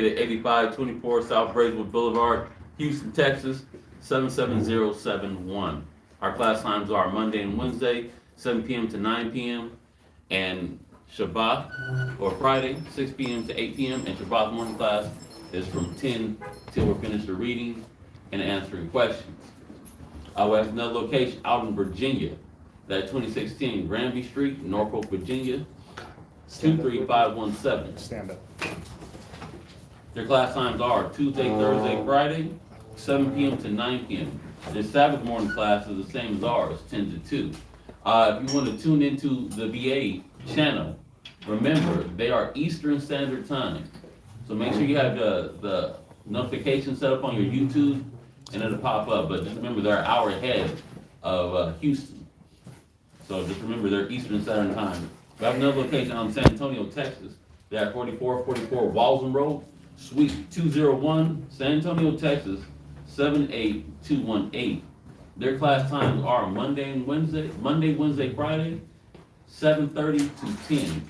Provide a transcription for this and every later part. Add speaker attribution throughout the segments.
Speaker 1: at 8524 South Braeswood Boulevard, Houston, Texas, 77071. Our class times are Monday and Wednesday, 7 p.m. to 9 p.m. and Shabbat or Friday, 6 p.m. to 8 p.m. and Shabbat morning class is from 10 till we're finished the reading and answering questions. We have another location out in Virginia, that 2016 Granby Street, Norfolk, Virginia, 23517.
Speaker 2: Stand up.
Speaker 1: Their class times are Tuesday, Thursday, Friday, 7 p.m. to 9 p.m. Their Sabbath morning class is the same as ours, 10 to 2. If you want to tune into the VA channel, remember, they are Eastern Standard Time. So make sure you have the notification set up on your YouTube and it'll pop up. But just remember, they're an hour ahead of Houston. So just remember, they're Eastern Standard Time. We have another location out in San Antonio, Texas. They're at 4444 Walden Road, Suite 201, San Antonio, Texas, 78218. Their class times are Monday, Wednesday, Friday, 7:30 to 10.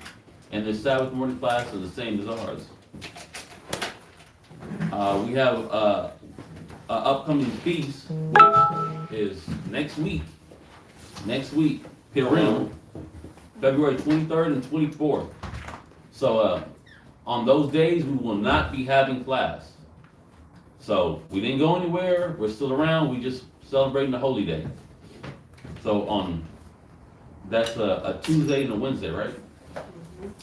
Speaker 1: And the Sabbath morning class is the same as ours. We have an upcoming feast, which is next week, Purim, February 23rd and 24th. So on those days, we will not be having class. So we didn't go anywhere, we're still around, we just celebrating the holy day. So that's a Tuesday and a Wednesday, right?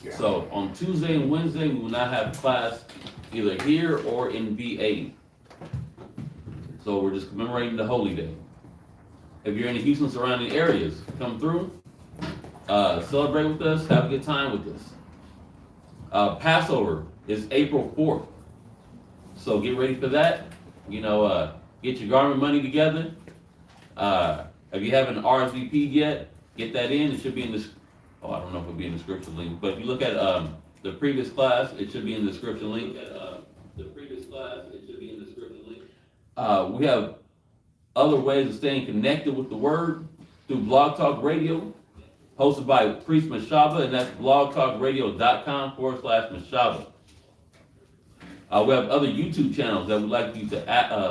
Speaker 2: Yeah.
Speaker 1: So on Tuesday and Wednesday, we will not have class either here or in VA. So we're just commemorating the holy day. If you're in the Houston surrounding areas, come through, celebrate with us, have a good time with us. Passover is April 4th. So get ready for that. Get your garment money together. If you haven't RSVP'd yet, get that in. It should be in this. Oh, I don't know if it'll be in the description link, but if you look at the previous class, it should be in the description link. We have other ways of staying connected with the Word through Blog Talk Radio, hosted by Priest Mashaba, and that's blogtalkradio.com/Mashaba. We have other YouTube channels that we'd like you to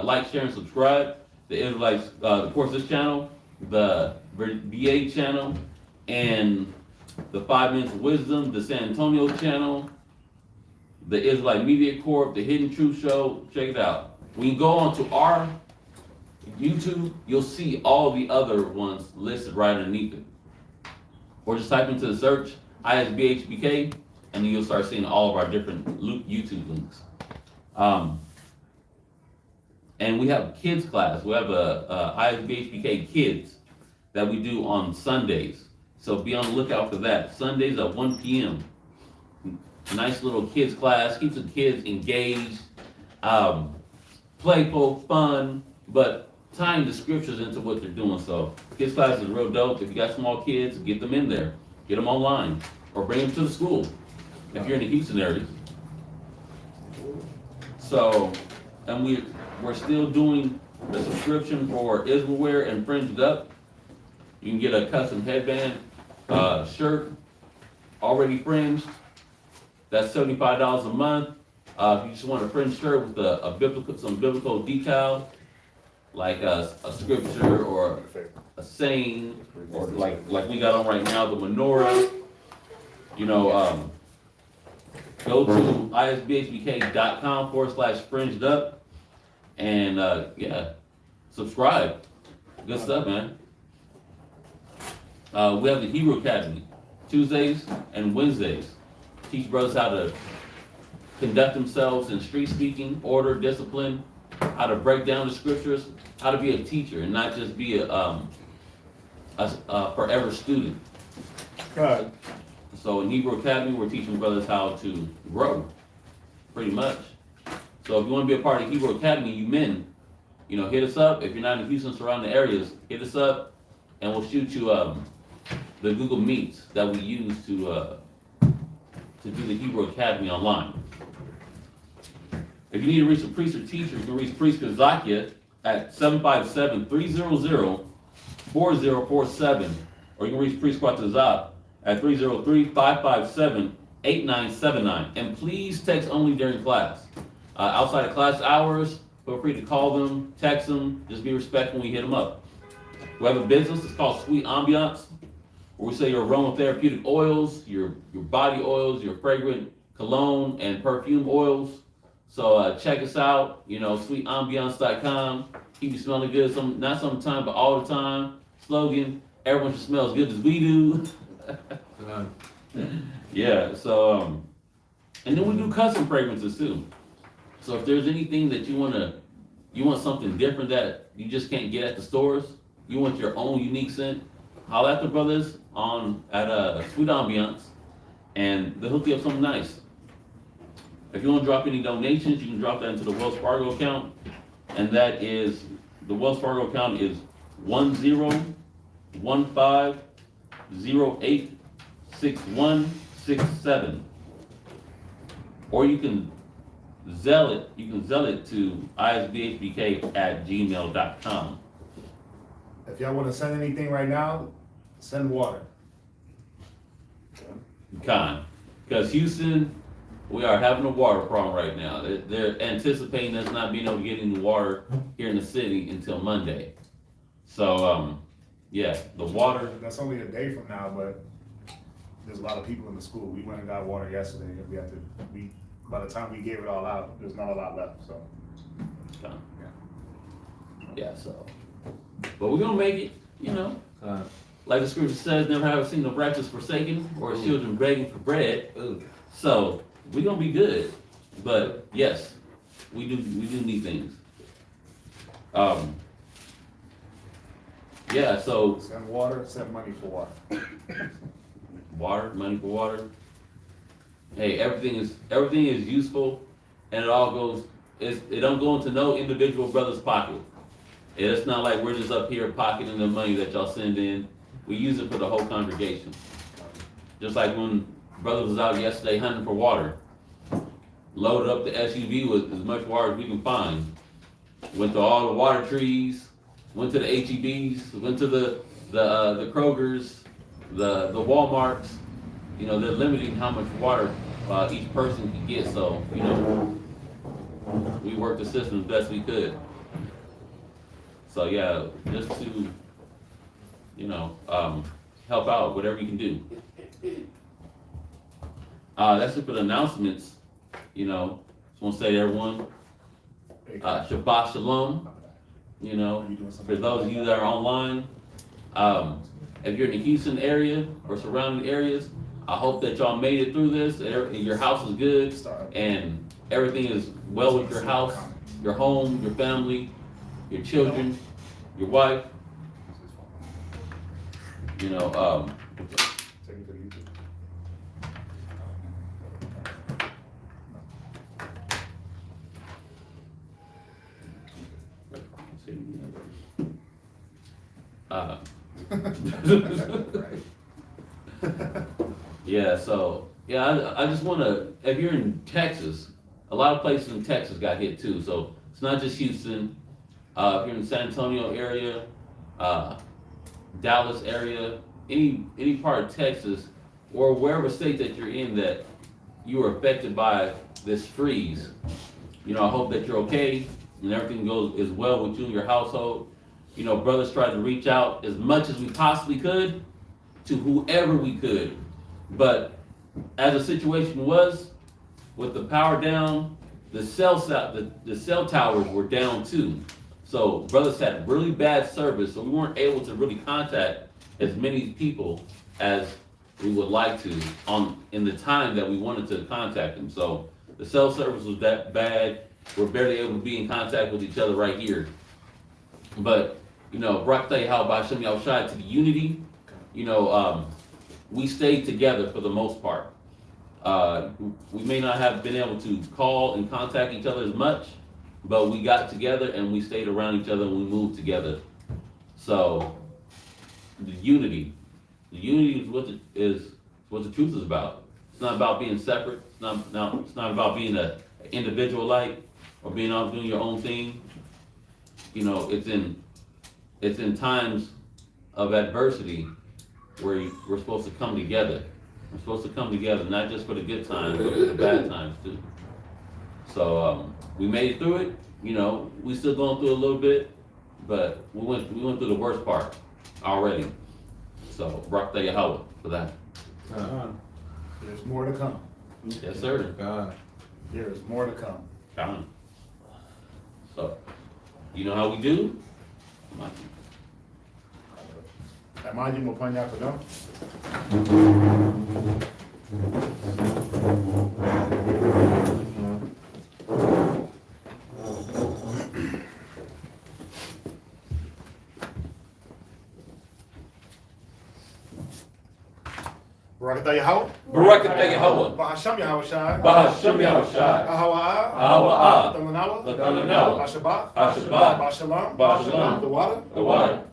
Speaker 1: like, share, and subscribe. The Israelites, of course, this channel, the VA channel, and the 5 Minutes of Wisdom, the San Antonio channel, the Israelite Media Corp, the Hidden Truth Show. Check it out. When you go onto our YouTube, you'll see all the other ones listed right underneath it. Or just type into the search ISBHBK, and then you'll start seeing all of our different YouTube links. And we have kids class. We have a ISBHBK Kids that we do on Sundays. So be on the lookout for that. Sundays at 1 p.m. Nice little kids class. Keeps the kids engaged, playful, fun, but tying the scriptures into what they're doing. So kids class is real dope. If you got small kids, get them in there. Get them online. Or bring them to the school if you're in the Houston area. So, and we're still doing the subscription for Israelwear and Fringed Up. You can get a custom headband, shirt, already fringed. That's $75 a month. If you just want a fringed shirt with some biblical decal, like a scripture or a saying, or like we got on right now, the menorah. Go to isbhbk.com/fringed up and subscribe. Good stuff, man. We have the Hebrew Academy, Tuesdays and Wednesdays. Teach brothers how to conduct themselves in street speaking, order, discipline, how to break down the scriptures, how to be a teacher and not just be a forever student.
Speaker 2: Good.
Speaker 1: So in Hebrew Academy, we're teaching brothers how to grow, pretty much. So if you want to be a part of Hebrew Academy, you men, hit us up. If you're not in Houston surrounding areas, hit us up, and we'll shoot you the Google Meets that we use to do the Hebrew Academy online. If you need to reach a priest or teacher, you can reach Priest Kazakia at 757-300-4047, or you can reach Priest Quatazab at 303-557-8979. And please text only during class. Outside of class hours, feel free to call them, text them, just be respectful when you hit them up. We have a business, it's called Sweet Ambiance, where we sell your aromatherapeutic oils, your body oils, your fragrant cologne and perfume oils. So check us out, sweetambiance.com. Keep you smelling good, not sometimes, but all the time. Slogan, everyone should smell as good as we do. Yeah, so, and then we do custom fragrances too. So if there's anything that you want something different that you just can't get at the stores, you want your own unique scent, holla at the brothers at Sweet Ambiance, and they'll hook you up something nice. If you want to drop any donations, you can drop that into the Wells Fargo account, and the Wells Fargo account is 1015086167. Or you can zell it to isbhbk@gmail.com.
Speaker 2: If y'all wanna send anything right now, send water.
Speaker 1: Because Houston, we are having a water problem right now. They're anticipating us not being able to get any water here in the city until Monday. So, yeah, the water.
Speaker 2: That's only a day from now, but there's a lot of people in the school. We went and got water yesterday, and by the time we gave it all out, there's not a lot left, so.
Speaker 1: Yeah, so. But we're gonna make it, like the scripture says, never have I seen the righteous forsaken or children begging for bread. So we're gonna be good. But yes, we do need things. Yeah, so
Speaker 2: Send water, send money for water.
Speaker 1: money for water. Hey, everything is useful, and it don't go into no individual brother's pocket. It's not like we're just up here pocketing the money that y'all send in. We use it for the whole congregation. Just like when brother was out yesterday hunting for water, loaded up the SUV with as much water as we can find. Went to all the water trees, went to the HEBs, went to the Krogers, the Walmarts. They're limiting how much water each person can get. So we worked the system as best we could. So yeah, just to help out whatever you can do. That's it for the announcements. Just want to say to everyone, Shabbat Shalom. For those of you that are online, if you're in the Houston area or surrounding areas, I hope that y'all made it through this. Your house is good and everything is well with your house, your home, your family, your children, your wife.
Speaker 2: Take it to the YouTube.
Speaker 1: I just want to, if you're in Texas, a lot of places in Texas got hit too, so it's not just Houston. If you're in San Antonio area, Dallas area, any part of Texas, or wherever state that you're in that you were affected by this freeze, I hope that you're okay and everything goes as well with you and your household. Brothers tried to reach out as much as we possibly could to whoever we could, but as the situation was, with the power down, the cell towers were down too. So brothers had really bad service, so we weren't able to really contact as many people as we would like to in the time that we wanted to contact them. So the cell service was that bad. We're barely able to be in contact with each other right here. But Barak how by Shem Yahushai to the unity, we stayed together for the most part. We may not have been able to call and contact each other as much, but we got together and we stayed around each other and we moved together. So the unity is what the truth is about. It's not about being separate. It's not about being an individualite or being off doing your own thing. It's in times of adversity where we're supposed to come together. We're supposed to come together, not just for the good times, but for the bad times too. So we made it through it. You know, we still going through a little bit, but we went through the worst part already. So rock the Yahweh for that.
Speaker 2: There's more to come.
Speaker 1: Yes, sir.
Speaker 3: God.
Speaker 2: There is more to come.
Speaker 1: Come. So, you know how we do? Come on.
Speaker 2: Imagine mo pa niya ko, no? Barakatah Yahweh.
Speaker 1: Barakatah Yahweh.
Speaker 2: Bahasham Yahweh Shai.
Speaker 1: Bahasham Yahweh Shai.
Speaker 2: Ahawa'ah.
Speaker 1: Ahawa'ah.
Speaker 2: Latanawa.
Speaker 1: Latanawa.
Speaker 2: Hashabbat.
Speaker 1: Hashabbat.
Speaker 2: Bashalam.
Speaker 1: Bashalam.
Speaker 2: The water.
Speaker 1: The water.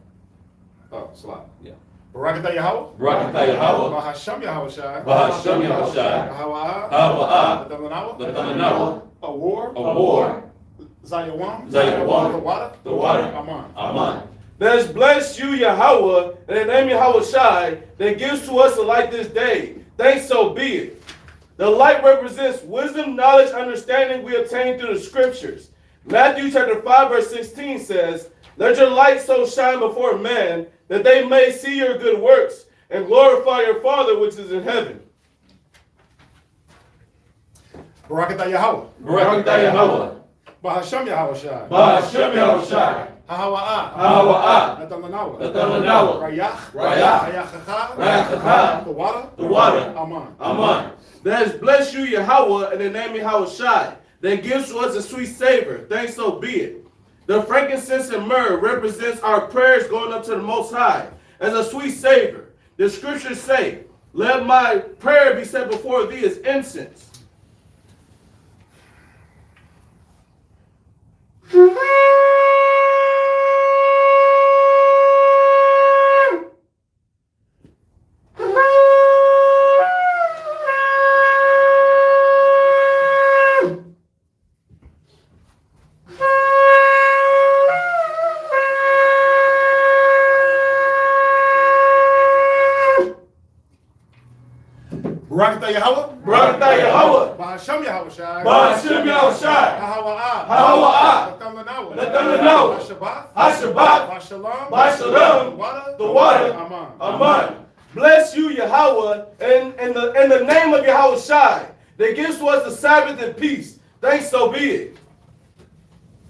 Speaker 2: Oh, Salah.
Speaker 1: Yeah.
Speaker 2: Barakatah Yahweh.
Speaker 1: Barakatah Yahweh.
Speaker 2: Bahasham Yahweh Shai.
Speaker 1: Bahasham Yahweh Shai.
Speaker 2: Ahawa'ah.
Speaker 1: Ahawa'ah.
Speaker 2: Latanawa.
Speaker 1: Latanawa.
Speaker 2: A war.
Speaker 1: A war.
Speaker 2: Zayawam.
Speaker 1: Zayawam.
Speaker 2: The water.
Speaker 1: The water.
Speaker 2: Aman.
Speaker 1: Aman.
Speaker 4: Let's bless you, Yahweh, and the name Yahweh Shai, that gives to us a light this day. Thanks, so be it. The light represents wisdom, knowledge, understanding we obtain through the scriptures. Matthew chapter 5, verse 16 says, "Let your light so shine before men, that they may see your good works, and glorify your Father which is in heaven."
Speaker 2: Barakatah Yahweh.
Speaker 1: Barakatah Yahweh.
Speaker 2: Bahasham Yahweh Shai.
Speaker 1: Bahasham Yahweh Shai.
Speaker 2: Ahawa'ah.
Speaker 1: Ahawa'ah.
Speaker 2: Latanawa.
Speaker 1: Latanawa.
Speaker 2: Rayach.
Speaker 1: Rayach.
Speaker 2: Rayachacha.
Speaker 1: Rayachacha.
Speaker 2: The water.
Speaker 1: The water.
Speaker 2: Aman.
Speaker 1: Aman.
Speaker 4: Let's bless you, Yahweh, and the name Yahweh Shai, that gives to us a sweet savor. Thanks, so be it. The frankincense and myrrh represents our prayers going up to the Most High as a sweet savor. The scriptures say, "Let my prayer be set before thee as incense."
Speaker 2: Barakatah Yahweh.
Speaker 4: Barakatah Yahweh.
Speaker 2: Bahasham Yahweh Shai.
Speaker 4: Bahasham Yahweh Shai.
Speaker 2: Ahawa'ah.
Speaker 4: Ahawa'ah.
Speaker 2: Latanawa.
Speaker 4: Latanawa.
Speaker 2: Hashabbat.
Speaker 4: Hashabbat.
Speaker 2: Bashalam.
Speaker 4: Bashalam.
Speaker 2: The water.
Speaker 4: The water.
Speaker 2: Aman.
Speaker 4: Aman. Bless you, Yahweh, and in the name of Yahweh Shai, that gives to us the Sabbath and peace. Thanks, so be it.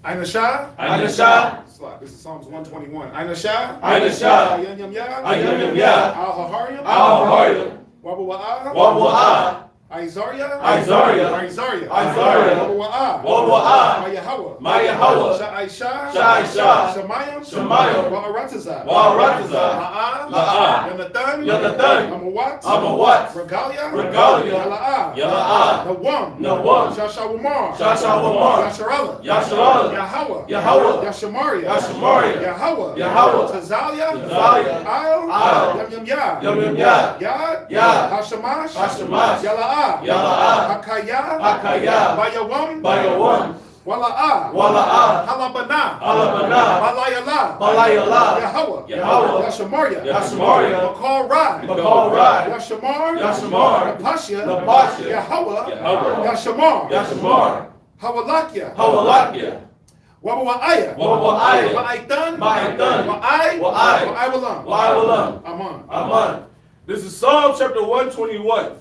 Speaker 2: Aina Shai.
Speaker 4: Aina Shai.
Speaker 2: This is Psalms 121. Aina Shai.
Speaker 4: Aina Shai.
Speaker 2: Ayam Yam Yah.
Speaker 4: Ayam Yam Yah.
Speaker 2: Al-Haharyam.
Speaker 4: Al-Haharyam.
Speaker 2: Wabawa'ah.
Speaker 4: Wabawa'ah.
Speaker 2: Aizaria.
Speaker 4: Aizaria.
Speaker 2: Aizaria.
Speaker 4: Aizaria.
Speaker 2: Wabawa'ah.
Speaker 4: Wabawa'ah.
Speaker 2: My Yahweh.
Speaker 4: My Yahweh.
Speaker 2: Sha'aisha.
Speaker 4: Sha'aisha.
Speaker 2: Shemayim.
Speaker 4: Shemayim.
Speaker 2: Wa'aratazah.
Speaker 4: Wa'aratazah.
Speaker 2: La'ah.
Speaker 4: La'ah.
Speaker 2: Yonathan.
Speaker 4: Yonathan.
Speaker 2: Amawat.
Speaker 4: Amawat.
Speaker 2: Regalia.
Speaker 4: Regalia.
Speaker 2: Yala'ah.
Speaker 4: Yala'ah.
Speaker 2: Nawam.
Speaker 4: Nawam.
Speaker 2: Shashawamar.
Speaker 4: Shashawamar.
Speaker 2: Yasharala.
Speaker 4: Yasharala.
Speaker 2: Yahweh.
Speaker 4: Yahweh.
Speaker 2: Yashamaria.
Speaker 4: Yashamaria.
Speaker 2: Yahweh.
Speaker 4: Yahweh.
Speaker 2: Tazalia.
Speaker 4: Tazalia.
Speaker 2: Al. Yam Yam Yah.
Speaker 4: Yam Yam Yah.
Speaker 2: Yad.
Speaker 4: Yad.
Speaker 2: Hashamash.
Speaker 4: Hashamash.
Speaker 2: Yala'ah.
Speaker 4: Yala'ah.
Speaker 2: Hakaya.
Speaker 4: Hakaya.
Speaker 2: Bayawam.
Speaker 4: Bayawam.
Speaker 2: Wala'ah.
Speaker 4: Wala'ah.
Speaker 2: Halabana.
Speaker 4: Halabana.
Speaker 2: Balayala.
Speaker 4: Balayala.
Speaker 2: Yahweh.
Speaker 4: Yahweh.
Speaker 2: Yashamaria.
Speaker 4: Yashamaria.
Speaker 2: Bakal Rai.
Speaker 4: Bakal Rai.
Speaker 2: Yashamar.
Speaker 4: Yashamar.
Speaker 2: Napashya.
Speaker 4: Napashya.
Speaker 2: Yahweh.
Speaker 4: Yahweh.
Speaker 2: Yashamar.
Speaker 4: Yashamar.
Speaker 2: Hawalakia.
Speaker 4: Hawalakia.
Speaker 2: Wabawa'aya.
Speaker 4: Wabawa'aya.
Speaker 2: Wa'aitan.
Speaker 4: Wa'aitan.
Speaker 2: Wa'ai.
Speaker 4: Wa'ai.
Speaker 2: Wa'aiwalam.
Speaker 4: Wa'aiwalam.
Speaker 2: Aman.
Speaker 4: Aman. This is Psalm chapter 121.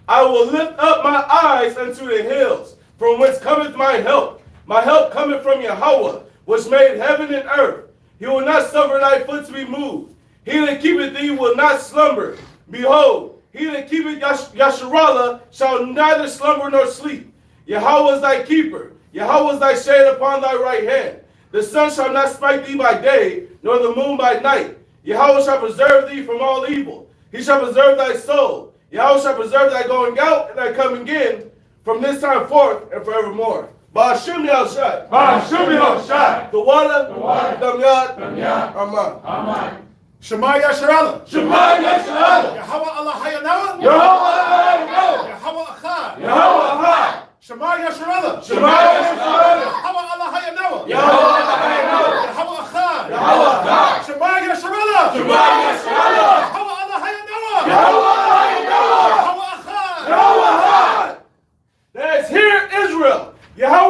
Speaker 4: I will lift up my eyes unto the hills, from whence cometh my help. My help cometh from Yahweh, which made heaven and earth. He will not suffer thy foot to be moved. He that keepeth thee will not slumber. Behold, he that keepeth Yasharala shall neither slumber nor sleep. Yahweh is thy keeper. Yahweh is thy shade upon thy right hand. The sun shall not smite thee by day, nor the moon by night. Yahweh shall preserve thee from all evil. He shall preserve thy soul. Yahweh shall preserve thy going out and thy coming in from this time forth and forevermore. Ba'ashim Yahushai.
Speaker 3: Ba'ashim Yahushai.
Speaker 4: The water.
Speaker 3: The water.
Speaker 4: Damyat.
Speaker 3: Damyat.
Speaker 4: Aman.
Speaker 3: Aman.
Speaker 2: Shema Yasharala.
Speaker 3: Shema Yasharala.
Speaker 2: Yahweh Allah Hayanawa.
Speaker 3: Yahweh.
Speaker 2: Yahweh Achad.
Speaker 3: Yahweh Achad.
Speaker 2: Shema Yasharala.
Speaker 3: Shema Yasharala.
Speaker 2: Yahweh Allah Hayanawa.
Speaker 3: Yahweh Achad.
Speaker 2: Yahweh Achad.
Speaker 3: Yahweh Achad.
Speaker 2: Shema Yasharala.
Speaker 3: Shema Yasharala.
Speaker 2: Yahweh Allah Hayanawa.
Speaker 3: Yahweh Achad.
Speaker 2: Yahweh Achad.
Speaker 3: Yahweh Achad.
Speaker 4: That is, hear Israel. Yahweh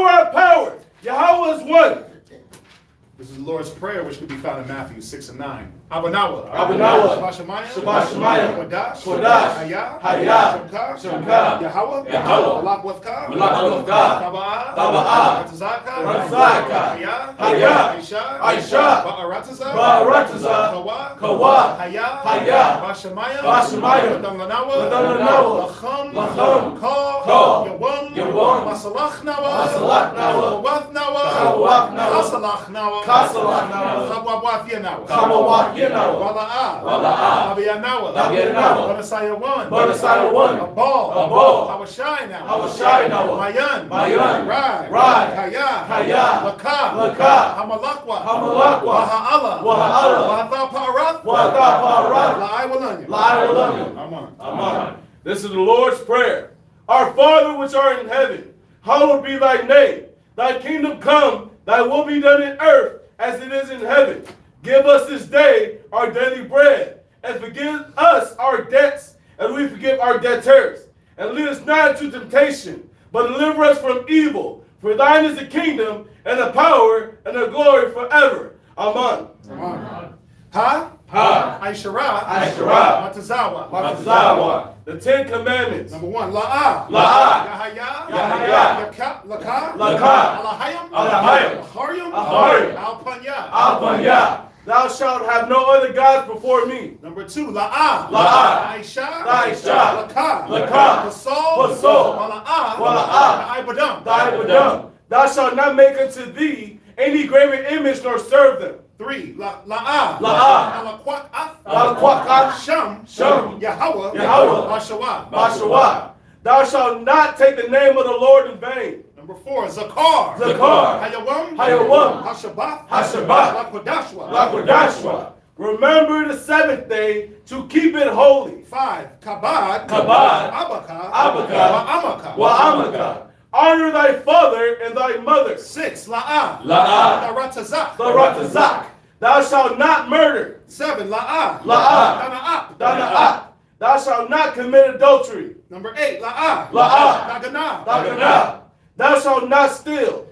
Speaker 2: This is the Lord's Prayer, which can be found in Matthew 6 and 9. Abanawa.
Speaker 4: Abanawa.
Speaker 2: Shabbat Shemayim.
Speaker 4: Shabbat Shemayim.
Speaker 2: Kodash.
Speaker 4: Kodash.
Speaker 2: Hayah.
Speaker 4: Hayah.
Speaker 2: Shemka.
Speaker 4: Shemka.
Speaker 2: Yahweh.
Speaker 4: Yahweh.
Speaker 2: Malak Wavka.
Speaker 4: Malak Wavka.
Speaker 2: Taba'ah.
Speaker 4: Taba'ah.
Speaker 2: Ratazaka.
Speaker 4: Ratazaka.
Speaker 2: Hayah.
Speaker 4: Hayah.
Speaker 2: Aisha.
Speaker 4: Aisha.
Speaker 2: Ba'arataza.
Speaker 4: Ba'arataza.
Speaker 2: Kawa.
Speaker 4: Kawa.
Speaker 2: Hayah.
Speaker 4: Hayah.
Speaker 2: Bashamayim.
Speaker 4: Bashamayim.
Speaker 2: Ladam Lanawa.
Speaker 4: Ladam Lanawa.
Speaker 2: Lacham.
Speaker 4: Lacham.
Speaker 2: Kol.
Speaker 4: Kol.
Speaker 2: Yawam.
Speaker 4: Yawam.
Speaker 2: Masalach Nawa.
Speaker 4: Masalach Nawa.
Speaker 2: Kawaf Nawa.
Speaker 4: Kawaf Nawa.
Speaker 2: Kasalach Nawa.
Speaker 4: Kasalach Nawa.
Speaker 2: Chawawaf Yanawa.
Speaker 4: Chawawaf Yanawa.
Speaker 2: Wala'ah.
Speaker 4: Wala'ah.
Speaker 2: Abiyanawa.
Speaker 4: Abiyanawa.
Speaker 2: Bonasaya 1.
Speaker 4: Bonasaya 1.
Speaker 2: Abal.
Speaker 4: Abal.
Speaker 2: Hawashai Nawa.
Speaker 4: Hawashai Nawa.
Speaker 2: Mayan.
Speaker 4: Mayan.
Speaker 2: Rai.
Speaker 4: Rai.
Speaker 2: Kaya.
Speaker 4: Kaya.
Speaker 2: Laka.
Speaker 4: Laka.
Speaker 2: Hamalakwa.
Speaker 4: Hamalakwa.
Speaker 2: Waha'ala.
Speaker 4: Waha'ala.
Speaker 2: Watha Pa'arath.
Speaker 4: Watha Pa'arath.
Speaker 2: La'ai Walanya.
Speaker 4: La'ai Walanya.
Speaker 2: Amen.
Speaker 4: Amen. This is the Lord's Prayer. Our Father which art in heaven, hallowed be thy name. Thy kingdom come, thy will be done in earth as it is in heaven. Give us this day our daily bread, and forgive us our debts, as we forgive our debtors. And lead us not into temptation, but deliver us from evil. For thine is the kingdom, and the power, and the glory forever. Amen.
Speaker 2: Amen. Ha?
Speaker 4: Ha.
Speaker 2: Aishara.
Speaker 4: Aishara.
Speaker 2: Matazawa.
Speaker 4: Matazawa. The Ten Commandments.
Speaker 2: Number 1. La'ah.
Speaker 4: La'ah.
Speaker 2: Yahaya.
Speaker 4: Yahaya.
Speaker 2: Laka. Laka.
Speaker 4: Laka.
Speaker 2: Alahayim.
Speaker 4: Alahayim.
Speaker 2: Aharyim.
Speaker 4: Aharyim.
Speaker 2: Alpanya.
Speaker 4: Alpanya. Thou shalt have no other gods before me.
Speaker 2: Number 2. La'ah.
Speaker 4: La'ah.
Speaker 2: Aisha.
Speaker 4: Aisha.
Speaker 2: Laka.
Speaker 4: Laka.
Speaker 2: Basol.
Speaker 4: Basol.
Speaker 2: Wala'ah.
Speaker 4: Wala'ah.
Speaker 2: Ibadam.
Speaker 4: Thy Badam. Thou shalt not make unto thee any graven image nor serve them.
Speaker 2: 3. La'ah.
Speaker 4: La'ah.
Speaker 2: Alakwak'af.
Speaker 4: Alakwak'af.
Speaker 2: Sham.
Speaker 4: Sham.
Speaker 2: Yahweh.
Speaker 4: Yahweh.
Speaker 2: Bashawa.
Speaker 4: Bashawa. Thou shalt not take the name of the Lord in vain.
Speaker 2: Number 4. Zakar.
Speaker 4: Zakar.
Speaker 2: Hayawam.
Speaker 4: Hayawam.
Speaker 2: Hashabath.
Speaker 4: Hashabath.
Speaker 2: Lakodashwa.
Speaker 4: Lakodashwa. Remember the Sabbath day to keep it holy.
Speaker 2: 5. Kabad.
Speaker 4: Kabad.
Speaker 2: Abaka.
Speaker 4: Abaka.
Speaker 2: Wa'amaka.
Speaker 4: Wa'amaka. Honor thy father and thy mother.
Speaker 2: 6. La'ah.
Speaker 4: La'ah.
Speaker 2: Daratazak.
Speaker 4: Daratazak. Thou shalt not murder.
Speaker 2: 7. La'ah.
Speaker 4: La'ah.
Speaker 2: Dana'ap.
Speaker 4: Dana'at. Thou shalt not commit adultery.
Speaker 2: Number 8. La'ah.
Speaker 4: La'ah.
Speaker 2: Daganah.
Speaker 4: Daganah. Thou shalt not steal.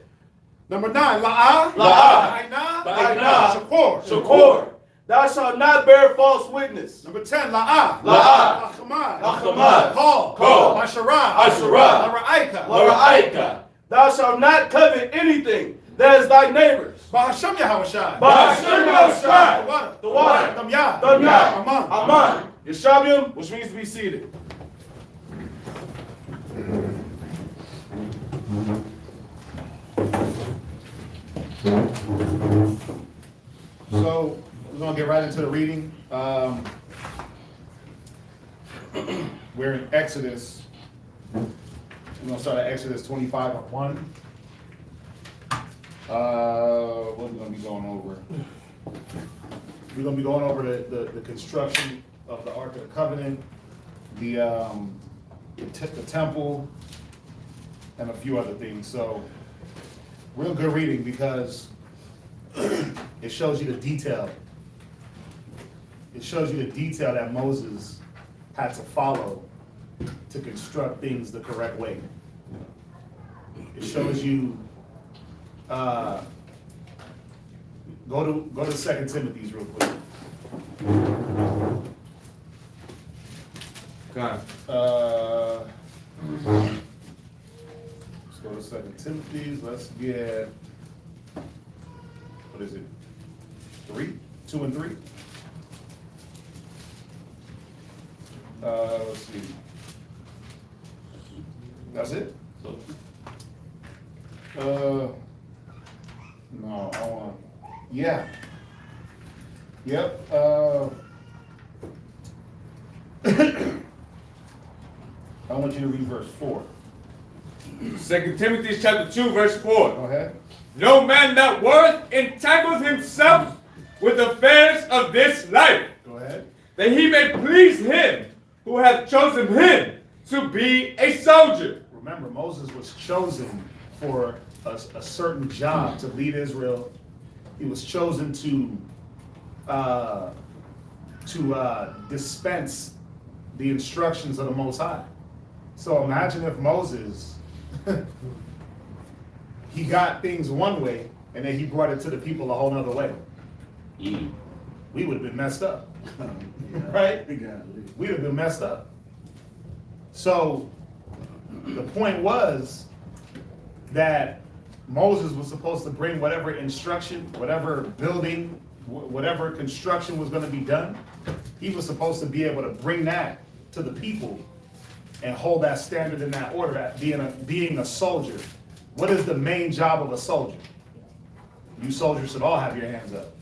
Speaker 2: Number 9. La'ah.
Speaker 4: La'ah.
Speaker 2: Da'inah.
Speaker 4: Da'inah.
Speaker 2: Shakor.
Speaker 4: Shakor. Thou shalt not bear false witness.
Speaker 2: Number 10. La'ah.
Speaker 4: La'ah.
Speaker 2: La'chamad.
Speaker 4: La'chamad.
Speaker 2: Kol.
Speaker 4: Kol.
Speaker 2: Asherah.
Speaker 4: Asherah.
Speaker 2: La'ra'aika.
Speaker 4: Lara'aika. Thou shalt not covet anything that is thy neighbor's.
Speaker 2: Ba'ashem Yahawashi.
Speaker 4: Ba'ashem Yahawashi.
Speaker 2: The water. Damyah.
Speaker 4: Damyah.
Speaker 2: Aman.
Speaker 4: Aman. Yeshabim, which means to be seated.
Speaker 2: So we're gonna get right into the reading. We're in Exodus. We're gonna start at Exodus 25:1. What are we gonna be going over? We're gonna be going over the construction of the Ark of the Covenant, the temple, and a few other things. So real good reading because it shows you the detail. It shows you the detail that Moses had to follow to construct things the correct way. It shows you. Go to 2 Timothy's real quick.
Speaker 4: God.
Speaker 2: Let's go to 2 Timothy's. Let's get. What is it? 3? 2 and 3? Let's see. That's it? No, I want. Yeah. Yep. I want you to read verse 4.
Speaker 5: 2 Timothy chapter 2, verse 4.
Speaker 2: Go ahead.
Speaker 5: No man that worth entangles himself with affairs of this life,
Speaker 2: Go ahead.
Speaker 5: that he may please him who hath chosen him to be a soldier.
Speaker 2: Remember, Moses was chosen for a certain job to lead Israel. He was chosen to dispense the instructions of the Most High. So imagine if Moses, he got things one way, and then he brought it to the people a whole nother way,
Speaker 1: Mm.
Speaker 2: we would have been messed up. Right? We'd have been messed up. So the point was that Moses was supposed to bring whatever instruction, whatever building, whatever construction was going to be done. He was supposed to be able to bring that to the people and hold that standard in that order, that being a soldier. What is the main job of a soldier? You soldiers should all have your hands up.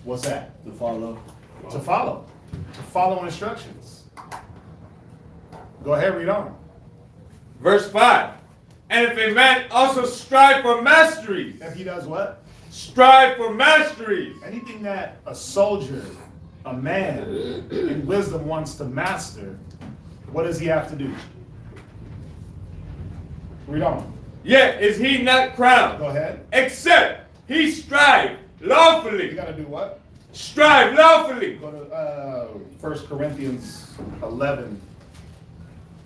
Speaker 2: What's that?
Speaker 6: To follow.
Speaker 2: To follow. To follow instructions. Go ahead, read on.
Speaker 5: Verse 5. And if a man also strive for masteries,
Speaker 2: If he does what?
Speaker 5: strive for masteries.
Speaker 2: Anything that a soldier, a man in wisdom wants to master, what does he have to do? Read on.
Speaker 5: Yet is he not crowned,
Speaker 2: Go ahead.
Speaker 5: except he strive
Speaker 2: You
Speaker 5: lawfully.
Speaker 2: gotta do what?
Speaker 5: Strive lawfully.
Speaker 2: Go to 1 Corinthians 11,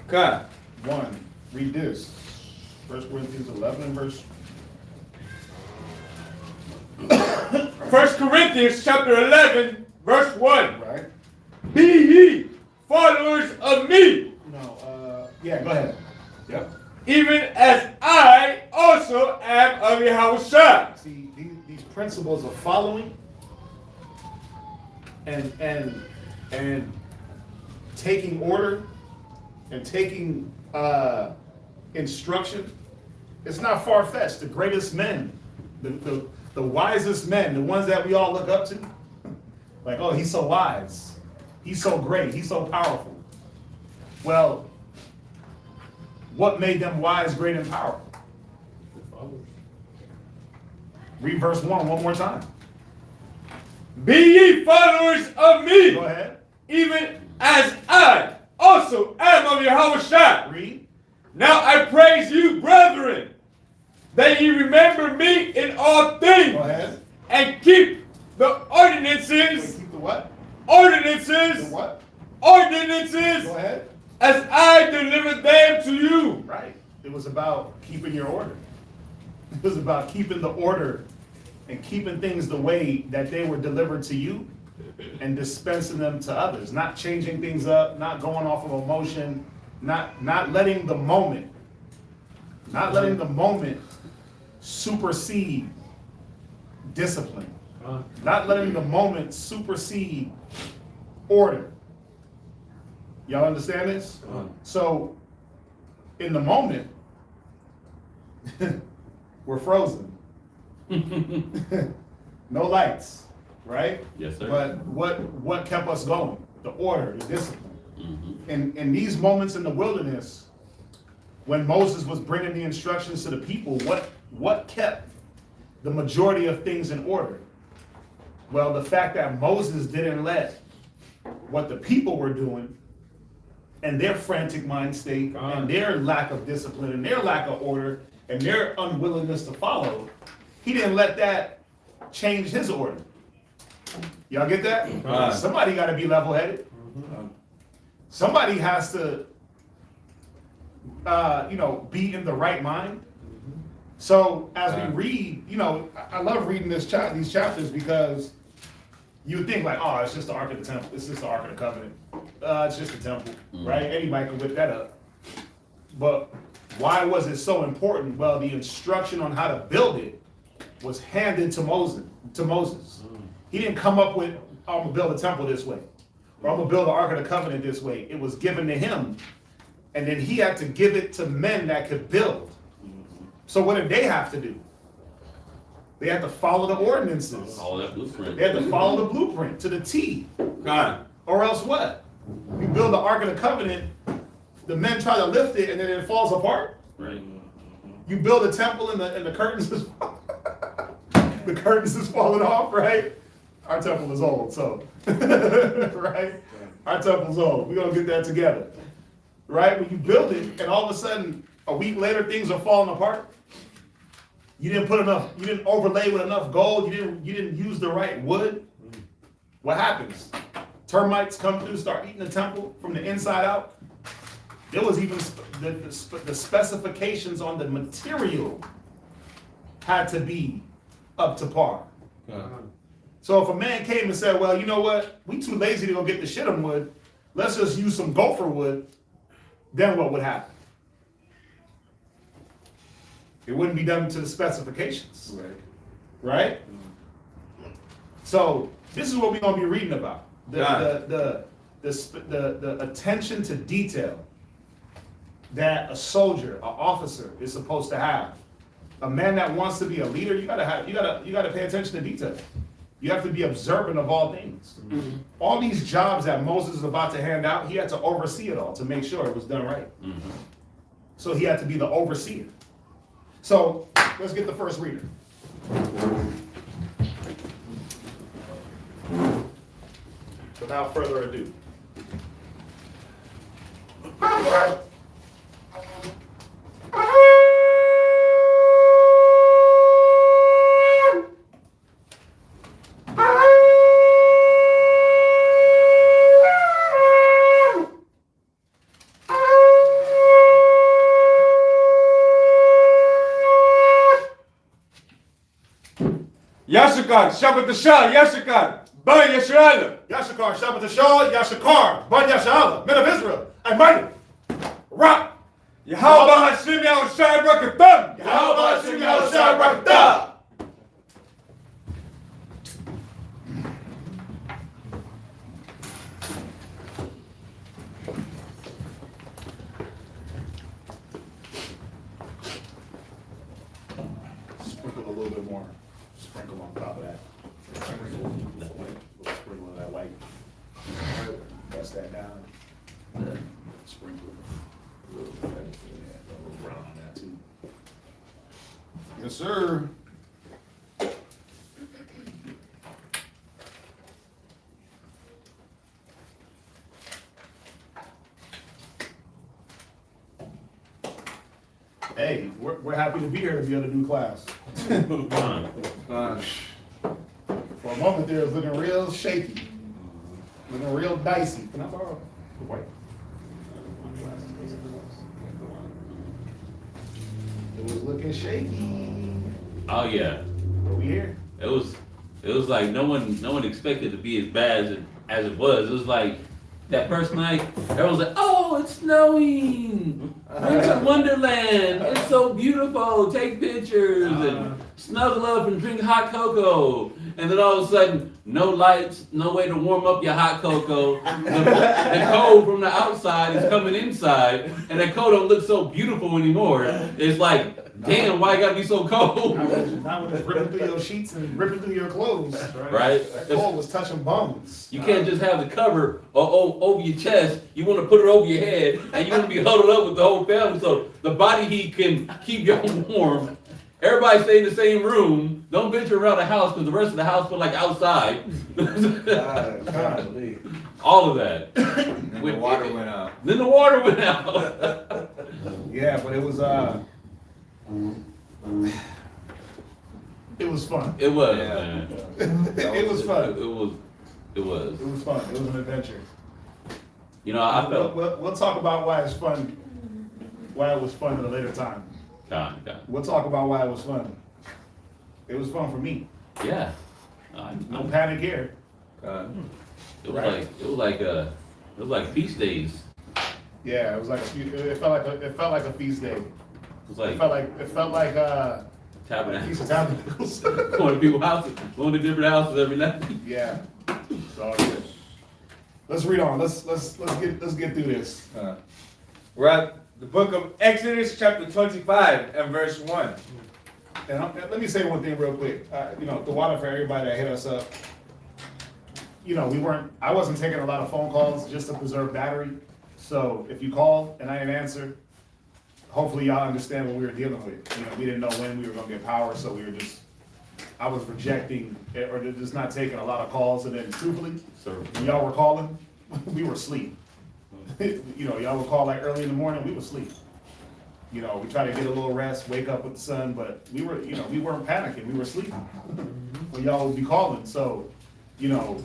Speaker 5: Okay.
Speaker 2: 1. Read this. 1 Corinthians 11 and verse.
Speaker 5: 1 Corinthians chapter 11, verse 1.
Speaker 2: Right?
Speaker 5: Be ye followers of me,
Speaker 2: No, yeah, go ahead. Yep.
Speaker 5: even as I also am of Yahushua.
Speaker 2: See, these principles of following and taking order and taking instruction, it's not far-fetched. The greatest men, the wisest men, the ones that we all look up to, like, oh, he's so wise, he's so great, he's so powerful. Well, what made them wise, great, and powerful? Read verse 1 one more time.
Speaker 5: Be ye followers of me,
Speaker 2: Go ahead.
Speaker 5: even as I also am of Yahushua.
Speaker 2: Read.
Speaker 5: Now I praise you, brethren, that ye remember me in all things,
Speaker 2: Go ahead.
Speaker 5: and keep the
Speaker 2: Wait,
Speaker 5: ordinances,
Speaker 2: keep the what? The
Speaker 5: ordinances,
Speaker 2: what?
Speaker 5: ordinances,
Speaker 2: Go ahead.
Speaker 5: as I delivered them to you.
Speaker 2: Right. It was about keeping your order. It was about keeping the order and keeping things the way that they were delivered to you and dispensing them to others. Not changing things up, not going off of emotion, not letting the moment, supersede discipline. Not letting the moment supersede order. Y'all understand this? So, in the moment, we're frozen. No lights, right?
Speaker 1: Yes, sir.
Speaker 2: But what kept us going? The order, the discipline.
Speaker 1: Mhm.
Speaker 2: In these moments in the wilderness, when Moses was bringing the instructions to the people, what kept the majority of things in order? Well, the fact that Moses didn't let what the people were doing and their frantic mind state and their lack of discipline and their lack of order and their unwillingness to follow, he didn't let that change his order. Y'all get that?
Speaker 5: Right.
Speaker 2: Somebody got to be level-headed. Somebody has to, be in the right mind. So as we read, I love reading these chapters because you would think like, oh, it's just the Ark of the Temple. It's just the Ark of the Covenant. It's just the temple, right? Anybody can whip that up. But why was it so important? Well, the instruction on how to build it was handed to Moses. He didn't come up with, I'm gonna build a temple this way, or I'm gonna build the Ark of the Covenant this way. It was given to him, and then he had to give it to men that could build. So what did they have to do? They had to follow the ordinances.
Speaker 1: All that blueprint.
Speaker 2: They had to follow the blueprint to the T.
Speaker 5: God.
Speaker 2: Or else what? You build the Ark of the Covenant, the men try to lift it, and then it falls apart.
Speaker 1: Right.
Speaker 2: You build a temple, and the curtains is the curtains is falling off, right? Our temple is old, so right? Our temple's old. We're gonna get that together, right? When you build it, and all of a sudden, a week later, things are falling apart. You didn't put enough. You didn't overlay with enough gold. You didn't use the right wood. What happens? Termites come through, start eating the temple from the inside out. There was even the specifications on the material had to be up to par. So if a man came and said, well, you know what, we too lazy to go get the shittim wood, let's just use some gopher wood, then what would happen? It wouldn't be done to the specifications. Right? So this is what we're gonna be reading about. The attention to detail that a soldier, an officer is supposed to have. A man that wants to be a leader, you gotta pay attention to detail. You have to be observant of all things. Mm-hmm. All these jobs that Moses is about to hand out, he had to oversee it all to make sure it was done right. Mm-hmm. So he had to be the overseer. So let's get the first reader. Without further ado.
Speaker 5: Yashakar, Shabbat Shah, Yashakar, Ban Yasharala.
Speaker 2: Yashakar, Shabbat Shah, Yashakar, Ban Yashala, men of Israel, and mighty. Rock.
Speaker 5: Yahweh Hashem Yahushai Brakatam.
Speaker 2: Yahweh Hashem Yahushai Brakatam. Sprinkle a little bit more. Sprinkle on top of that. Sprinkle of that white. Press that down. Sprinkle. A little brown on that too. Yes, sir. Hey, we're happy to be here to be able to do class. For a moment there, it was looking real shaky, looking real dicey. Can I borrow the white? It was looking shaky.
Speaker 1: Oh yeah.
Speaker 2: But we here.
Speaker 1: It was like no one expected it to be as bad as it was. It was like that first night, everyone's like, oh, it's snowing! Winter Wonderland! It's so beautiful! Take pictures and snuggle up and drink hot cocoa. And then all of a sudden, no lights, no way to warm up your hot cocoa. The cold from the outside is coming inside, and that cold don't look so beautiful anymore. It's like, damn, why it gotta be so cold?
Speaker 2: Now it's ripping through your sheets and ripping through your clothes.
Speaker 1: Right?
Speaker 2: That cold was touching bones.
Speaker 1: You can't just have the cover over your chest. You want to put it over your head, and you want to be huddled up with the whole family so the body heat can keep you warm. Everybody stay in the same room. Don't venture around the house because the rest of the house feel like outside. All of that.
Speaker 5: And the water went out.
Speaker 1: Then the water went out.
Speaker 2: Yeah, but it was fun.
Speaker 1: It was,
Speaker 5: Yeah.
Speaker 1: man.
Speaker 2: It was fun.
Speaker 1: It was.
Speaker 2: It was fun. It was an adventure.
Speaker 1: You know, I felt.
Speaker 2: We'll talk about why it's fun. Why it was fun at a later time.
Speaker 1: God.
Speaker 2: We'll talk about why it was fun. It was fun for me.
Speaker 1: Yeah.
Speaker 2: No panic here.
Speaker 1: It was like feast days.
Speaker 2: Yeah, it was like it felt like a feast day.
Speaker 1: It was like
Speaker 2: It felt like
Speaker 1: tabernacles.
Speaker 2: Feast of Tabernacles.
Speaker 1: Going to people's houses, going to different houses every night.
Speaker 2: Yeah. So good. Let's read on. Let's get through this.
Speaker 5: We're at the book of Exodus, chapter 25, and verse 1.
Speaker 2: And let me say one thing real quick. The water for everybody that hit us up. I wasn't taking a lot of phone calls just to preserve battery. So if you call and I didn't answer, hopefully y'all understand what we were dealing with. We didn't know when we were gonna get power, so I was rejecting or just not taking a lot of calls. And then truthfully, when y'all were calling, we were asleep. Y'all would call like early in the morning, we were asleep. We tried to get a little rest, wake up with the sun, but we weren't panicking, we were sleeping when y'all would be calling. So, the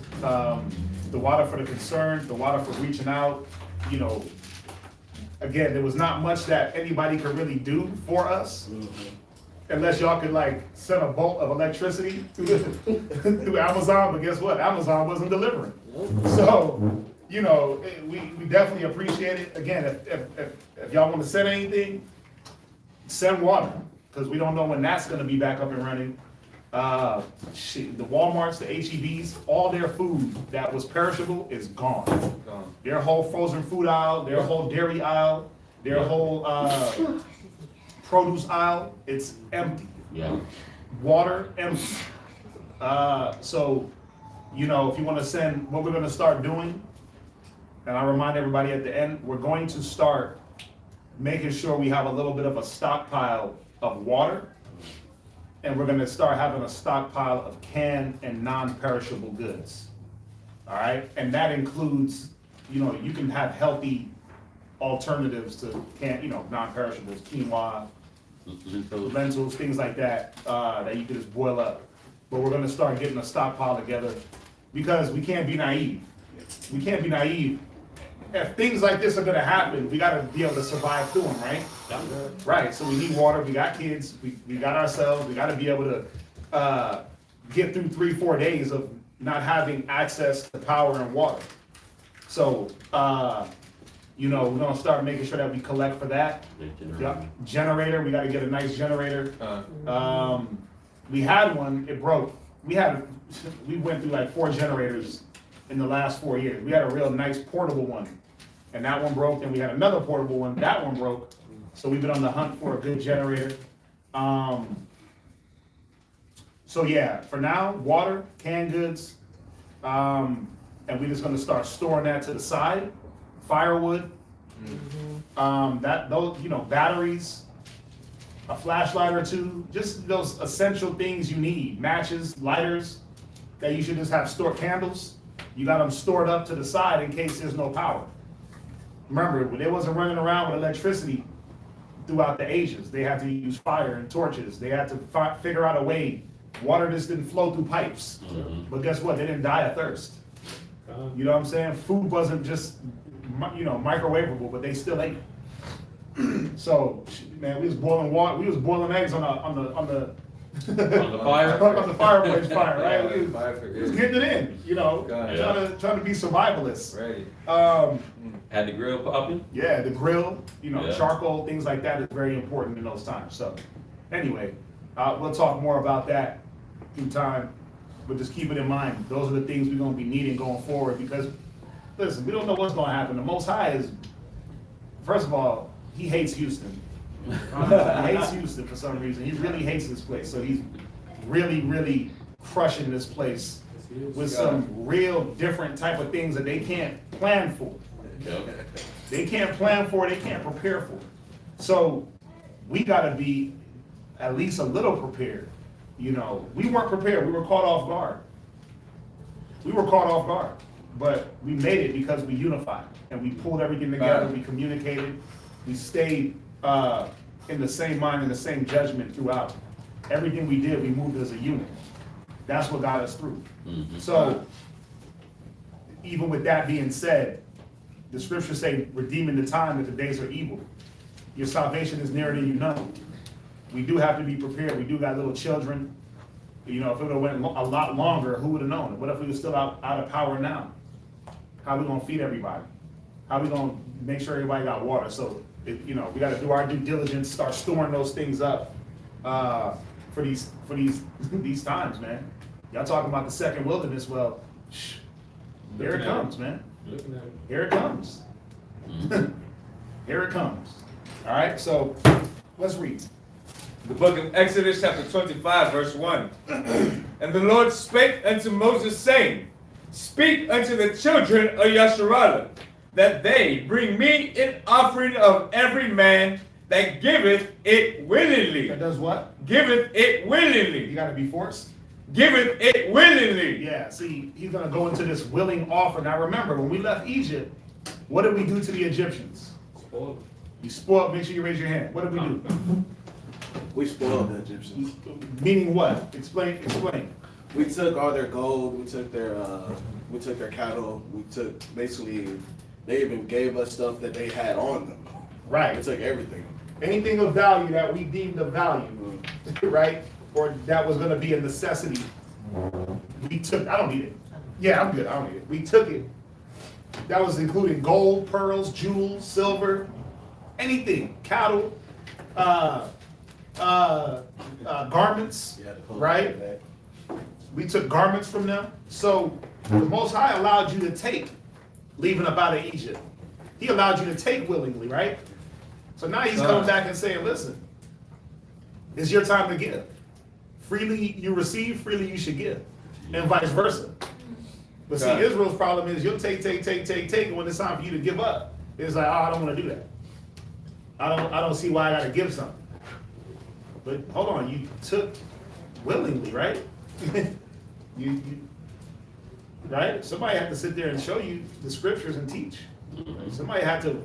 Speaker 2: water for the concern, the water for reaching out, again, there was not much that anybody could really do for us. unless y'all could like send a bolt of electricity through Amazon, but guess what? Amazon wasn't delivering. So, you know, we definitely appreciate it. Again, if y'all want to send anything, send water, because we don't know when that's gonna be back up and running. The Walmarts, the HEBs, all their food that was perishable is gone. Their whole frozen food aisle, their whole dairy aisle, their whole produce aisle, it's empty.
Speaker 1: Yeah.
Speaker 2: Water, empty. So, you know, if you want to send, what we're going to start doing, and I remind everybody at the end, we're going to start making sure we have a little bit of a stockpile of water, and we're going to start having a stockpile of canned and non-perishable goods. All right? And that includes, you know, you can have healthy alternatives to non-perishables, quinoa, lentils, things like that, that you can just boil up. But we're gonna start getting a stockpile together, because we can't be naive. We can't be naive. If things like this are gonna happen, we gotta be able to survive through them, right? Right, so we need water, we got kids, we got ourselves, we gotta be able to get through 3-4 days of not having access to power and water. So, you know, we're gonna start making sure that we collect for that. Yep. Generator, we gotta get a nice generator. We had one, it broke. We went through like 4 generators in the last 4 years. We had a real nice portable one, and that one broke, and we had another portable one, that one broke. So we've been on the hunt for a good generator. So yeah, for now, water, canned goods, and we're just gonna start storing that to the side. Firewood, those, you know, batteries, a flashlight or two, just those essential things you need. Matches, lighters, that you should just have stored. Candles, you got them stored up to the side in case there's no power. Remember, they wasn't running around with electricity throughout the ages. They had to use fire and torches. They had to figure out a way. Water just didn't flow through pipes. But guess what? They didn't die of thirst. You know what I'm saying? Food wasn't just, you know, microwavable, but they still ate. So, man, we was boiling water. We was boiling eggs on the
Speaker 1: On the fire?
Speaker 2: on the fireplace fire, right? We was
Speaker 6: Right.
Speaker 2: getting it in, you know,
Speaker 1: Yeah.
Speaker 2: trying to be survivalists.
Speaker 1: Had the grill popping?
Speaker 2: Yeah, the grill, you know,
Speaker 1: Yeah.
Speaker 2: charcoal, things like that is very important in those times. So, anyway, we'll talk more about that through time, but just keep it in mind. Those are the things we're gonna be needing going forward, because, listen, we don't know what's gonna happen. The Most High is, first of all, he hates Houston. He hates Houston for some reason. He really hates this place. So he's really, really crushing this place with some real different type of things that they can't plan for. They can't plan for it, they can't prepare for it. So we gotta be at least a little prepared. You know, we weren't prepared, we were caught off guard. We were caught off guard, but we made it because we unified and we pulled everything together, we communicated, we stayed in the same mind and the same judgment throughout. Everything we did, we moved as a unit. That's what got us through. So, even with that being said, the scriptures say, redeeming the time that the days are evil. Your salvation is nearer than you know. We do have to be prepared. We do got little children. You know, if it would have went a lot longer, who would have known? What if we were still out of power now? How are we gonna feed everybody? How are we gonna make sure everybody got water? So, you know, we gotta do our due diligence, start storing those things up for these these times, man. Y'all talking about the second wilderness? Well, here it comes, man. Here it comes. Here it comes. All right, so let's read.
Speaker 5: The book of Exodus chapter 25 verse 1. And the Lord spake unto Moses, saying, Speak unto the children of Yasharallah, that they bring me an offering of every man that giveth it willingly.
Speaker 2: That does what?
Speaker 5: Giveth it
Speaker 2: You
Speaker 5: willingly.
Speaker 2: gotta be forced?
Speaker 5: Giveth it willingly.
Speaker 2: Yeah, see, he's gonna go into this willing offer. Now remember, when we left Egypt, what did we do to the Egyptians? You spoiled, make sure you raise your hand. What did we do?
Speaker 6: We spoiled the Egyptians.
Speaker 2: Meaning what? Explain.
Speaker 6: We took all their gold. We took their cattle. We took basically. They even gave us stuff that they had on them. We
Speaker 2: Right.
Speaker 6: took everything.
Speaker 2: Anything of value that we deemed of value, right? Or that was gonna be a necessity, we took, I don't need it. Yeah, I'm good, I don't need it. We took it. That was including gold, pearls, jewels, silver, anything, cattle, garments, right? We took garments from them. So the Most High allowed you to take, leaving up out of Egypt. He allowed you to take willingly, right? So now he's coming back and saying, listen, it's your time to give. Freely you receive, freely you should give. And vice versa. But see, Israel's problem is you'll take, and when it's time for you to give up, it's like, oh, I don't want to do that. I don't see why I gotta give something. But hold on, you took willingly, right? you right? Somebody had to sit there and show you the scriptures and teach. Somebody had to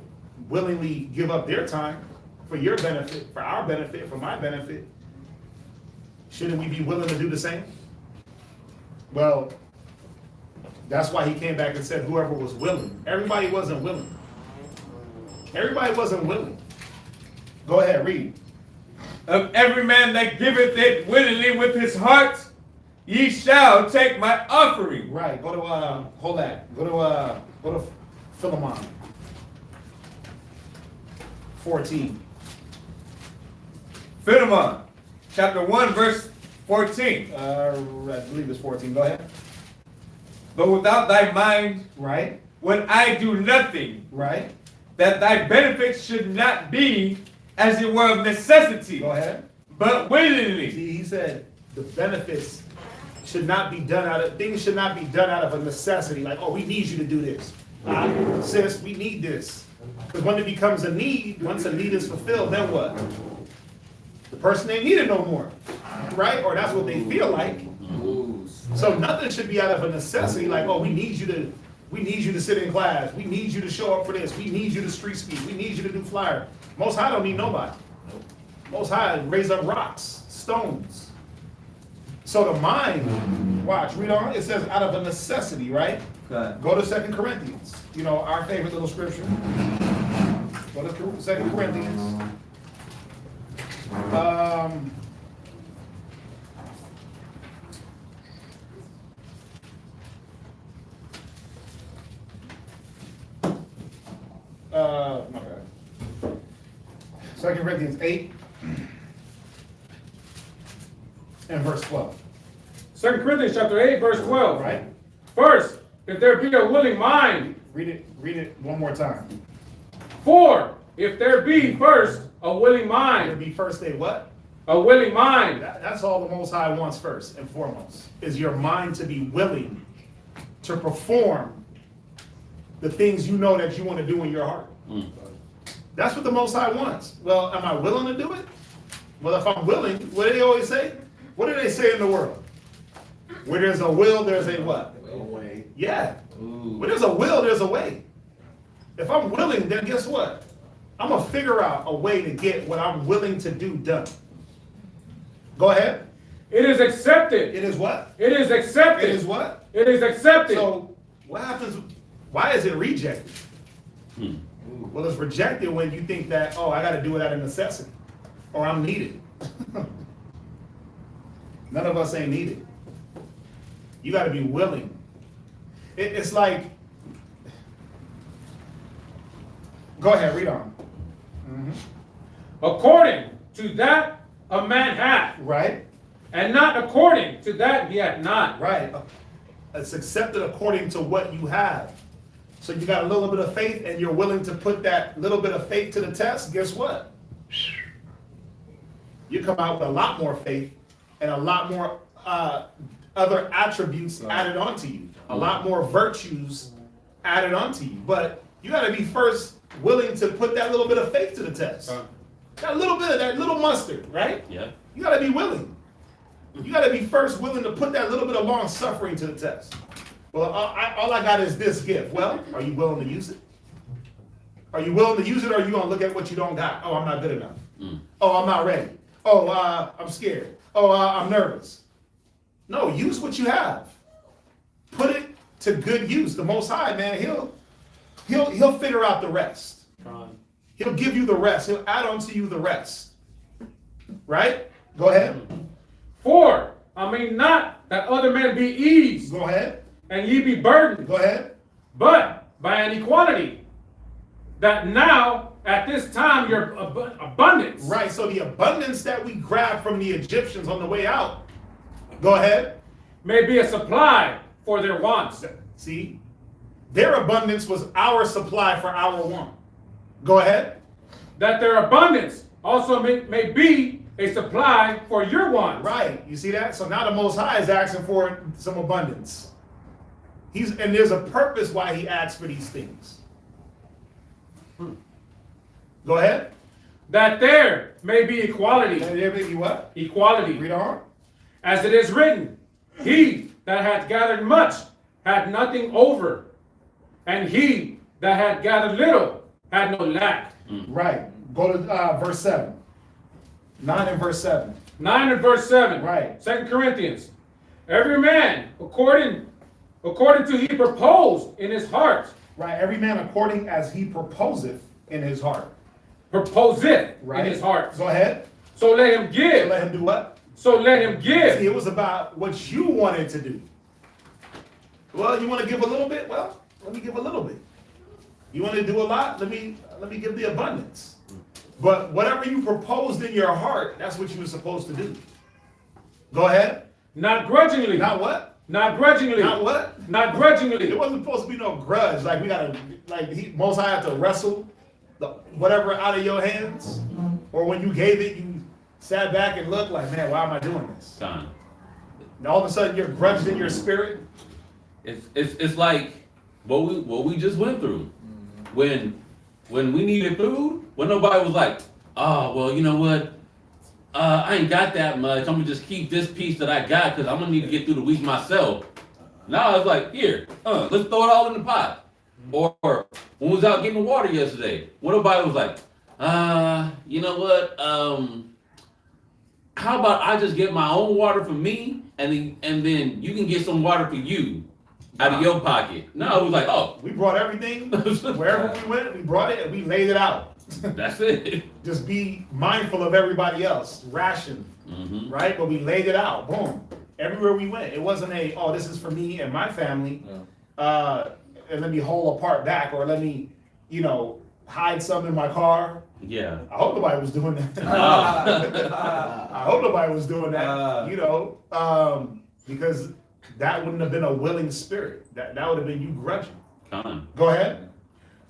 Speaker 2: willingly give up their time for your benefit, for our benefit, for my benefit. Shouldn't we be willing to do the same? Well, that's why he came back and said whoever was willing. Everybody wasn't willing. Everybody wasn't willing. Go ahead, read.
Speaker 5: Of every man that giveth it willingly with his heart, ye shall take my offering.
Speaker 2: Right. Go to hold that. Go to Philemon 14.
Speaker 5: Philemon, chapter 1, verse 14.
Speaker 2: I believe it's 14. Go ahead.
Speaker 5: But without thy mind,
Speaker 2: Right.
Speaker 5: when I do nothing,
Speaker 2: Right.
Speaker 5: that thy benefits should not be as it were of necessity,
Speaker 2: Go ahead.
Speaker 5: but willingly.
Speaker 2: See, he said the benefits should not be done out of, things should not be done out of a necessity. Like, oh, we need you to do this. Sis, we need this. Because when it becomes a need, once a need is fulfilled, then what? The person ain't need it no more. Right? Or that's what they feel like. So nothing should be out of a necessity, like, oh, we need you to sit in class. We need you to show up for this. We need you to street speak. We need you to do flyer. Most High don't need nobody. Most High raise up rocks, stones. So the mind, watch, read on. It says out of a necessity, right?
Speaker 5: Okay.
Speaker 2: Go to 2 Corinthians. You know, our favorite little scripture. Go to 2 Corinthians. My bad. 2 Corinthians 8 and verse 12.
Speaker 7: 2 Corinthians chapter 8, verse 12.
Speaker 2: Right?
Speaker 7: First, if there be a willing mind.
Speaker 2: Read it one more time.
Speaker 7: For, if there be first a willing
Speaker 2: It'll
Speaker 7: mind.
Speaker 2: be first day what?
Speaker 7: A willing mind.
Speaker 2: That's all the Most High wants first and foremost, is your mind to be willing to perform the things you know that you want to do in your heart. That's what the Most High wants. Well, am I willing to do it? Well, if I'm willing, what do they always say? What do they say in the world? Where there's a will, there's a what?
Speaker 6: A way.
Speaker 2: Yeah. Where there's a will, there's a way. If I'm willing, then guess what? I'm going to figure out a way to get what I'm willing to do done. Go ahead.
Speaker 7: It is accepted.
Speaker 2: It is what?
Speaker 7: It is accepted.
Speaker 2: It is what?
Speaker 7: It is accepted.
Speaker 2: So what happens? Why is it rejected? Well, it's rejected when you think that, oh, I got to do it out of necessity, or I'm needed. None of us ain't needed. You got to be willing. It's like, go ahead, read on.
Speaker 7: According to that a man hath,
Speaker 2: Right,
Speaker 7: and not according to that he hath not.
Speaker 2: right. It's accepted according to what you have. So you got a little bit of faith and you're willing to put that little bit of faith to the test, guess what? You come out with a lot more faith and a lot more other attributes added onto you. A lot more virtues added onto you. But you got to be first willing to put that little bit of faith to the test. That little bit of that little mustard, right?
Speaker 1: Yeah.
Speaker 2: You got to be willing. You got to be first willing to put that little bit of long suffering to the test. Well, all I got is this gift. Well, are you willing to use it? Are you willing to use it, or are you going to look at what you don't got? Oh, I'm not good enough. Oh, I'm not ready. Oh, I'm scared. Oh, I'm nervous. No, use what you have. Put it to good use. The Most High, man, he'll figure out the rest. He'll give you the rest. He'll add on to you the rest. Right? Go ahead.
Speaker 7: 4, I mean not that other men be eased,
Speaker 2: Go ahead.
Speaker 7: and ye be burdened,
Speaker 2: Go ahead.
Speaker 7: but by an equality, that now at this time your abundance
Speaker 2: Right. So the abundance that we grabbed from the Egyptians on the way out. Go ahead.
Speaker 7: may be a supply for their wants.
Speaker 2: See? Their abundance was our supply for our want. Go ahead.
Speaker 7: That their abundance also may be a supply for your wants.
Speaker 2: Right. You see that? So now the Most High is asking for some abundance. And there's a purpose why he asks for these things. Go ahead.
Speaker 7: That there may be equality.
Speaker 2: And there may be what?
Speaker 7: Equality.
Speaker 2: Read on.
Speaker 7: As it is written, he that hath gathered much had nothing over, and he that had gathered little had no lack.
Speaker 2: Right. Go to verse 7. 9 and verse 7.
Speaker 7: 9 and verse 7.
Speaker 2: Right.
Speaker 7: 2 Corinthians. Every man according to he proposed in his heart.
Speaker 2: Right. Every man according as he proposeth in his heart.
Speaker 7: Proposeth
Speaker 2: Right.
Speaker 7: in his heart.
Speaker 2: Go ahead.
Speaker 7: So let him give.
Speaker 2: Let him do what?
Speaker 7: So let him give.
Speaker 2: See, it was about what you wanted to do. Well, you want to give a little bit? Well, let me give a little bit. You want to do a lot? Let me give the abundance. But whatever you proposed in your heart, that's what you were supposed to do. Go ahead.
Speaker 7: Not grudgingly.
Speaker 2: Not what?
Speaker 7: Not grudgingly.
Speaker 2: Not what?
Speaker 7: Not grudgingly.
Speaker 2: It wasn't supposed to be no grudge. Like we gotta, Most High had to wrestle whatever out of your hands, or when you gave it, you sat back and looked like, man, why am I doing this?
Speaker 1: Time.
Speaker 2: And all of a sudden, you're grudged in your spirit.
Speaker 1: It's like what we just went through. When we needed food, when nobody was like, oh, well, you know what? I ain't got that much. I'm gonna just keep this piece that I got because I'm gonna need to get through the week myself. Now it's like, here, let's throw it all in the pot. Or when we was out getting water yesterday, when nobody was like, you know what? How about I just get my own water for me, and then you can get some water for you out of your pocket. No, it was like, oh,
Speaker 2: We brought everything, wherever we went, we brought it and we laid it out.
Speaker 1: that's it.
Speaker 2: Just be mindful of everybody else, ration, right? But we laid it out, boom. Everywhere we went, it wasn't this is for me and my family, and let me hold a part back, or let me, hide some in my car.
Speaker 1: Yeah.
Speaker 2: I hope nobody was doing that. I hope nobody was doing that, because that wouldn't have been a willing spirit. That would have been you grudging.
Speaker 1: Time.
Speaker 2: Go ahead.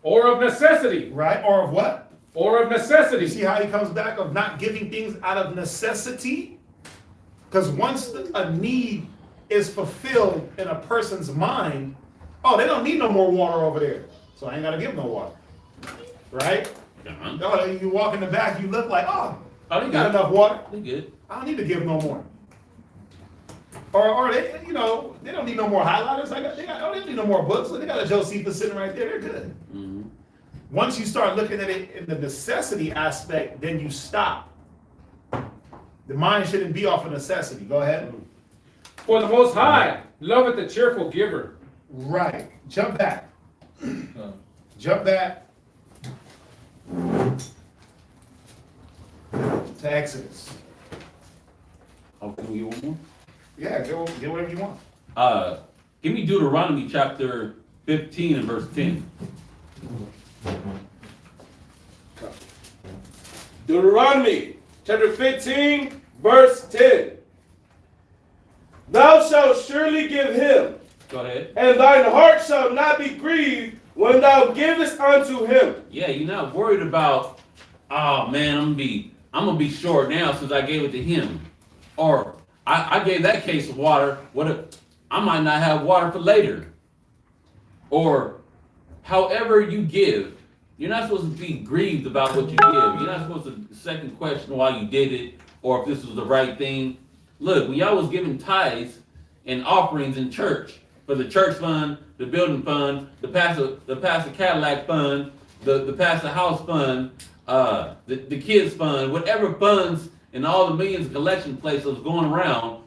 Speaker 7: Or of necessity.
Speaker 2: Right? Or of what?
Speaker 7: Or of necessity.
Speaker 2: You see how he comes back of not giving things out of necessity? Because once a need is fulfilled in a person's mind, oh, they don't need no more water over there, so I ain't got to give them no water. Right? No, you walk in the back, you look like,
Speaker 1: they
Speaker 2: got enough water.
Speaker 1: They good.
Speaker 2: I don't need to give no more. Or they, they don't need no more highlighters. They don't need no more books. They got a Josephus sitting right there. They're good. Once you start looking at it in the necessity aspect, then you stop. The mind shouldn't be off of necessity. Go ahead.
Speaker 7: For the Most High loveth the cheerful giver.
Speaker 2: Right. Jump back. Jump back to Exodus.
Speaker 1: Oh, can we get one more?
Speaker 2: Yeah, get whatever you want.
Speaker 1: Give me Deuteronomy chapter 15 and verse 10.
Speaker 4: Deuteronomy chapter 15, verse 10. Thou shalt surely give him,
Speaker 1: Go ahead.
Speaker 4: and thine heart shall not be grieved when thou givest unto him.
Speaker 1: Yeah, you're not worried about, oh man, I'm gonna be short now since I gave it to him. Or I gave that case of water. What if I might not have water for later? Or however you give, you're not supposed to be grieved about what you give. You're not supposed to second question why you did it or if this was the right thing. Look, when y'all was giving tithes and offerings in church for the church fund, the building fund, the pastor Cadillac fund, the pastor house fund, the kids fund, whatever funds and all the millions of collection places going around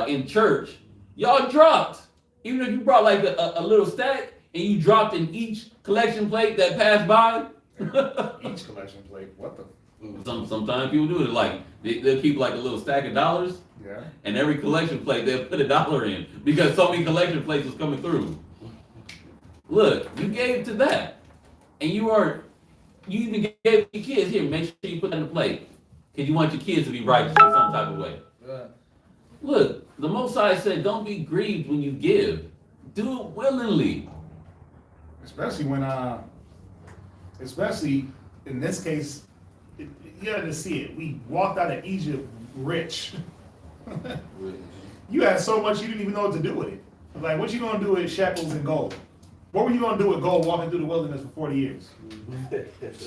Speaker 1: in church, y'all dropped. Even if you brought like a little stack and you dropped in each collection plate that passed by,
Speaker 2: Each collection plate, what the?
Speaker 1: Sometimes people do it, like, they'll keep like a little stack of dollars,
Speaker 2: Yeah.
Speaker 1: and every collection plate, they'll put $1 in, because so many collection plates was coming through. Look, you gave to that, and you even gave your kids, here, make sure you put that in the plate, because you want your kids to be righteous in some type of way. Look, the Most High said, don't be grieved when you give. Do it willingly.
Speaker 2: Especially when, especially in this case, you had to see it. We walked out of Egypt rich. You had so much you didn't even know what to do with it. Like, what you gonna do with shekels and gold? What were you gonna do with gold walking through the wilderness for 40 years?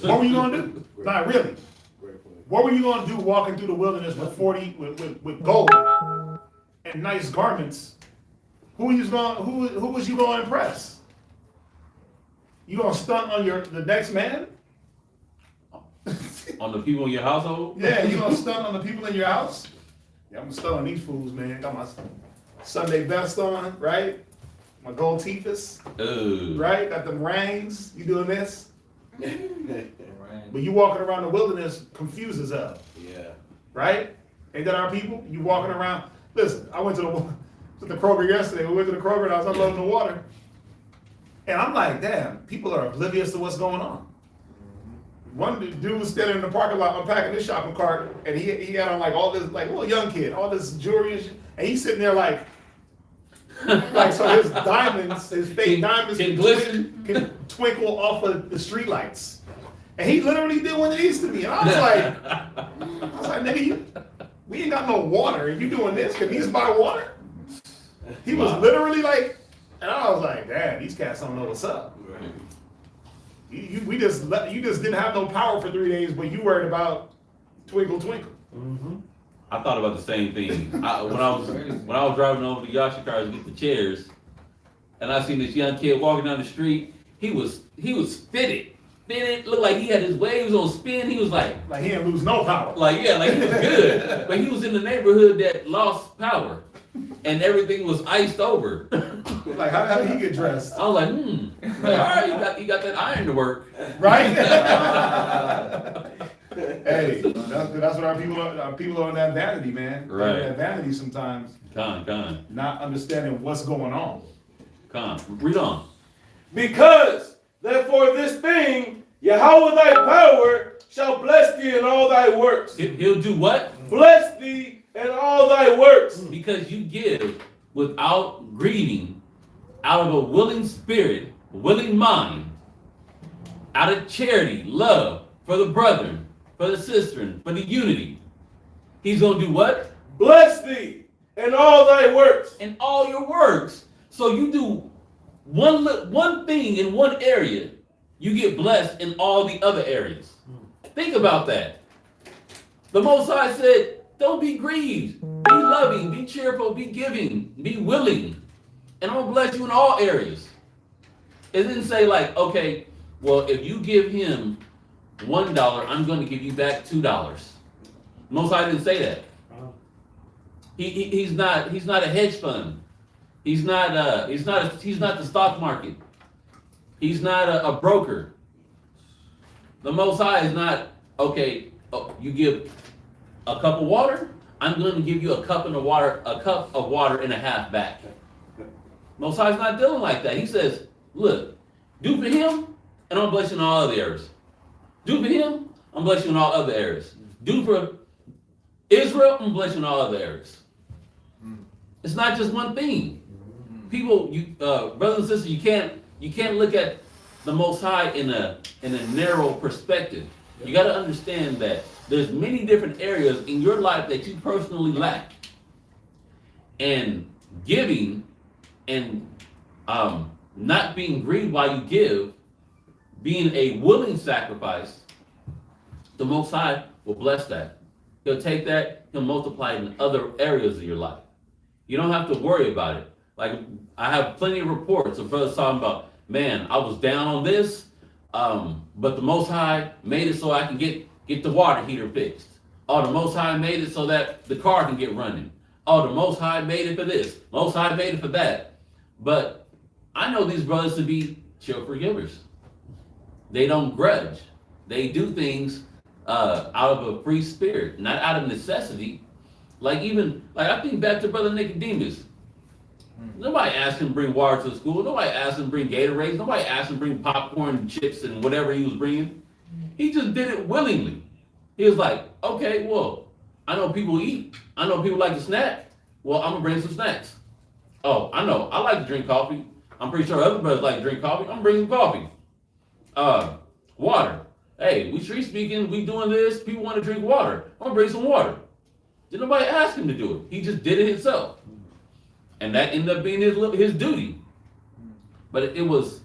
Speaker 2: What were you gonna do? Not really. What were you gonna do walking through the wilderness with with gold and nice garments? Who was you gonna impress? You gonna stunt on the next man?
Speaker 1: On the people in your household?
Speaker 2: Yeah, you gonna stunt on the people in your house? Yeah, I'm gonna stunt on these fools, man. Got my Sunday best on, right? My gold teethus, right? Got them rings. You doing this? But you walking around the wilderness confused as hell.
Speaker 6: Yeah.
Speaker 2: Right? Ain't that our people? You walking around. Listen, I went to the Kroger yesterday. We went to the Kroger and I was unloading the water. And I'm like, damn, people are oblivious to what's going on. One dude was standing in the parking lot unpacking his shopping cart, and he had on like all this, like a little young kid, all this jewelry and shit. And he's sitting there like so his diamonds, his fake diamonds can twinkle off of the streetlights. And he literally did one of these to me. And I was like, nigga, we ain't got no water, and you doing this? Can these buy water? He was literally like, and I was like, damn, these cats don't know what's up.
Speaker 6: Right.
Speaker 2: You just didn't have no power for 3 days, but you worried about twinkle twinkle.
Speaker 7: Mm-hmm.
Speaker 1: I thought about the same thing. When I was driving over to Yashikar to get the chairs, and I seen this young kid walking down the street. He was fitted, looked like he had his waves on spin. He was like
Speaker 2: he didn't lose no power.
Speaker 1: like he was good, but he was in the neighborhood that lost power, and everything was iced over.
Speaker 2: Like how did he get dressed?
Speaker 1: I was like, Like, all right, you got that iron to work,
Speaker 2: right? Hey, that's what our people are in that vanity, man.
Speaker 1: Right.
Speaker 2: They're in that vanity sometimes,
Speaker 1: Con.
Speaker 2: not understanding what's going on.
Speaker 1: Read on.
Speaker 4: Because, therefore, this thing, Yahweh thy power shall bless thee in all thy works.
Speaker 1: He'll do what?
Speaker 4: Bless thee in all thy works.
Speaker 1: Because you give without grieving, out of a willing spirit, willing mind, out of charity, love for the brethren, for the sister, for the unity. He's going to do what?
Speaker 4: Bless thee in all thy works.
Speaker 1: In all your works. So you do one thing in one area, you get blessed in all the other areas. Think about that. The Most High said, don't be grieved. Be loving, be cheerful, be giving, be willing. And I'm going to bless you in all areas. It didn't say like, okay, well, if you give him $1, I'm going to give you back $2. Most High didn't say that. He's not a hedge fund. He's not the stock market. He's not a broker. The Most High is not, okay, you give a cup of water, I'm going to give you a cup of water and a half back. Most High is not dealing like that. He says, look, do for him, and I'm blessing all other areas. Do for him, I'm blessing all other areas. Do for Israel, I'm blessing all other areas. It's not just one thing. People, brothers and sisters, you can't look at the Most High in a narrow perspective. You got to understand that there's many different areas in your life that you personally lack. And giving and not being grieved while you give, being a willing sacrifice, the Most High will bless that. He'll take that, he'll multiply it in other areas of your life. You don't have to worry about it. Like, I have plenty of reports of brothers talking about, man, I was down on this, but the Most High made it so I can get the water heater fixed. Oh, the Most High made it so that the car can get running. Oh, the Most High made it for this. Most High made it for that. But I know these brothers to be cheerful givers. They don't grudge. They do things out of a free spirit, not out of necessity. Like I think back to Brother Nicodemus. Nobody asked him to bring water to school. Nobody asked him to bring Gatorade. Nobody asked him to bring popcorn, chips, and whatever he was bringing. He just did it willingly. He was like, okay, well, I know people eat. I know people like to snack. Well, I'm gonna bring some snacks. Oh, I know. I like to drink coffee. I'm pretty sure other brothers like to drink coffee. I'm gonna bring some coffee. Water. Hey, we street speaking. We doing this. People want to drink water. I'm gonna bring some water. Did nobody ask him to do it? He just did it himself, and that ended up being his duty. But it was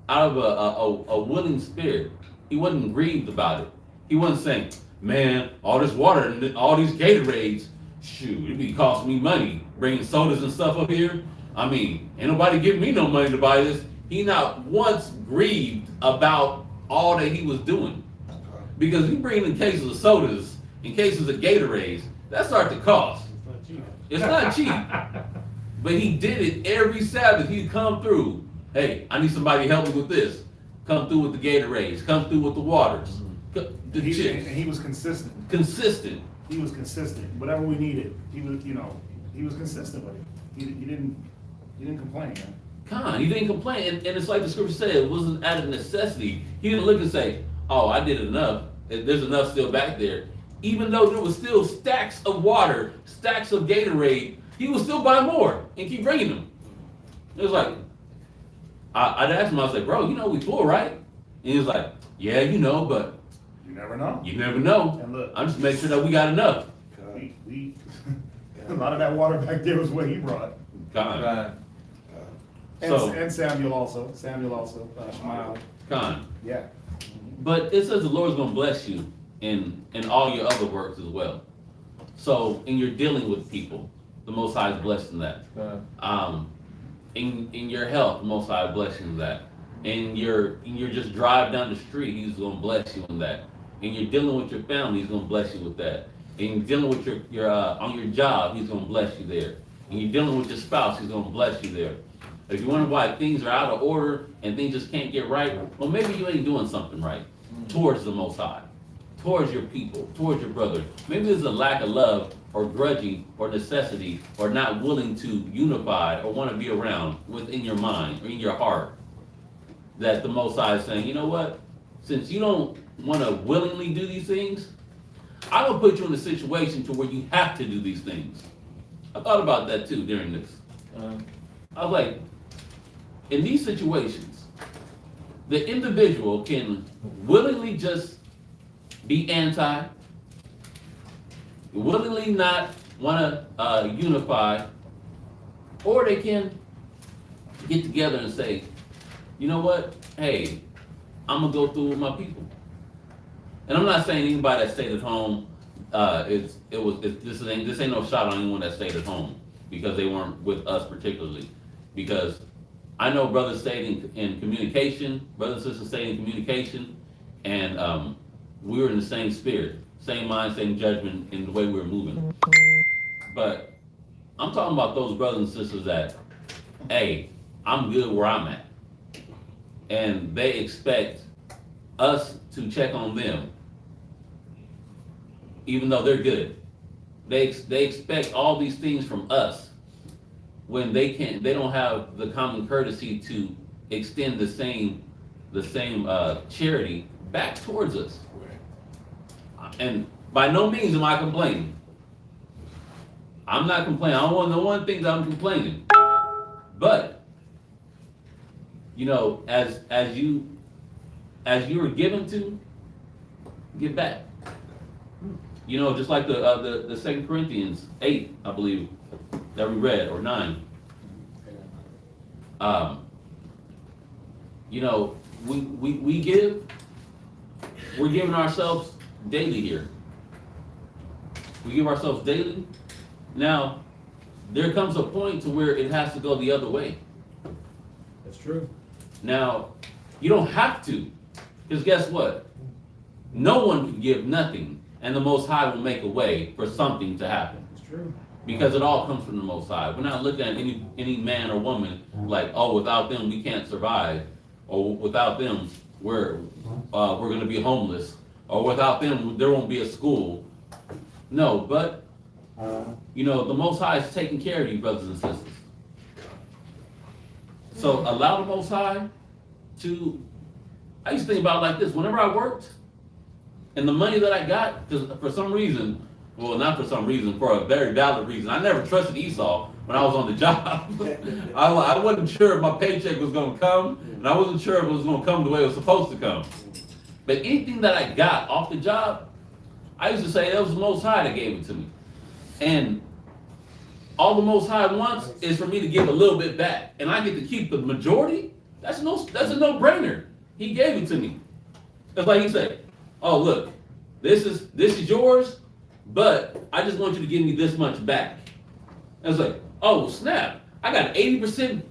Speaker 1: out of a willing spirit. He wasn't grieved about it. He wasn't saying, man, all this water and all these Gatorades, shoot, it be costing me money bringing sodas and stuff up here. I mean, ain't nobody giving me no money to buy this. He not once grieved about all that he was doing. Because he bringing in cases of sodas, in cases of Gatorades, that start to cost. It's not cheap. But he did it every Sabbath. He'd come through. Hey, I need somebody to help me with this. Come through with the Gatorades. Come through with the waters. The chips.
Speaker 2: And he was consistent.
Speaker 1: Consistent.
Speaker 2: He was consistent. Whatever we needed, he was, he was consistent with it. He didn't complain, man.
Speaker 1: He didn't complain. And it's like the scripture said, it wasn't out of necessity. He didn't look and say, oh, I did enough. There's enough still back there. Even though there was still stacks of water, stacks of Gatorade, he would still buy more and keep bringing them. It was like, I'd ask him, I was like, bro, we full, right? And he was like, yeah, but
Speaker 2: You never know.
Speaker 1: you never know.
Speaker 2: And look,
Speaker 1: I'm just making sure that we got enough.
Speaker 2: we a lot of that water back there was what he brought.
Speaker 1: Con.
Speaker 2: And,
Speaker 1: So-
Speaker 2: and Samuel also, Shmuel.
Speaker 1: Con.
Speaker 2: Yeah.
Speaker 1: But it says the Lord's gonna bless you in all your other works as well. So in your dealing with people, the Most High is blessing that. In your health, the Most High is blessing that. In your just drive down the street, He's gonna bless you in that. And you're dealing with your family, He's gonna bless you with that. And you're dealing with your on your job, He's gonna bless you there. And you're dealing with your spouse, He's gonna bless you there. If you wonder why things are out of order and things just can't get right, well, maybe you ain't doing something right towards the Most High, towards your people, towards your brother. Maybe there's a lack of love or grudging or necessity or not willing to unify or want to be around within your mind or in your heart, that the Most High is saying, you know what? Since you don't want to willingly do these things, I'm going to put you in a situation to where you have to do these things. I thought about that too during this. I was like, in these situations, the individual can willingly just be anti, willingly not want to unify, or they can get together and say, you know what, hey, I'm gonna go through with my people. And I'm not saying anybody that stayed at home, this ain't no shot on anyone that stayed at home because they weren't with us particularly. Because I know brothers stayed in communication, brothers and sisters stayed in communication, and we were in the same spirit, same mind, same judgment in the way we were moving. But I'm talking about those brothers and sisters that, hey, I'm good where I'm at. And they expect us to check on them, even though they're good. They expect all these things from us when they don't have the common courtesy to extend the same charity back towards us. And by no means am I complaining. I'm not complaining. I don't want no one thinks I'm complaining. But as you were given to, give back. Just like the 2 Corinthians 8, I believe, that we read, or 9. We give. We're giving ourselves daily here. We give ourselves daily. Now, there comes a point to where it has to go the other way.
Speaker 7: That's true.
Speaker 1: Now, you don't have to, because guess what? No one can give nothing, and the Most High will make a way for something to happen.
Speaker 7: It's true.
Speaker 1: Because it all comes from the Most High. We're not looking at any man or woman like, oh, without them we can't survive, or without them we're gonna be homeless, or without them, there won't be a school. No, but, you know, the Most High is taking care of you, brothers and sisters. So allow the Most High to, I used to think about it like this, whenever I worked, and the money that I got, because for some reason, well, not for some reason, for a very valid reason, I never trusted Esau when I was on the job. I wasn't sure if my paycheck was gonna come, and I wasn't sure if it was gonna come the way it was supposed to come. But anything that I got off the job, I used to say that was the Most High that gave it to me. And all the Most High wants is for me to give a little bit back, and I get to keep the majority. That's a no-brainer. He gave it to me. That's like he said, "Oh, look, this is yours, but I just want you to give me this much back." And it's like, "Oh snap! I got 80%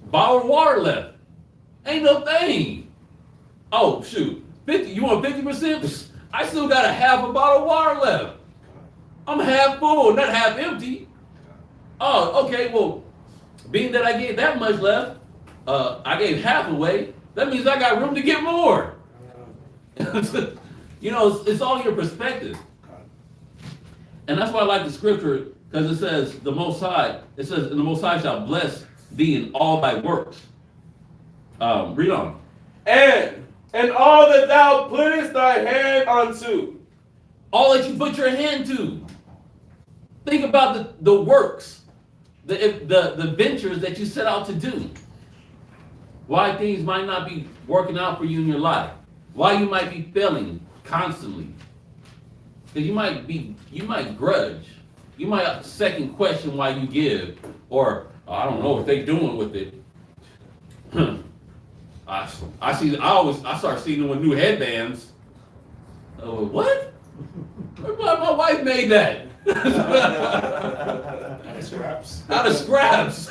Speaker 1: bottled water left. Ain't no thing. Oh shoot, 50. You want 50%? I still got a half a bottle of water left. I'm half full, not half empty. Oh, okay. Well, being that I gave that much left, I gave half away. That means I got room to get more." You know, it's all your perspective. And that's why I like the scripture, because it says, the Most High, it says, "And the Most High shall bless thee in all thy works." Read on.
Speaker 4: And all that thou puttest thy hand unto.
Speaker 1: All that you put your hand to. Think about the works, the ventures that you set out to do. Why things might not be working out for you in your life. Why you might be failing constantly. Because you might grudge. You might second question why you give, or I don't know what they doing with it. I start seeing them with new headbands. What? My wife made that.
Speaker 2: Scraps.
Speaker 1: Out of scraps.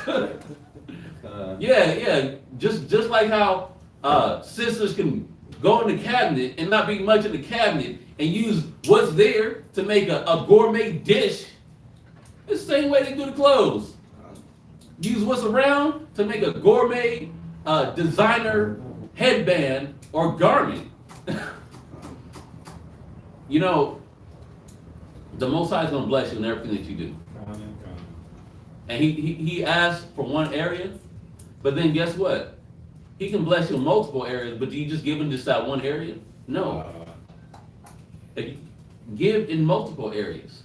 Speaker 1: Yeah. Just like how sisters can go in the cabinet and not be much in the cabinet and use what's there to make a gourmet dish. It's the same way they do the clothes. Use what's around to make a gourmet designer headband or garment. You know, the Most High is going to bless you in everything that you do. And he asked for one area, but then guess what? He can bless you in multiple areas, but do you just give him just that one area? No. Give in multiple areas.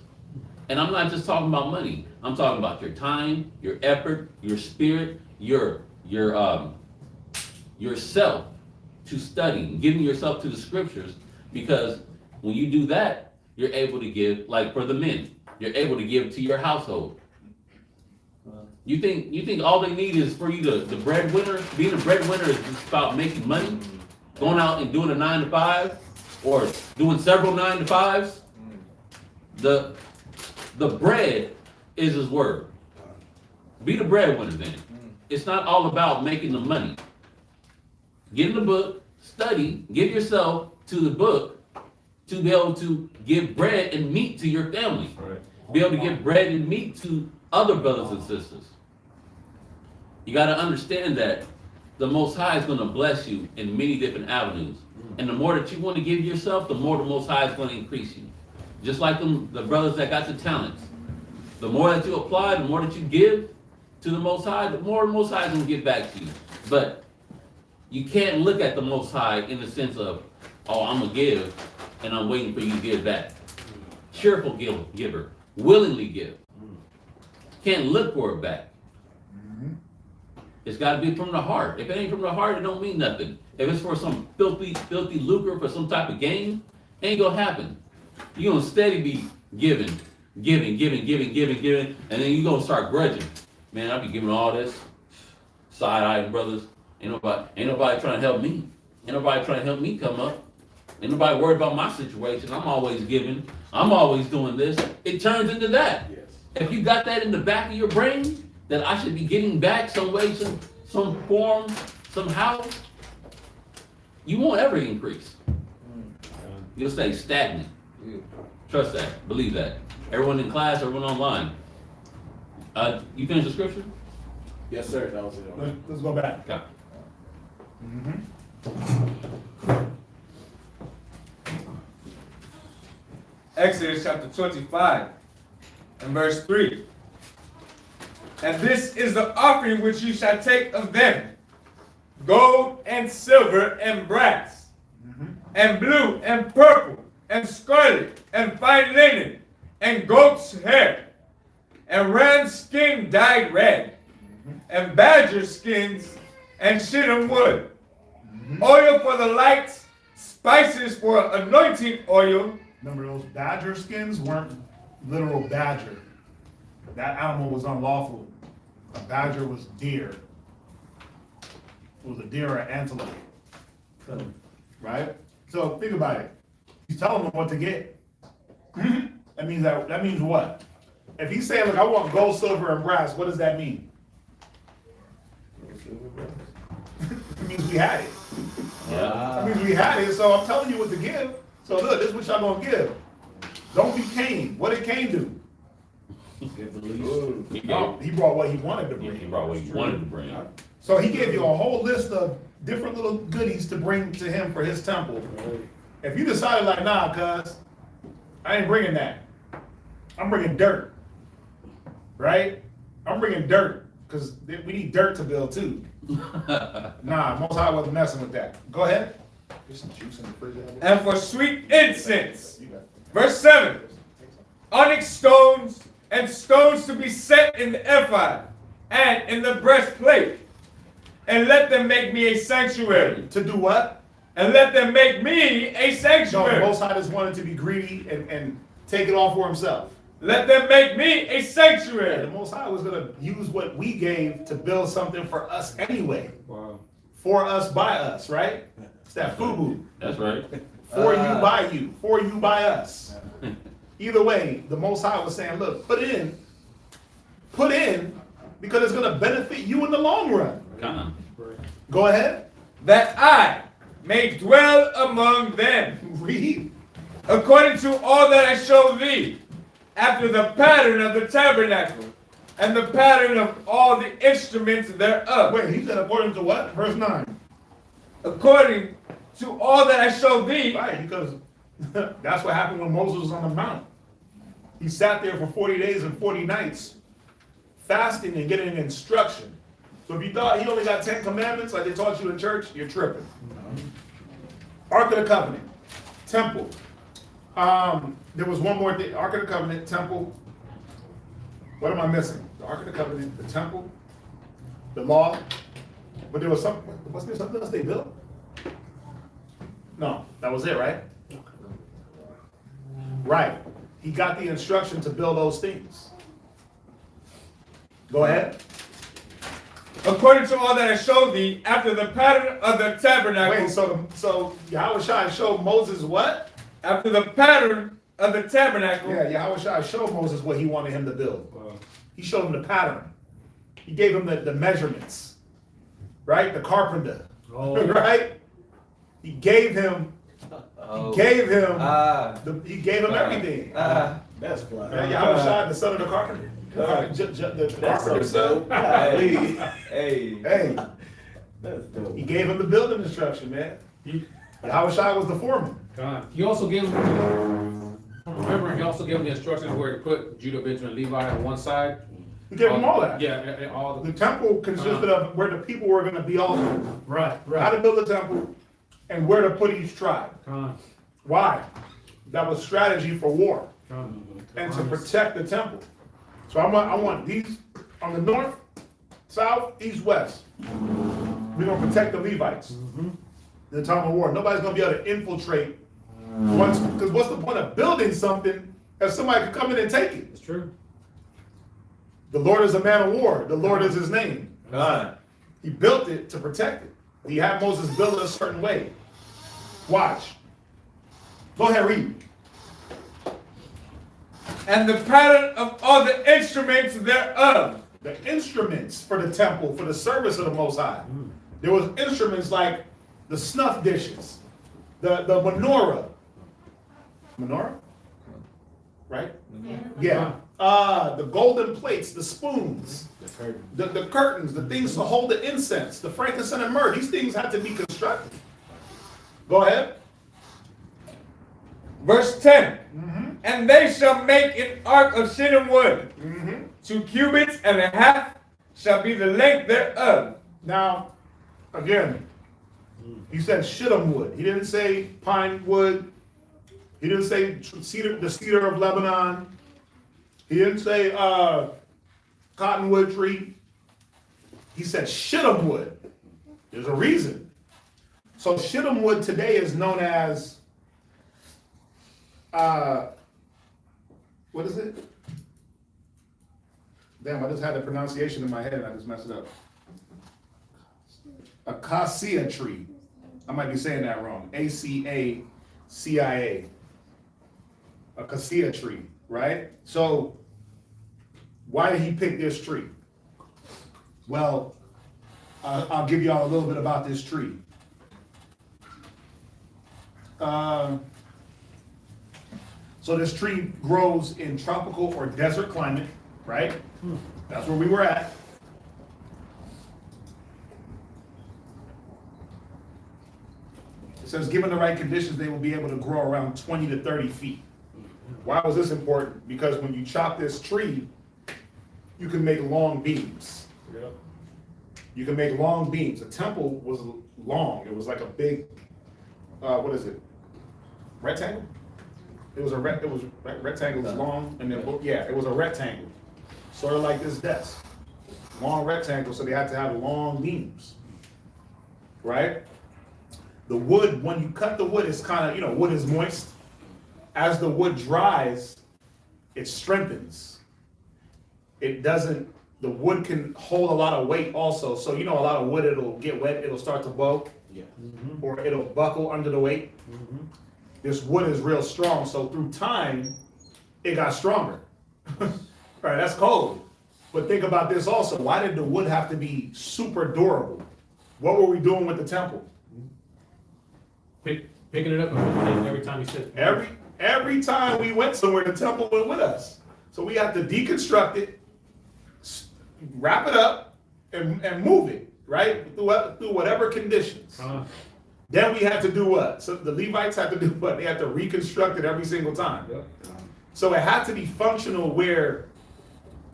Speaker 1: And I'm not just talking about money. I'm talking about your time, your effort, your spirit, yourself to study, giving yourself to the scriptures, because when you do that, you're able to give, like for the men, you're able to give to your household. You think all they need is for you to, the breadwinner, being a breadwinner is just about making money, going out and doing a 9 to 5, or doing several 9 to 5s? The bread is his word. Be the breadwinner then. It's not all about making the money. Get in the book, study, give yourself to the book to be able to give bread and meat to your family.
Speaker 5: Right.
Speaker 1: Be able to give bread and meat to other brothers and sisters. You got to understand that the Most High is going to bless you in many different avenues. And the more that you want to give yourself, the more the Most High is going to increase you. Just like the brothers that got the talents. The more that you apply, the more that you give to the Most High, the more the Most High is going to give back to you. But you can't look at the Most High in the sense of, oh, I'm going to give, and I'm waiting for you to give back. Cheerful giver, willingly give. Can't look for it back. It's got to be from the heart. If it ain't from the heart, it don't mean nothing. If it's for some filthy lucre, for some type of gain, it ain't going to happen. You're going to steady be giving, and then you're going to start grudging. Man, I be giving all this side-eyeing brothers. Ain't nobody trying to help me. Ain't nobody trying to help me come up. Ain't nobody worried about my situation. I'm always giving. I'm always doing this. It turns into that.
Speaker 6: Yes.
Speaker 1: If you got that in the back of your brain, that I should be getting back some way, some form, somehow, you won't ever increase. You'll stay stagnant. Trust that. Believe that. Everyone in class, everyone online. You finished the scripture?
Speaker 6: Yes, sir. That was it.
Speaker 2: Let's go back.
Speaker 1: Okay.
Speaker 5: Exodus chapter 25 and verse 3. And this is the offering which you shall take of them: gold and silver and brass, and blue and purple and scarlet and fine linen and goat's hair, and ram skin dyed red, and badger skins and shittim wood, oil for the lights, spices for anointing oil.
Speaker 2: Remember, those badger skins weren't literal badger. That animal was unlawful. A badger was deer. It was a deer or antelope. Right? So think about it. He's telling them what to get. That means what? If he's saying, look, I want gold, silver, and brass, what does that mean? It means we had it.
Speaker 1: Yeah.
Speaker 2: That means we had it, so I'm telling you what to give. So look, this is what y'all gonna give. Don't be Cain. What did Cain do? He brought what he wanted to bring.
Speaker 1: He brought what he wanted to bring.
Speaker 2: So he gave you a whole list of different little goodies to bring to him for his temple. If you decided like, nah, cuz, I ain't bringing that. I'm bringing dirt. Right? I'm bringing dirt, because we need dirt to build too. Nah, Most High wasn't messing with that. Go ahead. There's some juice in the fridge.
Speaker 5: And for sweet incense.
Speaker 2: You got it.
Speaker 5: Verse 7. Onyx stones and stones to be set in the ephod and in the breastplate. And let them make me a sanctuary.
Speaker 2: To do what?
Speaker 5: And let them make me a
Speaker 2: No,
Speaker 5: sanctuary.
Speaker 2: the Most High just wanted to be greedy and take it all for himself.
Speaker 5: Let them make me a
Speaker 2: The
Speaker 5: sanctuary.
Speaker 2: Most High was going to use what we gave to build something for us anyway.
Speaker 7: Wow.
Speaker 2: For us, by us, right? It's that FUBU.
Speaker 1: That's right.
Speaker 2: For you, by you. For you, by us. Either way, the Most High was saying, look, put in, because it's going to benefit you in the long run.
Speaker 1: Come on.
Speaker 2: Go ahead.
Speaker 5: That I may dwell among them,
Speaker 2: Read.
Speaker 5: according to all that I show thee, after the pattern of the tabernacle, and the pattern of all the instruments thereof.
Speaker 2: Wait, he said according to what? Verse 9.
Speaker 5: According to all that I show thee.
Speaker 2: Right, because that's what happened when Moses was on the mount. He sat there for 40 days and 40 nights, fasting and getting instruction. So if you thought he only got 10 commandments like they taught you in church, you're tripping. Ark of the Covenant, temple. There was one more thing. Ark of the Covenant, temple. What am I missing? The Ark of the Covenant, the temple, the law. But there was wasn't there something else they built? No, that was it, right? Right. He got the instruction to build those things. Go ahead.
Speaker 5: According to all that I show thee, after the pattern of the tabernacle.
Speaker 2: Wait, so Yahweh Shai showed Moses what?
Speaker 5: After the pattern of the tabernacle.
Speaker 2: Yeah, Yahweh Shai showed Moses what he wanted him to build. He showed him the pattern. He gave him the measurements. Right? The carpenter.
Speaker 7: Oh.
Speaker 2: Right? He gave him everything.
Speaker 6: That's fly.
Speaker 2: Yeah, Yahweh Shai, the son of the carpenter. The carpenter.
Speaker 6: So,
Speaker 5: Hey.
Speaker 2: Hey,
Speaker 6: that's dope.
Speaker 2: he gave him the building instruction, man. Yahweh Shai was the foreman.
Speaker 7: God. He also gave him, remember, he also gave him the instructions where to put Judah, Benjamin, and Levi on one side.
Speaker 2: He gave him all that.
Speaker 7: Yeah, all
Speaker 2: The temple consisted of where the people were going to be all
Speaker 7: right,
Speaker 2: how to build a temple and where to put each tribe. Why? That was strategy for war and to protect the temple. So I want these on the north, south, east, west. We're going to protect the Levites in the time of war. Nobody's going to be able to infiltrate once, because what's the point of building something if somebody could come in and take it?
Speaker 7: It's true.
Speaker 2: The Lord is a man of war. The Lord is his name. He built it to protect it. He had Moses build it a certain way. Watch. Go ahead, read.
Speaker 5: And the pattern of all the instruments thereof.
Speaker 2: The instruments for the temple, for the service of the Most High. There was instruments like the snuff dishes, the menorah. Menorah? Right? Yeah. The golden plates, the spoons, the curtains, the things to hold the incense, the frankincense and myrrh. These things had to be constructed. Go ahead.
Speaker 5: Verse 10. And they shall make an ark of shittim wood. 2 cubits and a half shall be the length thereof.
Speaker 2: Now, again, he said shittim wood. He didn't say pine wood. He didn't say the cedar of Lebanon. He didn't say cottonwood tree. He said shittim wood. There's a reason. So shittim wood today is known as what is it? Damn, I just had the pronunciation in my head and I just messed it up. A cassia tree. I might be saying that wrong. A-C-A-C-I-A. A cassia tree, right? So why did he pick this tree? Well, I'll give y'all a little bit about this tree. So this tree grows in tropical or desert climate, right? That's where we were at. It says, given the right conditions, they will be able to grow around 20 to 30 feet. Why was this important? Because when you chop this tree, you can make long beams. You can make long beams. The temple was long. It was like a big, what is it? Rectangle? It was rectangle was long, and then yeah, it was a rectangle, sort of like this desk, long rectangle. So they had to have long beams, right? The wood, when you cut the wood, it's kind of, wood is moist. As the wood dries, it strengthens. It doesn't. The wood can hold a lot of weight also. So a lot of wood, it'll get wet, it'll start to bow, or it'll buckle under the weight. This wood is real strong, so through time, it got stronger. All right, that's cold. But think about this also. Why did the wood have to be super durable? What were we doing with the temple?
Speaker 7: Picking it up and moving it every time he said.
Speaker 2: Every time we went somewhere, the temple went with us. So we had to deconstruct it, wrap it up, and move it, right? Through whatever conditions. Then we had to do what? So the Levites had to do what? They had to reconstruct it every single time. So it had to be functional where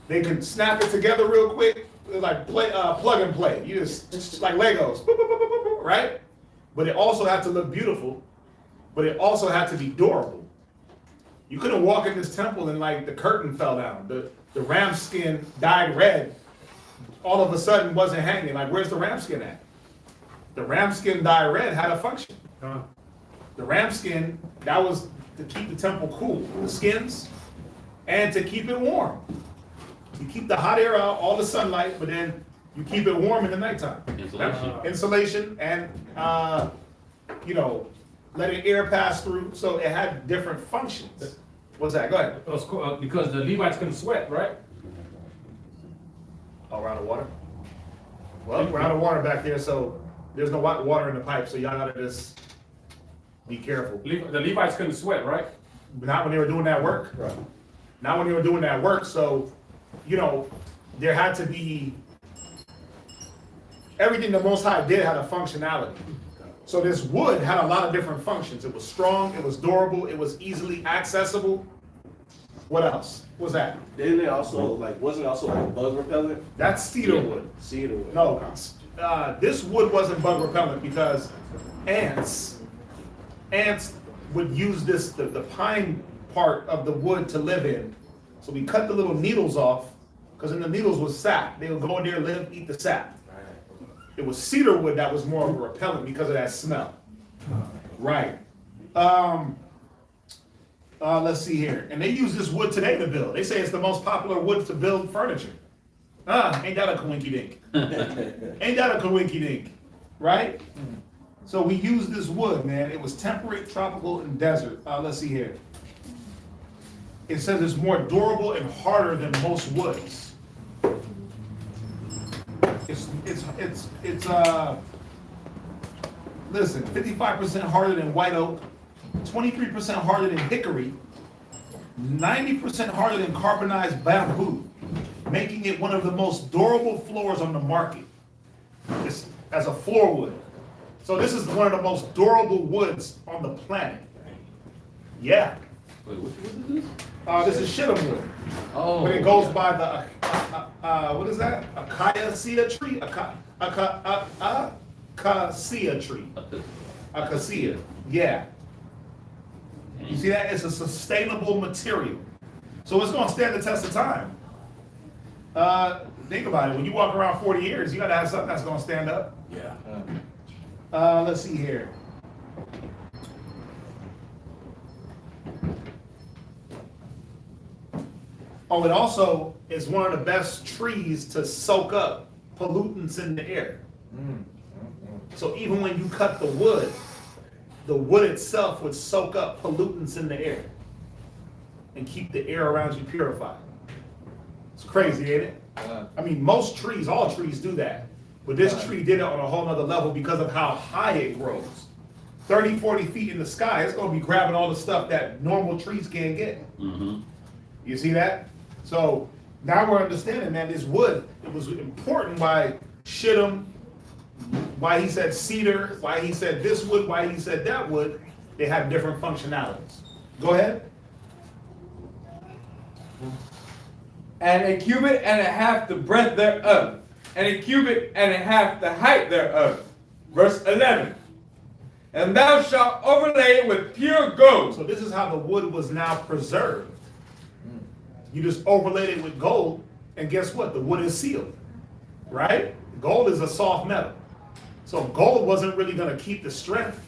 Speaker 2: they could snap it together real quick, like plug and play. You just like Legos, right? But it also had to look beautiful, but it also had to be durable. You couldn't walk in this temple and like the curtain fell down. The ram skin dyed red, all of a sudden wasn't hanging. Like, where's the ram skin at? The ram skin dyed red had a function. The ram skin, that was to keep the temple cool, the skins, and to keep it warm. You keep the hot air out, all the sunlight, but then you keep it warm in the nighttime. Insulation and, letting air pass through. So it had different functions. What's that? Go ahead.
Speaker 7: It was cool, because the Levites couldn't sweat, right?
Speaker 2: Oh, we're out of water? Well, we're out of water back there, so there's no water in the pipe, so y'all gotta just be careful.
Speaker 7: The Levites couldn't sweat, right?
Speaker 2: Not when they were doing that work.
Speaker 7: Right.
Speaker 2: Not when they were doing that work, so, there had to be, everything the Most High did had a functionality. So this wood had a lot of different functions. It was strong, it was durable, it was easily accessible. What else? What's that?
Speaker 6: Didn't it also, wasn't it also bug repellent?
Speaker 2: That's cedar wood.
Speaker 6: Cedar wood.
Speaker 2: No, this wood wasn't bug repellent because ants would use the pine part of the wood to live in. So we cut the little needles off, because in the needles was sap. They would go in there, live, eat the sap. It was cedar wood that was more of a repellent because of that smell. Right. Let's see here. And they use this wood today to build. They say it's the most popular wood to build furniture. Ain't that a coinky dink? Ain't that a coinky dink? Right? So we use this wood, man. It was temperate, tropical, and desert. Let's see here. It says it's more durable and harder than most woods. Listen, 55% harder than white oak, 23% harder than hickory, 90% harder than carbonized bamboo, making it one of the most durable floors on the market. It's as a floor wood. So this is one of the most durable woods on the planet. Yeah.
Speaker 1: Wait, what is this?
Speaker 2: This is shittim wood.
Speaker 1: Oh.
Speaker 2: But it goes by the, what is that? Acacia tree? Acacia tree. Acacia, yeah. You see that? It's a sustainable material. So it's gonna stand the test of time. Think about it, when you walk around 40 years, you gotta have something that's gonna stand up.
Speaker 6: Yeah.
Speaker 2: Let's see here. Oh, it also is one of the best trees to soak up pollutants in the air. So even when you cut the wood itself would soak up pollutants in the air and keep the air around you purified. It's crazy, ain't it? I mean, most trees, all trees do that. But this tree did it on a whole nother level because of how high it grows. 30, 40 feet in the sky, it's gonna be grabbing all the stuff that normal trees can't get.
Speaker 1: Mm-hmm.
Speaker 2: You see that? So now we're understanding, man, this wood, it was important why shittim, why he said cedar, why he said this wood, why he said that wood. They have different functionalities. Go ahead.
Speaker 5: And a cubit and a half the breadth thereof, and a cubit and a half the height thereof. Verse 11. And thou shalt overlay it with pure gold.
Speaker 2: So this is how the wood was now preserved. You just overlaid it with gold, and guess what? The wood is sealed, right? Gold is a soft metal. So gold wasn't really gonna keep the strength,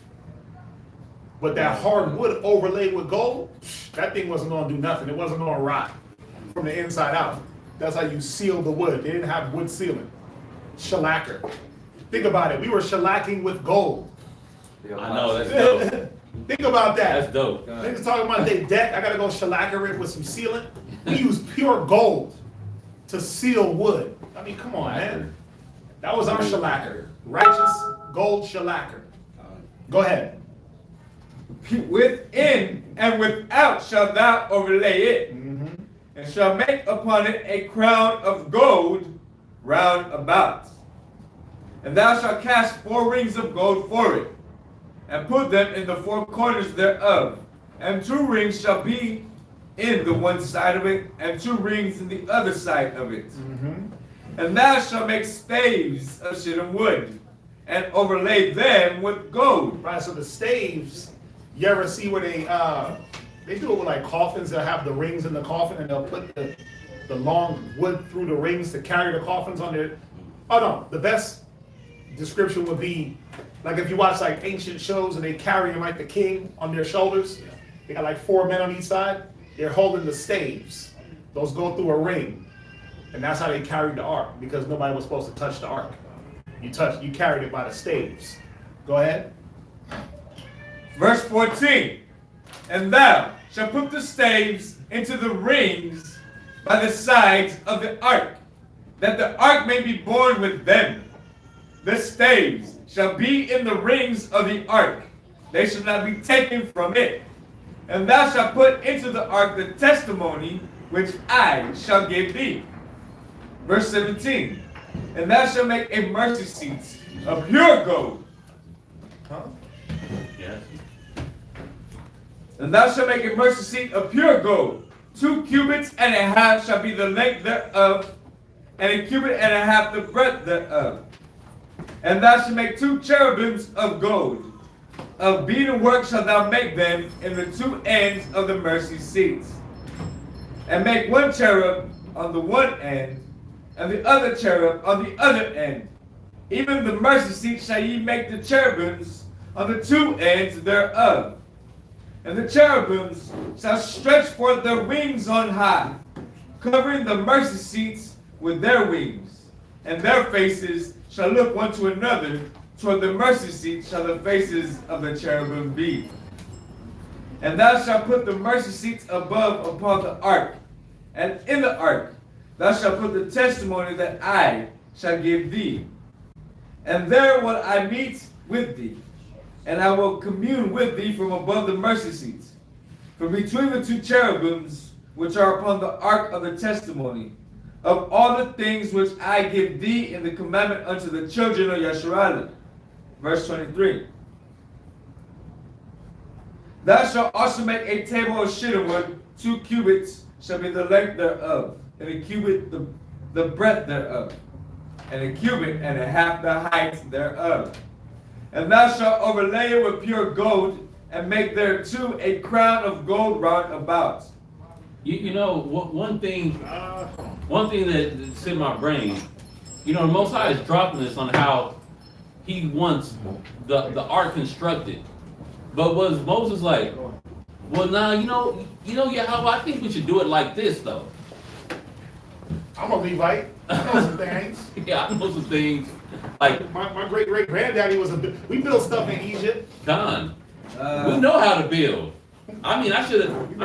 Speaker 2: but that hard wood overlaid with gold, that thing wasn't gonna do nothing. It wasn't gonna rot from the inside out. That's how you seal the wood. They didn't have wood sealing. Shellacker. Think about it. We were shellacking with gold.
Speaker 1: I know, that's dope.
Speaker 2: Think about that.
Speaker 1: That's dope.
Speaker 2: Niggas talking about they deck. I gotta go shellacker it with some sealant. We use pure gold to seal wood. I mean, come on, man. That was our shellacker. Righteous gold shellacker. Go ahead.
Speaker 5: Within and without shalt thou overlay it, and shall make upon it a crown of gold round about. And thou shalt cast 4 rings of gold for it, and put them in the 4 corners thereof. And 2 rings shall be in the one side of it, and 2 rings in the other side of it. And thou shalt make staves of shittim wood, and overlay them with gold.
Speaker 2: Right, so the staves, you ever see where they do it with like coffins? They'll have the rings in the coffin and they'll put the long wood through the rings to carry the coffins on their, oh no, the best description would be like if you watch like ancient shows and they carry him like the king on their shoulders. They got like 4 men on each side. They're holding the staves. Those go through a ring. And that's how they carried the ark, because nobody was supposed to touch the ark. You carried it by the staves. Go ahead.
Speaker 5: Verse 14. And thou shalt put the staves into the rings by the sides of the ark, that the ark may be borne with them. The staves shall be in the rings of the ark. They shall not be taken from it. And thou shalt put into the ark the testimony which I shall give thee. Verse 17. And thou shalt make a mercy seat of pure gold.
Speaker 1: Yes.
Speaker 5: And thou shalt make a mercy seat of pure gold. 2 cubits and a half shall be the length thereof, and a cubit and a half the breadth thereof. And thou shalt make 2 cherubims of gold. Of beaten work shalt thou make them in the 2 ends of the mercy seats. And make 1 cherub on the one end, and the other cherub on the other end. Even the mercy seat shall ye make the cherubims on the 2 ends thereof. And the cherubims shall stretch forth their wings on high, covering the mercy seats with their wings. And their faces shall look one to another. Toward the mercy seat shall the faces of the cherubim be. And thou shalt put the mercy seats above upon the ark. And in the ark thou shalt put the testimony that I shall give thee. And there will I meet with thee, and I will commune with thee from above the mercy seats, from between the 2 cherubims which are upon the ark of the testimony, of all the things which I give thee in the commandment unto the children of Yasharallah. verse 23. Thou shalt also make a table of shittim wood, 2 cubits shall be the length thereof, and a cubit the breadth thereof, and a cubit and a half the height thereof. And thou shalt overlay it with pure gold, and make thereto a crown of gold round about.
Speaker 1: You know, one thing that's in my brain, you know, the Most High is dropping this on how he wants the ark constructed. But was Moses like, well, now, Yahweh, I think we should do it like this, though.
Speaker 2: I'm a Levite. I know some things.
Speaker 1: Yeah, I know some things. Like,
Speaker 2: My great granddaddy was we built stuff in Egypt.
Speaker 1: Con, we know how to build. I mean,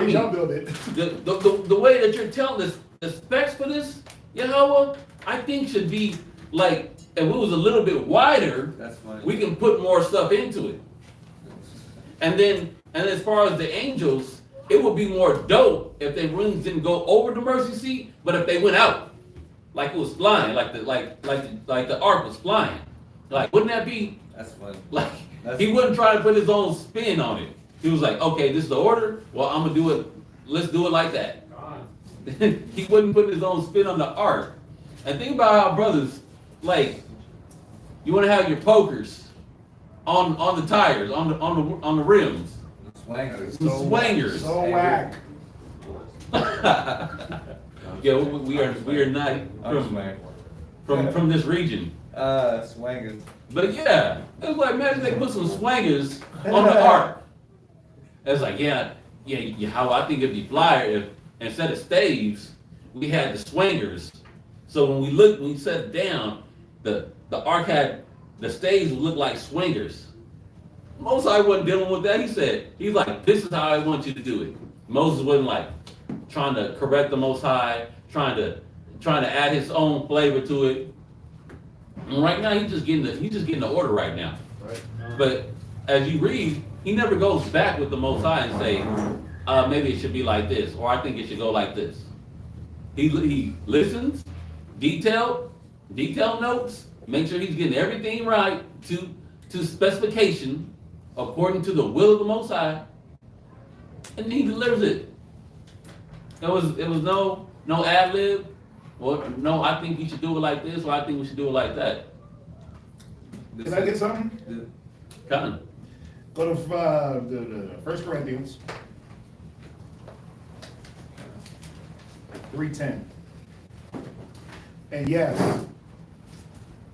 Speaker 2: Y'all build it.
Speaker 1: the way that you're telling us, the specs for this, Yahweh, I think should be like, if it was a little bit wider,
Speaker 5: That's funny.
Speaker 1: we can put more stuff into it. And as far as the angels, it would be more dope if their wings didn't go over the mercy seat, but if they went out, like it was flying, like the ark was flying. Like, wouldn't that be
Speaker 5: That's funny.
Speaker 1: like, he wouldn't try to put his own spin on it. He was like, okay, this is the order. Well, I'm gonna do it. Let's do it like that. He wouldn't put his own spin on the ark. And think about how brothers, like, you want to have your pokers on the tires, on the rims,
Speaker 5: Swangers.
Speaker 1: swangers.
Speaker 2: So whack.
Speaker 1: Yeah, we are not from this region.
Speaker 5: Swangers.
Speaker 1: But yeah, it was like, imagine they put some swangers on the ark. It's like, yeah, how I think it'd be flyer if instead of staves, we had the swangers. So when we set it down, the ark had the staves would look like swingers. Moses wasn't dealing with that. He's like, this is how I want you to do it. Moses wasn't like trying to correct the Most High, trying to add his own flavor to it. And right now he's just getting the order right now.
Speaker 2: Right.
Speaker 1: But as you read, he never goes back with the Most High and say, maybe it should be like this, or I think it should go like this. He listens, detail notes, make sure he's getting everything right to specification according to the will of the Most High, and then he delivers it. It was no ad lib, or no, I think you should do it like this, or I think we should do it like that.
Speaker 2: Can I get something?
Speaker 1: Come.
Speaker 2: Go to the 1 Corinthians 3:10. And yes,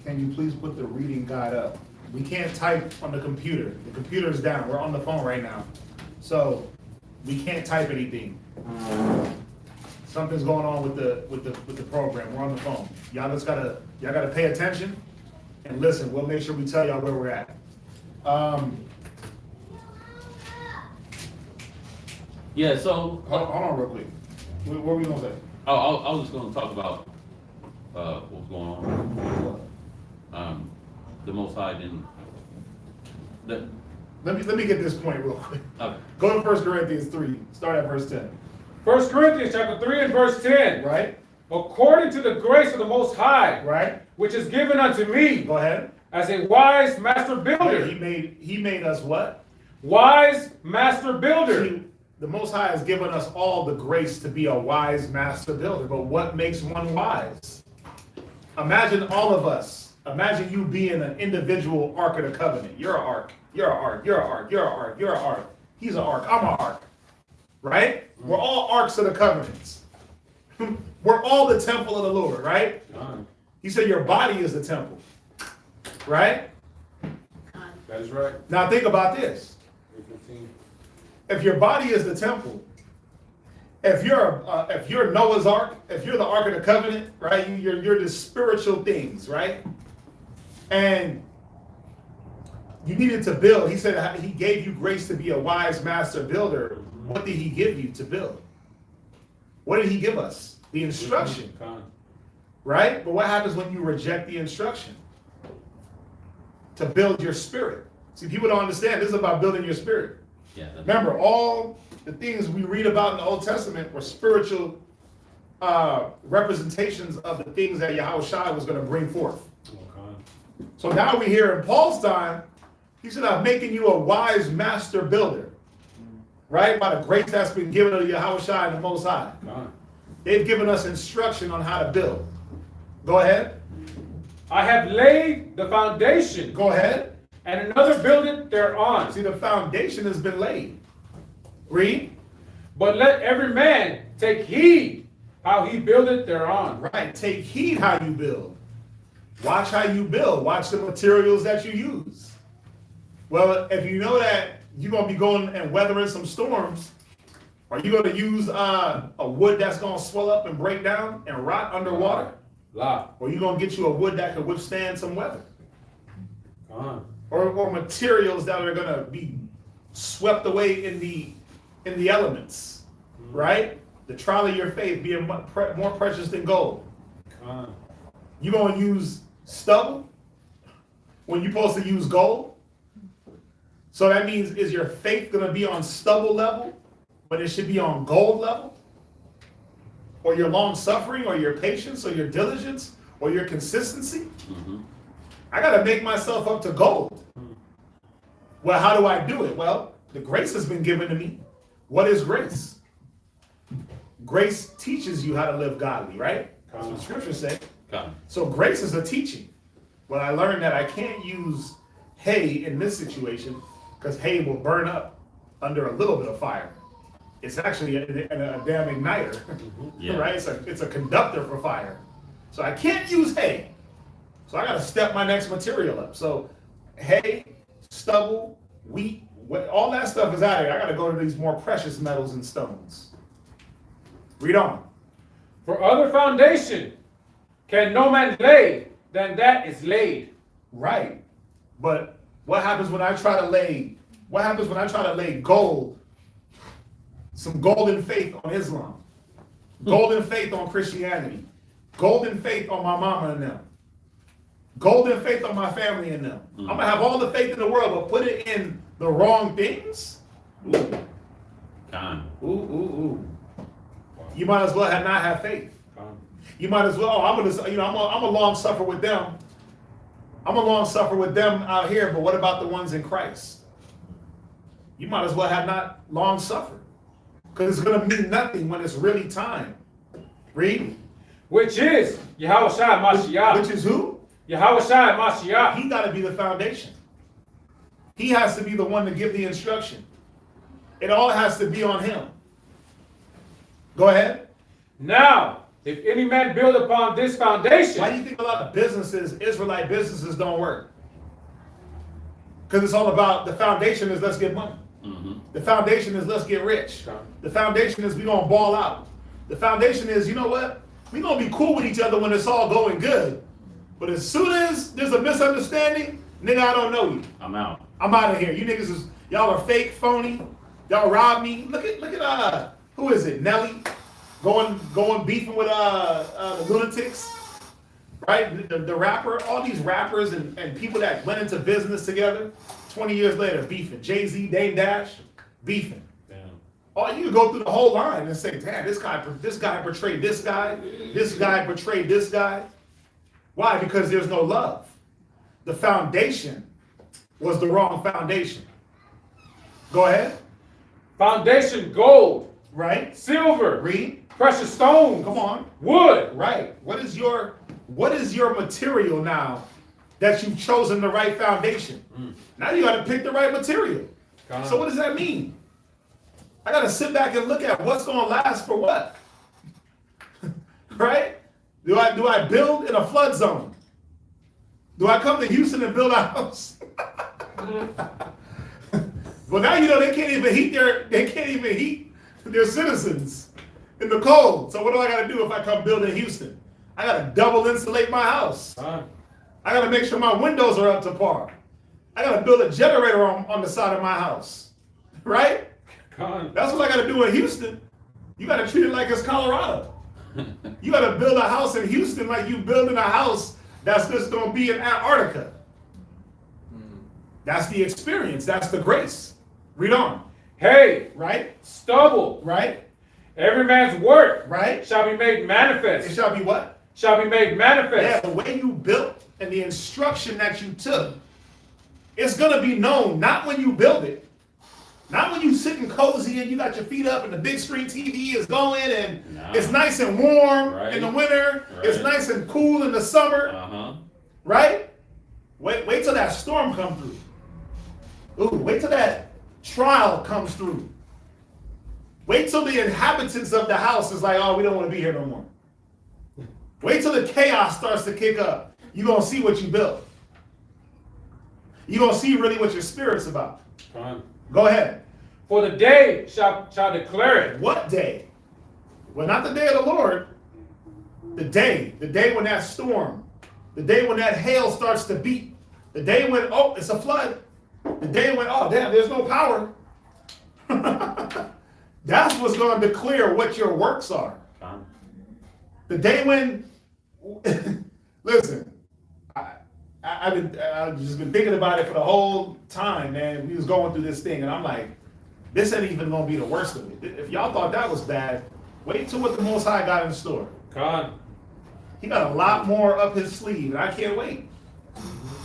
Speaker 2: can you please put the reading guide up? We can't type on the computer. The computer is down. We're on the phone right now. So we can't type anything. Something's going on with the program. We're on the phone. Y'all gotta pay attention and listen. We'll make sure we tell y'all where we're at.
Speaker 1: Yeah, so
Speaker 2: Hold on real quick. What were we gonna say?
Speaker 1: I was just going to talk about what's going on. The Most High didn't.
Speaker 2: Let me get this point real quick.
Speaker 1: Okay.
Speaker 2: Go to 1 Corinthians 3, start at verse 10.
Speaker 7: 1 Corinthians chapter 3 and verse 10.
Speaker 2: Right?
Speaker 7: According to the grace of the Most High,
Speaker 2: Right?
Speaker 7: which is given unto me
Speaker 2: Go ahead.
Speaker 7: as a wise master builder.
Speaker 2: He made us what?
Speaker 7: Wise master builder.
Speaker 2: See, the Most High has given us all the grace to be a wise master builder. But what makes one wise? Imagine all of us. Imagine you being an individual Ark of the Covenant. You're an Ark. You're an Ark. You're an Ark. You're an Ark. You're an Ark. He's an Ark. I'm an Ark. Right? We're all Arks of the Covenants. We're all the temple of the Lord, right? He said your body is the temple. Right?
Speaker 7: That is right.
Speaker 2: Now think about this. If your body is the temple, if you're Noah's Ark, if you're the Ark of the Covenant, right? You're the spiritual things, right? And you needed to build. He said he gave you grace to be a wise master builder. What did he give you to build? What did he give us? The instruction, right? But what happens when you reject the instruction? To build your spirit. See, people don't understand. This is about building your spirit.
Speaker 1: Yeah.
Speaker 2: Remember, all the things we read about in the Old Testament were spiritual representations of the things that Yahushua was going to bring forth. So now we hear in Paul's time, he said, I'm making you a wise master builder. Right? By the grace that's been given to Yahushua and the Most High. They've given us instruction on how to build. Go ahead.
Speaker 7: I have laid the foundation,
Speaker 2: Go ahead.
Speaker 7: and another buildeth thereon.
Speaker 2: See, the foundation has been laid. Read.
Speaker 7: But let every man take heed how he buildeth thereon.
Speaker 2: Right. Take heed how you build. Watch how you build. Watch the materials that you use. Well, if you know that you're going to be going and weathering some storms, are you going to use a wood that's going to swell up and break down and rot underwater?
Speaker 7: La.
Speaker 2: Or you going to get you a wood that can withstand some weather?
Speaker 7: Con.
Speaker 2: Or materials that are going to be swept away in the elements, right? The trial of your faith being more precious than gold.
Speaker 7: Con.
Speaker 2: You going to use stubble when you're supposed to use gold? So that means, is your faith going to be on stubble level, but it should be on gold level? Or your long suffering, or your patience, or your diligence, or your consistency? I got to make myself up to gold. Well, how do I do it? Well, the grace has been given to me. What is grace? Grace teaches you how to live godly, right? That's what scriptures say. So grace is a teaching. Well, I learned that I can't use hay in this situation because hay will burn up under a little bit of fire. It's actually a damn igniter, right? It's a conductor for fire. So I can't use hay. So I got to step my next material up. So hay, stubble, wheat, all that stuff is out of here. I got to go to these more precious metals and stones. Read on.
Speaker 7: For other foundation can no man lay than that is laid.
Speaker 2: Right. But what happens when I try to lay gold, some golden faith on Islam, golden faith on Christianity, golden faith on my mama and them, golden faith on my family and them. I'm going to have all the faith in the world, but put it in the wrong things? Ooh. You might as well not have faith. You might as well, I'm a long suffer with them. I'm a long suffer with them out here, but what about the ones in Christ? You might as well have not long suffered. Because it's going to mean nothing when it's really time. Read.
Speaker 7: Which is Yahushua Mashiach.
Speaker 2: Which is who?
Speaker 7: Yahushua Mashiach.
Speaker 2: He got to be the foundation. He has to be the one to give the instruction. It all has to be on him. Go ahead.
Speaker 7: Now, if any man build upon this foundation.
Speaker 2: Why do you think a lot of businesses, Israelite businesses, don't work? Because it's all about, the foundation is let's get money. The foundation is let's get rich. The foundation is we going to ball out. The foundation is, you know what? We're going to be cool with each other when it's all going good. But as soon as there's a misunderstanding, nigga, I don't know you.
Speaker 1: I'm out.
Speaker 2: I'm out of here. You niggas y'all are fake, phony. Y'all robbed me. Look at who is it? Nelly going beefing with the lunatics, right? The rapper, all these rappers and people that went into business together, 20 years later beefing. Jay-Z, Dame Dash, beefing. Oh, you could go through the whole line and say, damn, this guy betrayed this guy betrayed this guy. Why? Because there's no love. The foundation was the wrong foundation. Go ahead.
Speaker 7: Foundation gold.
Speaker 2: Right.
Speaker 7: Silver.
Speaker 2: Read.
Speaker 7: Precious stones.
Speaker 2: Come on.
Speaker 7: Wood.
Speaker 2: Right. What is your material now that you've chosen the right foundation? Now you got to pick the right material. So what does that mean? I got to sit back and look at what's going to last for what. Right? Do I build in a flood zone? Do I come to Houston and build a house? Well, now you know they can't even heat their citizens in the cold. So what do I got to do if I come build in Houston? I got to double insulate my house. I got to make sure my windows are up to par. I got to build a generator on the side of my house, right? That's what I got to do in Houston. You got to treat it like it's Colorado. You got to build a house in Houston like you building a house that's just going to be in Antarctica. That's the experience. That's the grace. Read on.
Speaker 7: Hay.
Speaker 2: Right?
Speaker 7: Stubble.
Speaker 2: Right?
Speaker 7: Every man's work.
Speaker 2: Right?
Speaker 7: Shall be made manifest.
Speaker 2: It shall be what?
Speaker 7: Shall be made manifest.
Speaker 2: Yeah, the way you built and the instruction that you took, it's gonna be known, not when you build it, not when you sitting cozy and you got your feet up and the big screen TV is going and it's nice and warm in the winter, it's nice and cool in the summer, right? Wait till that storm comes through. Ooh, wait till that trial comes through. Wait till the inhabitants of the house is like, oh, we don't want to be here no more. Wait till the chaos starts to kick up. You're gonna see what you built. You're going to see really what your spirit's about. Go ahead.
Speaker 7: For the day shall declare it.
Speaker 2: What day? Well, not the day of the Lord. The day when that storm, the day when that hail starts to beat, the day when, oh, it's a flood, the day when, oh, damn, there's no power. That's what's going to declare what your works are. The day when, listen, I've just been thinking about it for the whole time, man. We was going through this thing, and I'm like, this ain't even gonna be the worst of it. If y'all thought that was bad, wait till what the Most High got in store. He got a lot more up his sleeve, and I can't wait.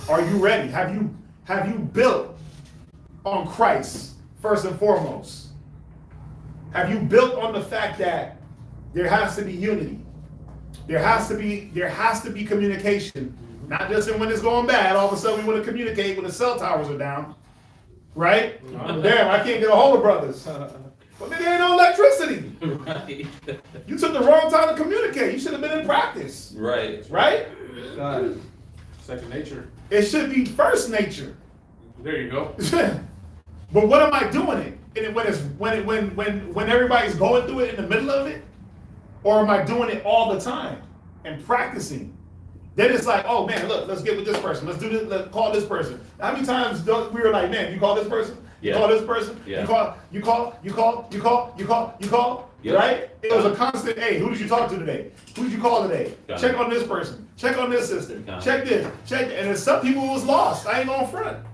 Speaker 2: Are you ready? Have you built on Christ first and foremost? Have you built on the fact that there has to be unity? There has to be communication. Not just when it's going bad, all of a sudden we want to communicate when the cell towers are down. Right? Damn, I can't get a hold of brothers. But there ain't no electricity.
Speaker 1: Right.
Speaker 2: You took the wrong time to communicate. You should have been in practice.
Speaker 1: Right.
Speaker 2: Right?
Speaker 7: Second nature.
Speaker 2: It should be first nature.
Speaker 7: There you go.
Speaker 2: But what am I doing it? And when everybody's going through it in the middle of it? Or am I doing it all the time and practicing? Then it's like, oh man, look, let's get with this person. Let's do this. Let's call this person. How many times we were like, man, you call this person? You call this person?
Speaker 1: Yeah.
Speaker 2: You call.
Speaker 1: Yep.
Speaker 2: Right? It was a constant, hey, who did you talk to today? Who did you call today? Check on this person. Check on this sister. Check this. Check. And then some people was lost. I ain't going front.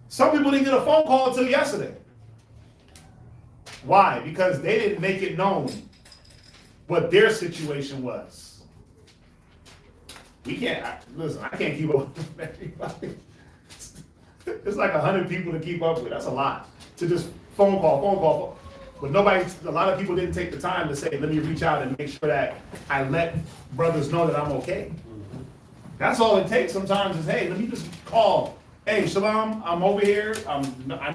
Speaker 2: Some people didn't get a phone call until yesterday. Why? Because they didn't make it known what their situation was. We can't, listen, I can't keep up with everybody. It's like 100 people to keep up with. That's a lot. To just phone call. But a lot of people didn't take the time to say, let me reach out and make sure that I let brothers know that I'm okay. That's all it takes sometimes is, hey, let me just call. Hey, Shalom, I'm over here. I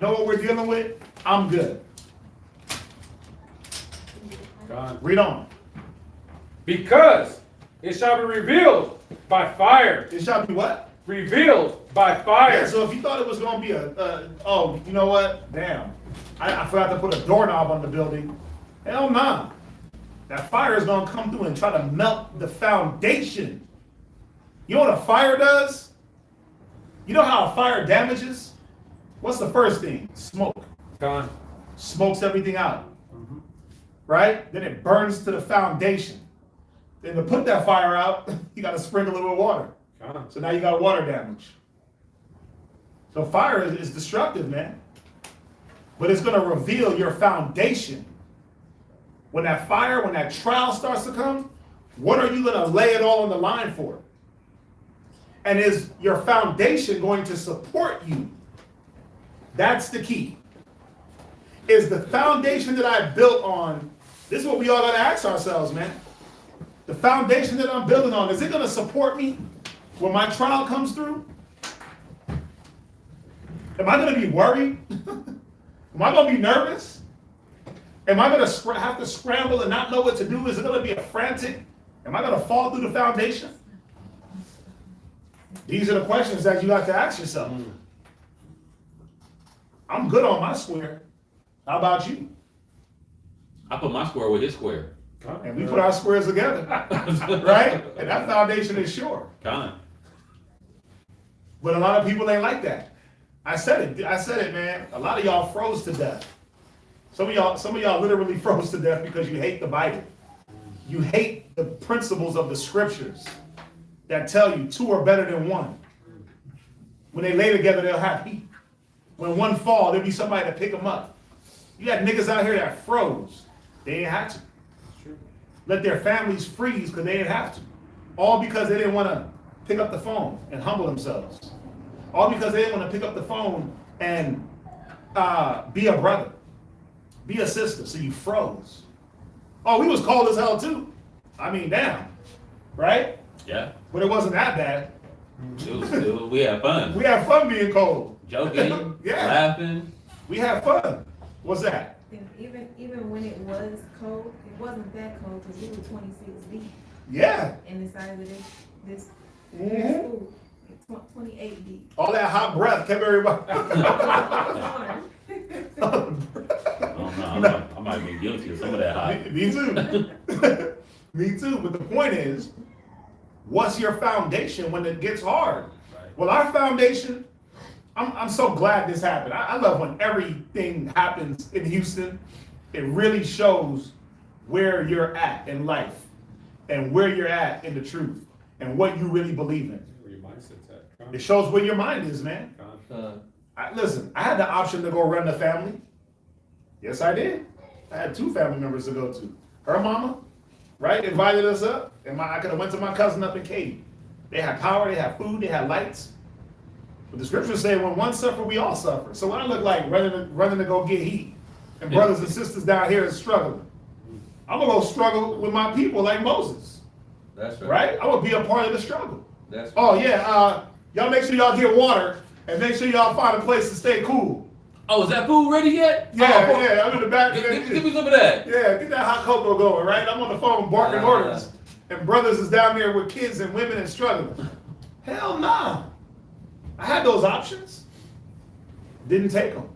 Speaker 2: know what we're dealing with. I'm good. Read on.
Speaker 7: Because it shall be revealed by fire.
Speaker 2: It shall be what?
Speaker 7: Revealed by fire.
Speaker 2: Yeah, so if you thought it was going to be oh, you know what? Damn. I forgot to put a doorknob on the building. Hell nah. That fire is going to come through and try to melt the foundation. You know what a fire does? You know how a fire damages? What's the first thing? Smoke. Smokes everything out. Right? Then it burns to the foundation. Then to put that fire out, you got to sprinkle it with water. So now you got water damage. So fire is destructive, man. But it's going to reveal your foundation. When that fire, when that trial starts to come, what are you going to lay it all on the line for? And is your foundation going to support you? That's the key. Is the foundation that I built on, this is what we all got to ask ourselves, man. The foundation that I'm building on, is it going to support me when my trial comes through? Am I going to be worried? Am I going to be nervous? Am I going to have to scramble and not know what to do? Is it going to be a frantic? Am I going to fall through the foundation? These are the questions that you have to ask yourself. I'm good on my square. How about you?
Speaker 1: I put my square with his square.
Speaker 2: And we put our squares together, right? And that foundation is sure.
Speaker 1: Kind.
Speaker 2: But a lot of people ain't like that. I said it, man. A lot of y'all froze to death. Some of y'all literally froze to death because you hate the Bible. You hate the principles of the scriptures that tell you two are better than one. When they lay together, they'll have heat. When one fall, there'll be somebody to pick them up. You got niggas out here that froze. They didn't have to. Let their families freeze because they didn't have to. All because they didn't want to pick up the phone and humble themselves. All because they didn't want to pick up the phone and be a brother, be a sister. So you froze. Oh, we was cold as hell too. I mean, damn, right?
Speaker 1: Yeah.
Speaker 2: But it wasn't that bad.
Speaker 1: We had fun.
Speaker 2: We had fun being cold.
Speaker 1: Joking,
Speaker 2: Yeah.
Speaker 1: laughing.
Speaker 2: We had fun. What's that?
Speaker 8: And even when it was cold, it wasn't that cold because we were 26 deep
Speaker 2: Yeah.
Speaker 8: inside of this
Speaker 2: Mhm.
Speaker 8: school. 28 deep.
Speaker 2: All that hot breath kept everybody.
Speaker 1: Oh, no, I might be guilty of some of that hot.
Speaker 2: Me too. Me too. But the point is, what's your foundation when it gets hard? Well, our foundation, I'm so glad this happened. I love when everything happens in Houston. It really shows where you're at in life and where you're at in the truth and what you really believe in.
Speaker 7: Where your mindset's at.
Speaker 2: It shows where your mind is, man. Listen, I had the option to go run the family. Yes, I did. I had 2 family members to go to. Her mama, right, invited us up, and I could have went to my cousin up in Katy. They had power, they had food, they had lights. But the scriptures say when one suffer, we all suffer. So what I look like running to go get heat, and brothers and sisters down here is struggling. I'm gonna go struggle with my people like Moses,
Speaker 5: That's
Speaker 2: right? I would be a part of the struggle.
Speaker 5: That's
Speaker 2: Oh yeah, y'all make sure y'all get water and make sure y'all find a place to stay cool.
Speaker 1: Oh, is that food ready yet?
Speaker 2: Yeah,
Speaker 1: Oh,
Speaker 2: yeah, I'm in the back.
Speaker 1: Give me some of that.
Speaker 2: Yeah, get that hot cocoa going, right? I'm on the phone barking orders, and brothers is down there with kids and women and struggling. Hell no. I had those options. Didn't take them.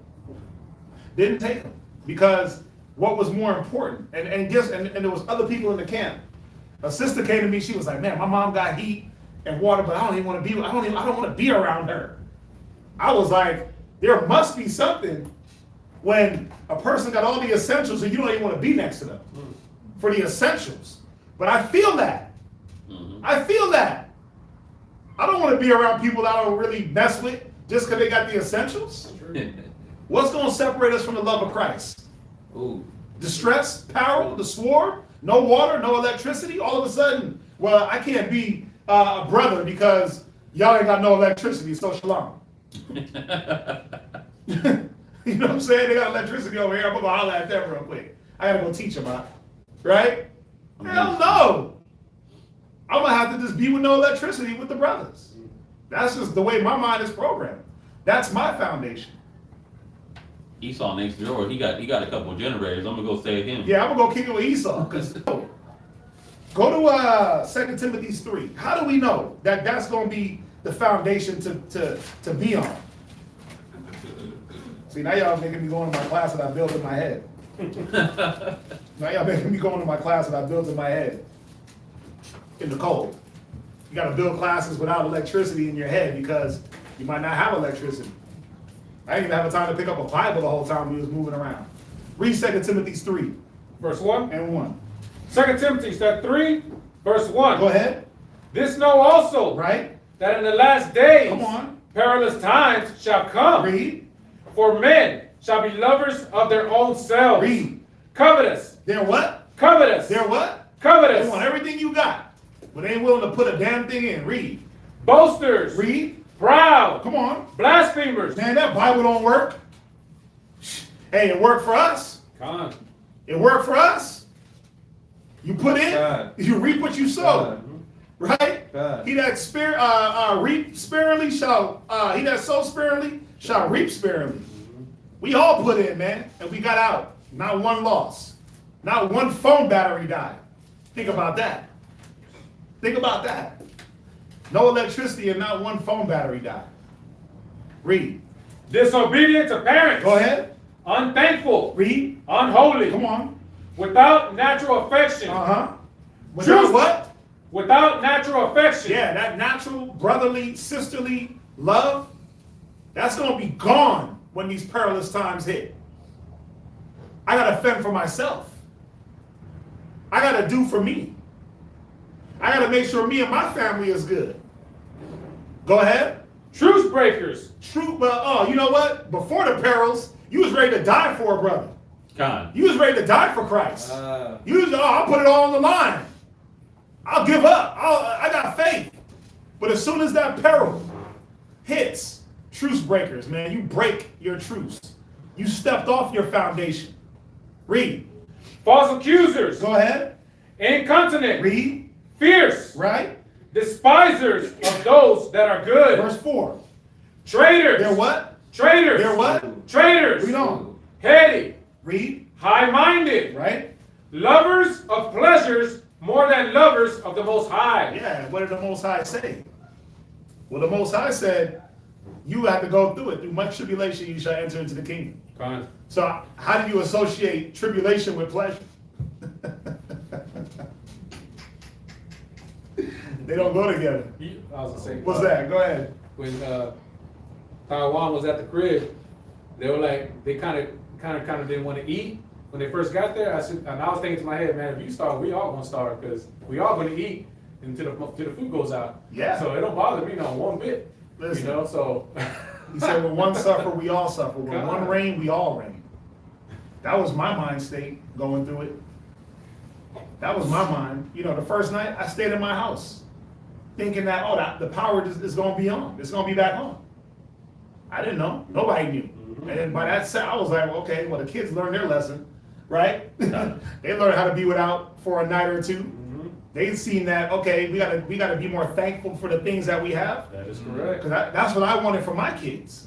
Speaker 2: Didn't take them because what was more important? And there was other people in the camp. A sister came to me. She was like, "Man, my mom got heat and water, but I don't even want to be. I don't want to be around her." I was like, there must be something when a person got all the essentials and you don't even want to be next to them for the essentials. But I feel that. I feel that. I don't want to be around people that I don't really mess with just because they got the essentials. What's going to separate us from the love of Christ?
Speaker 1: Ooh.
Speaker 2: Distress, peril, the sword, no water, no electricity. All of a sudden, well, I can't be a brother because y'all ain't got no electricity, so shalom. You know what I'm saying? They got electricity over here. I'm gonna holler at them real quick. I gotta go teach them out. Right? Hell no. I'm gonna have to just be with no electricity with the brothers. That's just the way my mind is programmed. That's my foundation.
Speaker 1: Esau next door, he got a couple of generators. I'm gonna go stay with him.
Speaker 2: Yeah, I'm gonna go kick it with Esau. Go to 2 Timothy 3. How do we know that that's gonna be the foundation to be on? See, now y'all making me go into my class that I built in my head. Now y'all making me go into my class that I built in my head. In the cold. You gotta build classes without electricity in your head because you might not have electricity. I didn't even have time to pick up a Bible the whole time we was moving around. Read 2 Timothy 3
Speaker 7: Verse 1.
Speaker 2: and 1.
Speaker 7: 2 Timothy 3, verse 1.
Speaker 2: Go ahead.
Speaker 7: This know also,
Speaker 2: Right?
Speaker 7: that in the last days
Speaker 2: Come on.
Speaker 7: perilous times shall come.
Speaker 2: Read.
Speaker 7: For men shall be lovers of their own selves.
Speaker 2: Read.
Speaker 7: Covetous.
Speaker 2: They're what?
Speaker 7: Covetous.
Speaker 2: They're what?
Speaker 7: Covetous.
Speaker 2: They want everything you got, but they ain't willing to put a damn thing in. Read.
Speaker 7: Boasters.
Speaker 2: Read.
Speaker 7: Proud.
Speaker 2: Come on.
Speaker 7: Blasphemers.
Speaker 2: Man, that Bible don't work. Hey, it worked for us.
Speaker 7: Come on.
Speaker 2: It worked for us. You put in,
Speaker 5: God.
Speaker 2: you reap what you sow.
Speaker 5: God.
Speaker 2: Right?
Speaker 5: God.
Speaker 2: He that reap sparingly shall, he that sows sparingly shall reap sparingly. We all put in, man, and we got out. Not one loss. Not one phone battery died. Think about that. Think about that. No electricity and not one phone battery died. Read.
Speaker 7: Disobedient to parents.
Speaker 2: Go ahead.
Speaker 7: Unthankful.
Speaker 2: Read.
Speaker 7: Unholy.
Speaker 2: Come on.
Speaker 7: Without natural affection.
Speaker 2: Uh-huh.
Speaker 7: Truth.
Speaker 2: Without what?
Speaker 7: Without natural affection.
Speaker 2: Yeah, that natural, brotherly, sisterly love, that's going to be gone when these perilous times hit. I got to fend for myself. I got to do for me. I got to make sure me and my family is good. Go ahead.
Speaker 7: Truce breakers.
Speaker 2: True. Well, oh, you know what? Before the perils, you was ready to die for a brother.
Speaker 1: Con.
Speaker 2: You was ready to die for Christ. You was, I'll put it all on the line. I'll give up. I got faith. But as soon as that peril hits, truce breakers, man, you break your truce. You stepped off your foundation. Read.
Speaker 7: False accusers,
Speaker 2: Go ahead.
Speaker 7: incontinent,
Speaker 2: Read.
Speaker 7: fierce,
Speaker 2: Right?
Speaker 7: despisers of those that are good,
Speaker 2: Verse 4.
Speaker 7: traitors,
Speaker 2: They're what?
Speaker 7: traitors,
Speaker 2: They're what?
Speaker 7: traitors,
Speaker 2: Read on.
Speaker 7: heady,
Speaker 2: Read.
Speaker 7: high-minded,
Speaker 2: Right?
Speaker 7: lovers of pleasures more than lovers of the Most High.
Speaker 2: Yeah, what did the Most High say? Well, the Most High said, you have to go through it. Through much tribulation, you shall enter into the kingdom.
Speaker 7: Con.
Speaker 2: So how do you associate tribulation with pleasure? They don't go together.
Speaker 7: I was gonna say,
Speaker 2: What's that? Go ahead.
Speaker 7: When Taiwan was at the crib, they were like, they kind of didn't want to eat when they first got there. And I was thinking to my head, man, if you starve, we all gonna starve because we all gonna eat until the food goes out.
Speaker 2: Yeah.
Speaker 7: So it don't bother me not one bit.
Speaker 2: Listen.
Speaker 7: You know, so.
Speaker 2: He said, when one suffer, we all suffer. When
Speaker 7: God.
Speaker 2: one reign, we all reign. That was my mind state going through it. That was my mind. You know, the first night, I stayed in my house thinking that, the power is going to be on. It's going to be back on. I didn't know. Nobody knew. And then by that time, I was like, okay, well, the kids learned their lesson, right? They learned how to be without for a night or two. They've seen that, okay, we gotta be more thankful for the things that we have.
Speaker 7: That is correct.
Speaker 2: Because that's what I wanted for my kids.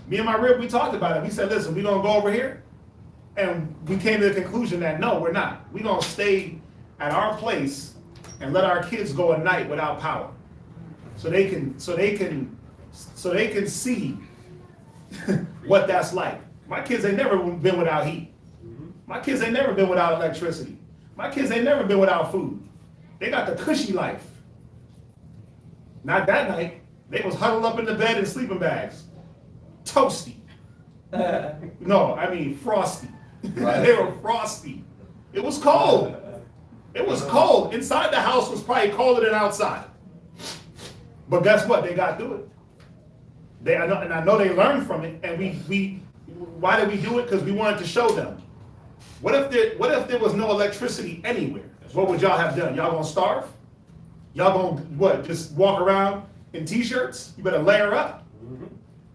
Speaker 2: Me and my rib, we talked about it. We said, listen, we're going to go over here. And we came to the conclusion that, no, we're not. We're going to stay at our place and let our kids go a night without power. So they can see what that's like. My kids ain't never been without heat. My kids ain't never been without electricity. My kids ain't never been without food. They got the cushy life. Not that night. They was huddled up in the bed in sleeping bags. Toasty. No, I mean frosty. They were frosty. It was cold. It was cold. Inside the house was probably colder than outside. But guess what? They got through it. I know they learned from it. And we why did we do it? Because we wanted to show them. What if there was no electricity anywhere? What would y'all have done? Y'all gonna starve? Y'all gonna what? Just walk around in t-shirts? You better layer up.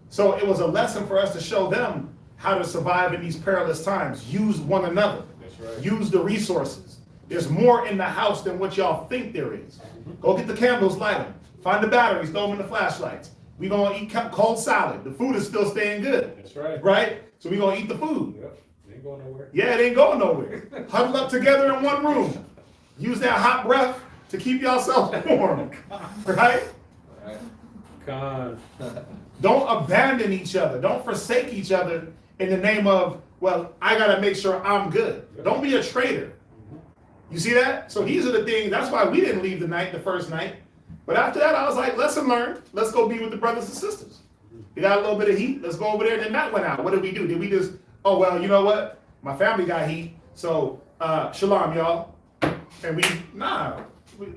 Speaker 2: So it was a lesson for us to show them how to survive in these perilous times. Use one another.
Speaker 7: That's right.
Speaker 2: Use the resources. There's more in the house than what y'all think there is. Go get the candles, light them. Find the batteries, throw them in the flashlights. We gonna eat cold salad. The food is still staying good.
Speaker 7: That's right.
Speaker 2: Right? So we gonna eat the food.
Speaker 7: Yep. It ain't going nowhere.
Speaker 2: Yeah, it ain't going nowhere. Huddle up together in one room. Use that hot breath to keep yourselves warm. Right?
Speaker 7: Con.
Speaker 2: Don't abandon each other. Don't forsake each other in the name of, well, I got to make sure I'm good. Don't be a traitor. You see that? So these are the things, that's why we didn't leave the first night. But after that, I was like, lesson learned. Let's go be with the brothers and sisters. We got a little bit of heat. Let's go over there. And then that went out. What did we do? Did we just, oh, well, you know what? My family got heat. So, shalom, y'all. And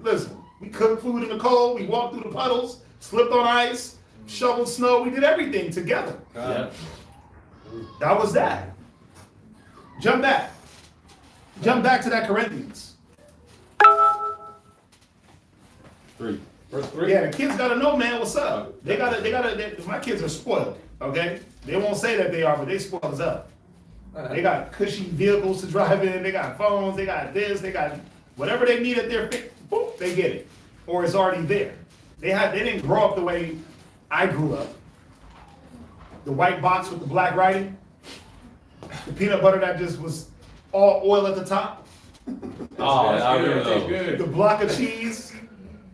Speaker 2: listen, we cooked food in the cold. We walked through the puddles, slipped on ice, shoveled snow. We did everything together.
Speaker 1: Yeah.
Speaker 2: That was that. Jump back. Jump back to that Corinthians.
Speaker 7: 3. Verse 3.
Speaker 2: Yeah, the kids gotta know, man, what's up. My kids are spoiled, okay? They won't say that they are, but they spoiled us up. They got cushy vehicles to drive in, they got phones, they got this, they got whatever they need at their boop, they get it. Or it's already there. They didn't grow up the way I grew up. The white box with the black writing, the peanut butter that just was all oil at the top,
Speaker 1: Oh, I remember
Speaker 7: Tastes
Speaker 1: those.
Speaker 7: good.
Speaker 2: the block of cheese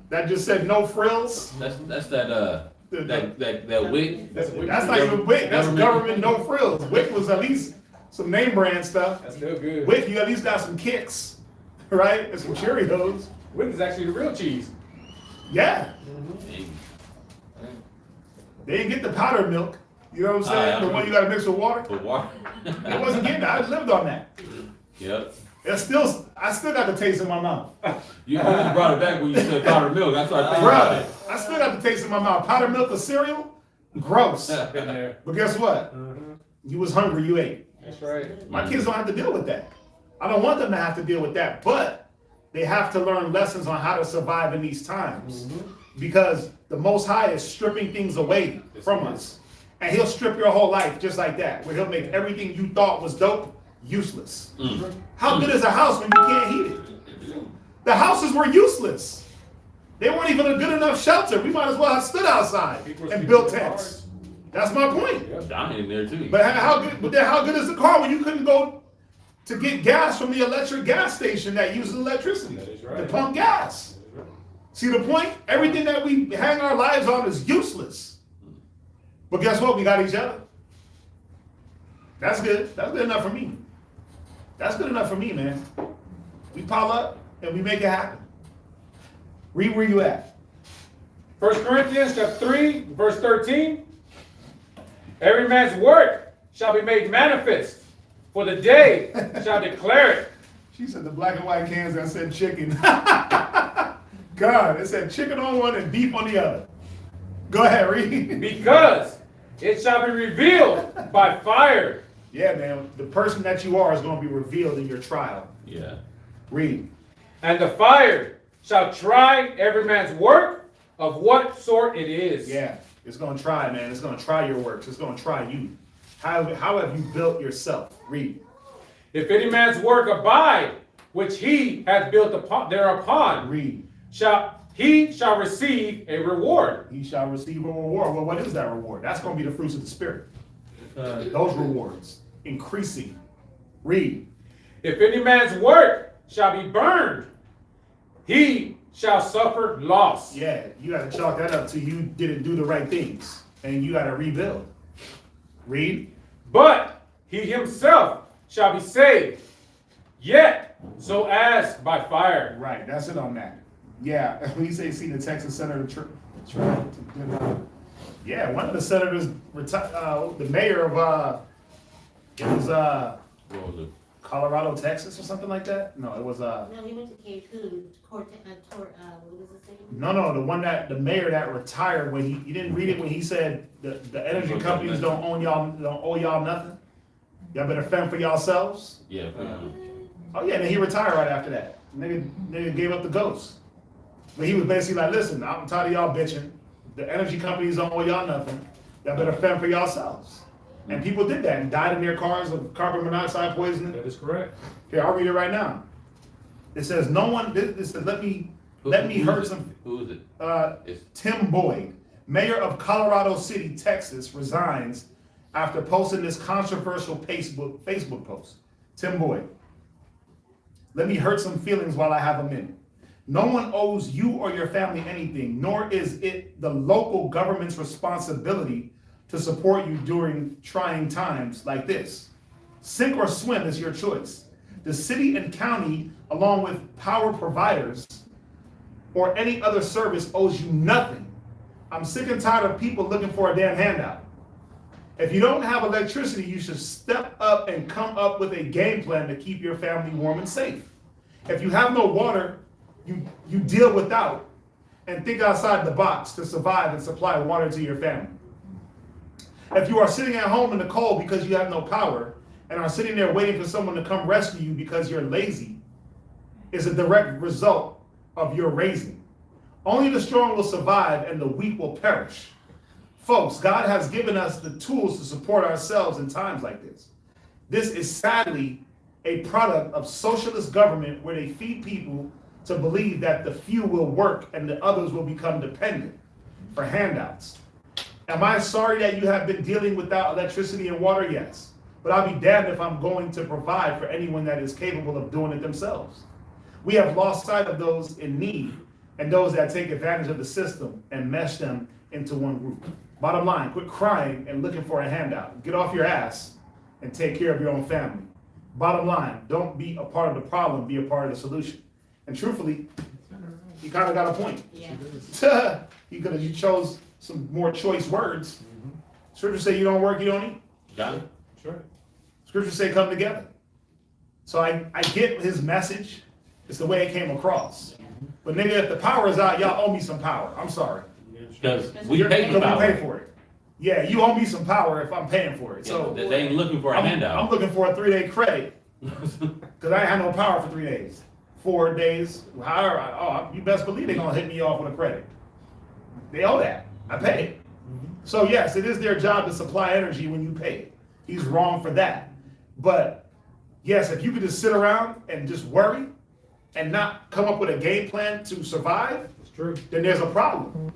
Speaker 2: that just said no frills.
Speaker 1: That's that wick.
Speaker 2: That's not even WIC, that's government no frills. WIC was at least some name brand stuff.
Speaker 7: That's still good.
Speaker 2: WIC, you at least got some kicks, right? And some Cheerios.
Speaker 7: Wick is actually the real cheese.
Speaker 2: Yeah. They didn't get the powdered milk. You know what I'm saying? The one you gotta mix with water.
Speaker 1: The water.
Speaker 2: It wasn't getting that. I lived on that.
Speaker 1: Yep.
Speaker 2: I still got the taste in my mouth.
Speaker 1: You just brought it back when you said powdered milk. I started thinking about
Speaker 2: Bruh,
Speaker 1: it.
Speaker 2: I still got the taste in my mouth. Powdered milk or cereal? Gross.
Speaker 7: Been there.
Speaker 2: But guess what? You was hungry, you ate.
Speaker 7: That's right.
Speaker 2: My kids don't have to deal with that. I don't want them to have to deal with that, but they have to learn lessons on how to survive in these times. Because The Most High is stripping things away from us. And he'll strip your whole life just like that, where he'll make everything you thought was dope useless. How good is a house when you can't heat it? The houses were useless. They weren't even a good enough shelter. We might as well have stood outside and built tents. That's my point.
Speaker 1: Dying in there too.
Speaker 2: But how good? But then how good is the car when you couldn't go to get gas from the electric gas station that uses electricity to pump gas? See the point? Everything that we hang our lives on is useless. But guess what? We got each other. That's good. That's good enough for me. That's good enough for me, man. We pile up and we make it happen. Read where you at.
Speaker 7: 1 Corinthians chapter 3, verse 13. Every man's work shall be made manifest, for the day shall declare it.
Speaker 2: She said the black and white cans that said chicken. God, it said chicken on one and beef on the other. Go ahead, read.
Speaker 7: Because it shall be revealed by fire.
Speaker 2: Yeah, man. The person that you are is going to be revealed in your trial.
Speaker 1: Yeah.
Speaker 2: Read.
Speaker 7: And the fire shall try every man's work of what sort it is.
Speaker 2: Yeah, it's going to try, man. It's going to try your works. It's going to try you. How have you built yourself? Read.
Speaker 7: If any man's work abide, which he hath built upon, thereupon,
Speaker 2: Read.
Speaker 7: he shall receive a reward.
Speaker 2: He shall receive a reward. Well, what is that reward? That's going to be the fruits of the Spirit. Those rewards. Increasing. Read.
Speaker 7: If any man's work shall be burned, he shall suffer loss.
Speaker 2: Yeah, you got to chalk that up to you didn't do the right things. And you got to rebuild. Read.
Speaker 7: But he himself shall be saved, yet so as by fire.
Speaker 2: Right, that's it on that. Yeah, when you say see the Texas senator, yeah, one of the senators, the mayor of, it was
Speaker 1: What was it?
Speaker 2: Colorado, Texas, or something like that. No, it was
Speaker 9: No, he went to Cancun, what was it saying?
Speaker 2: no, the mayor that retired when you didn't read it when he said the energy companies don't owe y'all nothing. Y'all better fend for yourselves.
Speaker 1: Yeah.
Speaker 2: Oh yeah, then he retired right after that. Nigga gave up the ghost. But he was basically like, listen, I'm tired of y'all bitching. The energy companies don't owe y'all nothing. Y'all better fend for yourselves. And people did that and died in their cars of carbon monoxide poisoning.
Speaker 7: That is correct.
Speaker 2: Here, I'll read it right now. It says, no one, this says, let me hurt some.
Speaker 1: Who is it? It's
Speaker 2: Tim Boyd, mayor of Colorado City, Texas, resigns after posting this controversial Facebook post. Tim Boyd. Let me hurt some feelings while I have a minute. No one owes you or your family anything, nor is it the local government's responsibility to support you during trying times like this. Sink or swim is your choice. The city and county, along with power providers or any other service, owes you nothing. I'm sick and tired of people looking for a damn handout. If you don't have electricity, you should step up and come up with a game plan to keep your family warm and safe. If you have no water, you deal without and think outside the box to survive and supply water to your family. If you are sitting at home in the cold because you have no power and are sitting there waiting for someone to come rescue you because you're lazy, is a direct result of your raising. Only the strong will survive and the weak will perish. Folks, God has given us the tools to support ourselves in times like this. This is sadly a product of socialist government where they feed people to believe that the few will work and the others will become dependent for handouts. Am I sorry that you have been dealing without electricity and water? Yes. But I'll be damned if I'm going to provide for anyone that is capable of doing it themselves. We have lost sight of those in need and those that take advantage of the system and mesh them into one group. Bottom line, quit crying and looking for a handout. Get off your ass and take care of your own family. Bottom line, don't be a part of the problem, be a part of the solution. And truthfully, you kind of got a point.
Speaker 9: Yeah.
Speaker 2: You chose some more choice words. Scripture say you don't work, you don't eat.
Speaker 1: got it.
Speaker 7: Sure.
Speaker 2: Scripture say come together. So I get his message. It's the way it came across. But nigga, if the power is out, y'all owe me some power. I'm sorry.
Speaker 1: Because we
Speaker 2: You're
Speaker 1: pay the
Speaker 2: gonna
Speaker 1: power.
Speaker 2: pay for it. Yeah, you owe me some power if I'm paying for it. So
Speaker 1: They ain't looking for a
Speaker 2: I'm
Speaker 1: handout.
Speaker 2: looking for a 3-day credit because I ain't had no power for 3 days. 4 days, however, you best believe they're gonna hit me off with a credit. They owe that. I pay it. So yes, it is their job to supply energy when you pay it. He's wrong for that. But yes, if you could just sit around and just worry and not come up with a game plan to survive,
Speaker 7: It's true.
Speaker 2: then there's a problem.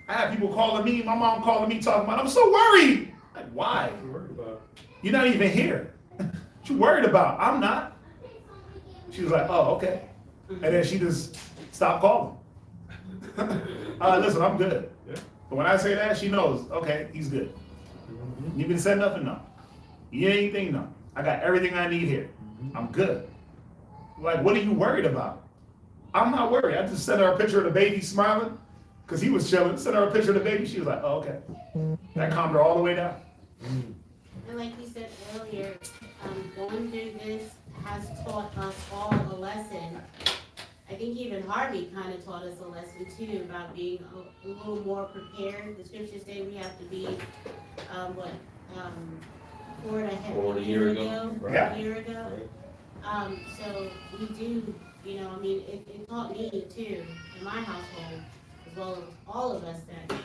Speaker 2: I have people calling me, my mom calling me talking about, I'm so worried. Like, why?
Speaker 7: What you worried about?
Speaker 2: You're not even here. What you worried about? I'm not. She was like, oh, okay. And then she just stopped calling. Listen, I'm good.
Speaker 7: Yeah.
Speaker 2: But when I say that, she knows, okay, he's good. You been said nothing? No. You need anything? No. I got everything I need here. I'm good. Like, what are you worried about? I'm not worried. I just sent her a picture of the baby smiling because he was chilling. Sent her a picture of the baby. She was like, oh, okay. That calmed her all the way down.
Speaker 9: And like you said earlier, going through this has taught us all a lesson. I think even Harvey kind of taught us a lesson too about being a little more prepared. The scriptures say we have to be,
Speaker 1: Forward a year ago.
Speaker 2: Yeah.
Speaker 9: A year ago. So we do, I mean, it taught me too, in my household, as well as all of us, that,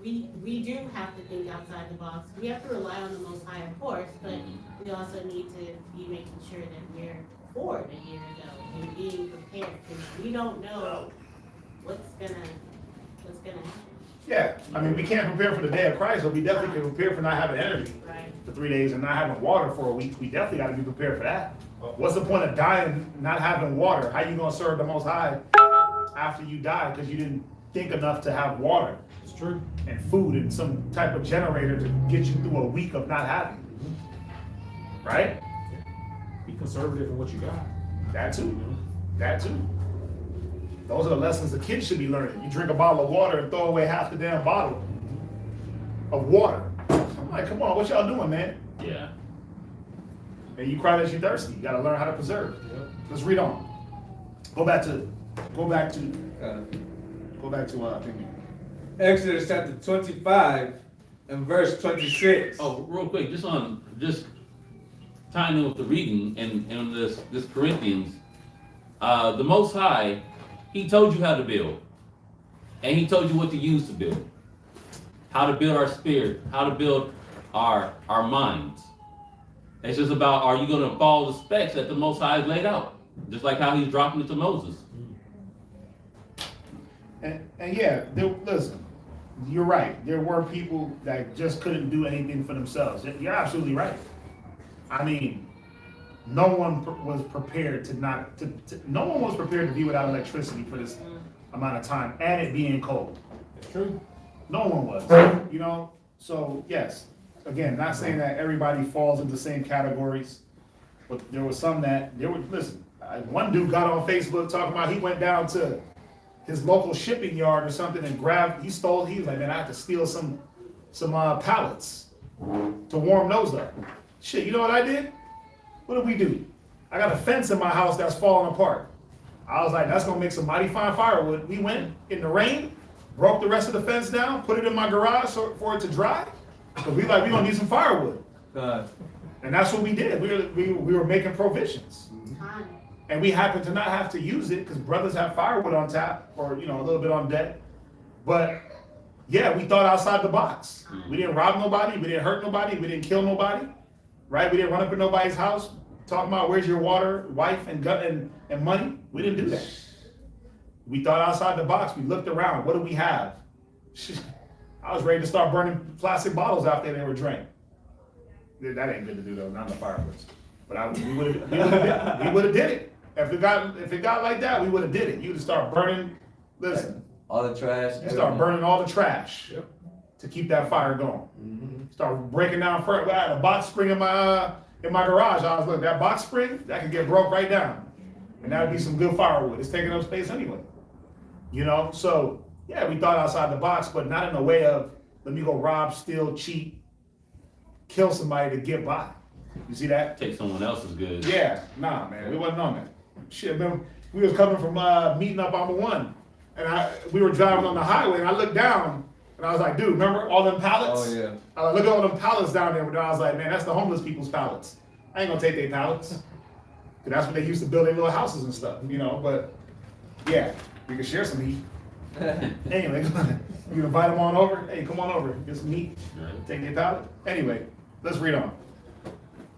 Speaker 9: we do have to think outside the box. We have to rely on the Most High, of course, but we also need to be making sure that we're forward a year ago and being prepared, because we don't know what's gonna happen.
Speaker 2: Yeah. I mean, we can't prepare for the day of Christ, but we definitely can prepare for not having energy
Speaker 9: Right.
Speaker 2: for 3 days and not having water for a week. We definitely got to be prepared for that. What's the point of dying, not having water? How you going to serve the Most High after you die because you didn't think enough to have water
Speaker 7: It's true.
Speaker 2: and food and some type of generator to get you through a week of not having? Right?
Speaker 7: Be conservative in what you got.
Speaker 2: That too. That too. Those are the lessons the kids should be learning. You drink a bottle of water and throw away half the damn bottle of water. I'm like, come on, what y'all doing, man?
Speaker 1: Yeah.
Speaker 2: And you cry that you're thirsty. You gotta learn how to preserve.
Speaker 7: Yep.
Speaker 2: Let's read on. Go back to I think
Speaker 5: Exodus chapter 25 and verse 26.
Speaker 1: Oh, real quick, just tying in with the reading and this Corinthians, the Most High, He told you how to build, and He told you what to use to build, how to build our spirit, how to build our minds. It's just about, are you going to follow the specs that the Most High has laid out, just like how He's dropping it to Moses.
Speaker 2: And yeah, listen, you're right. There were people that just couldn't do anything for themselves. You're absolutely right. I mean, no one was prepared no one was prepared to be without electricity for this amount of time and it being cold.
Speaker 7: It's true.
Speaker 2: No one was, So yes, again, not saying that everybody falls into the same categories, but there was some one dude got on Facebook talking about he went down to his local shipping yard or something and he was like, man, I have to steal some pallets to warm those up. Shit, you know what I did? What did we do? I got a fence in my house that's falling apart. I was like, that's gonna make some mighty fine firewood. We went in the rain, broke the rest of the fence down, put it in my garage for it to dry. Because we gonna need some firewood. And that's what we did. We were making provisions.
Speaker 9: Time.
Speaker 2: And we happened to not have to use it because brothers have firewood on tap or, a little bit on deck. But yeah, we thought outside the box. We didn't rob nobody. We didn't hurt nobody. We didn't kill nobody. Right? We didn't run up in nobody's house talking about where's your water, wife, and gun and money. We didn't do that. We thought outside the box. We looked around. What do we have? I was ready to start burning plastic bottles after they were drank. That ain't good to do though, not in the fireworks. But we would have did it. If it got like that, we would have did it. You would start burning. Listen,
Speaker 5: All the trash.
Speaker 2: you start burning all the trash to keep that fire going. Start breaking down first. I had a box spring in my garage. I was looking, that box spring that could get broke right down, and that would be some good firewood. It's taking up space anyway. So yeah, we thought outside the box, but not in the way of let me go rob, steal, cheat, kill somebody to get by. You see that?
Speaker 1: Take someone else's goods.
Speaker 2: Yeah, nah, man, we wasn't on that. Shit, man, we was coming from meeting up on the one, and we were driving on the highway, and I looked down, and I was like, dude, remember all them pallets?
Speaker 5: Oh, yeah.
Speaker 2: I look at all them pallets down there, and I was like, man, that's the homeless people's pallets. I ain't gonna take their pallets. Cause that's what they used to build their little houses and stuff, But yeah, we could share some heat. Anyway, you invite them on over. Hey, come on over. Get some meat.
Speaker 1: Right.
Speaker 2: Take your pallet. Anyway, let's read on.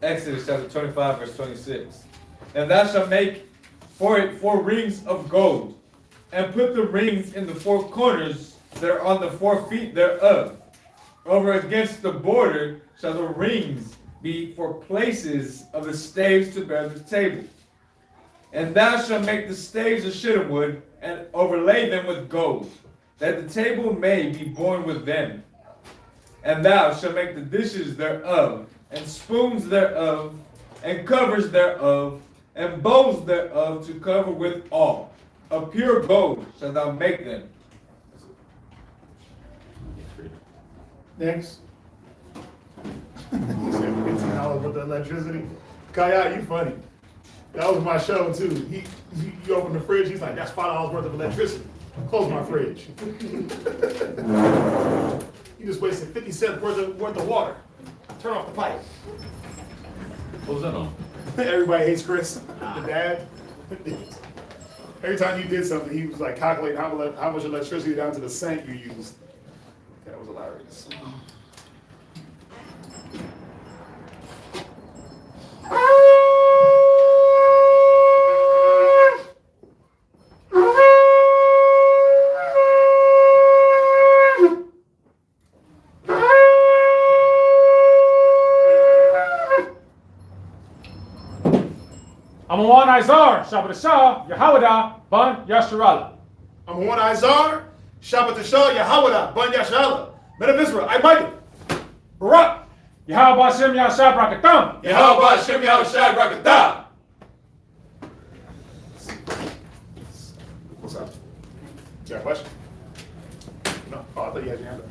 Speaker 5: Exodus chapter 25, verse 26. And thou shalt make for it 4 rings of gold, and put the rings in the 4 corners that are on the 4 feet thereof. Over against the border shall the rings be for places of the staves to bear the table. And thou shalt make the staves of shittim wood, and overlay them with gold, that the table may be borne with them. And thou shalt make the dishes thereof, and spoons thereof, and covers thereof, and bowls thereof to cover with all. Of pure gold shalt thou make them.
Speaker 2: Next. He said $15 with the electricity. Kaya, you funny. That was my show too. You open the fridge, he's like, that's $5 worth of electricity. Close my fridge. You just wasted 50 cents worth of water. Turn off the pipe.
Speaker 1: What was that on?
Speaker 2: Everybody hates Chris, the dad. Every time you did something, he was like calculating how much electricity down to the cent you used. That was hilarious.
Speaker 7: Amawan Izar, Shabbat Shah, Yahawada, Ban Yasharala.
Speaker 2: I'm one Izar, Shabbat Shah, Yahawada, Ban Yashala, Men of Israel, I Michael, Barak,
Speaker 7: Yahawah Shem Yashab Rakatam.
Speaker 3: Yahweh Shem Yahushua Barakatah.
Speaker 2: What's up? You got a question? No? Oh, I thought you had your hand up.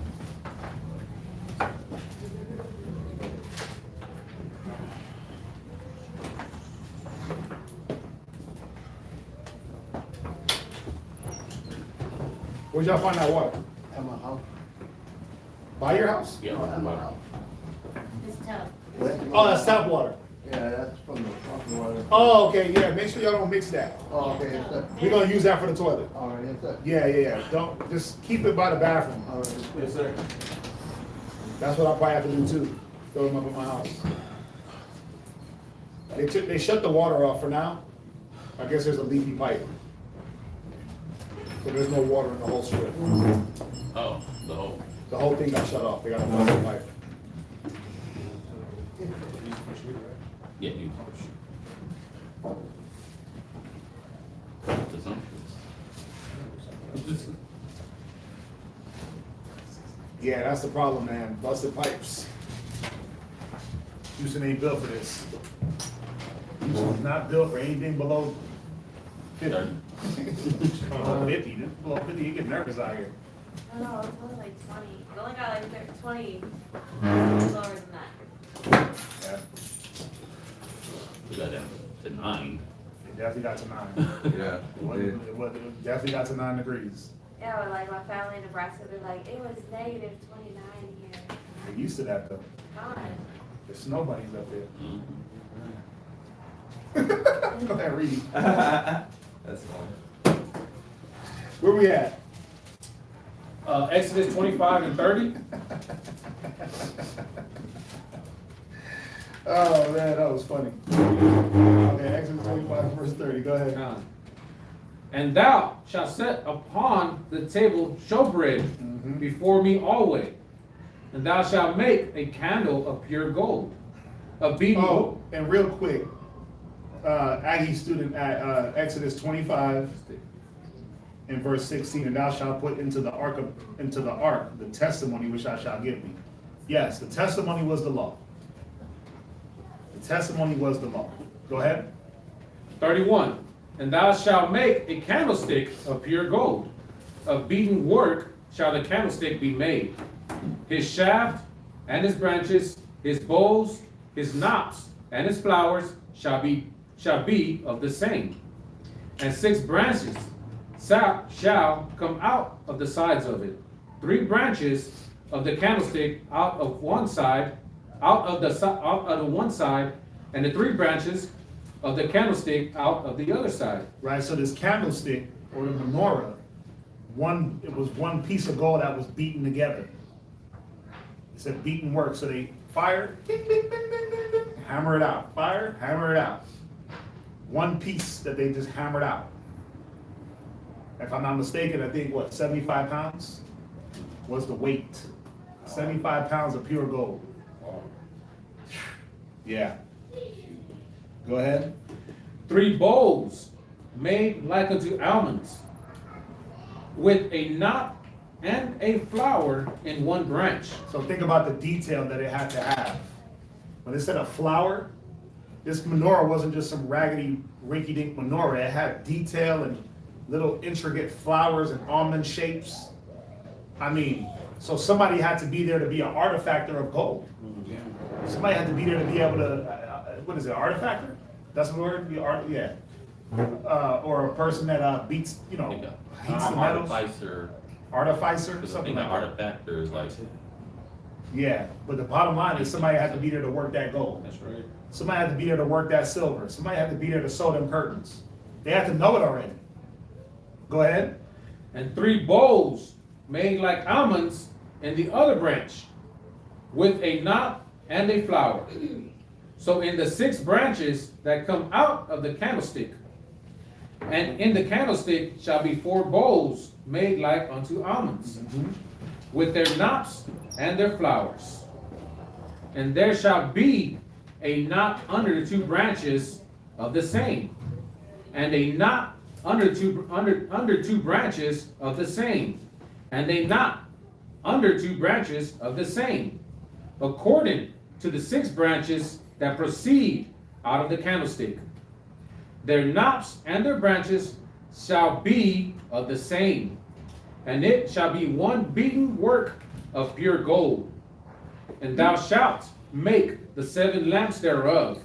Speaker 2: Where'd y'all find that water?
Speaker 6: At my house.
Speaker 2: By your house?
Speaker 1: Yeah.
Speaker 6: No, at my house.
Speaker 9: It's tough.
Speaker 2: Oh, that's tap water.
Speaker 6: Yeah, that's from the fucking water.
Speaker 2: Oh, okay, yeah, make sure y'all don't mix that.
Speaker 6: Oh, okay, yes, sir.
Speaker 2: We're gonna use that for the toilet.
Speaker 6: All right, yes, sir.
Speaker 2: Yeah. Don't, just keep it by the bathroom.
Speaker 6: All right.
Speaker 7: Yes, sir.
Speaker 2: That's what I'll probably have to do too. Fill them up at my house. They shut the water off for now. I guess there's a leaky pipe. So there's no water in the whole strip.
Speaker 1: Oh,
Speaker 2: The whole thing got shut off. They got a water pipe.
Speaker 1: yeah, you.
Speaker 2: Yeah, that's the problem, man. Busted pipes. Houston ain't built for this. Houston's not built for anything below 50. 50, this below 50, you get nervous out here.
Speaker 10: I don't know, it's only like 20. It only got like 20 lower than that.
Speaker 2: Yeah,
Speaker 1: We got down to 9.
Speaker 2: it definitely got to 9.
Speaker 5: Yeah.
Speaker 2: It definitely got to 9 degrees.
Speaker 10: Yeah, but like my family in Nebraska, they're like, it was negative 29 here.
Speaker 2: They're used to that though.
Speaker 10: God.
Speaker 2: There's snow bunnies up there.
Speaker 1: Mhm.
Speaker 2: Go ahead, read.
Speaker 5: That's funny.
Speaker 2: Where we at?
Speaker 7: Exodus 25 and 30.
Speaker 2: Oh man, that was funny. Okay, Exodus 25 verse 30. Go ahead.
Speaker 7: And thou shalt set upon the table showbread before me always. And thou shalt make a candle of pure gold, of beaten
Speaker 2: Oh, and real quick, Aggie student at Exodus 25 in verse 16, and thou shalt put into the ark the testimony which I shall give thee. Yes, the testimony was the law. The testimony was the law. Go ahead.
Speaker 7: 31. And thou shalt make a candlestick of pure gold. Of beaten work shall the candlestick be made. His shaft and his branches, his bowls, his knops, and his flowers shall be of the same. And 6 branches shall come out of the sides of it. 3 branches of the candlestick out of one side, out of the one side, and the 3 branches of the candlestick out of the other side.
Speaker 2: Right, so this candlestick or the menorah it was one piece of gold that was beaten together. It said beaten work, so they fire, ding, ding, ding, ding, ding, ding, hammer it out, fire, hammer it out. One piece that they just hammered out. If I'm not mistaken, I think, 75 pounds was the weight. 75 pounds of pure gold. Yeah. Go ahead.
Speaker 7: 3 bowls made like unto almonds, with a knot and a flower in one branch.
Speaker 2: So think about the detail that it had to have. When it said a flower, this menorah wasn't just some raggedy, rinky-dink menorah. It had detail and little intricate flowers and almond shapes. I mean, so somebody had to be there to be an artifactor of gold. Somebody had to be there to be able to, what is it, artifactor? That's the word? Yeah. Or a person that beats, heats the metals. Artificer,
Speaker 1: Because I
Speaker 2: something
Speaker 1: think
Speaker 2: like
Speaker 1: an
Speaker 2: that.
Speaker 1: artifactor is like,
Speaker 2: Yeah, but the bottom line is somebody had to be there to work that gold.
Speaker 7: That's right.
Speaker 2: Somebody had to be there to work that silver. Somebody had to be there to sew them curtains. They had to know it already. Go ahead.
Speaker 7: And 3 bowls made like almonds in the other branch, with a knot and a flower. So in the 6 branches that come out of the candlestick, and in the candlestick shall be 4 bowls made like unto almonds, with their knots and their flowers. And there shall be a knot under the 2 branches of the same, and a knot under 2 branches of the same, and a knot under 2 branches of the same, according to the 6 branches that proceed out of the candlestick. Their knots and their branches shall be of the same, and it shall be one beaten work of pure gold. And thou shalt make the 7 lamps thereof,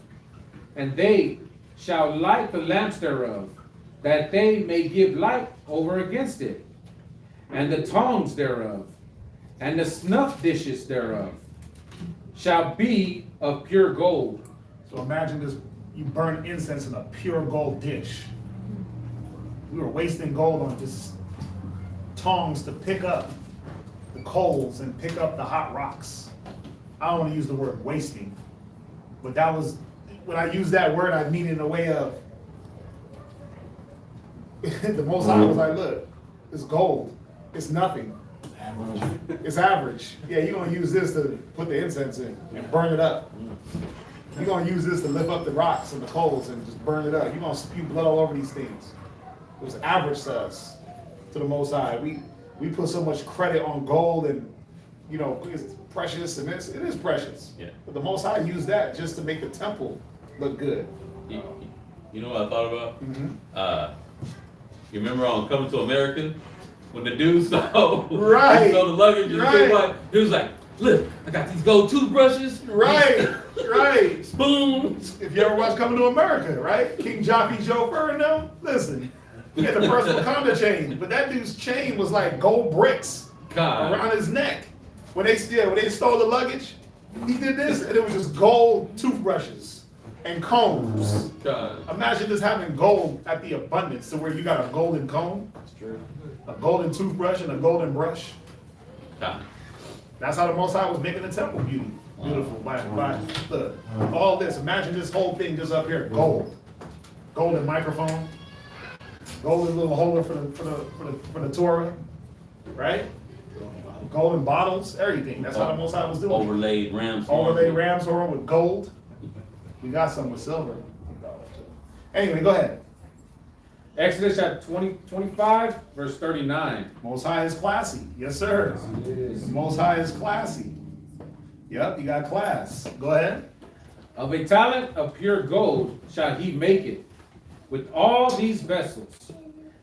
Speaker 7: and they shall light the lamps thereof, that they may give light over against it. And the tongs thereof, and the snuff dishes thereof, shall be of pure gold.
Speaker 2: So imagine this, you burn incense in a pure gold dish. We were wasting gold on just tongs to pick up the coals and pick up the hot rocks. I don't want to use the word wasting, but that was, when I use that word, I mean it in a way of, the Most High was like, look, it's gold, it's nothing. It's average. Yeah, you're gonna use this to put the incense in and burn it up. You're gonna use this to lift up the rocks and the coals and just burn it up. You're gonna spew blood all over these things. It was average to us, to the Most High. We put so much credit on gold and, it's precious, and it is precious.
Speaker 1: Yeah.
Speaker 2: But the Most High used that just to make the temple look good.
Speaker 1: you know what I thought about? You remember on Coming to America? When the dude saw,
Speaker 2: Right.
Speaker 1: he saw the luggage, and
Speaker 2: Right.
Speaker 1: he was like, look, I got these gold toothbrushes.
Speaker 2: Right, right.
Speaker 1: Spoons.
Speaker 2: If you ever watch Coming to America, right? King Joffy Chauffeur and them, listen, he had the personal conda chain, but that dude's chain was like gold bricks
Speaker 1: God.
Speaker 2: around his neck. When they stole the luggage, he did this, and it was just gold toothbrushes and combs.
Speaker 1: God.
Speaker 2: Imagine just having gold at the abundance to where you got a golden comb, a golden toothbrush, and a golden brush.
Speaker 1: God.
Speaker 2: That's how the Most High was making the temple beautiful. By look, all this. Imagine this whole thing just up here, gold, golden microphone, golden little holder for the Torah, right? Golden bottles, everything. That's how the Most High was doing.
Speaker 1: Overlaid ram's horn.
Speaker 2: Overlaid ram's horn with gold. We got some with silver. Anyway, go ahead.
Speaker 7: Exodus chapter 25, verse 39.
Speaker 2: Most High is classy. Yes, sir. The Most High is classy. Yep, you got class. Go ahead.
Speaker 7: Of a talent of pure gold shall he make it, with all these vessels.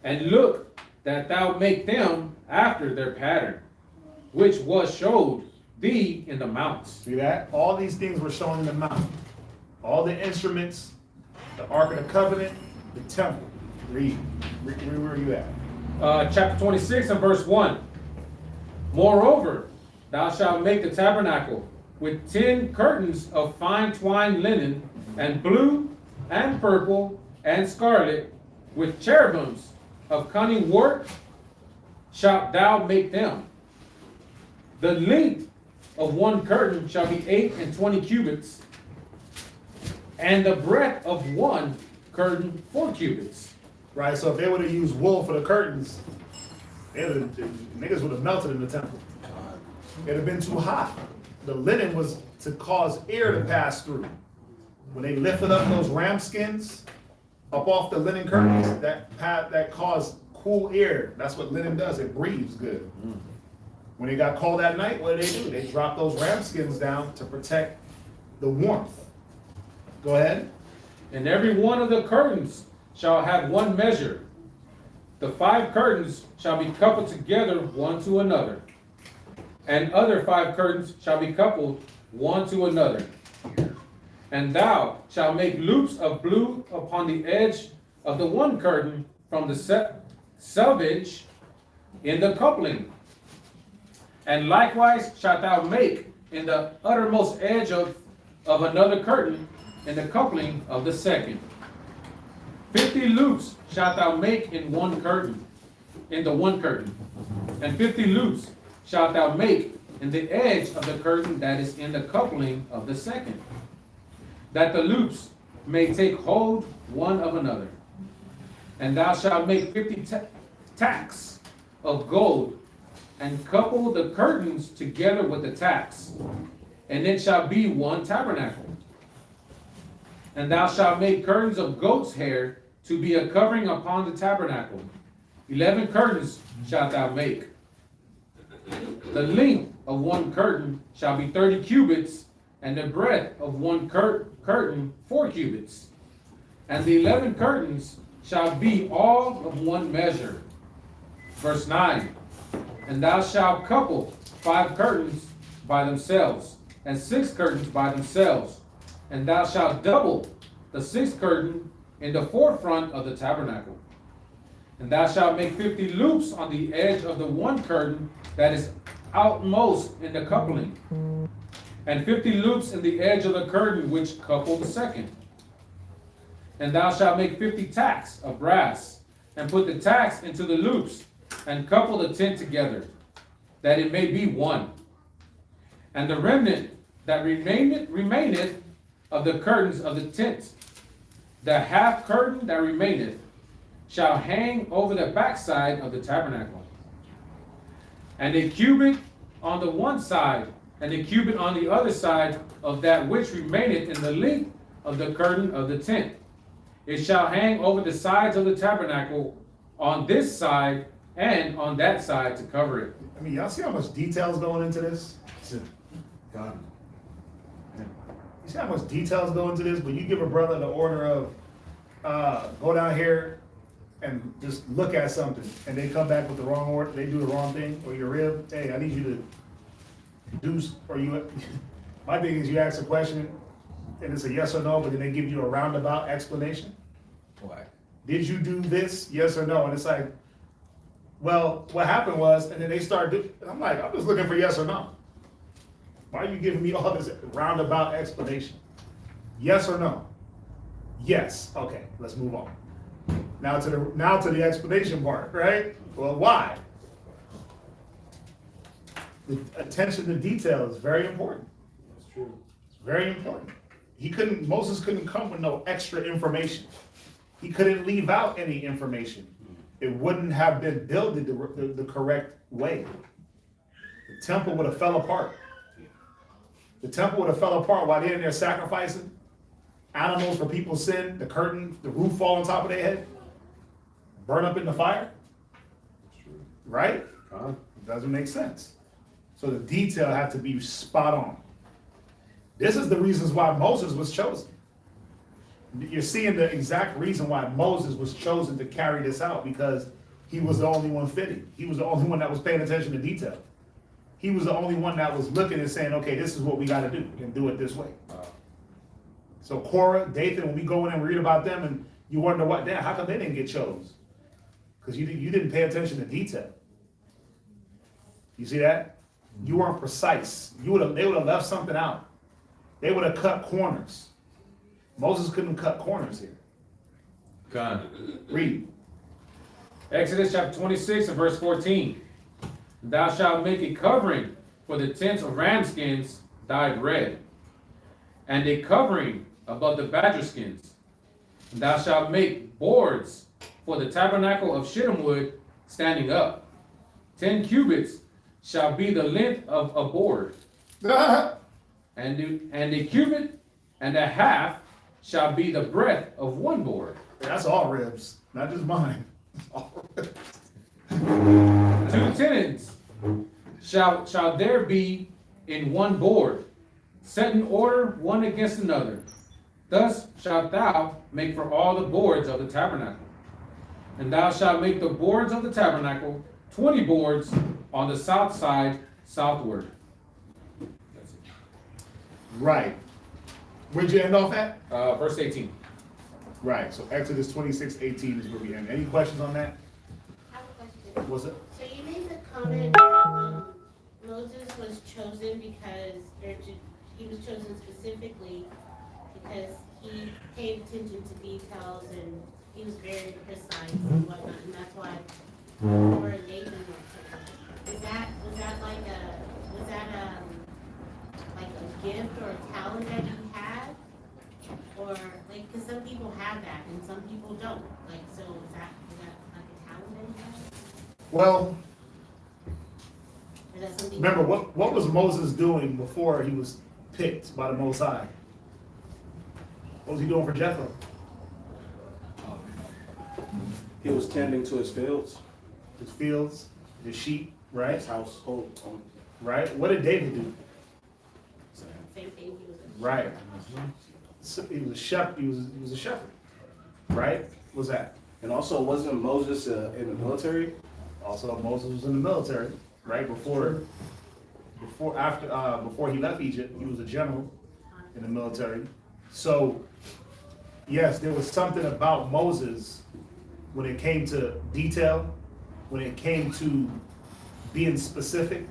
Speaker 7: And look that thou make them after their pattern, which was showed thee in the mounts.
Speaker 2: See that? All these things were shown in the mount. All the instruments, the Ark of the Covenant, the temple. Read. Where are you at?
Speaker 7: Chapter 26 and verse 1. Moreover, thou shalt make the tabernacle with 10 curtains of fine twined linen, and blue, and purple, and scarlet, with cherubims of cunning work shalt thou make them. The length of one curtain shall be 8 cubits, and the breadth of one curtain 4 cubits.
Speaker 2: Right, so if they would have used wool for the curtains, niggas would have melted in the temple. It'd have been too hot. The linen was to cause air to pass through. When they lifted up those ram skins up off the linen curtains, that caused cool air. That's what linen does. It breathes good. When it got cold at night, what did they do? They dropped those ram skins down to protect the warmth. Go ahead.
Speaker 7: And every one of the curtains shall have one measure. The 5 curtains shall be coupled together one to another, and other 5 curtains shall be coupled one to another. And thou shalt make loops of blue upon the edge of the one curtain from the selvage in the coupling. And likewise shalt thou make in the uttermost edge of another curtain in the coupling of the second. 50 loops shalt thou make in the one curtain, and 50 loops shalt thou make in the edge of the curtain that is in the coupling of the second, that the loops may take hold one of another. And thou shalt make 50 tacks of gold, and couple the curtains together with the tacks, and it shall be one tabernacle. And thou shalt make curtains of goat's hair to be a covering upon the tabernacle. 11 curtains shalt thou make. The length of one curtain shall be 30 cubits, and the breadth of one curtain 4 cubits. And the 11 curtains shall be all of one measure. Verse 9. And thou shalt couple 5 curtains by themselves, and 6 curtains by themselves. And thou shalt double the 6th curtain in the forefront of the tabernacle. And thou shalt make 50 loops on the edge of the one curtain that is outmost in the coupling, and 50 loops in the edge of the curtain which couple the second. And thou shalt make 50 tacks of brass, and put the tacks into the loops, and couple the tent together, that it may be one. And the remnant that remaineth of the curtains of the tent, the half curtain that remaineth, shall hang over the backside of the tabernacle. And a cubit on the one side, and a cubit on the other side of that which remaineth in the length of the curtain of the tent. It shall hang over the sides of the tabernacle on this side and on that side to cover it.
Speaker 2: I mean, y'all see how much details going into this?
Speaker 6: God.
Speaker 2: You see how much details go into this? But you give a brother the order of go down here and just look at something, and they come back with the wrong order, they do the wrong thing, or your rib, hey, I need you to do, or you, my thing is you ask a question, and it's a yes or no, but then they give you a roundabout explanation.
Speaker 5: Why?
Speaker 2: Did you do this, yes or no? And it's like, well, what happened was, and then they start I'm like, I'm just looking for yes or no. Why are you giving me all this roundabout explanation? Yes or no? Yes. Okay, let's move on. Now to the explanation part, right? Well, why? The attention to detail is very important.
Speaker 6: That's true.
Speaker 2: It's very important. Moses couldn't come with no extra information. He couldn't leave out any information. It wouldn't have been built the correct way. The temple would have fell apart. The temple would have fell apart while they're in there sacrificing animals for people's sin, the curtain, the roof fall on top of their head, burn up in the fire. Right? It doesn't make sense. So the detail had to be spot on. This is the reasons why Moses was chosen. You're seeing the exact reason why Moses was chosen to carry this out, because he was the only one fitting. He was the only one that was paying attention to detail. He was the only one that was looking and saying, okay, this is what we got to do, and do it this way. So Korah, Dathan, when we go in and read about them, and you wonder how come they didn't get chose? Because you didn't pay attention to detail. You see that? You weren't precise. They would have left something out. They would have cut corners. Moses couldn't cut corners here.
Speaker 5: God.
Speaker 2: Read.
Speaker 7: Exodus chapter 26 and verse 14. Thou shalt make a covering for the tents of ram skins dyed red, and a covering above the badger skins. Thou shalt make boards for the tabernacle of shittim wood standing up. 10 cubits shall be the length of a board, and a cubit and a half shall be the breadth of one board.
Speaker 2: That's all ribs, not just mine. All ribs.
Speaker 7: 2 tenons shall there be in one board, set in order one against another. Thus shalt thou make for all the boards of the tabernacle. And thou shalt make the boards of the tabernacle 20 boards on the south side southward.
Speaker 2: Right. Where'd you end off at?
Speaker 7: Verse 18.
Speaker 2: Right, so Exodus 26:18 is where we end. Any questions on that?
Speaker 9: I have a question.
Speaker 2: Was it?
Speaker 9: So you made the comment that Moses was chosen because, he was chosen specifically because he paid attention to details and he was very precise and whatnot, and that's why Laura and Nathan were chosen. Was that like a gift or a talent that he had? Or, like, because some people have that and some people don't. Like, so is that like a talent that he has?
Speaker 2: Well,
Speaker 9: Or is that something?
Speaker 2: remember, what was Moses doing before he was picked by the Most High? What was he doing for Jethro?
Speaker 6: He was tending to his fields,
Speaker 2: His fields, his sheep, right?
Speaker 6: his household.
Speaker 2: Right? What did David do?
Speaker 9: Same thing, he was a
Speaker 2: Right. So he was a shepherd. He was a shepherd, right? What's that?
Speaker 6: And also, wasn't Moses in the military?
Speaker 2: Also, Moses was in the military, right? Before he left Egypt, he was a general in the military. So, yes, there was something about Moses when it came to detail, when it came to being specific.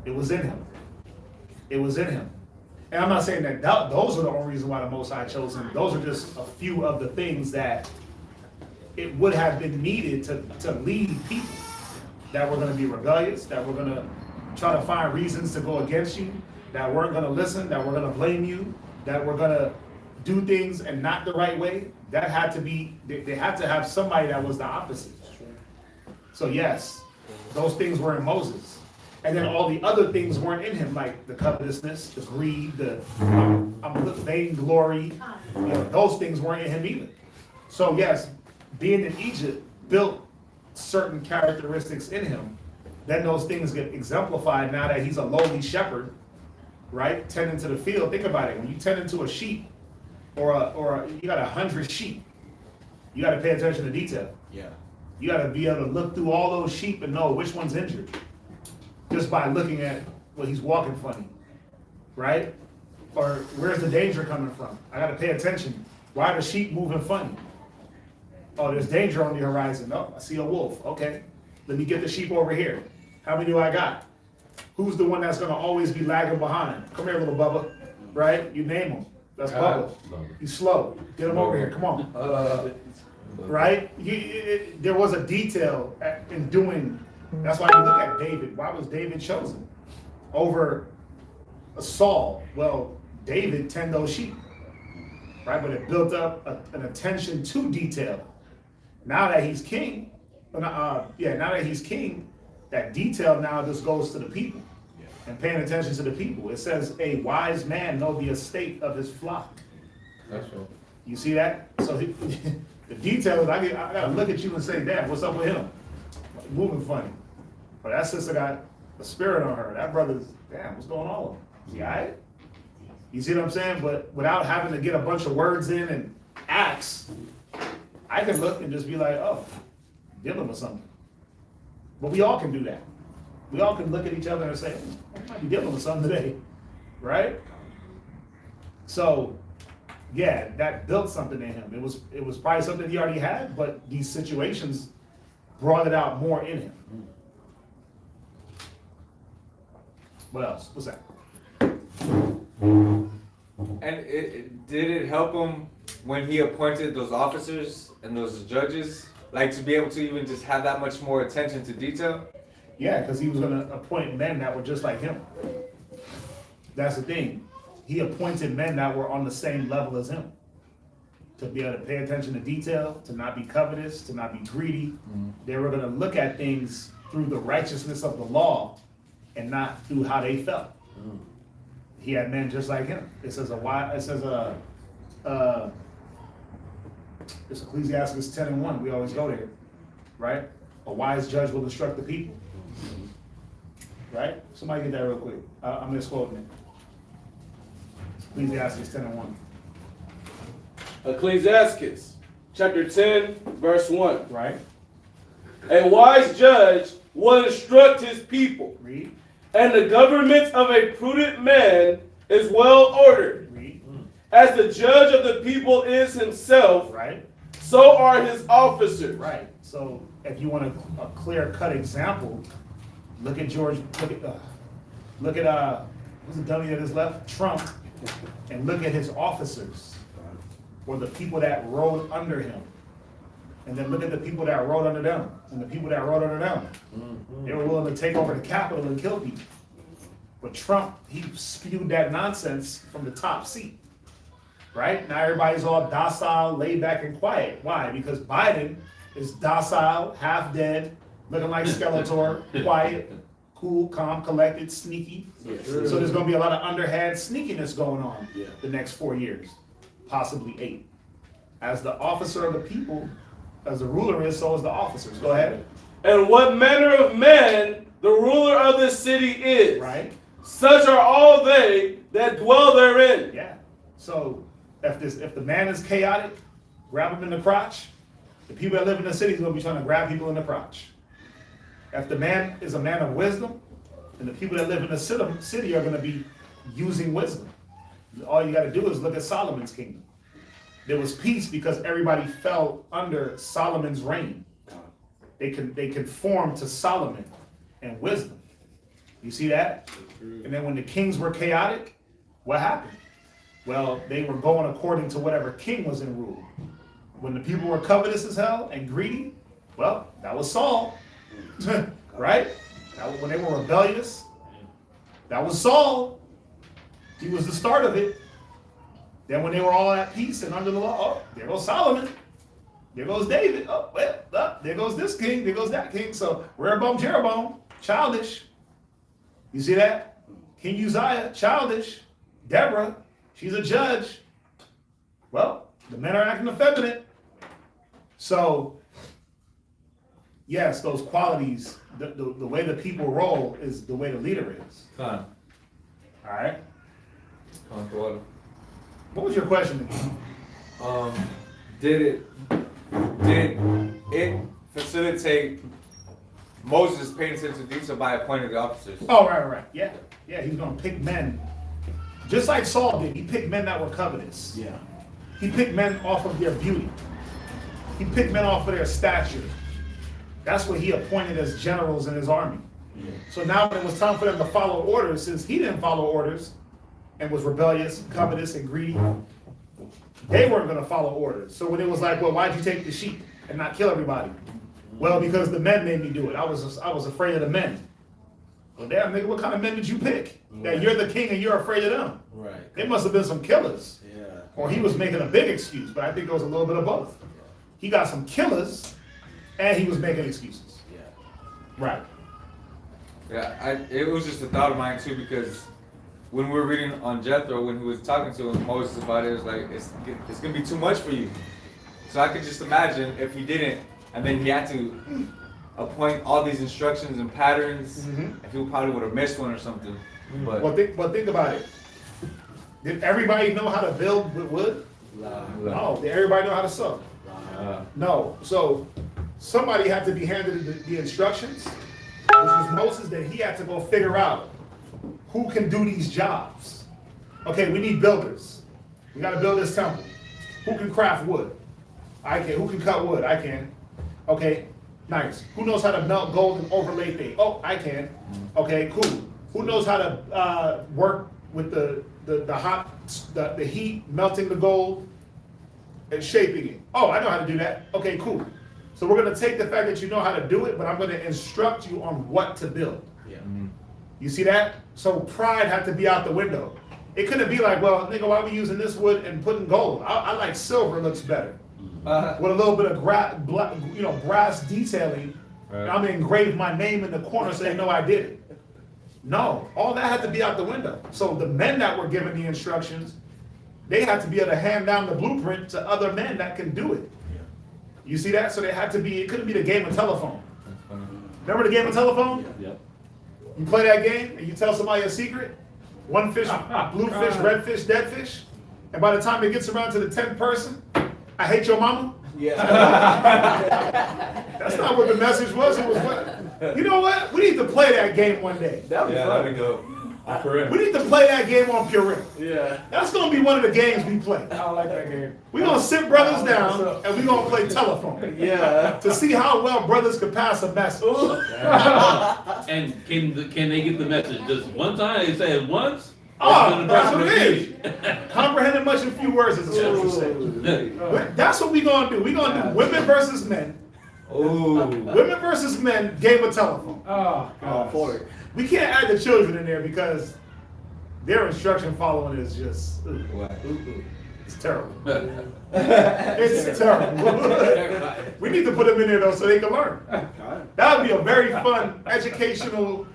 Speaker 2: It was in him. It was in him. And I'm not saying that those are the only reason why the Most High chose him. Those are just a few of the things that it would have been needed to lead people that were going to be rebellious, that were going to try to find reasons to go against you, that weren't going to listen, that were going to blame you, that were going to do things and not the right way. That had to be, they had to have somebody that was the opposite. So yes, those things were in Moses. And then all the other things weren't in him, like the covetousness, the greed, the vainglory. You know, those things weren't in him either. So yes, being in Egypt built certain characteristics in him. Then those things get exemplified now that he's a lowly shepherd, right? Tending to the field. Think about it. When you tend to a sheep, or you got 100 sheep, you got to pay attention to detail.
Speaker 6: Yeah.
Speaker 2: You got to be able to look through all those sheep and know which one's injured, just by looking at, well, he's walking funny, right? Or where's the danger coming from? I got to pay attention. Why are the sheep moving funny? Oh, there's danger on the horizon. Oh, I see a wolf. Okay, let me get the sheep over here. How many do I got? Who's the one that's going to always be lagging behind? Come here, little Bubba, right? You name him. That's Bubba. He's slow. Get him over here. Come on. Right? There was a detail in doing. That's why you look at David. Why was David chosen over Saul? Well, David tended those sheep, right? But it built up an attention to detail. Now that he's king, now that he's king, that detail now just goes to the people and paying attention to the people. It says, a wise man know the estate of his flock.
Speaker 7: That's right.
Speaker 2: You see that? So the details, I gotta look at you and say, damn, what's up with him? Moving funny. But that sister got a spirit on her. That brother's, damn, what's going on with him? Is he all right? You see what I'm saying? But without having to get a bunch of words in and acts, I can look and just be like, oh, dealing with something. But we all can do that. We all can look at each other and say, I might be dealing with something today, right? So, yeah, that built something in him. It was probably something he already had, but these situations brought it out more in him. What else? What's that?
Speaker 5: And did it help him when he appointed those officers and those judges, like to be able to even just have that much more attention to detail?
Speaker 2: Yeah, because he was gonna appoint men that were just like him. That's the thing. He appointed men that were on the same level as him. To be able to pay attention to detail, to not be covetous, to not be greedy. They were gonna look at things through the righteousness of the law and not through how they felt. He had men just like him. It's Ecclesiastes 10:1. We always go there, right? A wise judge will instruct the people. Right? Somebody get that real quick. I'm misquoting it. Ecclesiastes 10:1.
Speaker 4: Ecclesiastes chapter 10, verse 1.
Speaker 2: Right?
Speaker 4: A wise judge will instruct his people,
Speaker 2: Read.
Speaker 4: and the government of a prudent man is well ordered.
Speaker 2: Read.
Speaker 4: As the judge of the people is himself,
Speaker 2: Right?
Speaker 4: so are his officers.
Speaker 2: Right. So if you want a clear-cut example, look at who's the dummy that is left? Trump. And look at his officers, or the people that rode under him. And then look at the people that rode under them, and the people that rode under them. They were willing to take over the Capitol and kill people. But Trump, he spewed that nonsense from the top seat. Right? Now everybody's all docile, laid back, and quiet. Why? Because Biden is docile, half dead, looking like Skeletor, quiet, cool, calm, collected, sneaky. So there's going to be a lot of underhand sneakiness going on the next 4 years, possibly 8. As the officer of the people, as the ruler is, so is the officers. Go ahead.
Speaker 4: And what manner of man the ruler of this city is.
Speaker 2: Right?
Speaker 4: Such are all they that dwell therein.
Speaker 2: Yeah. So if the man is chaotic, grab him in the crotch. The people that live in the city is going to be trying to grab people in the crotch. If the man is a man of wisdom, then the people that live in the city are going to be using wisdom. All you got to do is look at Solomon's kingdom. There was peace because everybody fell under Solomon's reign. They conformed to Solomon and wisdom. You see that? And then when the kings were chaotic, what happened? Well, they were going according to whatever king was in rule. When the people were covetous as hell and greedy, well, that was Saul. Right? When they were rebellious, that was Saul. He was the start of it. Then when they were all at peace and under the law, oh, there goes Solomon. There goes David. Oh, well, there goes this king. There goes that king. So Rehoboam, Jeroboam, childish. You see that? King Uzziah, childish. Deborah, she's a judge. Well, the men are acting effeminate. So, yes, those qualities, the way the people roll is the way the leader is.
Speaker 5: Con.
Speaker 2: All right?
Speaker 5: Con for water.
Speaker 2: What was your question again?
Speaker 5: Did it facilitate Moses paying attention to detail by appointing the officers?
Speaker 2: Oh, right. Yeah, he's going to pick men. Just like Saul did. He picked men that were covetous.
Speaker 6: Yeah.
Speaker 2: He picked men off of their beauty. He picked men off of their stature. That's what he appointed as generals in his army. Yeah. So now when it was time for them to follow orders, since he didn't follow orders and was rebellious, covetous, and greedy, they weren't going to follow orders. So when it was like, well, why'd you take the sheep and not kill everybody? Well, because the men made me do it. I was afraid of the men. Well, damn, nigga, what kind of men did you pick? That you're the king and you're afraid of them? Right. It must have been some killers. Yeah. Or he was making a big excuse, but I think it was a little bit of both. He got some killers, and he was making excuses. Yeah. Right.
Speaker 5: Yeah, it was just a thought of mine too, because when we were reading on Jethro, when he was talking to Moses about it, it was like, it's gonna be too much for you. So I could just imagine if he didn't, and then he had to appoint all these instructions and patterns, if he probably would have missed one or something. But
Speaker 2: think about it. Did everybody know how to build with wood? No. Did everybody know how to sew? No. So somebody had to be handed the instructions, which was Moses, that he had to go figure out who can do these jobs. Okay, we need builders. We got to build this temple. Who can craft wood? I can. Who can cut wood? I can. Okay, nice. Who knows how to melt gold and overlay things? Oh, I can. Okay, cool. Who knows how to work with the heat, melting the gold and shaping it? Oh, I know how to do that. Okay, cool. So we're gonna take the fact that you know how to do it, but I'm gonna instruct you on what to build.
Speaker 6: Yeah.
Speaker 2: You see that? So pride had to be out the window. It couldn't be like, well, nigga, why are we using this wood and putting gold? I like silver, looks better. With a little bit of brass detailing.
Speaker 5: Right.
Speaker 2: I'm gonna engrave my name in the corner so they know I did it. No, all that had to be out the window. So the men that were given the instructions, they had to be able to hand down the blueprint to other men that can do it. You see that? So they had to be, it couldn't be the game of telephone. Remember the game of telephone?
Speaker 1: Yep.
Speaker 2: You play that game and you tell somebody a secret, one fish, blue fish, red fish, dead fish, and by the time it gets around to the 10th person, I hate your mama.
Speaker 6: Yeah.
Speaker 2: That's not what the message was. It was what? You know what? We need to play that game one day.
Speaker 6: That'd be
Speaker 5: Yeah,
Speaker 6: fun.
Speaker 5: there we go.
Speaker 2: We need to play that game on Purell.
Speaker 6: Yeah.
Speaker 2: That's gonna be one of the games we play.
Speaker 7: I don't like that game.
Speaker 2: We're gonna sit brothers down and we're gonna play telephone
Speaker 6: Yeah.
Speaker 2: to see how well brothers could pass a message.
Speaker 1: And can they get the message just one time? They say it once?
Speaker 2: Oh, that's what it is. Comprehending much in few words is the scripture say. But that's what we're gonna do. We're gonna do women versus men.
Speaker 5: Ooh.
Speaker 2: Women versus men, game of telephone.
Speaker 7: Oh,
Speaker 6: All
Speaker 7: God.
Speaker 6: for it.
Speaker 2: We can't add the children in there because their instruction following is just, it's terrible. It's terrible. We need to put them in there though so they can learn. That would be a very fun, educational,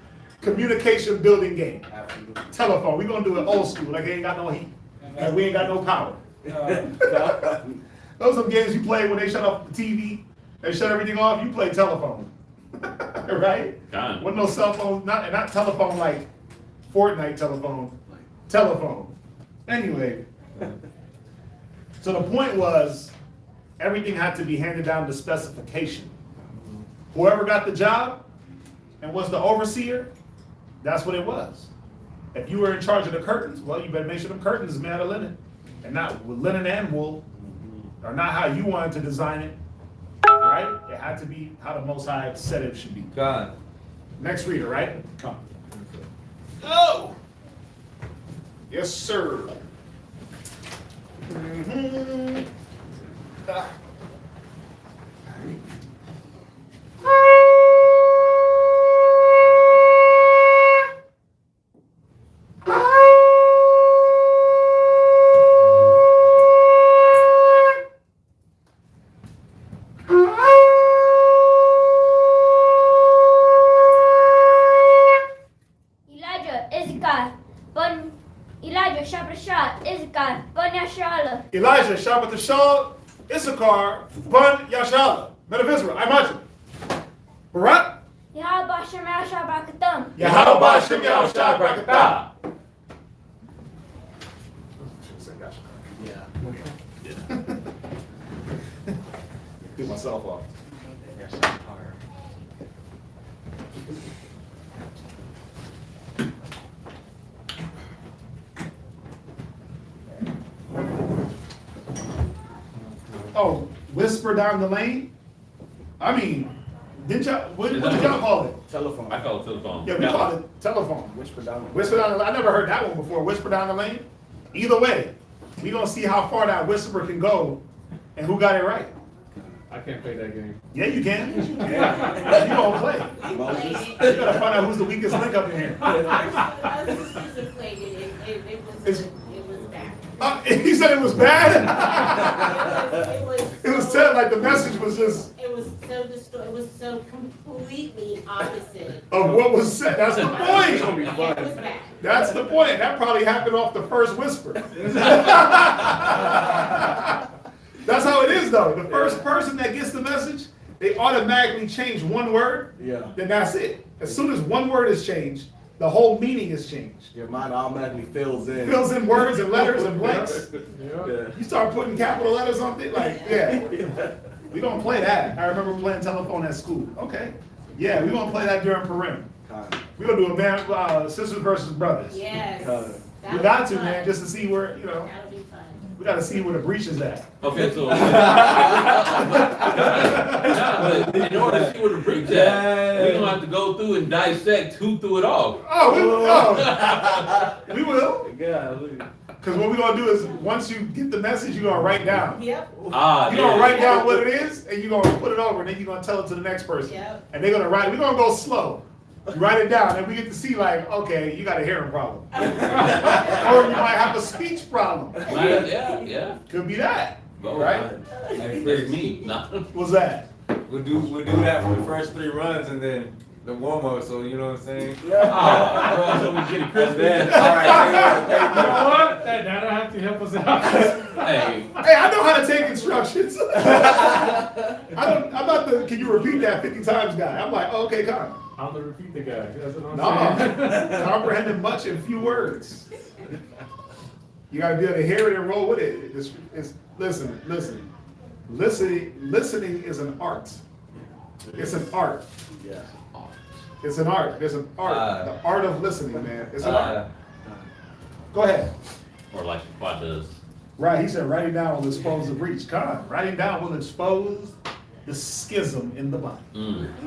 Speaker 2: communication building game.
Speaker 6: Absolutely.
Speaker 2: Telephone, we're gonna do it old school, like it ain't got no heat. Like we ain't got no power. Those are games you play when they shut off the TV, they shut everything off, you play telephone. Right?
Speaker 1: Kind
Speaker 2: With no cell phone, not telephone like Fortnite telephone, telephone. Anyway, so the point was everything had to be handed down to specification. Whoever got the job and was the overseer, that's what it was. If you were in charge of the curtains, well, you better make sure them curtains is made out of linen, and not with linen and wool, or not how you wanted to design it. Right? It had to be how the Most High said it should be.
Speaker 5: God.
Speaker 2: Next reader, right? Come. Oh! Yes, sir. Mhm. Ah. Elijah, Shabbat Ashal, Issachar, Bun, Yashala, Men of Israel, I imagine. Barak?
Speaker 10: Yahweh Shem Yahshua Barakatam.
Speaker 2: Yahweh Shem Yahshua Barakatah.
Speaker 6: Yeah.
Speaker 2: Do myself off. Oh, whisper down the lane? I mean, didn't y'all, what did y'all call it?
Speaker 6: Telephone.
Speaker 1: I call it telephone.
Speaker 2: Yeah, we call it telephone.
Speaker 6: Whisper down.
Speaker 2: Whisper down the lane. I never heard that one before. Whisper down the lane. Either way, we gonna see how far that whisper can go and who got it right.
Speaker 7: I can't play that game.
Speaker 2: Yeah, you can. Yeah. You don't play.
Speaker 9: We played it.
Speaker 2: You gotta find out who's the weakest link up in here.
Speaker 9: Our sisters played it. It was bad.
Speaker 2: He said it was bad.
Speaker 9: It was
Speaker 2: It was sad. Like the message was just
Speaker 9: It was it was so completely opposite.
Speaker 2: of what was said. That's the
Speaker 6: It's gonna
Speaker 2: point.
Speaker 6: be
Speaker 9: It
Speaker 6: fun.
Speaker 9: was bad.
Speaker 2: That's the point. That probably happened off the first whisper. That's how it is, though. The first person that gets the message, they automatically change one word.
Speaker 6: Yeah.
Speaker 2: Then that's it. As soon as one word is changed, the whole meaning is changed.
Speaker 6: Your mind automatically fills in.
Speaker 2: Fills in words and letters and blanks.
Speaker 6: Yeah.
Speaker 2: You start putting capital letters on it, like, yeah. We don't play that. I remember playing telephone at school. Okay. Yeah, we gonna play that during Purim. We're gonna do a man, sisters versus brothers.
Speaker 9: Yes.
Speaker 6: Kinda.
Speaker 9: That
Speaker 2: We
Speaker 9: was
Speaker 2: got to,
Speaker 9: fun.
Speaker 2: man, just to see where, you know.
Speaker 9: That'll be fun.
Speaker 2: We gotta see where the breach is at.
Speaker 1: Okay, so. Nah, but in order to see where the breach at, we gonna have to go through and dissect who threw it off.
Speaker 2: Oh, we will. Cause what we gonna do is, once you get the message, you gonna write down.
Speaker 9: Yep,
Speaker 2: You gonna
Speaker 1: Yeah.
Speaker 2: write down what it is, and you gonna put it over, and then you gonna tell it to the next person.
Speaker 9: yep.
Speaker 2: And they're gonna write, we're gonna go slow. You write it down, and we get to see like, okay, you got a hearing problem. Or you might have a speech problem.
Speaker 1: Yeah.
Speaker 2: Could be that,
Speaker 1: Go,
Speaker 2: right?
Speaker 5: Hey,
Speaker 1: It's me, nah.
Speaker 2: What's that?
Speaker 5: We'll do that for the first 3 runs and then the warm up. So you know what I'm saying?
Speaker 1: Ah, bro, so we get it
Speaker 5: And
Speaker 1: crispy.
Speaker 5: then, all right.
Speaker 7: You know what? That'll have to help us out.
Speaker 1: Hey,
Speaker 2: Hey, I know how to take instructions. I'm not the, can you repeat that 50 times guy? I'm like, oh, okay, come.
Speaker 7: I'm the repeat the guy. That's what
Speaker 2: No,
Speaker 7: I'm saying.
Speaker 2: comprehending much in few words. You gotta be able to hear it and roll with it. Listen. Listening is an art. It's an art.
Speaker 6: Yeah.
Speaker 2: It's an art. There's an art. The art of listening, man. It's an art. Go ahead.
Speaker 1: or like Shafat does.
Speaker 2: Right, he said writing down will expose the breach. Writing down will expose the schism in the body.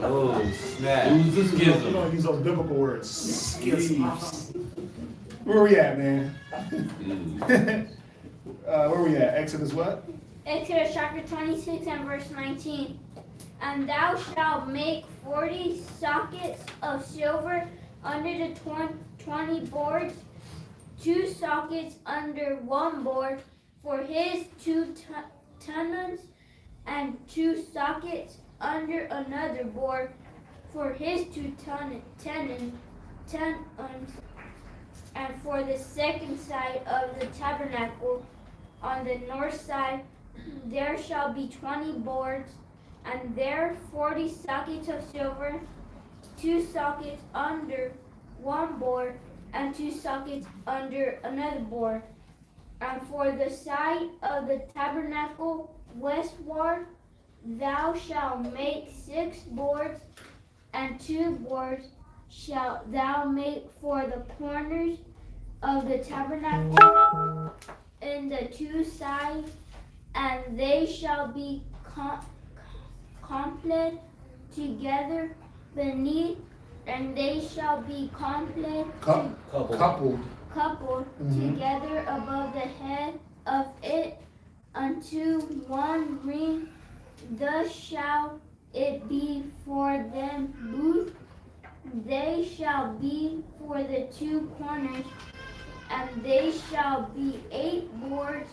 Speaker 5: Oh, snap.
Speaker 1: Who's the
Speaker 2: You
Speaker 1: schism?
Speaker 2: don't use those biblical words. Schisms. Where we at, man? Where we at? Exodus what?
Speaker 11: Exodus chapter 26 and verse 19. And thou shalt make 40 sockets of silver under the 20 boards, 2 sockets under one board for his 2 tenons, and 2 sockets under another board for his 2 tenons, and for the second side of the tabernacle on the north side there shall be 20 boards, and there 40 sockets of silver, 2 sockets under one board, and 2 sockets under another board. And for the side of the tabernacle westward, thou shalt make 6 boards, and 2 boards shalt thou make for the corners of the tabernacle in the 2 sides, and they shall be coupled together beneath, and they shall be coupled together above the head of it unto one ring. Thus shall it be for them both. They shall be for the 2 corners, and they shall be 8 boards,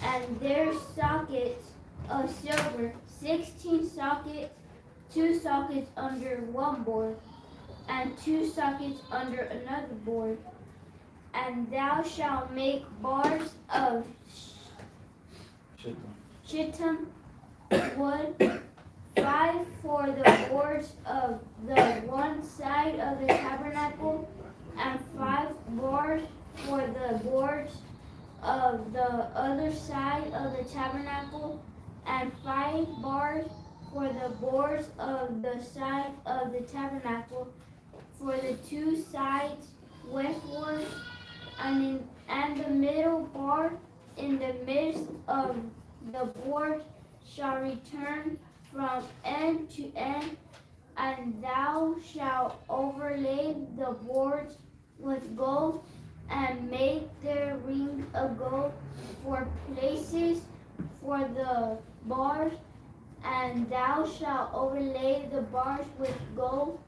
Speaker 11: and their sockets of silver, 16 sockets, 2 sockets under one board, and 2 sockets under another board. And thou shalt make bars of shittim wood, 5 for the boards of the one side of the tabernacle, and 5 bars for the boards of the other side of the tabernacle, and 5 bars for the boards of the side of the tabernacle for the 2 sides westward, and the middle bar in the midst of the board shall return from end to end, and thou shalt overlay the boards with gold, and make their rings of gold for places for the bars, and thou shalt overlay the bars with gold,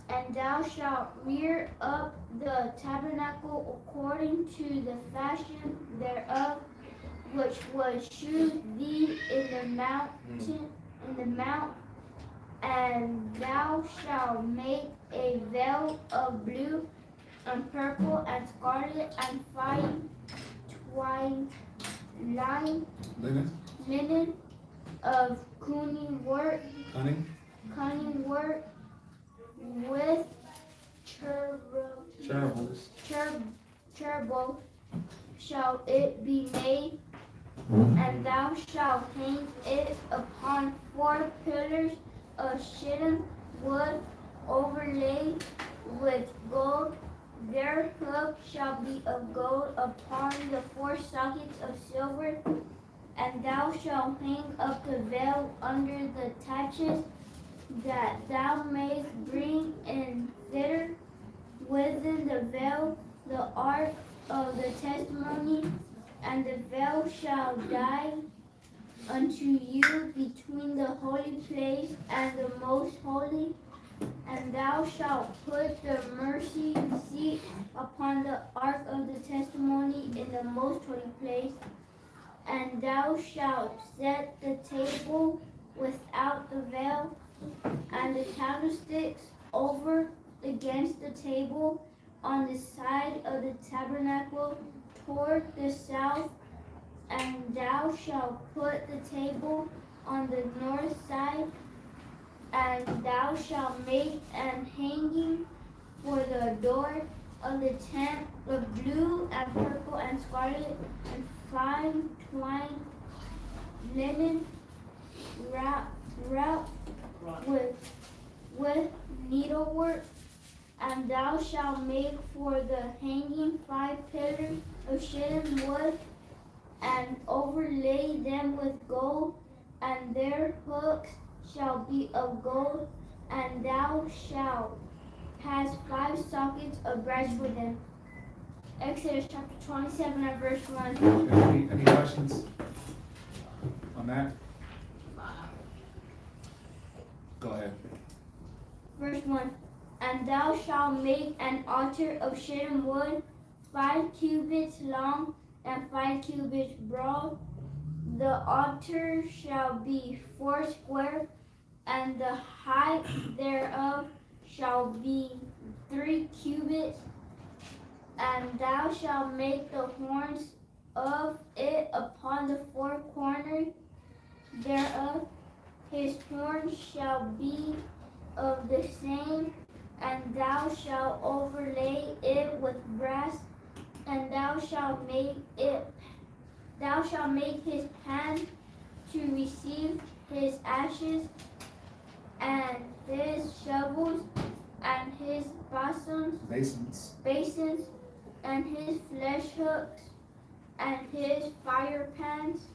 Speaker 11: and thou shalt rear up the tabernacle according to the fashion thereof, which was shewed thee in the mount, and thou shalt make a veil of blue and purple and scarlet and fine twined linen of cunning work with cherubim shall it be made, and thou shalt hang it upon 4 pillars of shittim wood overlaid with gold, Their hook shall be of gold upon the 4 sockets of silver, and thou shalt hang up the veil under the taches, that thou mayest bring in thither within the veil the ark of the testimony, and the veil shall die unto you between the holy place and the most holy. And thou shalt put the mercy seat upon the ark of the testimony in the most holy place. And thou shalt set the table without the veil, and the candlesticks over against the table on the side of the tabernacle toward the south. And thou shalt put the table on the north side. And thou shalt make an hanging for the door of the tent of blue and purple and scarlet and fine twined linen wrapped with needlework. And thou shalt make for the hanging 5 pillars of shittim wood, and overlay them with gold, and their hooks shall be of gold, and thou shalt have 5 sockets of brass for them. Exodus chapter 27 and verse 1.
Speaker 7: Any questions on that?
Speaker 2: Go ahead.
Speaker 11: Verse 1. And thou shalt make an altar of shittim wood, 5 cubits long and 5 cubits broad. The altar shall be 4 square, and the height thereof shall be 3 cubits. And thou shalt make the horns of it upon the 4 corners thereof. His horns shall be of the same, and thou shalt overlay it with brass, and thou shalt make his pan to receive his ashes, and his shovels, and his basins, and his flesh hooks, and his fire pans.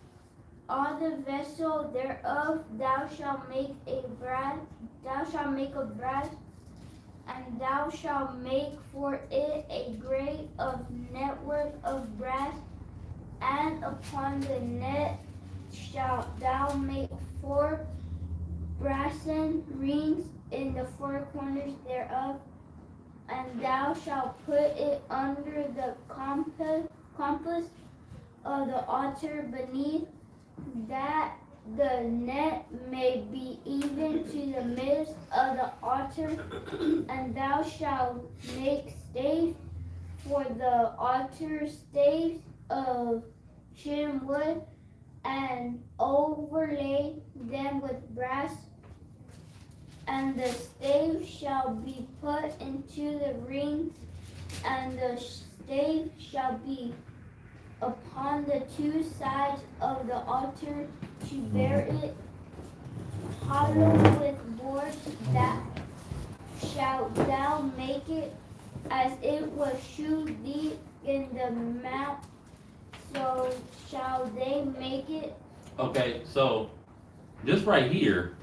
Speaker 11: All the vessel thereof thou shalt make of brass, and thou shalt make for it a grate of network of brass, and upon the net shalt thou make 4 brassen rings in the 4 corners thereof, and thou shalt put it under the compass of the altar beneath, that the net may be even to the midst of the altar. And thou shalt make staves for the altar, staves of shittim wood, and overlay them with brass. And the staves shall be put into the rings, and the stave shall be upon the 2 sides of the altar to bear it, hollow with boards. That shalt thou make it, as it was shewed thee in the mount, so shall they make it.
Speaker 1: Okay, so this right here,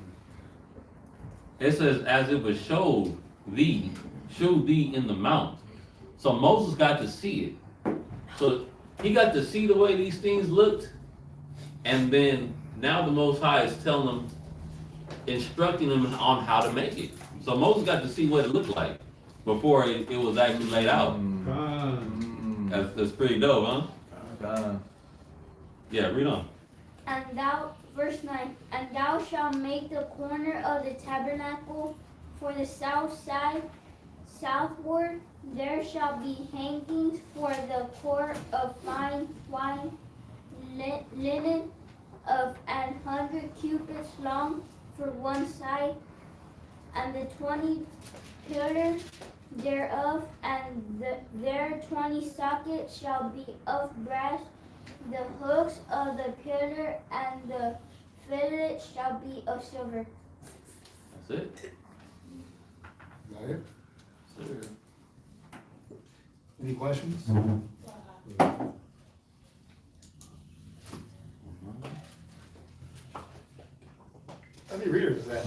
Speaker 1: it says, as it was showed thee in the mount. So Moses got to see it. So he got to see the way these things looked, and then now the Most High is telling him, instructing him on how to make it. So Moses got to see what it looked like before it was actually laid out. That's pretty dope, huh? Yeah, read on.
Speaker 11: And thou, verse 9, and thou shalt make the corner of the tabernacle for the south side, southward. There shall be hangings for the cord of fine twined linen of 100 cubits long for one side, and the 20 pillars thereof, and their 20 sockets shall be of brass. The hooks of the pillar and the fillets shall be of silver.
Speaker 1: That's it.
Speaker 7: Got it?
Speaker 2: Any questions? How many readers is that?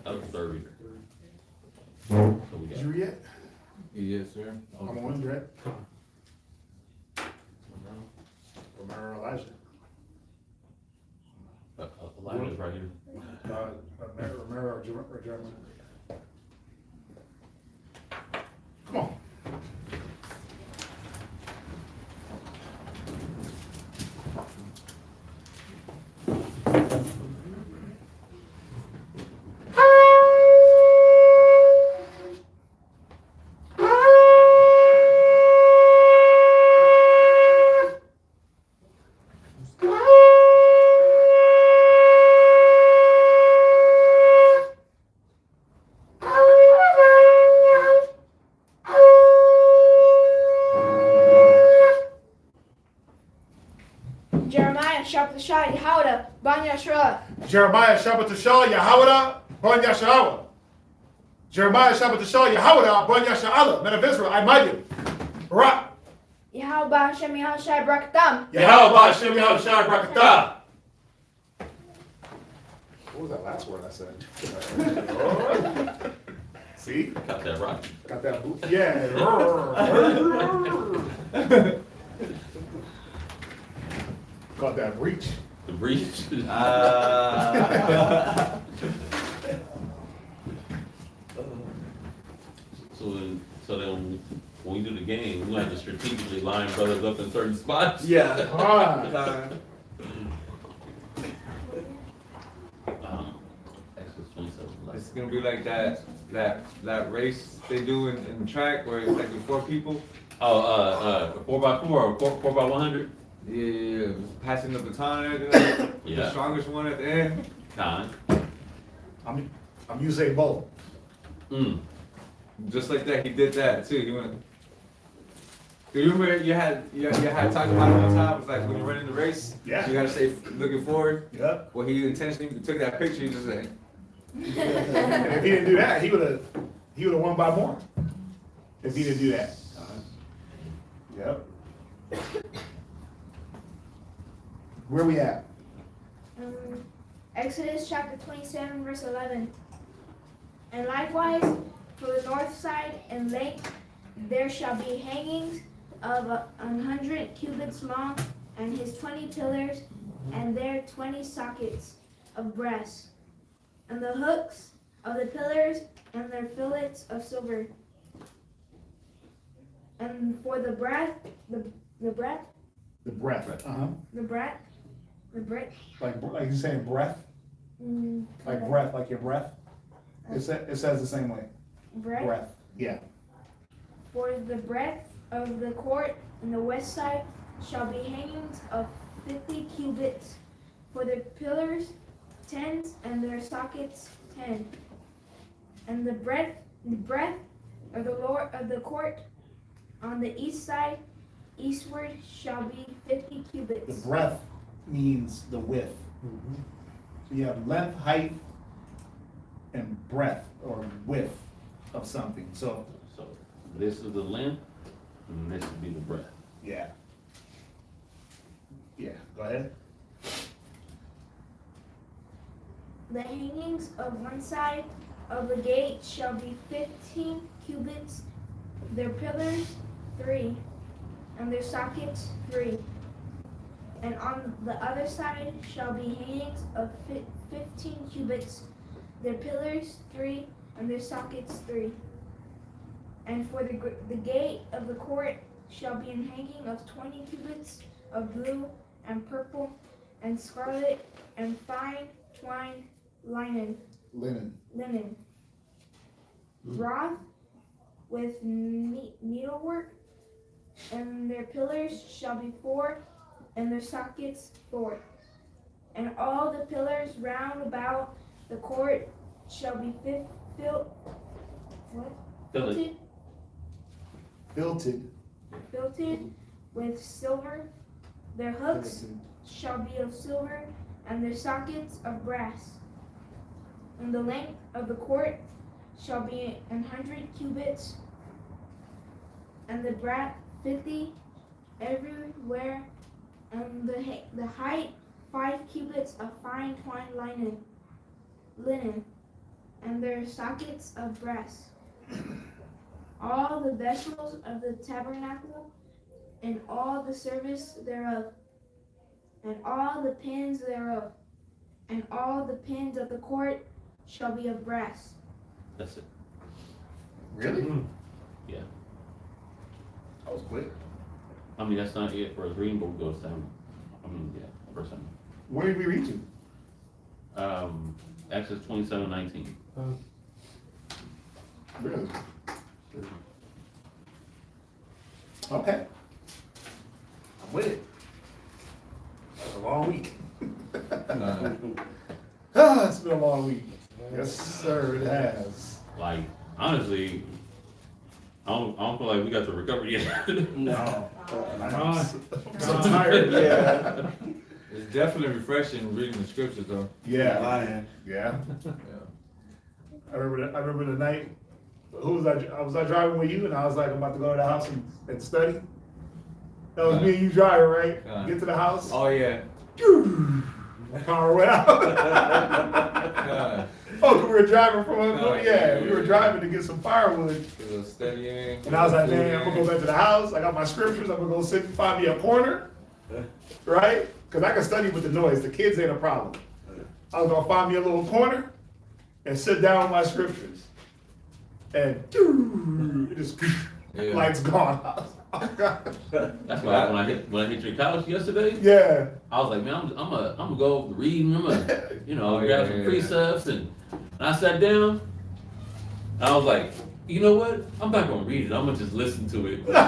Speaker 1: That was third reader. So we
Speaker 2: Did
Speaker 1: got,
Speaker 2: you read it?
Speaker 5: Yes, sir.
Speaker 2: I'm on, you read? Romero, Elijah.
Speaker 1: Elijah's right here.
Speaker 2: Romero or Jeremiah? Come on.
Speaker 11: Jeremiah Shabbat Shah Yehuda Ban Yashua.
Speaker 2: Jeremiah Shabbat Shah Yahawada Ban Yasha'ala. Jeremiah Shabbat Shah Yahawada Ban Yasha'ala. Men of Israel, I might you. Barak.
Speaker 11: Yehuda Hashem Yahushai Brakatam.
Speaker 3: Yahweh Hashem Yahushua Barakatah.
Speaker 2: What was that last word I said? See?
Speaker 1: Got that right.
Speaker 2: Got that boot? Yeah. Got that breach.
Speaker 1: The breach. So then when we do the game, we have to strategically line brothers up in certain spots.
Speaker 6: Yeah.
Speaker 1: Exodus 27.
Speaker 5: It's gonna be like that race they do in track where it's like with 4 people.
Speaker 1: 4x4 or 4x100?
Speaker 5: Yeah, passing the baton and everything.
Speaker 1: Yeah.
Speaker 5: The strongest one at the end.
Speaker 1: Con.
Speaker 2: I'm Usain Bolt.
Speaker 5: Just like that, he did that too. He went. Do you remember you had talked about it one time? It's like when you're running the race,
Speaker 2: Yeah.
Speaker 5: you gotta stay looking forward.
Speaker 2: Yep.
Speaker 5: Well, he intentionally took that picture. He just like,
Speaker 2: And if he didn't do that, he would have won by more. If he didn't do that. Yep. Where we at?
Speaker 11: Exodus chapter 27, verse 11. And likewise, for the north side and length, there shall be hangings of 100 cubits long, and his 20 pillars, and their 20 sockets of brass, and the hooks of the pillars, and their fillets of silver. And for the breadth, the breadth,
Speaker 2: The breath.
Speaker 11: the breadth, the breadth.
Speaker 2: Like you saying breath? Like breath, like your breath? It says the same way. Breath. Yeah.
Speaker 11: For the breadth of the court on the west side shall be hangings of 50 cubits, for the pillars 10, and their sockets 10. And the breadth of the lower of the court on the east side, eastward, shall be 50 cubits.
Speaker 2: The breadth means the width. So you have length, height, and breadth or width of something. So
Speaker 1: This is the length, and this would be the breadth.
Speaker 2: yeah. Yeah, go ahead.
Speaker 11: The hangings of one side of the gate shall be 15 cubits, their pillars 3, and their sockets 3. And on the other side shall be hangings of 15 cubits, their pillars 3, and their sockets 3. And for the gate of the court shall be an hanging of 20 cubits of blue and purple and scarlet and fine twined linen, wrought with needlework, and their pillars shall be 4, and their sockets 4. And all the pillars round about the court shall be filtered with silver. Their hooks shall be of silver, and their sockets of brass. And the length of the court shall be 100 cubits, and the breadth 50 everywhere, and the height 5 cubits of fine twined linen, and their sockets of brass. All the vessels of the tabernacle, and all the service thereof, and all the pins thereof, and all the pins of the court shall be of brass.
Speaker 1: That's it.
Speaker 2: Really?
Speaker 1: Yeah.
Speaker 2: That was quick.
Speaker 1: I mean, that's not it for us reading, but we go to Samuel. I mean, yeah, first Samuel.
Speaker 2: Where did we read to?
Speaker 1: Exodus 27:19.
Speaker 2: Really? Okay. I'm with it. That was a long week. It's been a long week. Yes, sir, it has.
Speaker 1: Like, honestly, I don't feel like we got the recovery yet.
Speaker 2: No. I'm so tired. Yeah.
Speaker 5: It's definitely refreshing reading the scriptures, though.
Speaker 2: Yeah. Yeah. I remember the night. Who was I was driving with you, and I was like, I'm about to go to the house and study. That was me and you driving, right? Get to the house.
Speaker 5: Oh, yeah.
Speaker 2: Power went out. Oh, we were driving from we were driving to get some firewood.
Speaker 5: Studying.
Speaker 2: And I was like, man, I'm gonna go back to the house. I got my scriptures. I'm gonna go sit and find me a corner, right? Because I can study with the noise. The kids ain't a problem. I was gonna find me a little corner and sit down with my scriptures. And it just lights gone. Oh, God.
Speaker 1: That's why when I hit your couch yesterday,
Speaker 2: Yeah.
Speaker 1: I was like, man, I'm gonna go read and I'm gonna grab some precepts and I sat down. And I was like, you know what? I'm not gonna read it. I'm gonna just listen to it. And I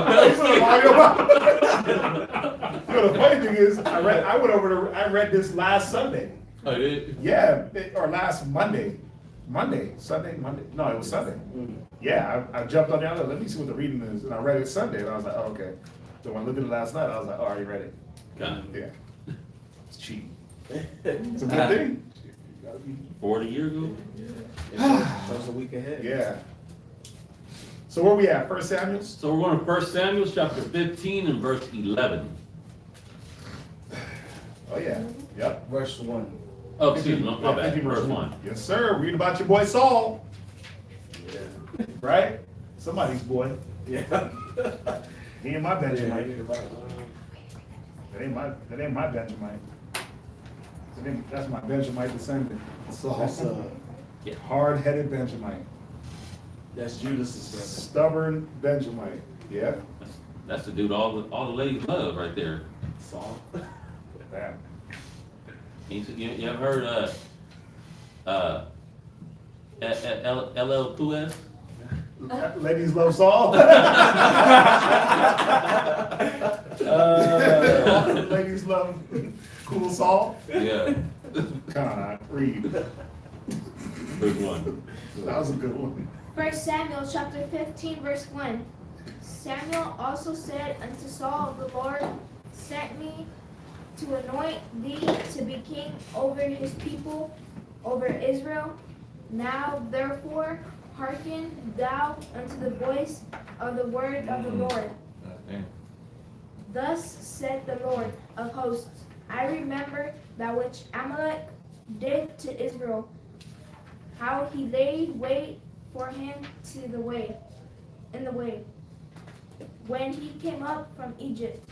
Speaker 1: fell asleep.
Speaker 2: The funny thing is, I read this last Sunday.
Speaker 1: Oh, did?
Speaker 2: Yeah, or last Monday. Sunday. No, it was Sunday. Yeah, I jumped on the other. Let me see what the reading is, and I read it Sunday, and I was like, oh, okay. So when I looked at it last night, I was like, oh, I already read it.
Speaker 1: Got it.
Speaker 2: Yeah, it's cheap. It's a good thing.
Speaker 1: 40 years ago.
Speaker 6: So it's a week ahead.
Speaker 2: Yeah. So where we at? 1 Samuel?
Speaker 1: So we're going to 1 Samuel chapter 15 and verse 11.
Speaker 2: Oh yeah. Yep.
Speaker 6: Verse 1.
Speaker 1: Oh, excuse me, my bad. Verse 1.
Speaker 2: Yes, sir. Read about your boy Saul.
Speaker 6: Yeah.
Speaker 2: Right? Somebody's boy.
Speaker 6: Yeah.
Speaker 2: He ain't my Benjamite. That ain't my Benjamite. That's my Benjamite descendant.
Speaker 6: That's
Speaker 2: Hard-headed Benjamite.
Speaker 6: that's Judas's brother.
Speaker 2: Stubborn Benjamite. Yeah.
Speaker 1: That's the dude all the ladies love right there.
Speaker 6: Saul.
Speaker 2: Damn.
Speaker 1: You ever heard LL2S?
Speaker 2: Ladies love Saul. Ladies love cool Saul.
Speaker 1: Yeah.
Speaker 2: Come on, read.
Speaker 1: Good one.
Speaker 2: That was a good one.
Speaker 11: 1 Samuel chapter 15, verse 1. Samuel also said unto Saul, the Lord sent me to anoint thee to be king over his people, over Israel. Now therefore hearken thou unto the voice of the word of the Lord. Thus said the Lord of hosts, I remember that which Amalek did to Israel, how he laid wait for him in the way, when he came up from Egypt.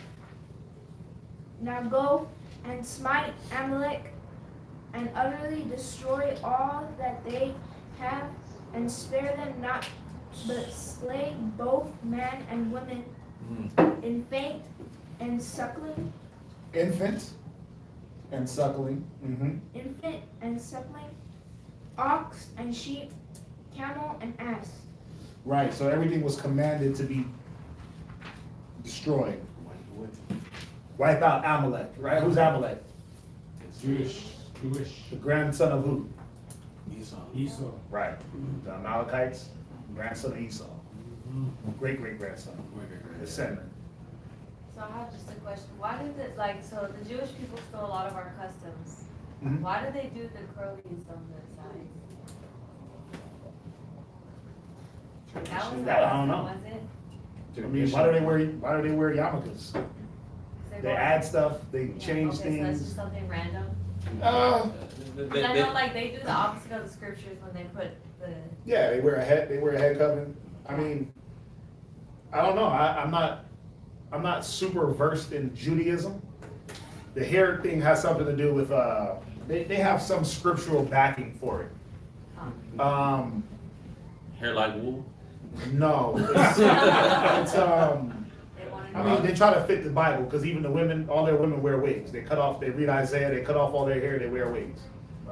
Speaker 11: Now go and smite Amalek, and utterly destroy all that they have, and spare them not, but slay both man and woman, infant and suckling.
Speaker 2: Infant and suckling. Mm-hmm.
Speaker 11: Infant and suckling, ox and sheep, camel and ass.
Speaker 2: Right, so everything was commanded to be destroyed. Wipe out Amalek, right? Who's Amalek?
Speaker 7: Jewish.
Speaker 2: The grandson of who?
Speaker 7: Esau.
Speaker 2: Right. The Amalekites, grandson of Esau. Great-great-grandson. Descendant.
Speaker 10: So I have just a question. Why did so the Jewish people stole a lot of our customs.
Speaker 2: Mhm.
Speaker 10: Why did they do the curlies on the sides? That was
Speaker 2: I don't know.
Speaker 10: was it?
Speaker 2: I mean, why do they wear yarmulkes? They add stuff, they change
Speaker 10: Okay, so that's
Speaker 2: things.
Speaker 10: just something random?
Speaker 2: Uh,
Speaker 10: Cause I know like they do the opposite of the scriptures when they put the,
Speaker 2: yeah, they wear a head covering. I mean, I don't know, I'm not super versed in Judaism. The hair thing has something to do with, they have some scriptural backing for it.
Speaker 1: Hair like wool?
Speaker 2: No, it's,
Speaker 10: they wanted
Speaker 2: I mean, they try to fit the Bible, because even the women, all their women wear wigs. They read Isaiah, they cut off all their hair, they wear wigs.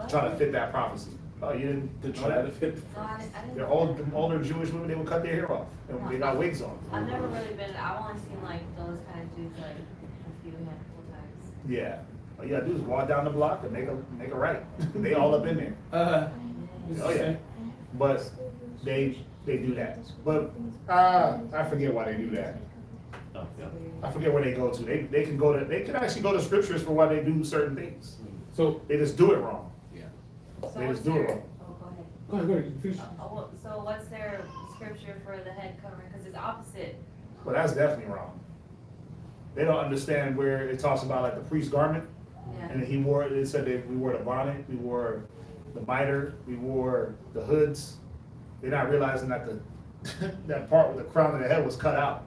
Speaker 2: Try to fit that prophecy. Oh, you didn't
Speaker 6: To
Speaker 2: know
Speaker 6: try to
Speaker 2: that?
Speaker 6: fit.
Speaker 10: No, I didn't.
Speaker 2: They're older Jewish women, they would cut their hair off, and they got wigs on.
Speaker 10: I've never really been, I've only seen like those kind of dudes like a few handful times.
Speaker 2: Yeah. All you gotta do is walk down the block and make a right. They all up in there. Oh, yeah. But they do that. But, I forget why they do that.
Speaker 1: Oh, yeah.
Speaker 2: I forget where they go to. They can actually go to scriptures for why they do certain things.
Speaker 7: So,
Speaker 2: They just do it wrong.
Speaker 10: So
Speaker 2: They
Speaker 10: what's
Speaker 2: just do it
Speaker 10: their,
Speaker 2: wrong.
Speaker 10: oh, go ahead.
Speaker 7: go ahead, finish.
Speaker 10: So what's their scripture for the head covering? Cause it's opposite.
Speaker 2: Well, that's definitely wrong. They don't understand where it talks about like the priest's garment.
Speaker 10: Yeah.
Speaker 2: And it said that we wore the bonnet, we wore the mitre, we wore the hoods. They're not realizing that that part with the crown of their head was cut out.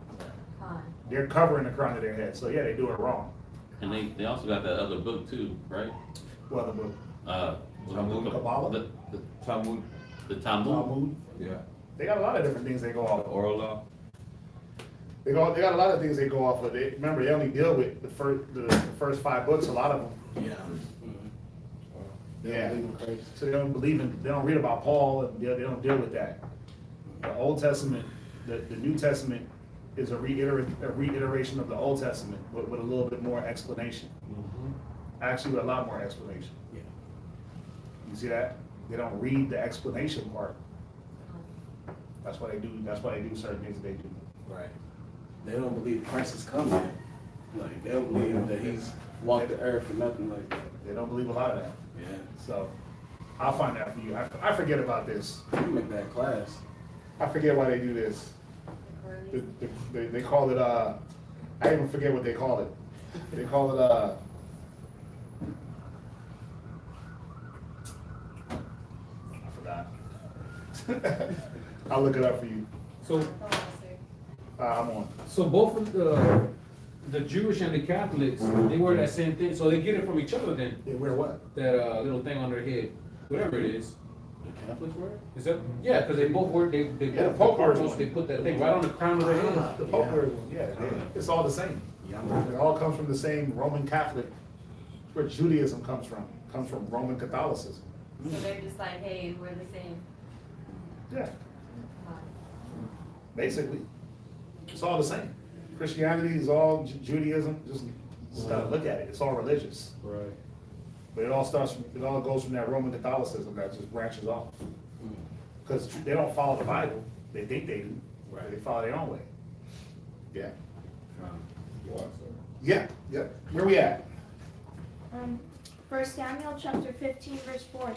Speaker 10: Fine.
Speaker 2: They're covering the crown of their head, so yeah, they do it wrong.
Speaker 1: And they also got that other book too, right?
Speaker 2: Well, the book,
Speaker 1: Talmud.
Speaker 2: Kabbalah?
Speaker 1: The
Speaker 3: Talmud.
Speaker 1: Talmud.
Speaker 2: Talmud,
Speaker 3: Yeah.
Speaker 2: they got a lot of different things they go off of.
Speaker 3: Oral law.
Speaker 2: They got a lot of things they go off of. Remember, they only deal with the first 5 books, a lot of them.
Speaker 6: Yeah.
Speaker 2: Yeah. So they don't read about Paul, and they don't deal with that. The Old Testament, the New Testament is a reiteration of the Old Testament with a little bit more explanation. Actually, with a lot more explanation.
Speaker 6: Yeah.
Speaker 2: You see that? They don't read the explanation part. That's why they do certain things that they do.
Speaker 6: Right. They don't believe Christ is coming. Like, they don't believe that he's walked the earth or nothing like that.
Speaker 2: They don't believe a lot of that.
Speaker 6: Yeah.
Speaker 2: So I'll find out for you. I forget about this.
Speaker 6: You make that class.
Speaker 2: I forget why they do this. They call it, I even forget what they call it. They call it, I forgot. I'll look it up for you.
Speaker 7: So,
Speaker 2: I'm on.
Speaker 7: so both of the Jewish and the Catholics, they wear that same thing, so they get it from each other then,
Speaker 2: They wear what?
Speaker 7: that little thing on their head, whatever it is.
Speaker 6: The Catholics wear it?
Speaker 7: Is that, yeah, because they both wear, they
Speaker 2: Yeah, the
Speaker 7: both,
Speaker 2: Pope
Speaker 7: the
Speaker 2: wears
Speaker 7: cardinals,
Speaker 2: one.
Speaker 7: they put that thing right on the crown of their head.
Speaker 2: The Pope wears one, yeah. It's all the same.
Speaker 6: Yeah.
Speaker 2: It all comes from the same Roman Catholic, where Judaism comes from Roman Catholicism.
Speaker 10: So they're just like, hey, we're the same.
Speaker 2: Yeah, basically. It's all the same. Christianity is all Judaism, just gotta look at it, it's all religious.
Speaker 7: Right.
Speaker 2: But it all goes from that Roman Catholicism that just branches off. Because they don't follow the Bible, they think they do, they follow their own way. Yeah. Yeah. Where we at?
Speaker 11: 1 Samuel chapter 15 verse 4.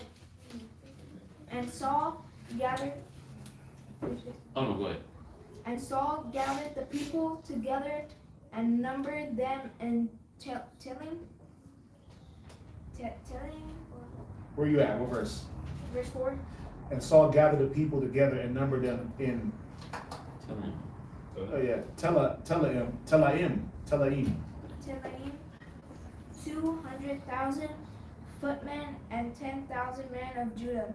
Speaker 11: And Saul gathered
Speaker 1: Oh, no, go ahead.
Speaker 11: And Saul gathered the people together and numbered them in telling.
Speaker 2: Where you at? What verse?
Speaker 11: Verse 4.
Speaker 2: And Saul gathered the people together and numbered them in,
Speaker 1: Tell him.
Speaker 2: oh yeah, Telaim,
Speaker 11: 200,000 footmen and 10,000 men of Judah.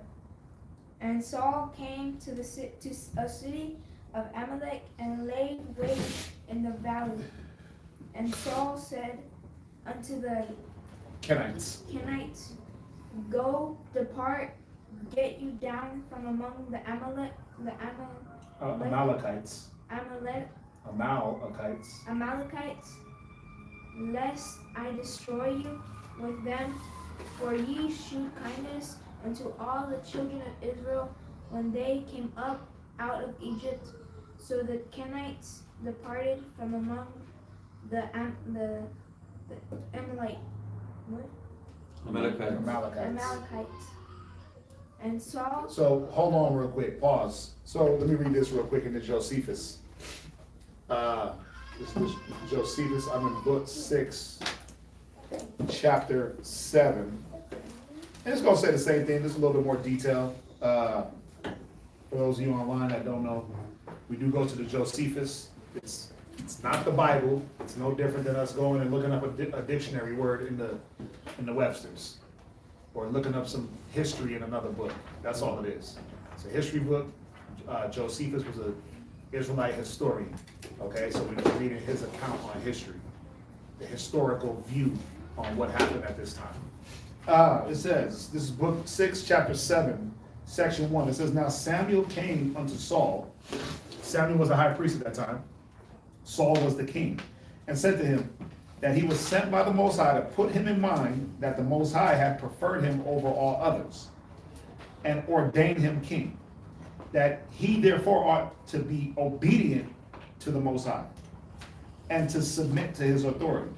Speaker 11: And Saul came to a city of Amalek and laid waste in the valley. And Saul said unto the
Speaker 2: Kenites.
Speaker 11: Kenites, Go, depart, get you down from among the
Speaker 2: Amalekites.
Speaker 11: Amalekites, lest I destroy you with them, for ye shewed kindness unto all the children of Israel when they came up out of Egypt. So the Kenites departed from among the Amalekite. What?
Speaker 3: Amalekites.
Speaker 2: Amalekites.
Speaker 11: Amalekites. And Saul,
Speaker 2: So, hold on real quick, pause. So, let me read this real quick in the Josephus. This is Josephus, I'm in book 6, chapter 7. And it's gonna say the same thing, just a little bit more detail. For those of you online that don't know, we do go to the Josephus. It's not the Bible. It's no different than us going and looking up a dictionary word in the Webster's, or looking up some history in another book. That's all it is. It's a history book. Josephus was an Israelite historian. Okay, so we're reading his account on history, the historical view on what happened at this time. It says, this is book 6, chapter 7, section 1. It says, now Samuel came unto Saul. Samuel was the high priest at that time. Saul was the king, and said to him that he was sent by the Most High to put him in mind that the Most High had preferred him over all others and ordained him king, that he therefore ought to be obedient to the Most High and to submit to his authority,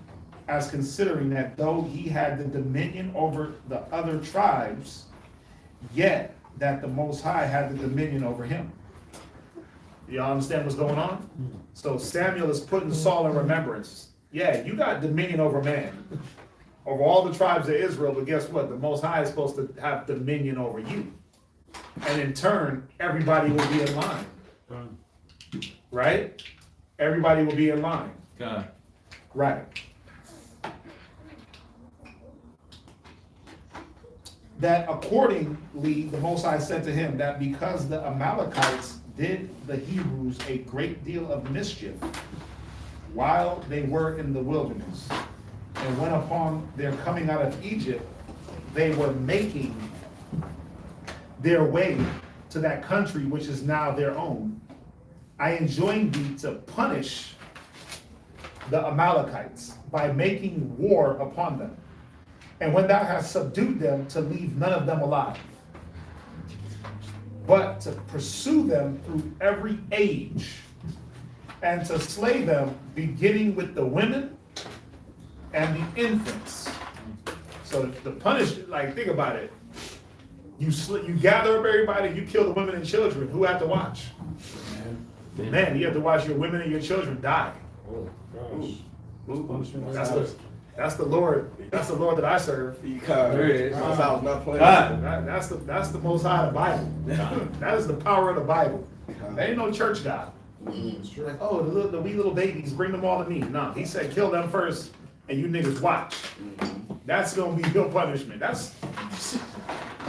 Speaker 2: as considering that though he had the dominion over the other tribes, yet that the Most High had the dominion over him. Y'all understand what's going on? So Samuel is putting Saul in remembrance. Yeah, you got dominion over man, over all the tribes of Israel, but guess what? The Most High is supposed to have dominion over you. And in turn, everybody will be in line. Right? Everybody will be in line.
Speaker 1: God.
Speaker 2: Right. That accordingly, the Most High said to him that because the Amalekites did the Hebrews a great deal of mischief while they were in the wilderness, and when upon their coming out of Egypt, they were making their way to that country which is now their own, I enjoin thee to punish the Amalekites by making war upon them, and when thou hast subdued them, to leave none of them alive, but to pursue them through every age, and to slay them, beginning with the women and the infants. So the punish, like, think about it. You gather up everybody, you kill the women and children. Who have to watch? Man, you have to watch your women and your children die.
Speaker 7: Oh, gosh.
Speaker 2: Ooh. That's the Lord. That's the Lord that I serve.
Speaker 6: Because I was not playing.
Speaker 2: That's the Most High of the Bible. That is the power of the Bible. There ain't no church God. Like, oh, the wee little babies, bring them all to me. No, he said kill them first, and you niggas watch. That's gonna be your punishment. That's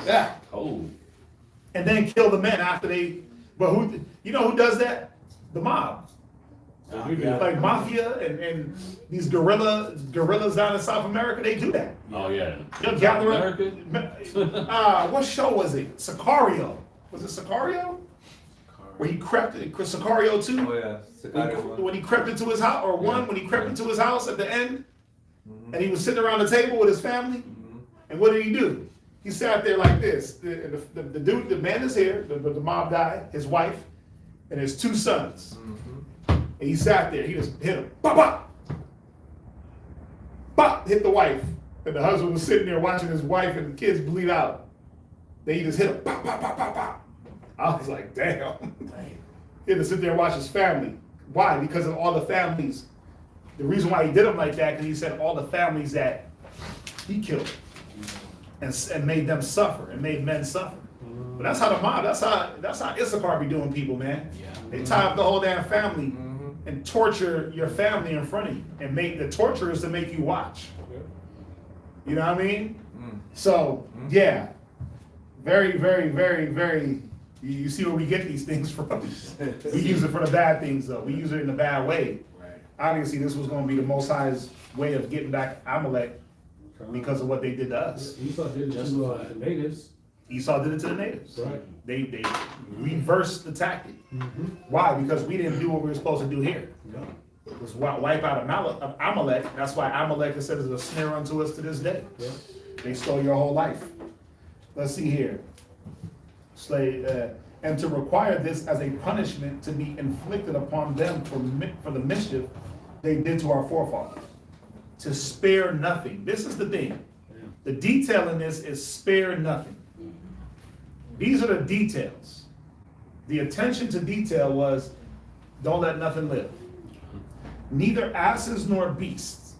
Speaker 2: yeah.
Speaker 1: Oh.
Speaker 2: And then kill the men after they. But who? You know who does that? The mob. Like mafia and these guerrillas down in South America, they do that.
Speaker 1: Oh yeah.
Speaker 2: They'll gather up. What show was it? Sicario. Was it Sicario? Where he crept, Sicario 2?
Speaker 5: Oh yeah.
Speaker 2: When he crept into his house, or one, when he crept into his house at the end, and he was sitting around the table with his family, and what did he do? He sat there like this. The dude, the man is here, the mob guy, his wife, and his 2 sons. And he sat there, he just hit him. Bop, bop! Bop! Hit the wife. And the husband was sitting there watching his wife and the kids bleed out. Then he just hit him. Bop, bop, bop, bop, bop. I was like, damn. He had to sit there and watch his family. Why? Because of all the families. The reason why he did him like that, because he said all the families that he killed and made them suffer and made men suffer. But that's how the mob, that's how Issachar be doing people, man. They tie up the whole damn family and torture your family in front of you, and make the torture is to make you watch. You know what I mean? So yeah, very, very, very, very. You see where we get these things from. We use it for the bad things, though. We use it in a bad way. Obviously, this was going to be the Most High's way of getting back Amalek because of what they did to us.
Speaker 7: Esau did it to the natives.
Speaker 2: Esau did it to the natives.
Speaker 7: Right.
Speaker 2: They reversed the tactic. Why? Because we didn't do what we were supposed to do here. It was wipe out Amalek. That's why Amalek is said as a snare unto us to this day. They stole your whole life. Let's see here. And to require this as a punishment to be inflicted upon them for the mischief they did to our forefathers. To spare nothing. This is the thing. The detail in this is spare nothing. These are the details. The attention to detail was, don't let nothing live. Neither asses nor beasts,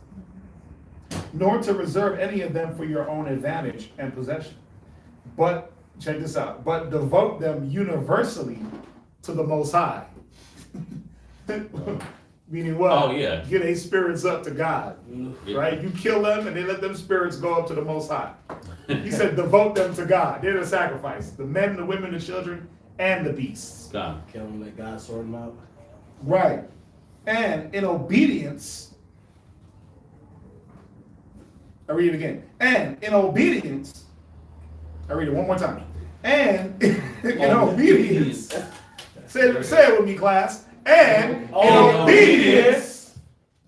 Speaker 2: nor to reserve any of them for your own advantage and possession. But, check this out, but devote them universally to the Most High. Meaning what?
Speaker 1: Oh, yeah.
Speaker 2: Get their spirits up to God, right? You kill them and they let them spirits go up to the Most High. He said devote them to God. They're the sacrifice. The men, the women, the children, and the beasts.
Speaker 1: God.
Speaker 6: Kill them, let God sort them out.
Speaker 2: Right. And in obedience, I read it again. And in obedience, I read it one more time. And in obedience, say it with me, class. And in obedience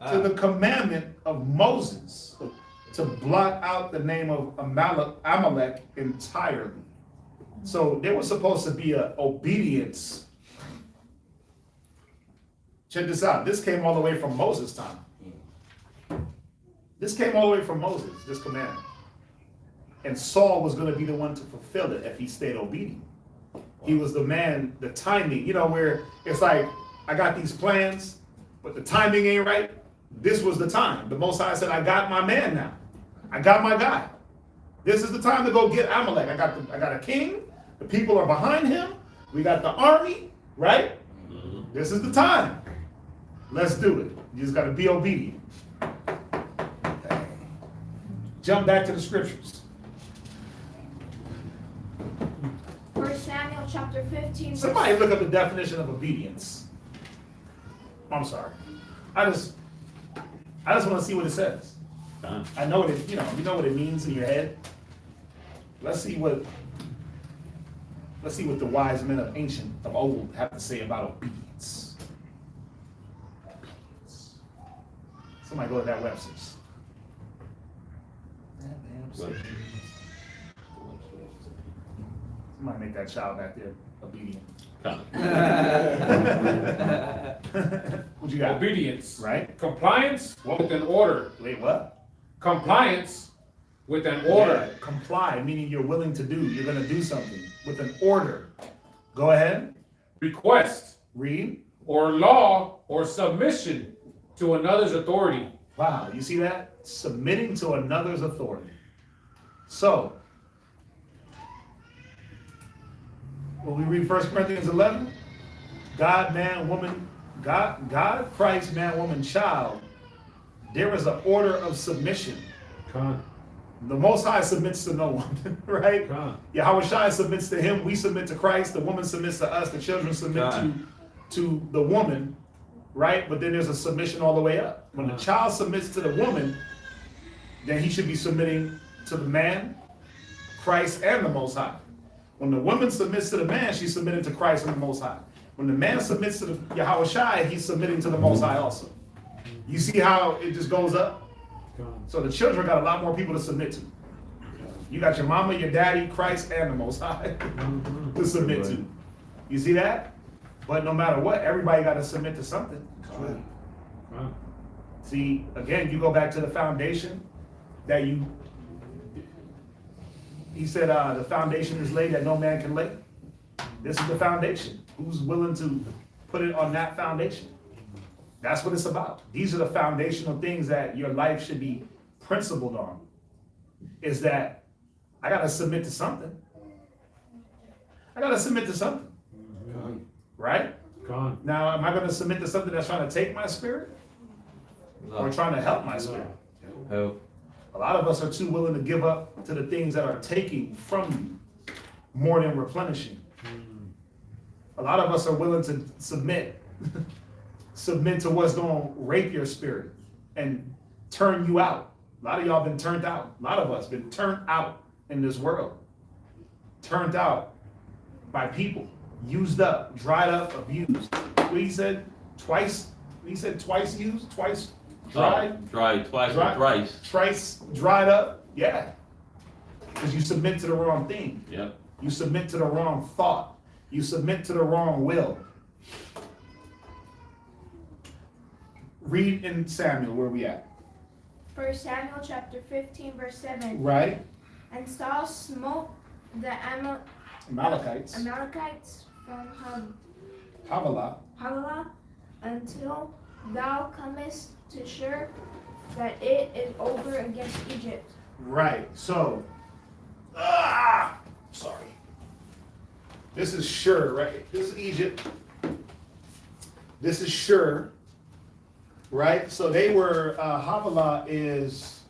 Speaker 2: to the commandment of Moses to blot out the name of Amalek entirely. So there was supposed to be an obedience. Check this out. This came all the way from Moses' time. This came all the way from Moses, this commandment. And Saul was going to be the one to fulfill it if he stayed obedient. He was the man, the timing, where it's like, I got these plans, but the timing ain't right. This was the time. The Most High said, I got my man now. I got my guy. This is the time to go get Amalek. I got a king. The people are behind him. We got the army, right? Mm-hmm. This is the time. Let's do it. You just got to be obedient. Jump back to the scriptures.
Speaker 11: 1 Samuel chapter 15.
Speaker 2: Somebody look up the definition of obedience. I'm sorry. I just want to see what it says. I know what it, you know what it means in your head. Let's see what the wise men of old have to say about obedience. Somebody go to that Webster's. Somebody make that child back there obedient. What you got?
Speaker 7: Obedience.
Speaker 2: Right?
Speaker 7: Compliance with an order.
Speaker 2: Wait, what?
Speaker 7: Compliance with an order.
Speaker 2: Yeah, comply, meaning you're willing to do. You're going to do something with an order. Go ahead.
Speaker 7: Request.
Speaker 2: Read.
Speaker 7: Or law or submission to another's authority.
Speaker 2: Wow, you see that? Submitting to another's authority. So, when we read 1 Corinthians 11, God, man, woman, God, Christ, man, woman, child, there is an order of submission. The Most High submits to no one, right? Yahweh Shai submits to him, we submit to Christ, the woman submits to us, the children submit to the woman, right? But then there's a submission all the way up. When the child submits to the woman, then he should be submitting to the man, Christ, and the Most High. When the woman submits to the man, she's submitting to Christ and the Most High. When the man submits to the Yahweh Shai, he's submitting to the Most High also. You see how it just goes up? So the children got a lot more people to submit to. You got your mama, your daddy, Christ, and the Most High to submit to. You see that? But no matter what, everybody got to submit to something. See, again, you go back to the foundation that he said the foundation is laid that no man can lay. This is the foundation. Who's willing to put it on that foundation? That's what it's about. These are the foundational things that your life should be principled on. Is that I got to submit to something. I got to submit to something. Right? Now, am I going to submit to something that's trying to take my spirit? Or trying to help my spirit?
Speaker 1: Help.
Speaker 2: A lot of us are too willing to give up to the things that are taking from you more than replenishing. A lot of us are willing to submit to what's going to rape your spirit and turn you out. A lot of y'all been turned out. A lot of us been turned out in this world. Turned out by people. Used up, dried up, abused. What he said? Twice? He said twice used? Twice dried?
Speaker 1: Dried twice or thrice.
Speaker 2: Twice dried up? Yeah. Because you submit to the wrong thing.
Speaker 1: Yep.
Speaker 2: You submit to the wrong thought. You submit to the wrong will. Read in Samuel, where we at?
Speaker 11: 1 Samuel chapter 15, verse 7.
Speaker 2: Right.
Speaker 11: And Saul smote the
Speaker 2: Amalekites,
Speaker 11: from
Speaker 2: Havilah,
Speaker 11: Havilah, until thou comest to Shur, that it is over against Egypt.
Speaker 2: right, so, sorry. This is Shur, right? This is Egypt. This is Shur, right? So they were, Havilah is,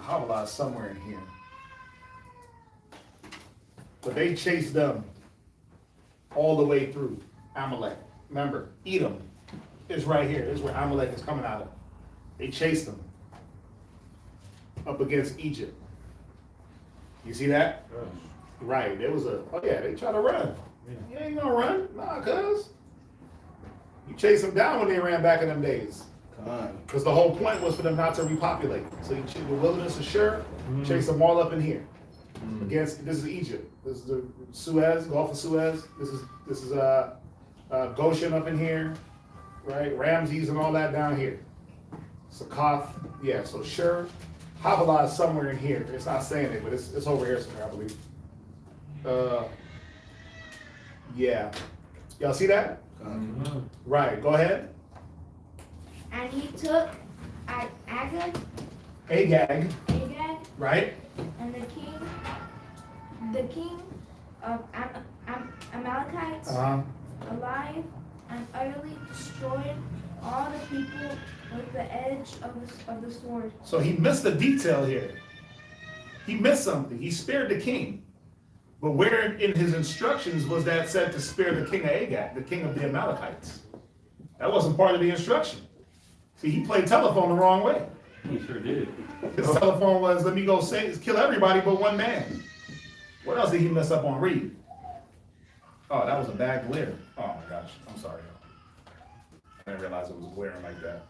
Speaker 2: Havilah is somewhere in here. But they chased them all the way through Amalek. Remember, Edom is right here. This is where Amalek is coming out of. They chased them up against Egypt. You see that? Right. There was they try to run. You ain't gonna run. Nah, cuz. You chase them down when they ran back in them days. Because the whole point was for them not to repopulate. So you chase the wilderness of Shur, chase them all up in here. This is Egypt. This is the Suez, Gulf of Suez. This is Goshen up in here, right? Ramses and all that down here. Succoth, yeah. So Shur, Havilah is somewhere in here. It's not saying it, but it's over here somewhere, I believe. Yeah. Y'all see that? Right. Go ahead.
Speaker 11: And he took Agag,
Speaker 2: right?
Speaker 11: and the king of Amalekites, alive, and utterly destroyed all the people with the edge of the sword.
Speaker 2: So he missed a detail here. He missed something. He spared the king. But where in his instructions was that said to spare the king of Agag, the king of the Amalekites? That wasn't part of the instruction. See, he played telephone the wrong way.
Speaker 1: He sure did.
Speaker 2: His telephone was, let me go kill everybody but one man. What else did he mess up on? Read. Oh, that was a bad glare. Oh my gosh, I'm sorry. I didn't realize it was glaring like that.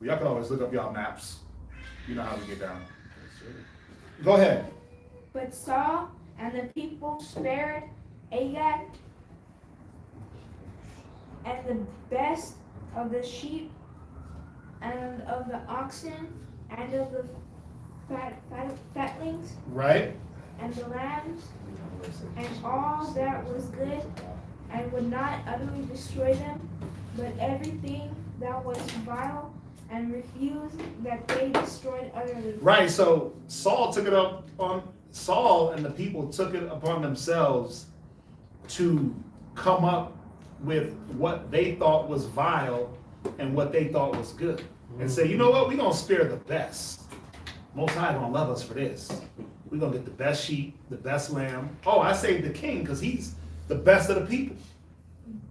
Speaker 2: Well, y'all can always look up y'all maps. You know how to get down. Go ahead.
Speaker 11: But Saul and the people spared Agag and the best of the sheep and of the oxen and of the fatlings,
Speaker 2: right,
Speaker 11: and the lambs and all that was good, and would not utterly destroy them, but everything that was vile, and refused that they destroyed utterly.
Speaker 2: Right. So Saul and the people took it upon themselves to come up with what they thought was vile and what they thought was good, and say, you know what, we're gonna spare the best. Most High gonna love us for this. We're gonna get the best sheep, the best lamb. Oh, I saved the king because he's the best of the people,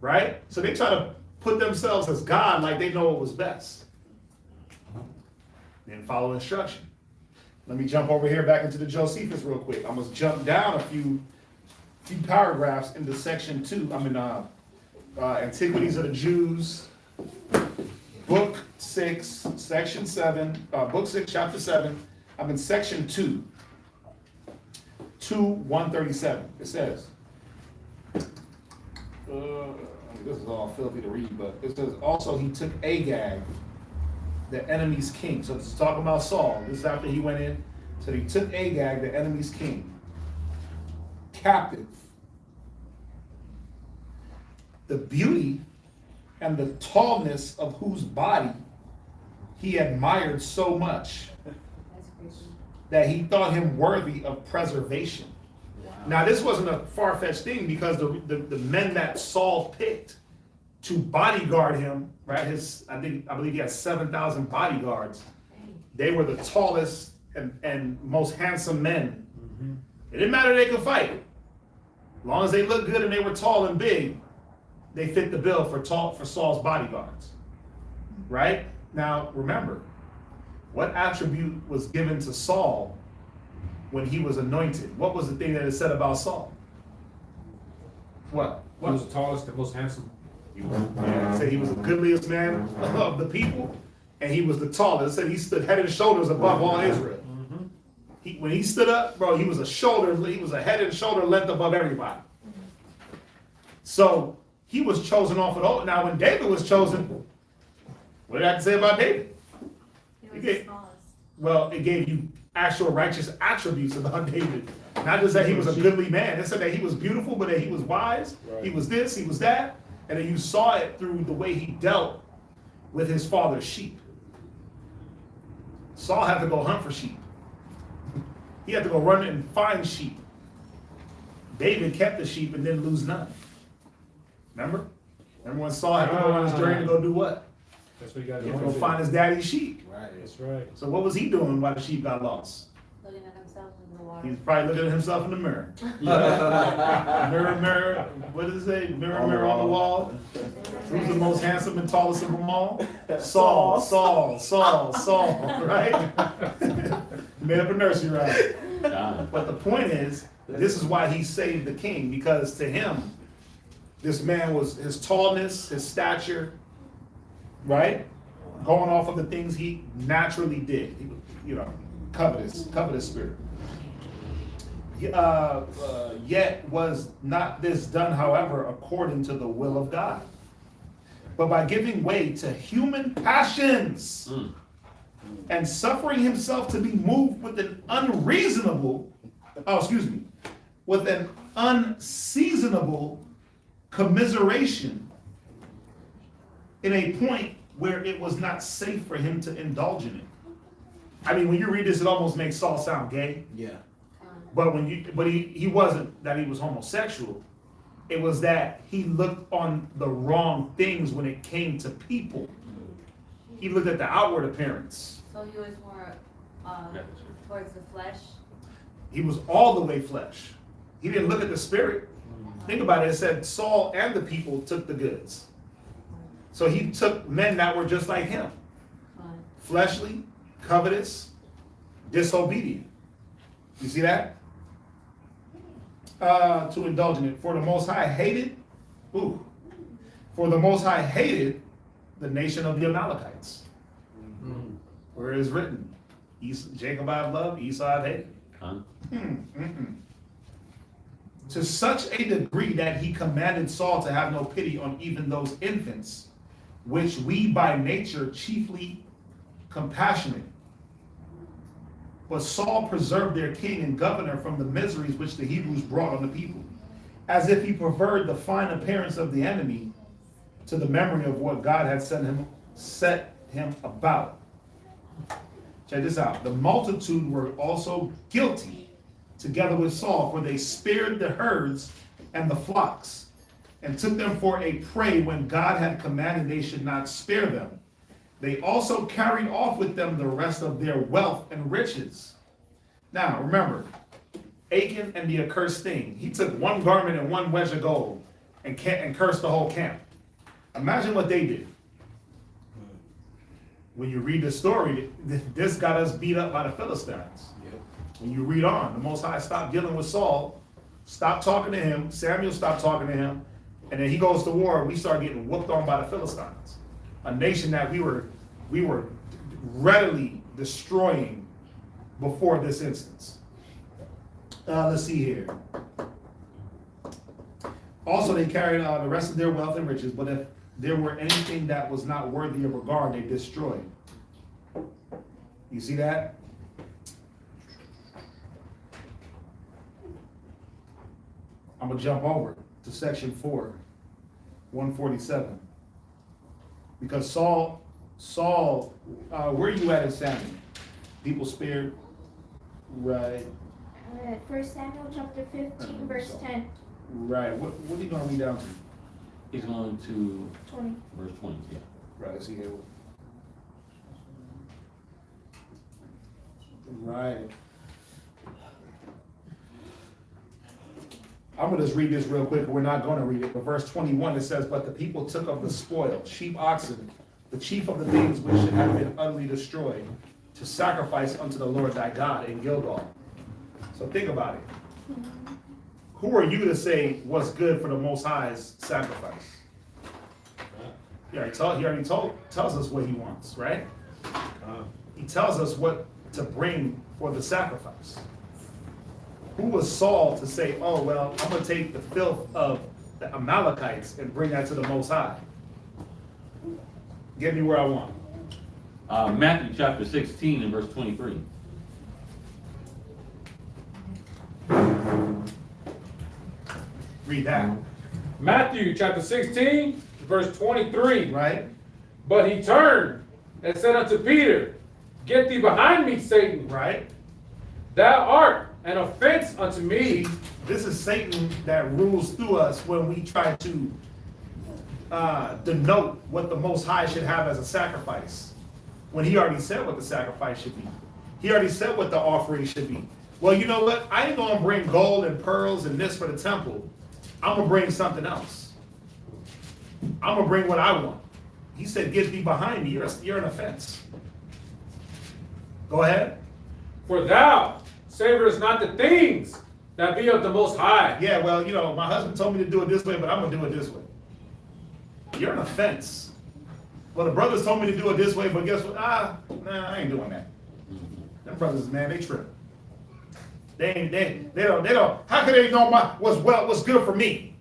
Speaker 2: right? So they try to put themselves as God, like they know what was best. Then follow instruction. Let me jump over here back into the Josephus real quick. I'm gonna jump down a few paragraphs into section 2. I'm in Antiquities of the Jews, book 6, section 7, book 6, chapter 7. I'm in section 2, 137. It says, this is all filthy to read, but it says, also he took Agag, the enemy's king. So this is talking about Saul. This is after he went in. So he took Agag, the enemy's king, captive. The beauty and the tallness of whose body he admired so much that he thought him worthy of preservation. Wow. Now, this wasn't a far-fetched thing, because the men that Saul picked to bodyguard him, right? I believe he had 7,000 bodyguards. They were the tallest and most handsome men. Mm-hmm. It didn't matter they could fight. As long as they looked good and they were tall and big, they fit the bill for Saul's bodyguards. Right? Now, remember, what attribute was given to Saul when he was anointed? What was the thing that it said about Saul? What?
Speaker 7: He was the tallest and most handsome.
Speaker 2: It said he was the goodliest man of the people, and he was the tallest. It said he stood head and shoulders above all Israel. Mm-hmm. When he stood up, bro, he was a head and shoulder length above everybody. So he was chosen off of all. Now, when David was chosen, What did I have to say about David?
Speaker 10: He was
Speaker 2: Okay.
Speaker 10: the smallest.
Speaker 2: Well, it gave you actual righteous attributes about David. Not just that he was a goodly man. It said that he was beautiful, but that he was wise.
Speaker 7: Right.
Speaker 2: He was this, he was that. And then you saw it through the way he dealt with his father's sheep. Saul had to go hunt for sheep. He had to go run and find sheep. David kept the sheep and didn't lose none. Remember? Remember when Saul had to go on his journey to go do what?
Speaker 7: That's what you got
Speaker 2: He
Speaker 7: to
Speaker 2: had to go find his daddy's sheep.
Speaker 6: Right.
Speaker 7: That's right.
Speaker 2: So what was he doing while the sheep got lost?
Speaker 10: Looking at himself in the
Speaker 2: He
Speaker 10: water.
Speaker 2: was probably looking at himself in the mirror. Mirror, mirror, what does it say? Mirror, mirror on the wall. Who's the most handsome and tallest of them all? Saul, Saul, Saul, Saul, right? Made up a nursery rhyme.
Speaker 1: God.
Speaker 2: But the point is, this is why he saved the king, because to him, this man was his tallness, his stature, right? Going off of the things he naturally did. He was, you know, covetous spirit. Yet was not this done, however, according to the will of God, but by giving way to human passions and suffering himself to be moved with an with an unseasonable commiseration in a point where it was not safe for him to indulge in it. I mean, when you read this, it almost makes Saul sound gay.
Speaker 6: Yeah.
Speaker 2: But he wasn't that he was homosexual. It was that he looked on the wrong things when it came to people. He looked at the outward appearance.
Speaker 10: So he was more towards the flesh.
Speaker 2: He was all the way flesh. He didn't look at the spirit. Think about it. It said Saul and the people took the goods. So he took men that were just like him. Fleshly, covetous, disobedient. You see that? To indulge in it. For the Most High hated the nation of the Amalekites. Where it is written, Jacob I have loved, Esau I have hated.
Speaker 1: Huh?
Speaker 2: To such a degree that he commanded Saul to have no pity on even those infants, which we by nature chiefly compassionate. But Saul preserved their king and governor from the miseries which the Hebrews brought on the people, as if he preferred the fine appearance of the enemy to the memory of what God had set him about. Check this out. The multitude were also guilty together with Saul, for they spared the herds and the flocks, and took them for a prey when God had commanded they should not spare them. They also carried off with them the rest of their wealth and riches. Now, remember, Achan and the accursed thing. He took one garment and one wedge of gold and cursed the whole camp. Imagine what they did. When you read the story, this got us beat up by the Philistines. When you read on, the Most High stopped dealing with Saul, stopped talking to him, Samuel stopped talking to him, and then he goes to war, and we start getting whooped on by the Philistines. A nation that we were readily destroying before this instance. Let's see here. Also, they carried the rest of their wealth and riches, but if there were anything that was not worthy of regard, they destroyed. You see that? I'm going to jump over to section 4, 147. Because Saul, where are you at in Samuel? People spared, right?
Speaker 11: 1 Samuel chapter 15, verse 10.
Speaker 2: Right. What are you going to read down to?
Speaker 1: He's going to
Speaker 11: 20.
Speaker 1: verse 20, yeah.
Speaker 2: Right, let's see here. Right. I'm going to just read this real quick. We're not going to read it. But verse 21, it says, but the people took of the spoil, sheep, oxen, the chief of the things which should have been utterly destroyed, to sacrifice unto the Lord thy God in Gilgal. So think about it. Who are you to say what's good for the Most High's sacrifice? He already tells us what he wants, right? He tells us what to bring for the sacrifice. Who was Saul to say, oh, well, I'm going to take the filth of the Amalekites and bring that to the Most High? Get me where I want.
Speaker 1: Matthew chapter 16 and verse 23.
Speaker 2: Read that.
Speaker 7: Matthew chapter 16, verse 23.
Speaker 2: Right?
Speaker 7: But he turned and said unto Peter, Get thee behind me, Satan.
Speaker 2: Right?
Speaker 7: Thou art an offense unto me.
Speaker 2: This is Satan that rules through us when we try to denote what the Most High should have as a sacrifice. When he already said what the sacrifice should be. He already said what the offering should be. Well, you know what? I ain't gonna bring gold and pearls and this for the temple. I'm gonna bring something else. I'm gonna bring what I want. He said, get thee behind me. You're an offense. Go ahead.
Speaker 7: For thou savorest not the things that be of the Most High.
Speaker 2: Yeah, well, you know, my husband told me to do it this way, but I'm gonna do it this way. You're an offense. Well, the brothers told me to do it this way, but guess what? Nah, I ain't doing that. Them brothers, man, they trip. They don't. How can they know what's good for me?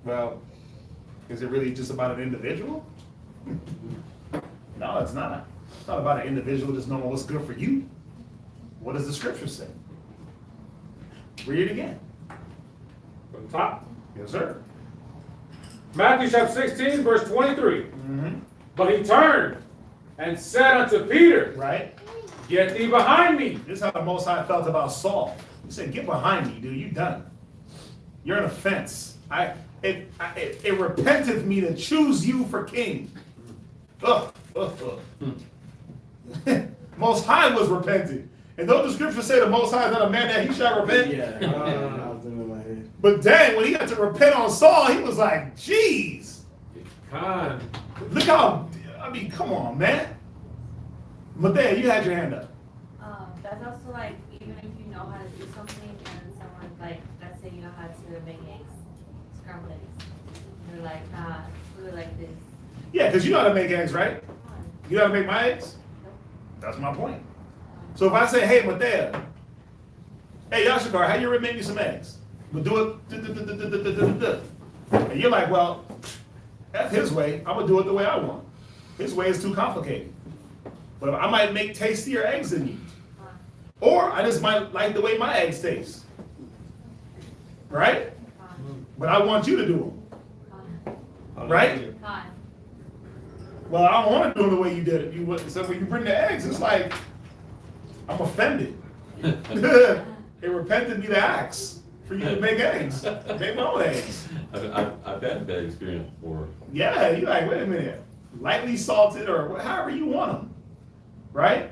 Speaker 2: Well, is it really just about an individual? No, it's not. It's not about an individual just knowing what's good for you. What does the scripture say? Read it again.
Speaker 7: From the top.
Speaker 2: Yes, sir.
Speaker 7: Matthew chapter 16, verse 23.
Speaker 2: Mm-hmm.
Speaker 7: But he turned and said unto Peter,
Speaker 2: Right?
Speaker 7: Get thee behind me.
Speaker 2: This is how the Most High felt about Saul. He said, get behind me, dude. You done. You're an offense. It repenteth me to choose you for king. Ugh. Most High was repentant. And don't the scripture say the Most High is not a man that he shall repent?
Speaker 6: Yeah, I was in my head.
Speaker 2: But dang, when he got to repent on Saul, he was like, jeez.
Speaker 7: Con.
Speaker 2: Look how, come on, man. Mathea, you had your hand up.
Speaker 10: That's also like, even if you know how to do something and someone like, let's say you know how to make eggs, scrambled eggs. You're like, do it like this.
Speaker 2: Yeah, because you know how to make eggs, right? You know how to make my eggs? That's my point. So if I say, hey, Mathea, hey, Yashikar, how you make me some eggs? We'll do it. And you're like, well, that's his way. I'm going to do it the way I want. His way is too complicated. But I might make tastier eggs than you. Or I just might like the way my eggs taste. Right? But I want you to do them. Right? Well, I don't want to do them the way you did it. So when you bring the eggs, it's like, I'm offended. It repented me to ask for you to make eggs. Make my own eggs.
Speaker 1: I've had that experience before.
Speaker 2: Yeah, you're like, wait a minute. Lightly salted or however you want them. Right?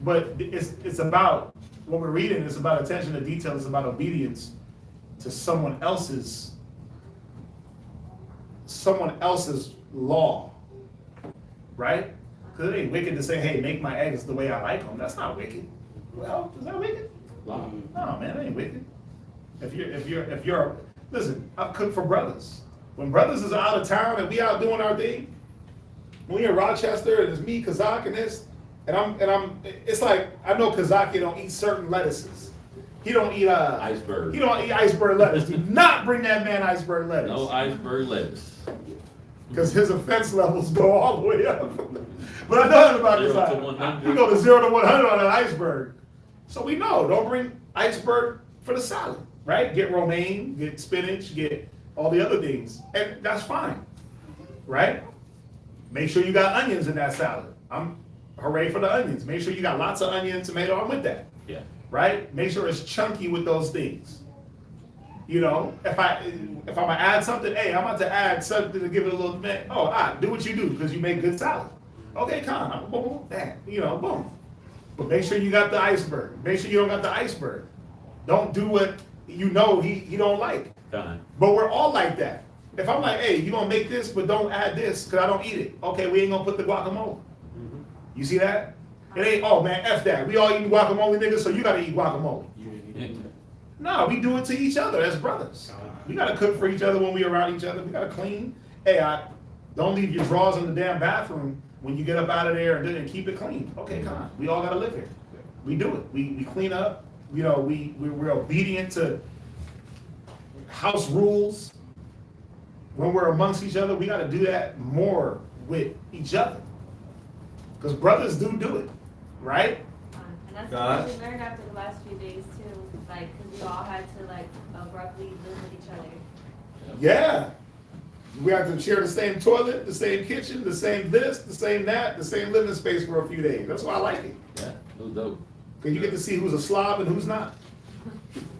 Speaker 2: But it's about, what we're reading is about attention to detail. It's about obedience to someone else's law. Right? Because it ain't wicked to say, hey, make my eggs the way I like them. That's not wicked. Well, is that wicked? No, man, it ain't wicked. If you're, listen, I've cooked for brothers. When brothers is out of town and we out doing our thing, when we in Rochester and it's me, Kazak, and this, and I'm, it's like, I know Kazaki don't eat certain lettuces. He don't eat
Speaker 1: iceberg.
Speaker 2: He don't eat iceberg lettuce. Do not bring that man iceberg lettuce.
Speaker 1: No iceberg lettuce.
Speaker 2: Because his offense levels go all the way up. But I know about this.
Speaker 1: 0 to 100.
Speaker 2: You go to 0 to 100 on an iceberg. So we know, don't bring iceberg for the salad, right? Get romaine, get spinach, get all the other things. And that's fine, right? Make sure you got onions in that salad. I'm hooray for the onions. Make sure you got lots of onion, tomato, I'm with that.
Speaker 1: Yeah.
Speaker 2: Right? Make sure it's chunky with those things. You know, if I'm gonna add something, hey, I'm about to add something to give it a little bit. Oh, do what you do because you make good salad. Okay, boom, boom. But make sure you got the iceberg. Make sure you don't got the iceberg. Don't do what you know he don't like.
Speaker 1: Fine.
Speaker 2: But we're all like that. If I'm like, hey, you gonna make this, but don't add this because I don't eat it. Okay, we ain't gonna put the guacamole. Mm-hmm. You see that? It ain't, oh man, F that. We all eat guacamole, niggas, so you gotta eat guacamole. No, we do it to each other as brothers. We gotta cook for each other when we around each other. We gotta clean. Hey, don't leave your drawers in the damn bathroom when you get up out of there and keep it clean. Okay, come on. We all gotta live here. We do it. We clean up. You know, we're obedient to house rules. When we're amongst each other, we gotta do that more with each other. Because brothers do it, right?
Speaker 10: And that's
Speaker 5: God.
Speaker 10: what we learned after the last few days too, like, cause we all had to like abruptly live with each other.
Speaker 2: Yeah. We have to share the same toilet, the same kitchen, the same this, the same that, the same living space for a few days. That's why I like it.
Speaker 1: Yeah, it was dope.
Speaker 2: Because you get to see who's a slob and who's not.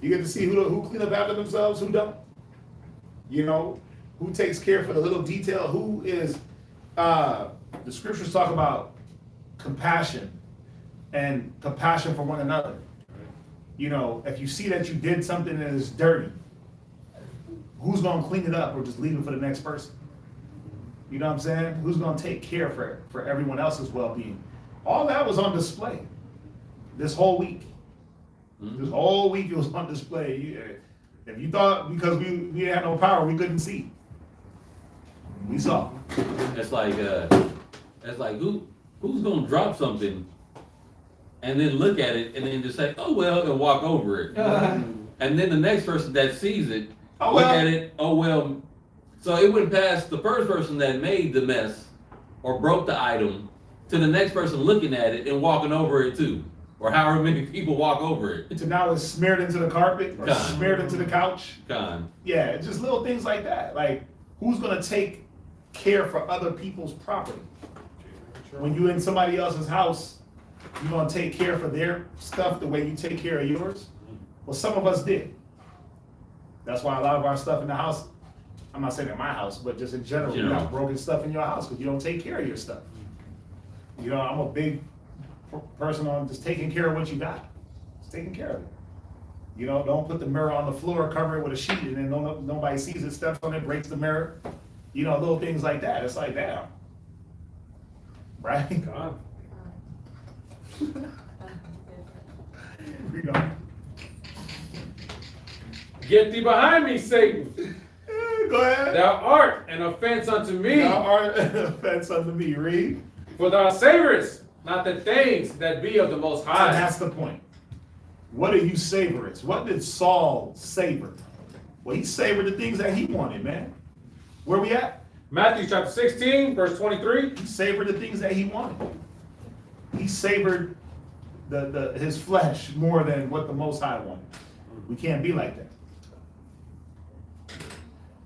Speaker 2: You get to see who clean up after themselves, who don't. You know, who takes care for the little detail, who is, the scriptures talk about compassion and compassion for one another. You know, if you see that you did something that is dirty, who's gonna clean it up or just leave it for the next person? You know what I'm saying? Who's gonna take care for everyone else's well-being? All that was on display this whole week. This whole week it was on display. If you thought because we didn't have no power, we couldn't see. We saw.
Speaker 1: It's like who's gonna drop something and then look at it and then just say, oh well, and walk over it. And then the next person that sees it, look at it, oh well. So it went past the first person that made the mess or broke the item to the next person looking at it and walking over it too. Or however many people walk over it.
Speaker 2: So now it's smeared into the carpet or smeared into the couch. Yeah, it's just little things like that. Like, who's gonna take care for other people's property? When you in somebody else's house, you gonna take care for their stuff the way you take care of yours? Well, some of us did. That's why a lot of our stuff in the house, I'm not saying in my house, but just in general, you got broken stuff in your house because you don't take care of your stuff. You know, I'm a big person on just taking care of what you got. Just taking care of it. You know, don't put the mirror on the floor, cover it with a sheet, and then nobody sees it, steps on it, breaks the mirror. You know, little things like that. It's like, damn. Right?
Speaker 7: God.
Speaker 2: You know.
Speaker 7: Get thee behind me, Satan.
Speaker 2: Go ahead.
Speaker 7: Thou art an offense unto me.
Speaker 2: Thou art an offense unto me. Read.
Speaker 7: For thou savorest not the things that be of the Most High.
Speaker 2: And that's the point. What do you savor? What did Saul savor? Well, he savored the things that he wanted, man. Where we at?
Speaker 7: Matthew chapter 16, verse 23.
Speaker 2: He savored the things that he wanted. He savored his flesh more than what the Most High wanted. We can't be like that.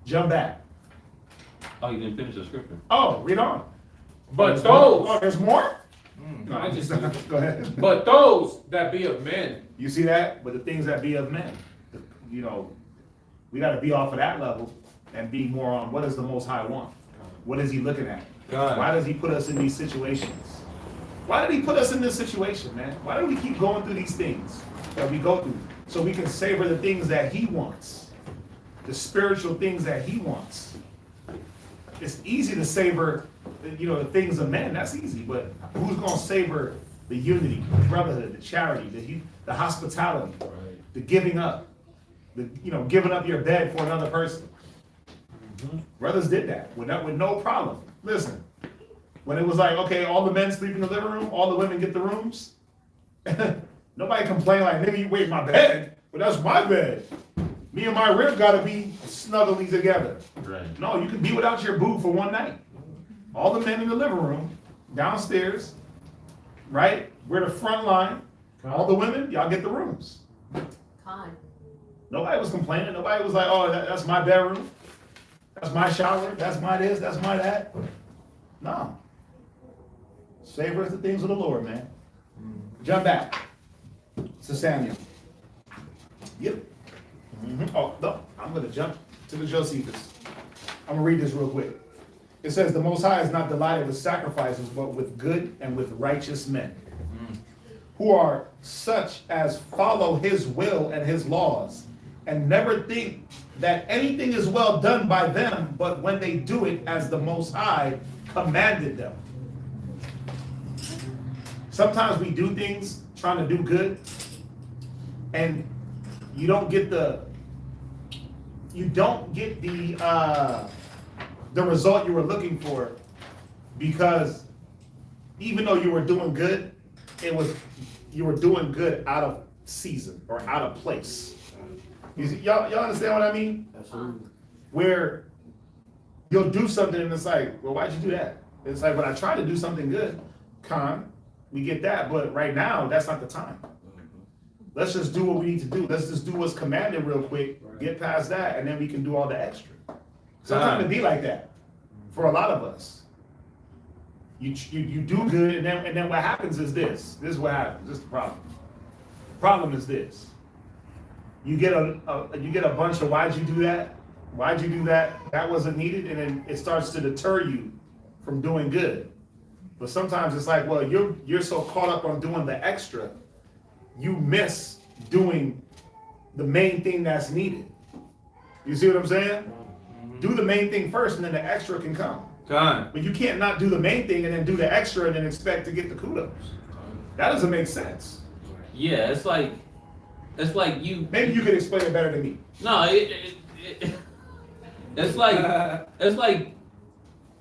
Speaker 2: Jump back.
Speaker 1: Oh, you didn't finish the scripture.
Speaker 2: Oh, read on.
Speaker 7: But
Speaker 2: there's more?
Speaker 7: No, I just
Speaker 2: Go ahead.
Speaker 7: But those that be of men.
Speaker 2: You see that? But the things that be of men. You know, we got to be off of that level and be more on what does the Most High want? What is he looking at?
Speaker 5: God.
Speaker 2: Why does he put us in these situations? Why did he put us in this situation, man? Why do we keep going through these things that we go through? So we can savor the things that he wants. The spiritual things that he wants. It's easy to savor, you know, the things of men. That's easy. But who's going to savor the unity, the brotherhood, the charity, the hospitality, the giving up, giving up your bed for another person? Brothers did that with no problem. Listen, when it was like, okay, all the men sleep in the living room, all the women get the rooms. Nobody complained like, nigga, you wait my bed, but that's my bed. Me and my rib gotta be snuggly together.
Speaker 1: Right.
Speaker 2: No, you can be without your boo for one night. All the men in the living room, downstairs, right? We're the front line. All the women, y'all get the rooms. Nobody was complaining. Nobody was like, oh, that's my bedroom. That's my shower. That's my this. That's my that. No. Savor the things of the Lord, man. Jump back to Samuel. Yep. Oh, no. I'm going to jump to the Josephus. I'm going to read this real quick. It says, the Most High is not delighted with sacrifices, but with good and with righteous men, who are such as follow his will and his laws, and never think that anything is well done by them, but when they do it as the Most High commanded them. Sometimes we do things trying to do good, and you don't get the result you were looking for, because even though you were doing good, you were doing good out of season or out of place. Y'all understand what I mean?
Speaker 6: Absolutely.
Speaker 2: Where you'll do something and it's like, well, why'd you do that? It's like when I try to do something good, we get that, but right now, that's not the time. Let's just do what we need to do. Let's just do what's commanded real quick, get past that, and then we can do all the extra. Sometimes it be like that for a lot of us. You do good, and then what happens is this. This is what happens. This is the problem. The problem is this. You get a bunch of why'd you do that? Why'd you do that? That wasn't needed, and then it starts to deter you from doing good. But sometimes it's like, well, you're so caught up on doing the extra, you miss doing the main thing that's needed. You see what I'm saying? Do the main thing first, and then the extra can come. But you can't not do the main thing and then do the extra and then expect to get the kudos. That doesn't make sense.
Speaker 1: Yeah, it's like you.
Speaker 2: Maybe you could explain it better than me.
Speaker 1: No, it's like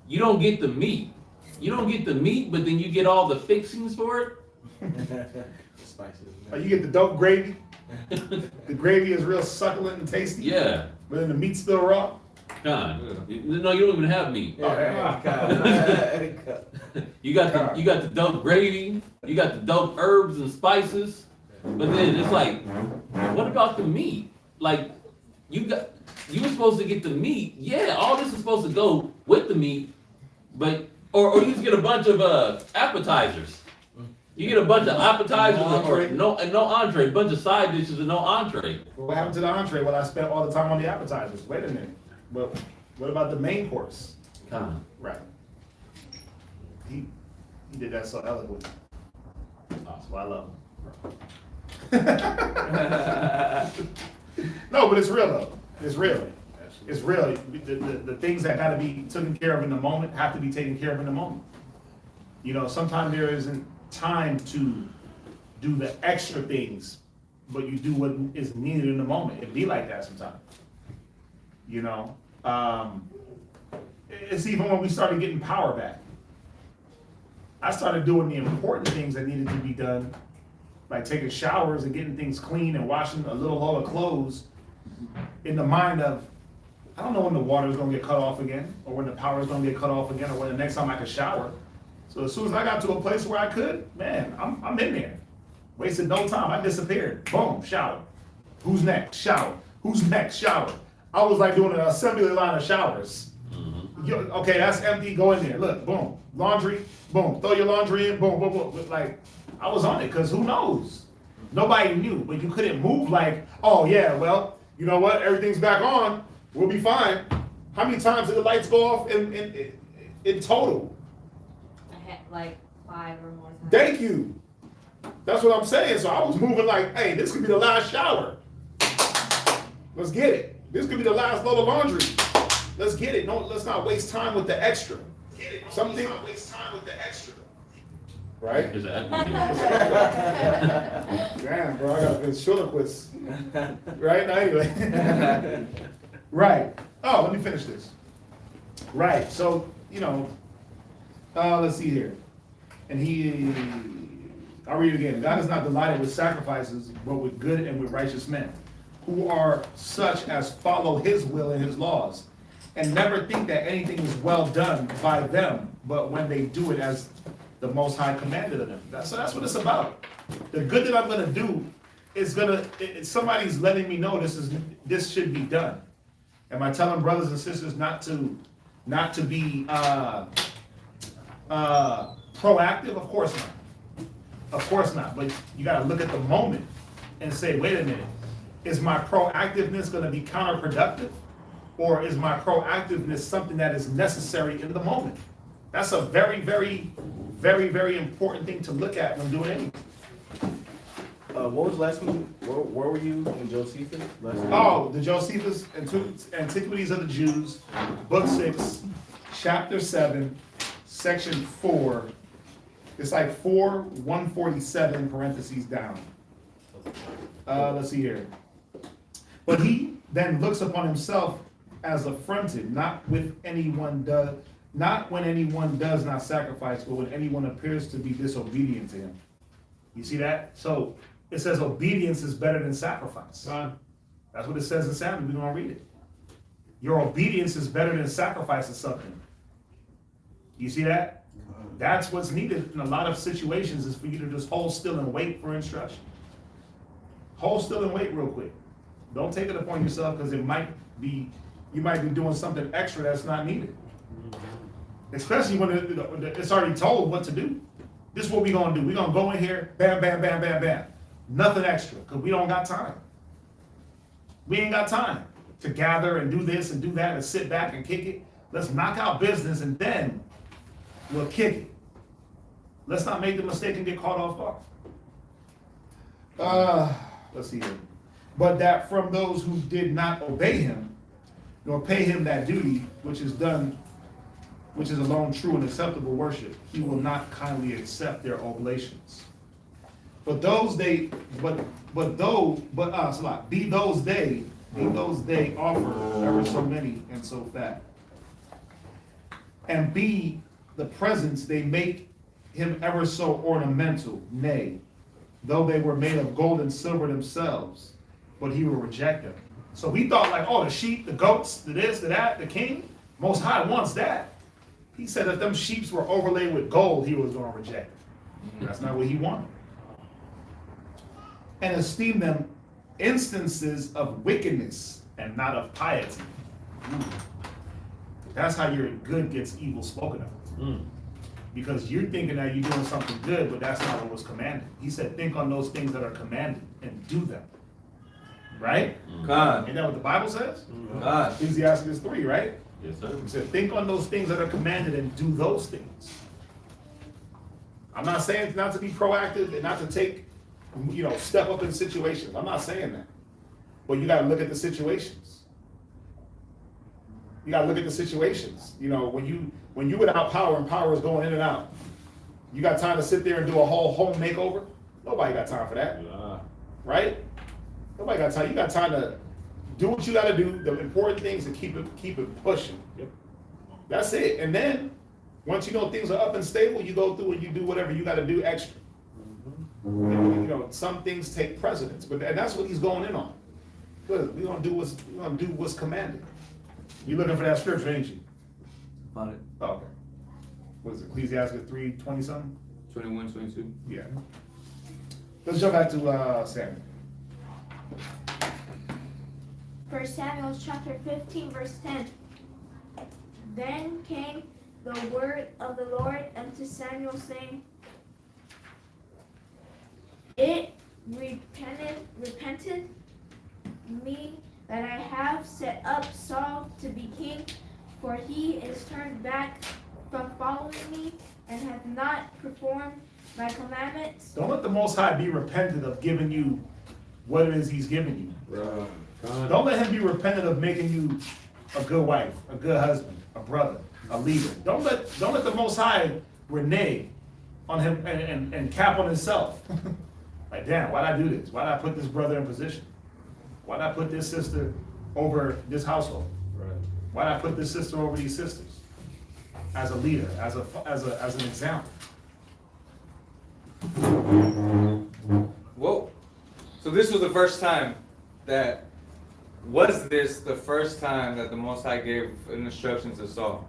Speaker 1: you don't get the meat. You don't get the meat, but then you get all the fixings for it.
Speaker 6: Spices.
Speaker 2: You get the dope gravy. The gravy is real succulent and tasty.
Speaker 1: Yeah.
Speaker 2: But then the meat's still raw.
Speaker 1: No, you don't even have meat. You got the dope gravy. You got the dope herbs and spices. But then it's like, what about the meat? Like, you were supposed to get the meat. Yeah, all this is supposed to go with the meat, but or you just get a bunch of appetizers. You get a bunch of appetizers or no entree, a bunch of side dishes and no entree.
Speaker 2: What happened to the entree? Well, I spent all the time on the appetizers. Wait a minute. But what about the main course? Right. He did that so eloquently. That's why I love him. No, but it's real though. It's real. It's real. The things that got to be taken care of in the moment have to be taken care of in the moment. You know, sometimes there isn't time to do the extra things, but you do what is needed in the moment. It be like that sometimes. You know, it's even when we started getting power back. I started doing the important things that needed to be done, like taking showers and getting things clean and washing a little load of clothes in the mind of, I don't know when the water is going to get cut off again, or when the power is going to get cut off again, or when the next time I can shower. So as soon as I got to a place where I could, man, I'm in there. Wasted no time. I disappeared. Boom, shower. Who's next? Shower. Who's next? Shower. I was like doing an assembly line of showers. Okay, that's empty. Go in there. Look, boom. Laundry. Boom. Throw your laundry in. Boom, boom, boom. Like, I was on it because who knows? Nobody knew, but you couldn't move like, oh yeah, well, you know what? Everything's back on. We'll be fine. How many times did the lights go off in total?
Speaker 10: Like 5 or more times.
Speaker 2: Thank you. That's what I'm saying. So I was moving like, hey, this could be the last shower. Let's get it. This could be the last load of laundry. Let's get it. No, let's not waste time with the extra. Something. Not waste time with the extra. Right? Damn, bro, I got ventriloquist. Right? Now, anyway. Right. Oh, let me finish this. Right. So, you know, let's see here. And I'll read it again. God is not delighted with sacrifices, but with good and with righteous men, who are such as follow his will and his laws, and never think that anything is well done by them, but when they do it as the Most High commanded of them. So that's what it's about. The good that I'm going to do is somebody's letting me know this should be done. Am I telling brothers and sisters not to be proactive? Of course not. Of course not. But you got to look at the moment and say, wait a minute, is my proactiveness going to be counterproductive? Or is my proactiveness something that is necessary in the moment? That's a very, very, very, very important thing to look at when doing anything.
Speaker 6: What was the last one? Where were you in Josephus?
Speaker 2: Oh, the Josephus, Antiquities of the Jews, Book 6, Chapter 7, Section 4. It's like 147 parentheses down. Let's see here. But he then looks upon himself as affronted, not when anyone does not sacrifice, but when anyone appears to be disobedient to him. You see that? So it says obedience is better than sacrifice. That's what it says in Samuel. We're going to read it. Your obedience is better than sacrificing something. You see that? That's what's needed in a lot of situations, is for you to just hold still and wait for instruction. Hold still and wait real quick. Don't take it upon yourself, because you might be doing something extra that's not needed. Especially when it's already told what to do. This is what we're gonna do. We're gonna go in here, bam, bam, bam, bam, bam. Nothing extra, because we don't got time. We ain't got time to gather and do this and do that and sit back and kick it. Let's knock out business and then we'll kick it. Let's not make the mistake and get caught off guard. Let's see here. But that from those who did not obey him, nor pay him that duty which is alone true and acceptable worship, he will not kindly accept their oblations. Be those they offer ever so many and so fat. And be the presents they make him ever so ornamental, nay, though they were made of gold and silver themselves, but he will reject them. So he thought like, oh, the sheep, the goats, the this, the that, the king, Most High wants that. He said if them sheep were overlaid with gold, he was going to reject them. That's not what he wanted. And esteem them instances of wickedness and not of piety. That's how your good gets evil spoken of. Because you're thinking that you're doing something good, but that's not what was commanded. He said, think on those things that are commanded and do them. Right?
Speaker 5: God.
Speaker 2: Isn't that what the Bible says?
Speaker 5: God.
Speaker 2: Ecclesiastes 3, right?
Speaker 1: Yes, sir.
Speaker 2: He said, think on those things that are commanded and do those things. I'm not saying not to be proactive and not to take, step up in situations. I'm not saying that. But you got to look at the situations. You got to look at the situations. When you without power and power is going in and out, you got time to sit there and do a whole home makeover? Nobody got time for that. Right? Nobody got time. You got time to do what you got to do, the important things, and keep it pushing. Yep. That's it. And then, once you know things are up and stable, you go through and you do whatever you got to do extra. Some things take precedence, and that's what he's going in on. Good. We're gonna do what's commanded. You looking for that scripture, ain't you?
Speaker 5: Found it.
Speaker 2: Oh, okay. What is it? Ecclesiastes 3:20 something?
Speaker 5: 21, 22.
Speaker 2: Yeah. Let's jump back to Samuel.
Speaker 11: 1 Samuel chapter 15, verse 10. Then came the word of the Lord unto Samuel, saying, It repented me that I have set up Saul to be king, for he is turned back from following me, and hath not performed my commandments.
Speaker 2: Don't let the Most High be repentant of giving you what it is he's giving you. Don't let him be repentant of making you a good wife, a good husband, a brother, a leader. Don't let the Most High renege on him and cap on himself. Like, damn, why'd I do this? Why'd I put this brother in position? Why'd I put this sister over this household? Right. Why'd I put this sister over these sisters? As a leader, as an example.
Speaker 5: Whoa. So this was the first time that, was this the first time that the Most High gave an instruction to Saul?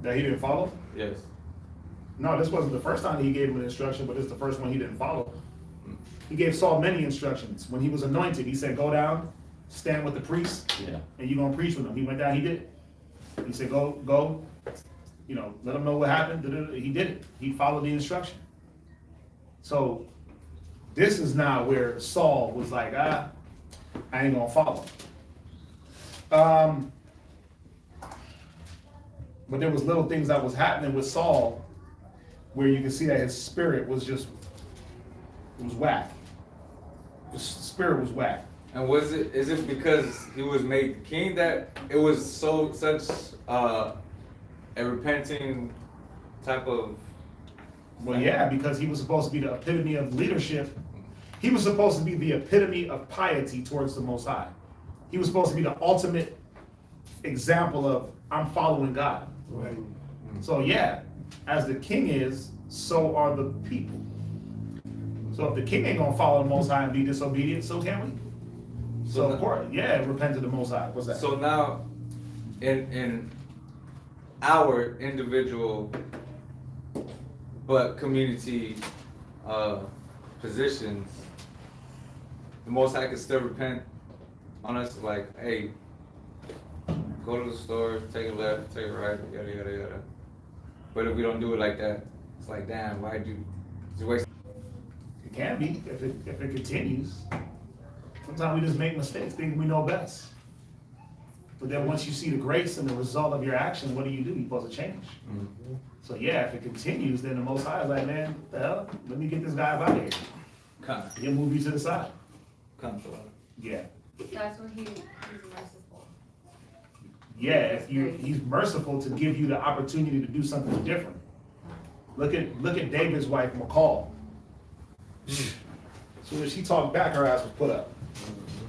Speaker 2: That he didn't follow?
Speaker 5: Yes.
Speaker 2: No, this wasn't the first time he gave him an instruction, but it's the first one he didn't follow. He gave Saul many instructions. When he was anointed, he said, go down, stand with the priests, and you're going to preach with them. He went down, he did it. He said, go, let them know what happened. He did it. He followed the instruction. So this is now where Saul was like, I ain't going to follow. But there was little things that was happening with Saul where you can see that his spirit was it was whack. His spirit was whack.
Speaker 5: And is it because he was made king that it was such a repenting type of?
Speaker 2: Well, yeah, because he was supposed to be the epitome of leadership. He was supposed to be the epitome of piety towards the Most High. He was supposed to be the ultimate example of, I'm following God. Right. So yeah, as the king is, so are the people. So if the king ain't gonna follow the Most High and be disobedient, so can we? So of course, repent to the Most High. What's that?
Speaker 5: So now, in our individual but community positions, the Most High can still repent on us, like, hey, go to the store, take a left, take a right, yada yada yada. But if we don't do it like that, it's like, damn, why'd you waste?
Speaker 2: It can be, if it continues. Sometimes we just make mistakes, thinking we know best. But then once you see the grace and the result of your action, what do? You're supposed to change.
Speaker 5: Mm-hmm.
Speaker 2: So yeah, if it continues, then the Most High is like, man, what the hell? Let me get this guy out of here. He'll move you to the side. Yeah.
Speaker 10: That's where he's merciful.
Speaker 2: Yeah, he's merciful to give you the opportunity to do something different. Look at David's wife, McCall. So when she talked back, her ass was put up.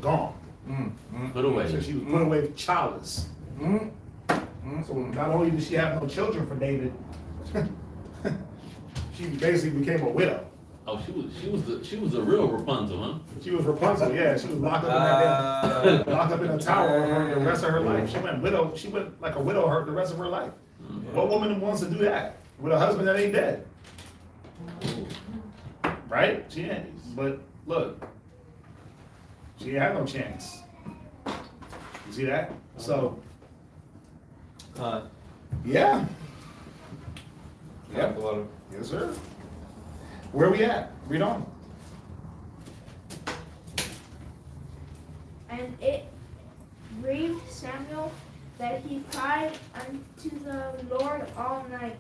Speaker 2: Gone.
Speaker 1: Put away.
Speaker 2: So she was put away childless. So not only did she have no children for David, she basically became a widow.
Speaker 1: Oh, she was a real Rapunzel, huh?
Speaker 2: She was Rapunzel, yeah. She was locked up in locked up in a tower for the rest of her life. She went widow. She went like a widow the rest of her life. What woman wants to do that with a husband that ain't dead? Right? She ain't. But look, she ain't had no chance. You see that? So, yeah. Yep. Yes, sir. Where we at? Read on.
Speaker 11: And it grieved Samuel that he cried unto the Lord all night.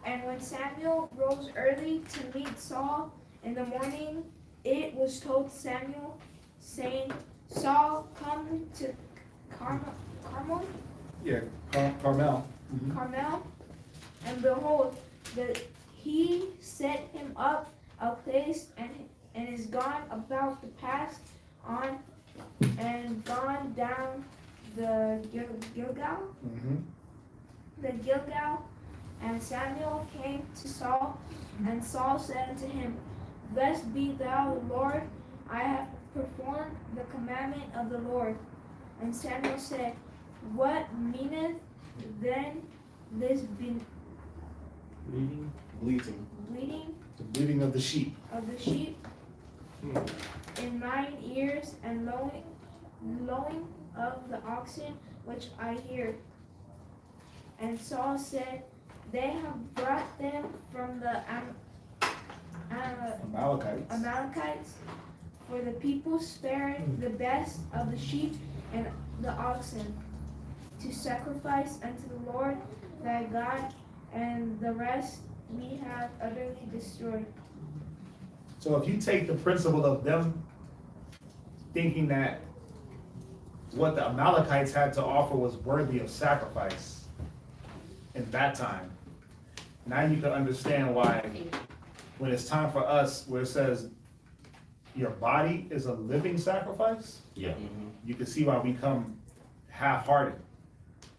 Speaker 11: And when Samuel rose early to meet Saul in the morning, it was told Samuel, saying, Saul, come to Carmel.
Speaker 2: Yeah, Carmel.
Speaker 11: Carmel, and behold, that he set him up a place and is gone about the pass on and gone down the Gilgal. The Gilgal, and Samuel came to Saul, and Saul said unto him, Blessed be thou the Lord, I have performed the commandment of the Lord. And Samuel said, What meaneth then this bleating? Bleating
Speaker 2: The bleating of the sheep.
Speaker 11: of the sheep in mine ears, and lowing of the oxen which I hear. And Saul said, They have brought them from the Amalekites, for the people spared the best of the sheep and the oxen to sacrifice unto the Lord thy God, and the rest we have utterly destroyed.
Speaker 2: So if you take the principle of them thinking that what the Amalekites had to offer was worthy of sacrifice in that time, now you can understand why when it's time for us, where it says your body is a living sacrifice,
Speaker 1: Yeah.
Speaker 2: you can see why we come half-hearted,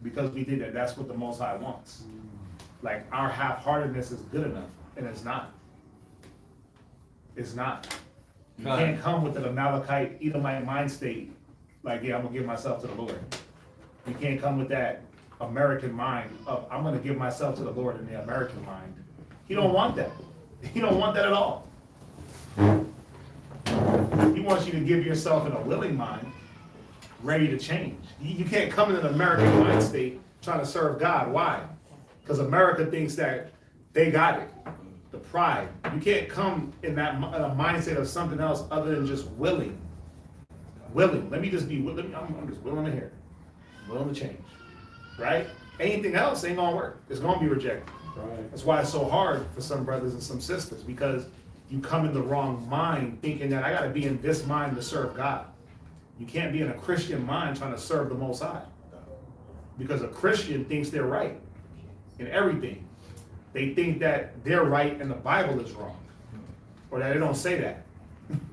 Speaker 2: because we did that. That's what the Most High wants. Like, our half-heartedness is good enough, and it's not. It's not. You can't come with an Amalekite, Edomite mind state, like, yeah, I'm gonna give myself to the Lord. You can't come with that American mind of, I'm gonna give myself to the Lord in the American mind. He don't want that. He don't want that at all. He wants you to give yourself in a willing mind, ready to change. You can't come in an American mind state trying to serve God. Why? Because America thinks that they got it. The pride. You can't come in that mindset of something else other than just willing. Willing. Let me just be willing. I'm just willing to hear. Willing to change. Right? Anything else ain't gonna work. It's gonna be rejected. Right. That's why it's so hard for some brothers and some sisters, because you come in the wrong mind thinking that I gotta be in this mind to serve God. You can't be in a Christian mind trying to serve the Most High. Because a Christian thinks they're right in everything. They think that they're right and the Bible is wrong. Or that it don't say that.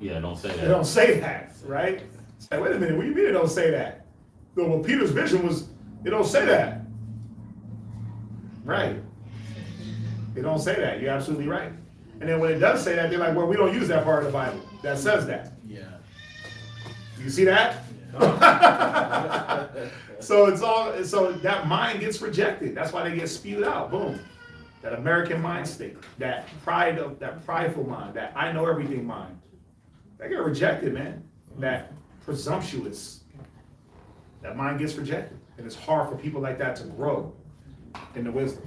Speaker 1: Yeah, don't say that.
Speaker 2: It don't say that, right? It's like, wait a minute, what do you mean it don't say that? No, well, Peter's vision was, it don't say that. Right. It don't say that. You're absolutely right. And then when it does say that, they're like, well, we don't use that part of the Bible that says that.
Speaker 6: Yeah.
Speaker 2: You see that?
Speaker 6: Yeah.
Speaker 2: So it's all, so that mind gets rejected. That's why they get spewed out. Boom. That American mind state, that prideful mind, that I know everything mind. They get rejected, man. That presumptuous, that mind gets rejected. And it's hard for people like that to grow in the wisdom.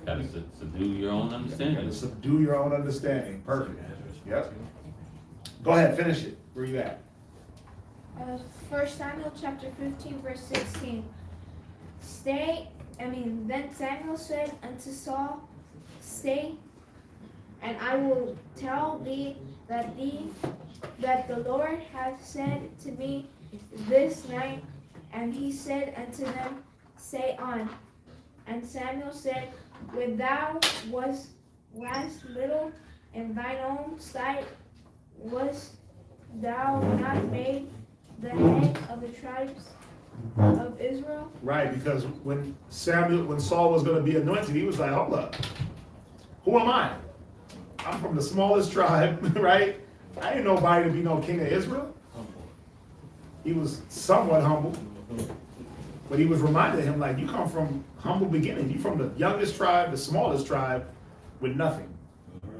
Speaker 1: Gotta subdue your own understanding.
Speaker 2: And subdue your own understanding. Perfect. Yep. Go ahead, finish it. Where you at?
Speaker 11: 1 Samuel chapter 15, verse 16. Then Samuel said unto Saul, Stay, and I will tell thee that the Lord hath said to me this night. And he said unto them, Say on. And Samuel said, When thou wast little in thine own sight, wast thou not made the head of the tribes of Israel?
Speaker 2: Right, because when Saul was going to be anointed, he was like, hold up. Who am I? I'm from the smallest tribe, right? I ain't nobody to be no king of Israel. He was somewhat humble. But he was reminded him, like, you come from humble beginnings. You from the youngest tribe, the smallest tribe, with nothing.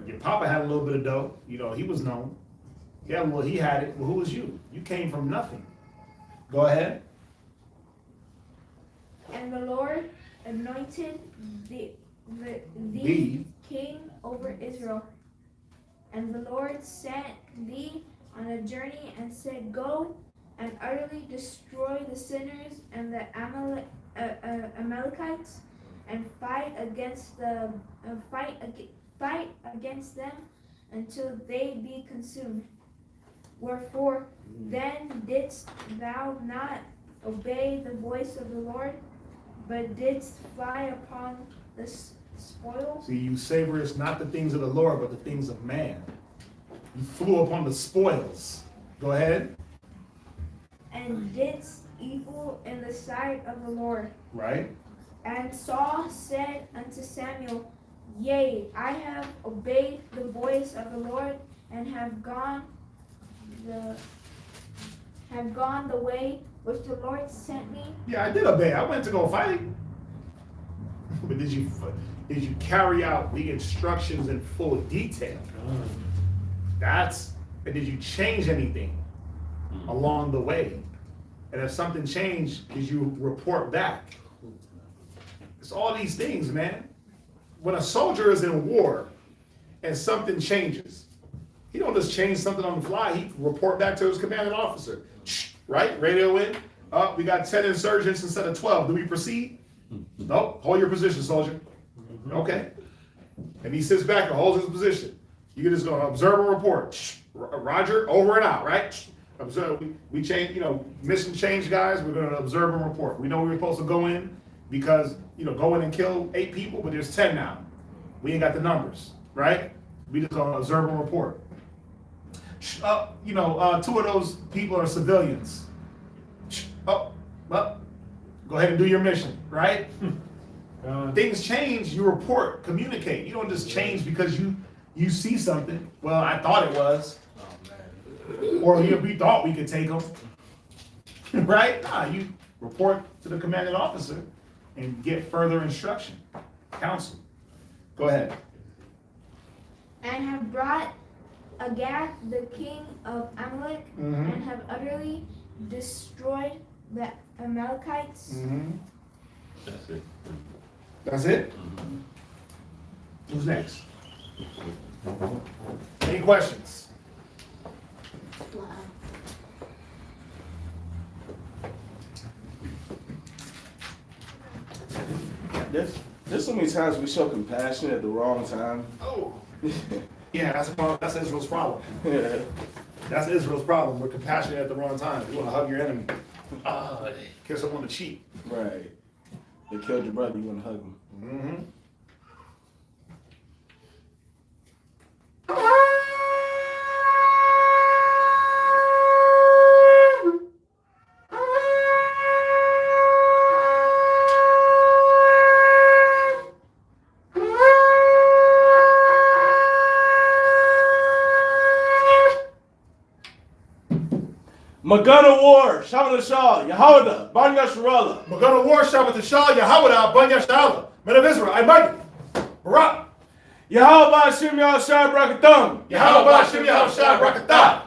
Speaker 2: Your papa had a little bit of dough. You know, he was known. Yeah, well, he had it. Well, who was you? You came from nothing. Go ahead.
Speaker 11: And the Lord anointed thee king over Israel. And the Lord sent thee on a journey and said, Go and utterly destroy the sinners and the Amalekites, and fight against them until they be consumed. Wherefore then didst thou not obey the voice of the Lord, but didst fly upon the spoil?
Speaker 2: See, you savorest not the things of the Lord, but the things of man. You flew upon the spoils. Go ahead.
Speaker 11: And didst evil in the sight of the Lord.
Speaker 2: Right.
Speaker 11: And Saul said unto Samuel, Yea, I have obeyed the voice of the Lord, and have gone the way which the Lord sent me.
Speaker 2: Yeah, I did obey. I went to go fight. But did you carry out the instructions in full detail? And did you change anything along the way? And if something changed, did you report back? It's all these things, man. When a soldier is in war and something changes, he don't just change something on the fly. He report back to his commanding officer. Right? Radio in. We got 10 insurgents instead of 12. Do we proceed? Nope. Hold your position, soldier. Okay. And he sits back and holds his position. You can just go observe and report. Roger, over and out, right? Observe. We change, mission change, guys. We're going to observe and report. We know we were supposed to go in because, go in and kill 8 people, but there's 10 now. We ain't got the numbers, right? We just going to observe and report. 2 of those people are civilians. Oh, well, go ahead and do your mission, right? Things change, you report, communicate. You don't just change because you see something. Well, I thought it was. Or we thought we could take them. Right? Nah, you report to the commanding officer and get further instruction, counsel. Go ahead.
Speaker 11: And have brought Agag, the king of Amalek, and have utterly destroyed the Amalekites.
Speaker 1: That's it.
Speaker 2: That's it? Who's next? Any questions?
Speaker 4: There's so many times we show compassion at the wrong time.
Speaker 2: Oh. Yeah, that's Israel's problem.
Speaker 4: Yeah.
Speaker 2: That's Israel's problem. We're compassionate at the wrong time. You want to hug your enemy. Kiss them on the cheek.
Speaker 4: Right. They killed your brother, you want to hug him.
Speaker 2: Mm-hmm.
Speaker 4: Magana War, Shabbat Shah, Yehoda, Ban Yasharallah.
Speaker 2: Magana War, Shabbat Shah, Yahweh, Ben Yashala, Men of Israel, I might. Barak.
Speaker 4: Yahweh Hashem Yahushua Brakatham.
Speaker 2: Yahweh Hashem Yahushua Barakatah.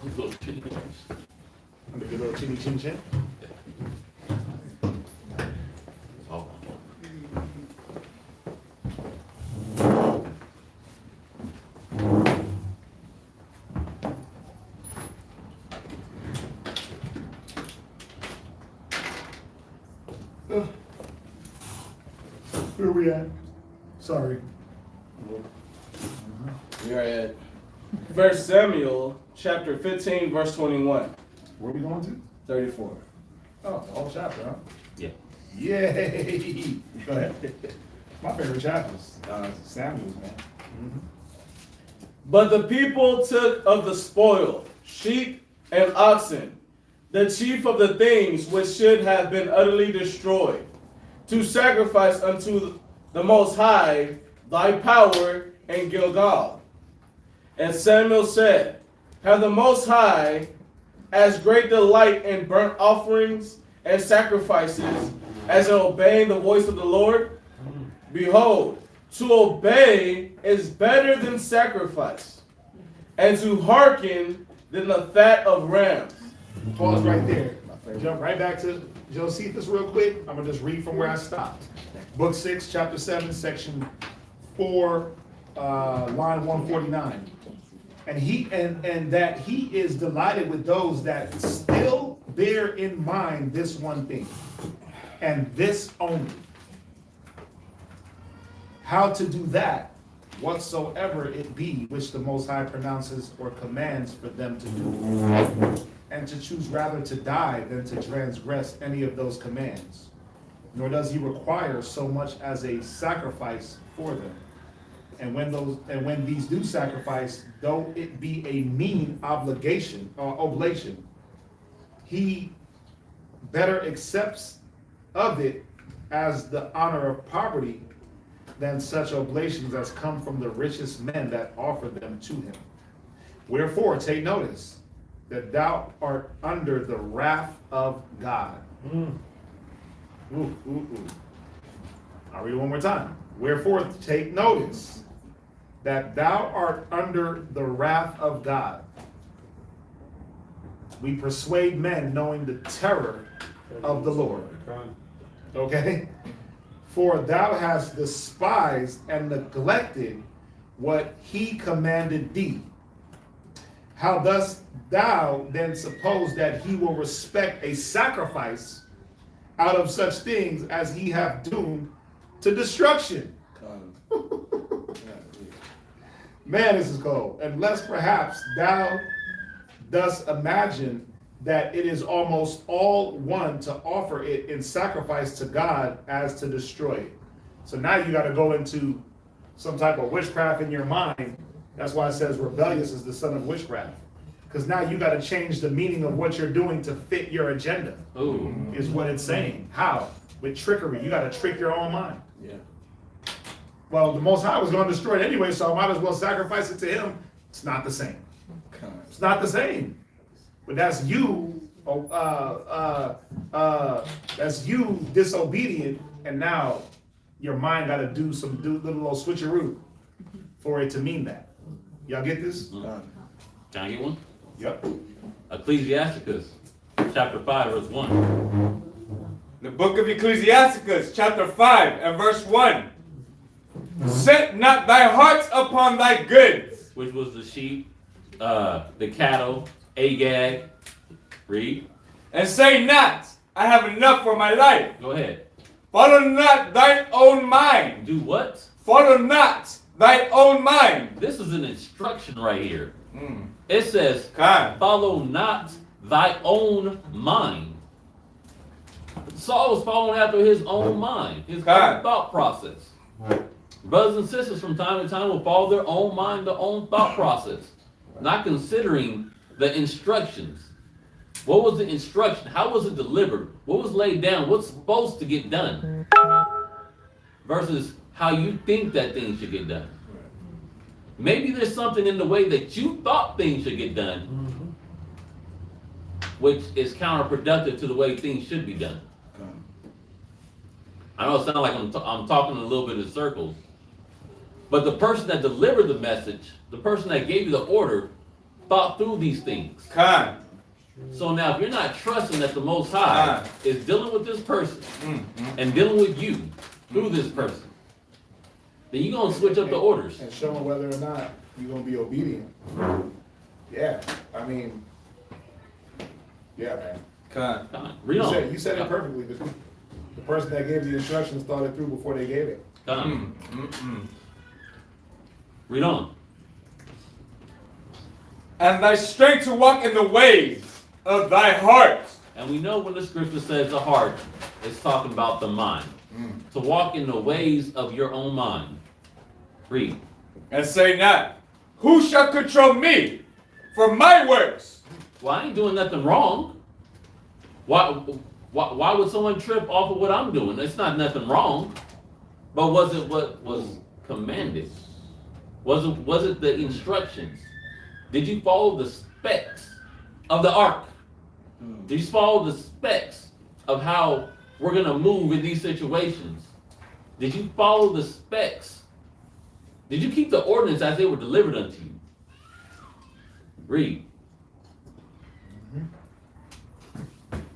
Speaker 2: I'm gonna get a little chinny chin chin. Where we at? Sorry.
Speaker 6: We are at
Speaker 4: 1 Samuel chapter 15, verse 21.
Speaker 2: Where we going to?
Speaker 6: 34.
Speaker 2: Oh, the whole chapter, huh?
Speaker 1: Yeah.
Speaker 2: Yay! Go ahead. My favorite chapters, Samuel's, man.
Speaker 4: But the people took of the spoil, sheep and oxen, the chief of the things which should have been utterly destroyed, to sacrifice unto the Most High thy power in Gilgal. And Samuel said, have the Most High as great delight in burnt offerings and sacrifices as in obeying the voice of the Lord? Behold, to obey is better than sacrifice, and to hearken than the fat of rams.
Speaker 2: Pause right there. Jump right back to Josephus real quick. I'm going to just read from where I stopped. Book 6, chapter 7, section 4, line 149. And that he is delighted with those that still bear in mind this one thing, and this only. How to do that, whatsoever it be, which the Most High pronounces or commands for them to do, and to choose rather to die than to transgress any of those commands. Nor does he require so much as a sacrifice for them. And when these do sacrifice, though it be a mean obligation or oblation, he better accepts of it as the honor of poverty than such oblations as come from the richest men that offer them to him. Wherefore, take notice that thou art under the wrath of God. I'll read it one more time. Wherefore, take notice that thou art under the wrath of God. We persuade men knowing the terror of the Lord. Okay? For thou hast despised and neglected what he commanded thee. How dost thou then suppose that he will respect a sacrifice out of such things as he hath doomed to destruction? Man, this is cold. Unless perhaps thou dost imagine that it is almost all one to offer it in sacrifice to God as to destroy it. So now you got to go into some type of witchcraft in your mind. That's why it says rebellious is the son of witchcraft. Because now you got to change the meaning of what you're doing to fit your agenda.
Speaker 1: Ooh.
Speaker 2: Is what it's saying. How? With trickery. You got to trick your own mind.
Speaker 6: Yeah.
Speaker 2: Well, the Most High was going to destroy it anyway, so I might as well sacrifice it to him. It's not the same. It's not the same. But that's you, that's you disobedient, and now your mind got to do little switcheroo for it to mean that. Y'all get this?
Speaker 1: Can I get one?
Speaker 2: Yep.
Speaker 1: Ecclesiasticus, chapter 5, verse 1.
Speaker 5: The book of Ecclesiasticus, chapter 5 and verse 1. Set not thy hearts upon thy goods.
Speaker 1: Which was the sheep, the cattle, Agag. Read.
Speaker 5: And say not, I have enough for my life.
Speaker 1: Go ahead.
Speaker 5: Follow not thine own mind.
Speaker 1: Do what?
Speaker 5: Follow not thy own mind.
Speaker 1: This is an instruction right here. It says,
Speaker 5: God.
Speaker 1: follow not thy own mind. Saul was following after his own mind, his own thought process. Brothers and sisters from time to time will follow their own mind, their own thought process, not considering the instructions. What was the instruction? How was it delivered? What was laid down? What's supposed to get done? Versus how you think that things should get done. Maybe there's something in the way that you thought things should get done, which is counterproductive to the way things should be done. I know it sounds like I'm talking a little bit in circles, but the person that delivered the message, the person that gave you the order, thought through these things. So now if you're not trusting that the Most High is dealing with this person and dealing with you through this person, then you're going to switch up the orders.
Speaker 2: And showing whether or not you're going to be obedient. Yeah, I mean, yeah, man.
Speaker 1: Read on.
Speaker 2: You said it perfectly. The person that gave the instructions thought it through before they gave it.
Speaker 1: Read on.
Speaker 5: And thy strength to walk in the ways of thy heart.
Speaker 1: And we know when the scripture says the heart, it's talking about the mind. To walk in the ways of your own mind. Read.
Speaker 5: And say not, who shall control me for my works?
Speaker 1: Well, I ain't doing nothing wrong. Why would someone trip off of what I'm doing? It's not nothing wrong. But was it what was commanded? Was it the instructions? Did you follow the specs of the ark? Did you follow the specs of how we're going to move in these situations? Did you follow the specs? Did you keep the ordinance as they were delivered unto you? Read.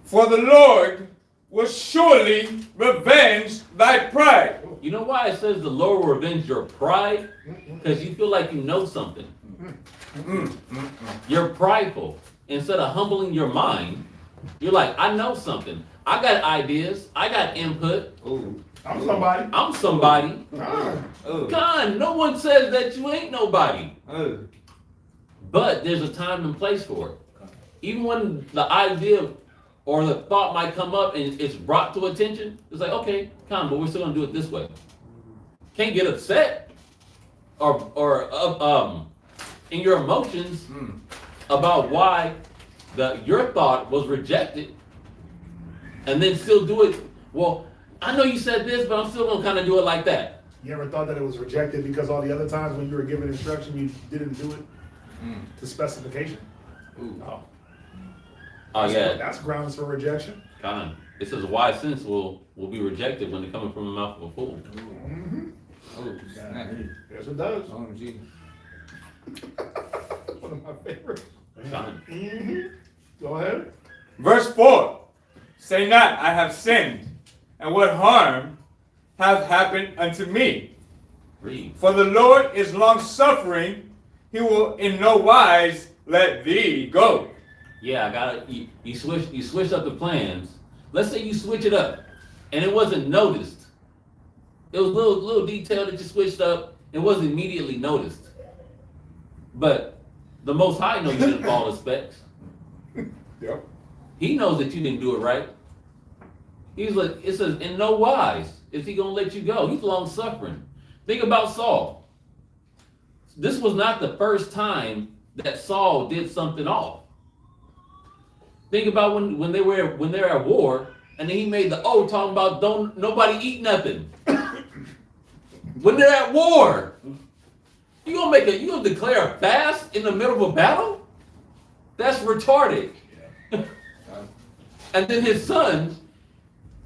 Speaker 5: For the Lord will surely revenge thy pride.
Speaker 1: You know why it says the Lord will revenge your pride? Because you feel like you know something. You're prideful. Instead of humbling your mind, you're like, I know something. I got ideas. I got input.
Speaker 2: I'm somebody.
Speaker 1: I'm somebody. God, no one says that you ain't nobody. But there's a time and place for it. Even when the idea or the thought might come up and it's brought to attention, it's like, okay, come, but we're still gonna do it this way. Can't get upset or in your emotions about why your thought was rejected and then still do it. Well, I know you said this, but I'm still gonna kind of do it like that.
Speaker 2: You ever thought that it was rejected because all the other times when you were given instruction, you didn't do it to specification?
Speaker 1: Oh yeah.
Speaker 2: That's grounds for rejection.
Speaker 1: Con. It says a wise sense will be rejected when they're coming from the mouth of a fool.
Speaker 2: Yes, it does.
Speaker 5: Oh,
Speaker 2: One of my favorites.
Speaker 1: Con.
Speaker 2: Go ahead.
Speaker 5: Verse 4. Say not, I have sinned, and what harm hath happened unto me?
Speaker 1: Read.
Speaker 5: For the Lord is long-suffering, he will in no wise let thee go.
Speaker 1: Yeah, you switched up the plans. Let's say you switch it up and it wasn't noticed. It was a little detail that you switched up. It wasn't immediately noticed. But the Most High knows you didn't follow the specs.
Speaker 2: Yep.
Speaker 1: He knows that you didn't do it right. He's like, it says, in no wise is he gonna let you go. He's long suffering. Think about Saul. This was not the first time that Saul did something off. Think about when they're at war, and then he made the oath talking about don't nobody eat nothing. When they're at war, you gonna declare a fast in the middle of a battle? That's retarded. And then his sons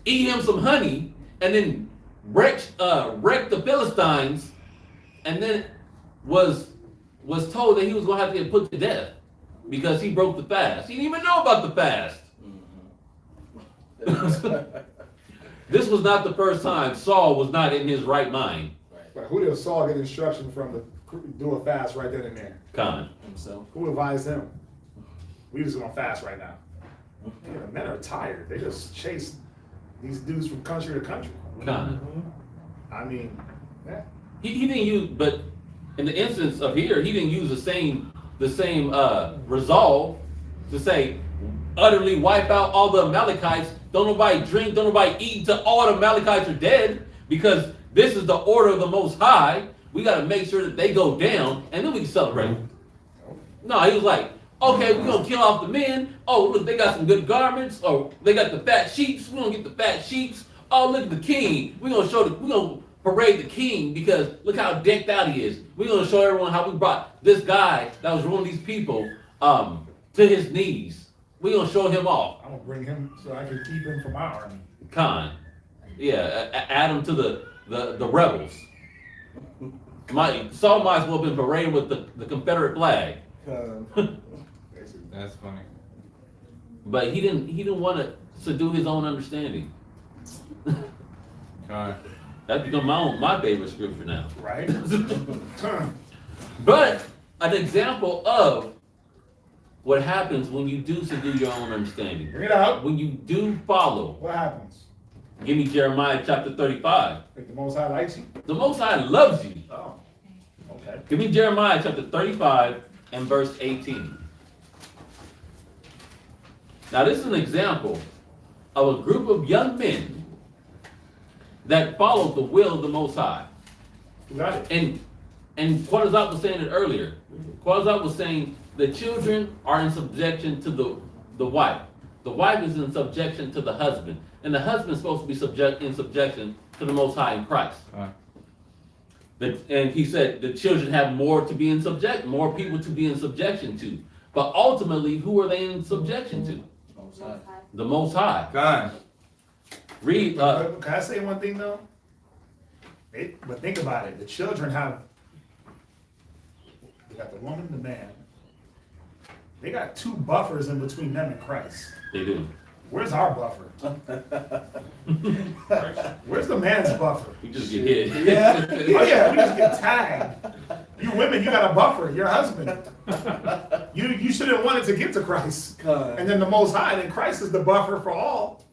Speaker 1: eat him some honey, and then wreck the Philistines, and then was told that he was gonna have to get put to death because he broke the fast. He didn't even know about the fast. This was not the first time Saul was not in his right mind.
Speaker 2: But who did Saul get instruction from to do a fast right then and there?
Speaker 1: Con.
Speaker 6: Himself.
Speaker 2: Who advised him? We just gonna fast right now. Yeah, the men are tired. They just chase these dudes from country to country.
Speaker 1: Con.
Speaker 2: I mean, yeah.
Speaker 1: He didn't use, but in the instance of here, he didn't use the same resolve to say utterly wipe out all the Amalekites. Don't nobody drink, don't nobody eat until all the Amalekites are dead, because this is the order of the Most High. We got to make sure that they go down, and then we can celebrate. No, he was like, Okay, we're gonna kill off the men. Oh, look, they got some good garments. Oh, they got the fat sheeps. We're gonna get the fat sheeps. Oh, look at the king. We're gonna parade the king because look how decked out he is. We're gonna show everyone how we brought this guy that was ruling these people to his knees. We're gonna show him off.
Speaker 2: I'm gonna bring him so I can keep him from my army.
Speaker 1: Khan. Yeah, add him to the rebels. Saul might as well have been paraded with the Confederate flag.
Speaker 5: That's funny.
Speaker 1: But he didn't want to subdue his own understanding.
Speaker 5: Alright.
Speaker 1: That's become my favorite scripture now.
Speaker 2: Right?
Speaker 1: But an example of what happens when you do subdue your own understanding.
Speaker 2: Bring it out.
Speaker 1: When you do follow.
Speaker 2: What happens?
Speaker 1: Give me Jeremiah chapter 35.
Speaker 2: Like the Most High likes you?
Speaker 1: The Most High loves you.
Speaker 2: Oh, okay.
Speaker 1: Give me Jeremiah chapter 35 and verse 18. Now this is an example of a group of young men that followed the will of the Most High.
Speaker 2: You got it.
Speaker 1: And Quadazat was saying it earlier. Quadazat was saying the children are in subjection to the wife. The wife is in subjection to the husband. And the husband is supposed to be in subjection to the Most High in Christ. And he said the children have more people to be in subjection to. But ultimately, who are they in subjection to?
Speaker 6: Most High.
Speaker 1: The Most High.
Speaker 5: God.
Speaker 1: Read.
Speaker 2: Can I say one thing though? But think about it. The children have. They got the woman, the man. They got two buffers in between them and Christ.
Speaker 1: They do.
Speaker 2: Where's our buffer? Where's the man's buffer?
Speaker 1: You just get hit.
Speaker 2: Yeah. Oh yeah, we just get tagged. You women, you got a buffer. Your husband. You shouldn't want it to get to Christ. And then the Most High, then Christ is the buffer for all.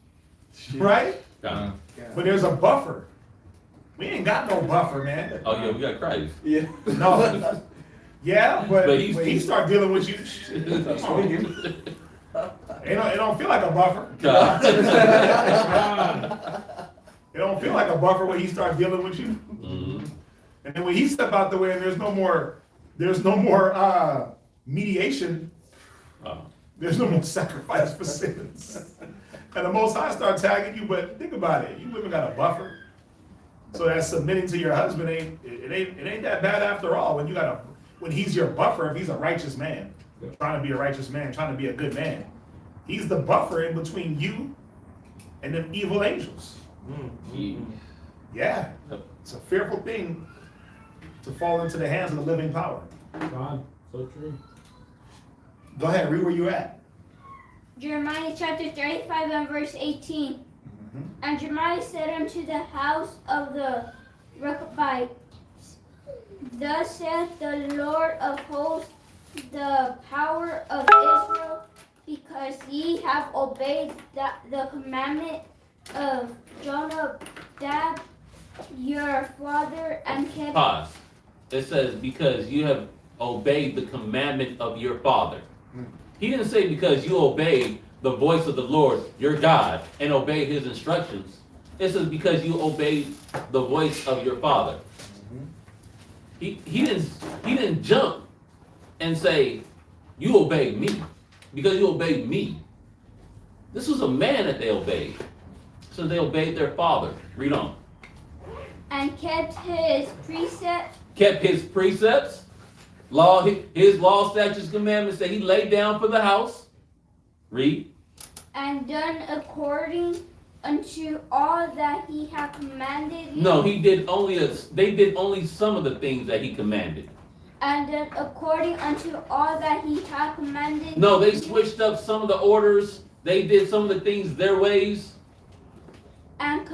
Speaker 2: Right?
Speaker 1: God.
Speaker 2: But there's a buffer. We ain't got no buffer, man.
Speaker 1: Oh yeah, we got Christ.
Speaker 6: Yeah.
Speaker 2: No. Yeah, but
Speaker 1: But
Speaker 2: when he start dealing with you, come on, it don't feel like a buffer.
Speaker 1: God.
Speaker 2: It don't feel like a buffer when he start dealing with you.
Speaker 1: Mhm.
Speaker 2: And then when he step out the way and there's no more mediation, there's no more sacrifice for sins. And the Most High start tagging you, but think about it, you women got a buffer. So that submitting to your husband ain't that bad after all. When he's your buffer, if he's a righteous man, trying to be a righteous man, trying to be a good man, he's the buffer in between you and them evil angels. Yeah, it's a fearful thing to fall into the hands of the living power.
Speaker 7: God, so true.
Speaker 2: Go ahead, read where you at.
Speaker 11: Jeremiah chapter 35 and verse 18. And Jeremiah said unto the house of the Rechabites, Thus saith the Lord of hosts, the power of Israel, because ye have obeyed the commandment of Jonadab, your father, and kept...
Speaker 1: Pause. It says, because you have obeyed the commandment of your father. He didn't say because you obeyed the voice of the Lord, your God, and obeyed his instructions. It says because you obeyed the voice of your father. He didn't jump and say, you obeyed me, because you obeyed me. This was a man that they obeyed. So they obeyed their father. Read on.
Speaker 11: And kept his precepts.
Speaker 1: Kept his precepts, his law, statutes, commandments that he laid down for the house. Read.
Speaker 11: And done according unto all that he had commanded you.
Speaker 1: No, they did only some of the things that he commanded.
Speaker 11: And done according unto all that he had commanded.
Speaker 1: No, they switched up some of the orders. They did some of the things their ways.
Speaker 11: And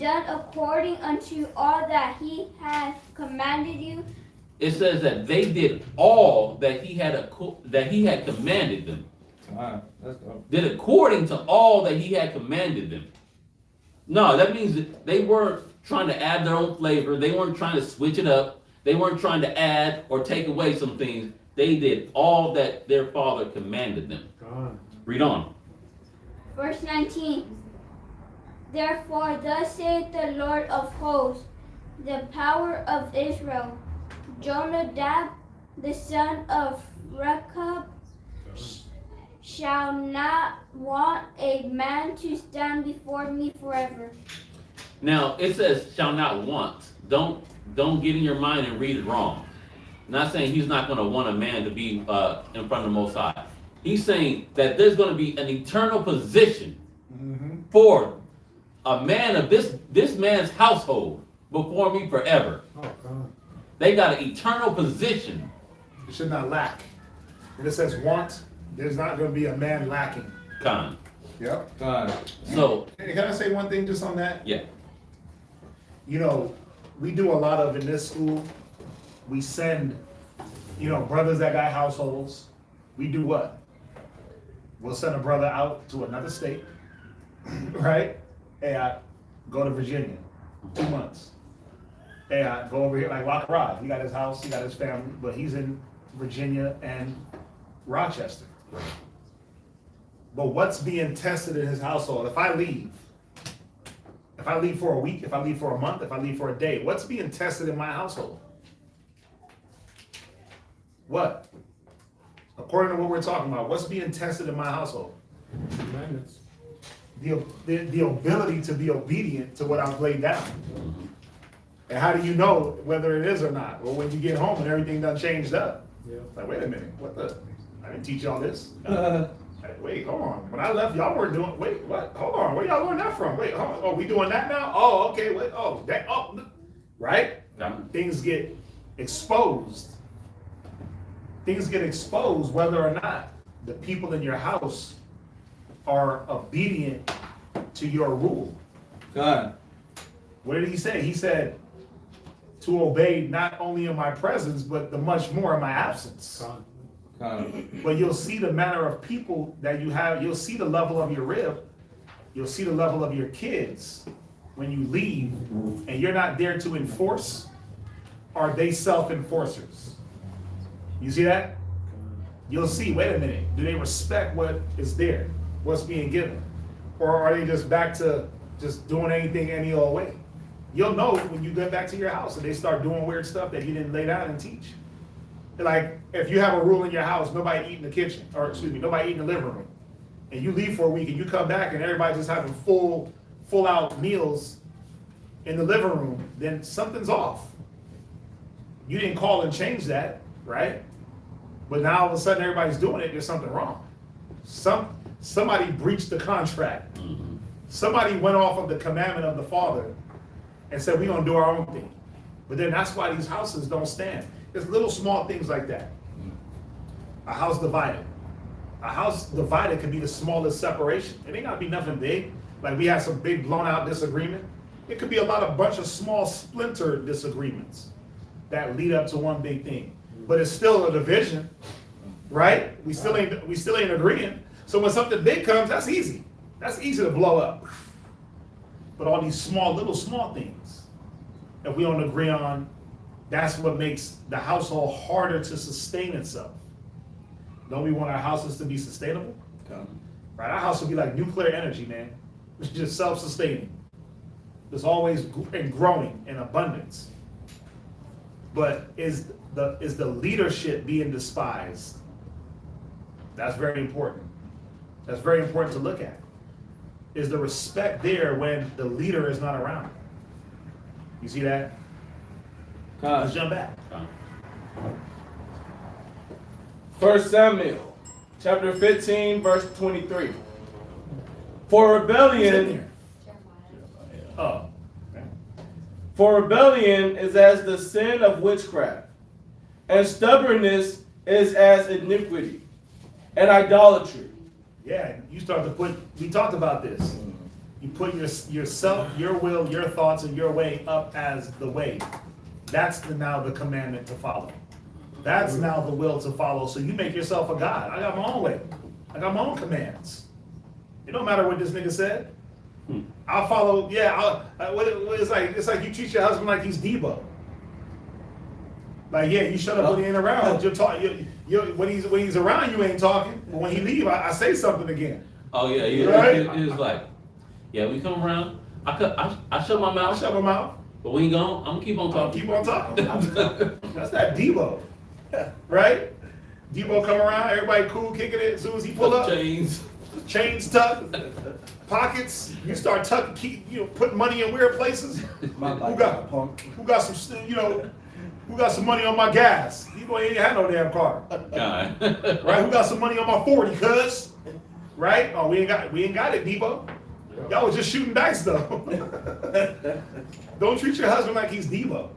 Speaker 11: done according unto all that he had commanded you.
Speaker 1: It says that they did all that he had commanded them.
Speaker 5: Wow, that's dope.
Speaker 1: Did according to all that he had commanded them. No, that means that they weren't trying to add their own flavor. They weren't trying to switch it up. They weren't trying to add or take away some things. They did all that their father commanded them.
Speaker 7: God.
Speaker 1: Read on.
Speaker 11: Verse 19. Therefore thus saith the Lord of hosts, the power of Israel, Jonadab, the son of Rechab shall not want a man to stand before me forever.
Speaker 1: Now, it says shall not want. Don't get in your mind and read it wrong. Not saying he's not gonna want a man to be in front of the Most High. He's saying that there's gonna be an eternal position for a man of this man's household before me forever.
Speaker 7: Oh, God.
Speaker 1: They got an eternal position.
Speaker 2: It should not lack. When it says want, there's not gonna be a man lacking.
Speaker 1: Con.
Speaker 2: Yep.
Speaker 5: God.
Speaker 1: So,
Speaker 2: Hey, can I say one thing just on that?
Speaker 1: yeah.
Speaker 2: You know, we do a lot of in this school, we send, brothers that got households. We do what? We'll send a brother out to another state, right? Hey, I go to Virginia, 2 months. Hey, I go over here, like Lockrod, he got his house, he got his family, but he's in Virginia and Rochester. But what's being tested in his household? If I leave for a week, if I leave for a month, if I leave for a day, what's being tested in my household? What? According to what we're talking about, what's being tested in my household?
Speaker 7: Commandments.
Speaker 2: The ability to be obedient to what I've laid down. And how do you know whether it is or not? Well, when you get home and everything done changed up.
Speaker 7: Yeah.
Speaker 2: Like, wait a minute, I didn't teach y'all this. Wait, hold on. When I left, y'all weren't doing, wait, what? Hold on, where y'all learn that from? Wait, hold on. Oh, we doing that now? Oh, okay, wait, right? Things get exposed. Things get exposed whether or not the people in your house are obedient to your rule.
Speaker 5: God.
Speaker 2: What did he say? He said to obey not only in my presence, but the much more in my absence.
Speaker 5: God.
Speaker 2: But you'll see the manner of people that you have. You'll see the level of your rib. You'll see the level of your kids when you leave and you're not there to enforce. Are they self-enforcers? You see that? You'll see, wait a minute, do they respect what is there, what's being given? Or are they just back to just doing anything any old way? You'll know when you get back to your house and they start doing weird stuff that you didn't lay down and teach. Like, if you have a rule in your house, nobody eat in the kitchen, or excuse me, nobody eat in the living room, and you leave for a week and you come back and everybody just having full out meals in the living room, then something's off. You didn't call and change that, right? But now all of a sudden everybody's doing it, there's something wrong. Somebody breached the contract. Somebody went off of the commandment of the Father and said, we're gonna do our own thing. But then that's why these houses don't stand. There's little small things like that. A house divided. A house divided can be the smallest separation. It ain't gotta be nothing big. Like we had some big blown out disagreement. It could be a bunch of small splinter disagreements that lead up to one big thing. But it's still a division, right? We still ain't agreeing. So when something big comes, that's easy. That's easy to blow up. But all these little small things that we don't agree on, that's what makes the household harder to sustain itself. Don't we want our houses to be sustainable? Right? Our house will be like nuclear energy, man. It's just self-sustaining. It's always growing in abundance. But is the leadership being despised? That's very important. That's very important to look at. Is the respect there when the leader is not around? You see that? Let's jump back.
Speaker 4: 1 Samuel, chapter 15, verse 23. For rebellion is as the sin of witchcraft, and stubbornness is as iniquity and idolatry.
Speaker 2: Yeah, you start to we talked about this. You put yourself, your will, your thoughts, and your way up as the way. That's now the commandment to follow. That's now the will to follow. So you make yourself a God. I got my own way. I got my own commands. It don't matter what this nigga said. I'll follow. Yeah, it's like you treat your husband like he's Debo. Like, yeah, you shut up when he ain't around. You're talking. When he's around, you ain't talking. But when he leave, I say something again.
Speaker 1: Oh yeah.
Speaker 2: Right?
Speaker 1: It's like, yeah, we come around. I shut my mouth.
Speaker 2: I shut my mouth.
Speaker 1: But when he gone, I'm gonna keep on talking.
Speaker 2: Keep on talking. That's that Debo, right? Debo come around, everybody cool, kicking it. As soon as he pull up, chains tucked, pockets. You start tucking, putting money in weird places. Who got some, who got some money on my gas? Debo ain't had no damn car. Right? Who got some money on my 40, cuz? Right? Oh, we ain't got it, Debo. Y'all was just shooting dice though. Don't treat your husband like he's Debo.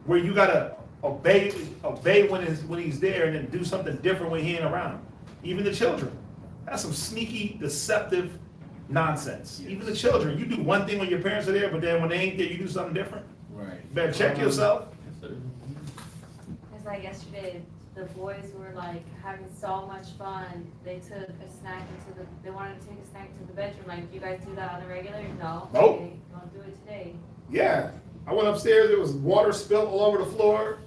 Speaker 2: Where you gotta obey when he's there and then do something different when he ain't around. Even the children. That's some sneaky, deceptive nonsense. Even the children. You do one thing when your parents are there, but then when they ain't there, you do something different. Right. You better check yourself.
Speaker 10: It's like yesterday, the boys were like having so much fun. They took a snack they wanted to take a snack to the bedroom. Like, do you guys do that on the regular? No.
Speaker 2: Nope.
Speaker 10: Okay, you want to do it today?
Speaker 2: Yeah. I went upstairs, there was water spilled all over the floor.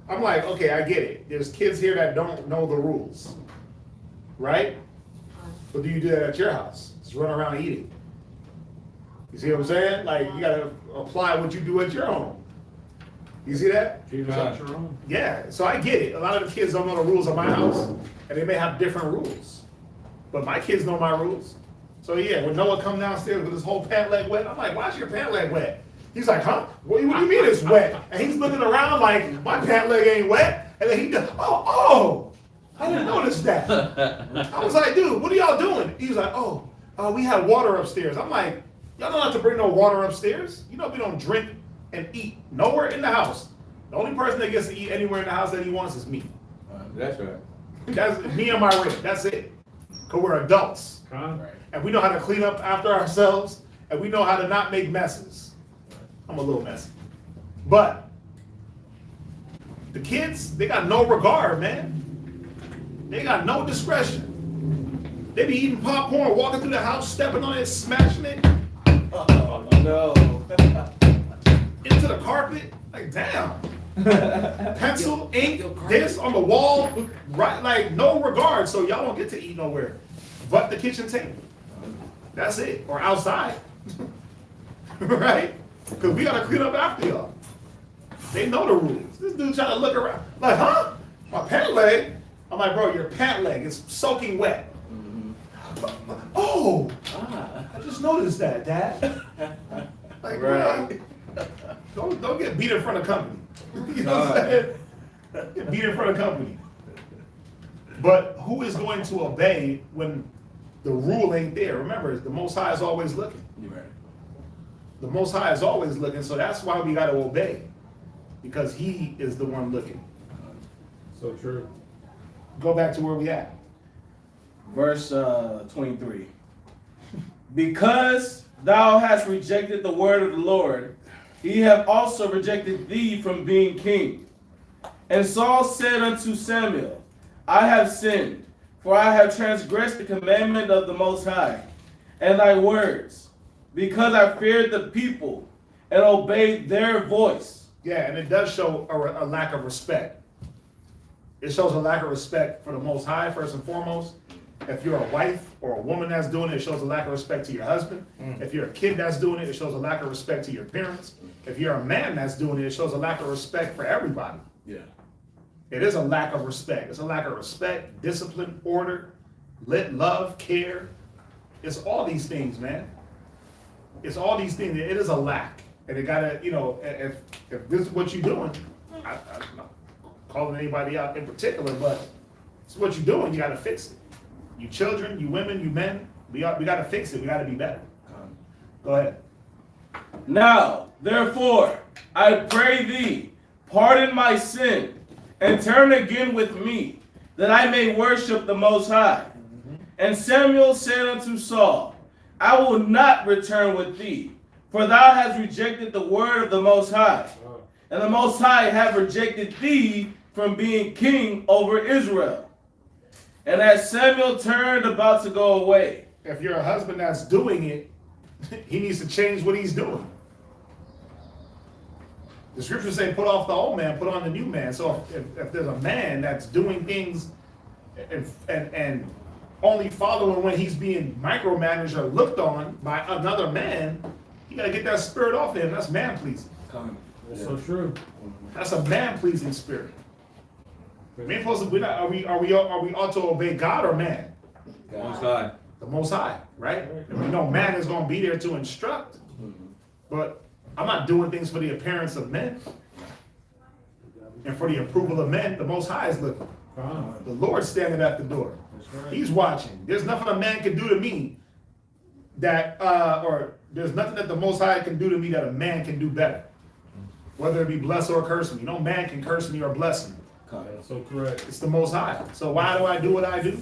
Speaker 2: I'm like, okay, I get it. There's kids here that don't know the rules. Right? But do you do that at your house? Just run around eating. You see what I'm saying? Like, you gotta apply what you do at your home. You see that? Yeah, so I get it. A lot of the kids don't know the rules of my house, and they may have different rules. But my kids know my rules. So yeah, when Noah come downstairs with his whole pant leg wet, I'm like, why's your pant leg wet? He's like, huh? What do you mean it's wet? And he's looking around like, my pant leg ain't wet. And then he goes, oh, I didn't notice that. I was like, dude, what are y'all doing? He's like, we have water upstairs. I'm like, y'all don't have to bring no water upstairs. You know we don't drink and eat nowhere in the house. The only person that gets to eat anywhere in the house that he wants is me.
Speaker 7: That's right.
Speaker 2: That's me and my rib. That's it. Because we're adults. And we know how to clean up after ourselves. And we know how to not make messes. I'm a little messy. But the kids, they got no regard, man. They got no discretion. They be eating popcorn, walking through the house, stepping on it, smashing it.
Speaker 6: Oh, no.
Speaker 2: Into the carpet. Like, damn. Pencil, ink, this on the wall. Right, like, no regard. So y'all don't get to eat nowhere but the kitchen table. That's it. Or outside. Right? Because we got to clean up after y'all. They know the rules. This dude trying to look around. Like, huh? My pant leg? I'm like, bro, your pant leg is soaking wet. Oh, I just noticed that, Dad. Like, right. Don't get beat in front of company. You know what I'm saying? Get beat in front of company. But who is going to obey when the rule ain't there? Remember, the Most High is always looking. Right. The Most High is always looking, so that's why we got to obey. Because He is the one looking.
Speaker 7: So true.
Speaker 2: Go back to where we at.
Speaker 4: Verse 23. Because thou hast rejected the word of the Lord, he hath also rejected thee from being king. And Saul said unto Samuel, I have sinned, for I have transgressed the commandment of the Most High, and thy words, because I feared the people, and obeyed their voice.
Speaker 2: Yeah, and it does show a lack of respect. It shows a lack of respect for the Most High, first and foremost. If you're a wife or a woman that's doing it, it shows a lack of respect to your husband. If you're a kid that's doing it, it shows a lack of respect to your parents. If you're a man that's doing it, it shows a lack of respect for everybody. Yeah. It is a lack of respect. It's a lack of respect, discipline, order, love, care. It's all these things, man. It's all these things. It is a lack. And it gotta, if this is what you're doing, I'm not calling anybody out in particular, but it's what you're doing, you gotta fix it. You children, you women, you men, we gotta fix it. We gotta be better. Go ahead.
Speaker 4: Now, therefore, I pray thee, pardon my sin, and turn again with me, that I may worship the Most High. And Samuel said unto Saul, I will not return with thee, for thou hast rejected the word of the Most High, and the Most High hath rejected thee from being king over Israel. And as Samuel turned about to go away.
Speaker 2: If you're a husband that's doing it, he needs to change what he's doing. The scriptures say, put off the old man, put on the new man. So if there's a man that's doing things and only following when he's being micromanaged or looked on by another man, you gotta get that spirit off him. That's man pleasing.
Speaker 7: That's so true.
Speaker 2: That's a man pleasing spirit. We ain't supposed to. Are we ought to obey God or man?
Speaker 5: Most High.
Speaker 2: The Most High, right? And we know man is going to be there to instruct, but I'm not doing things for the appearance of men and for the approval of men. The Most High is looking. The Lord's standing at the door. He's watching. There's nothing a man can do to me that, or there's nothing that the Most High can do to me that a man can do better. Whether it be bless or curse me. No man can curse me or bless me.
Speaker 7: That's so correct.
Speaker 2: It's the Most High. So why do I do what I do?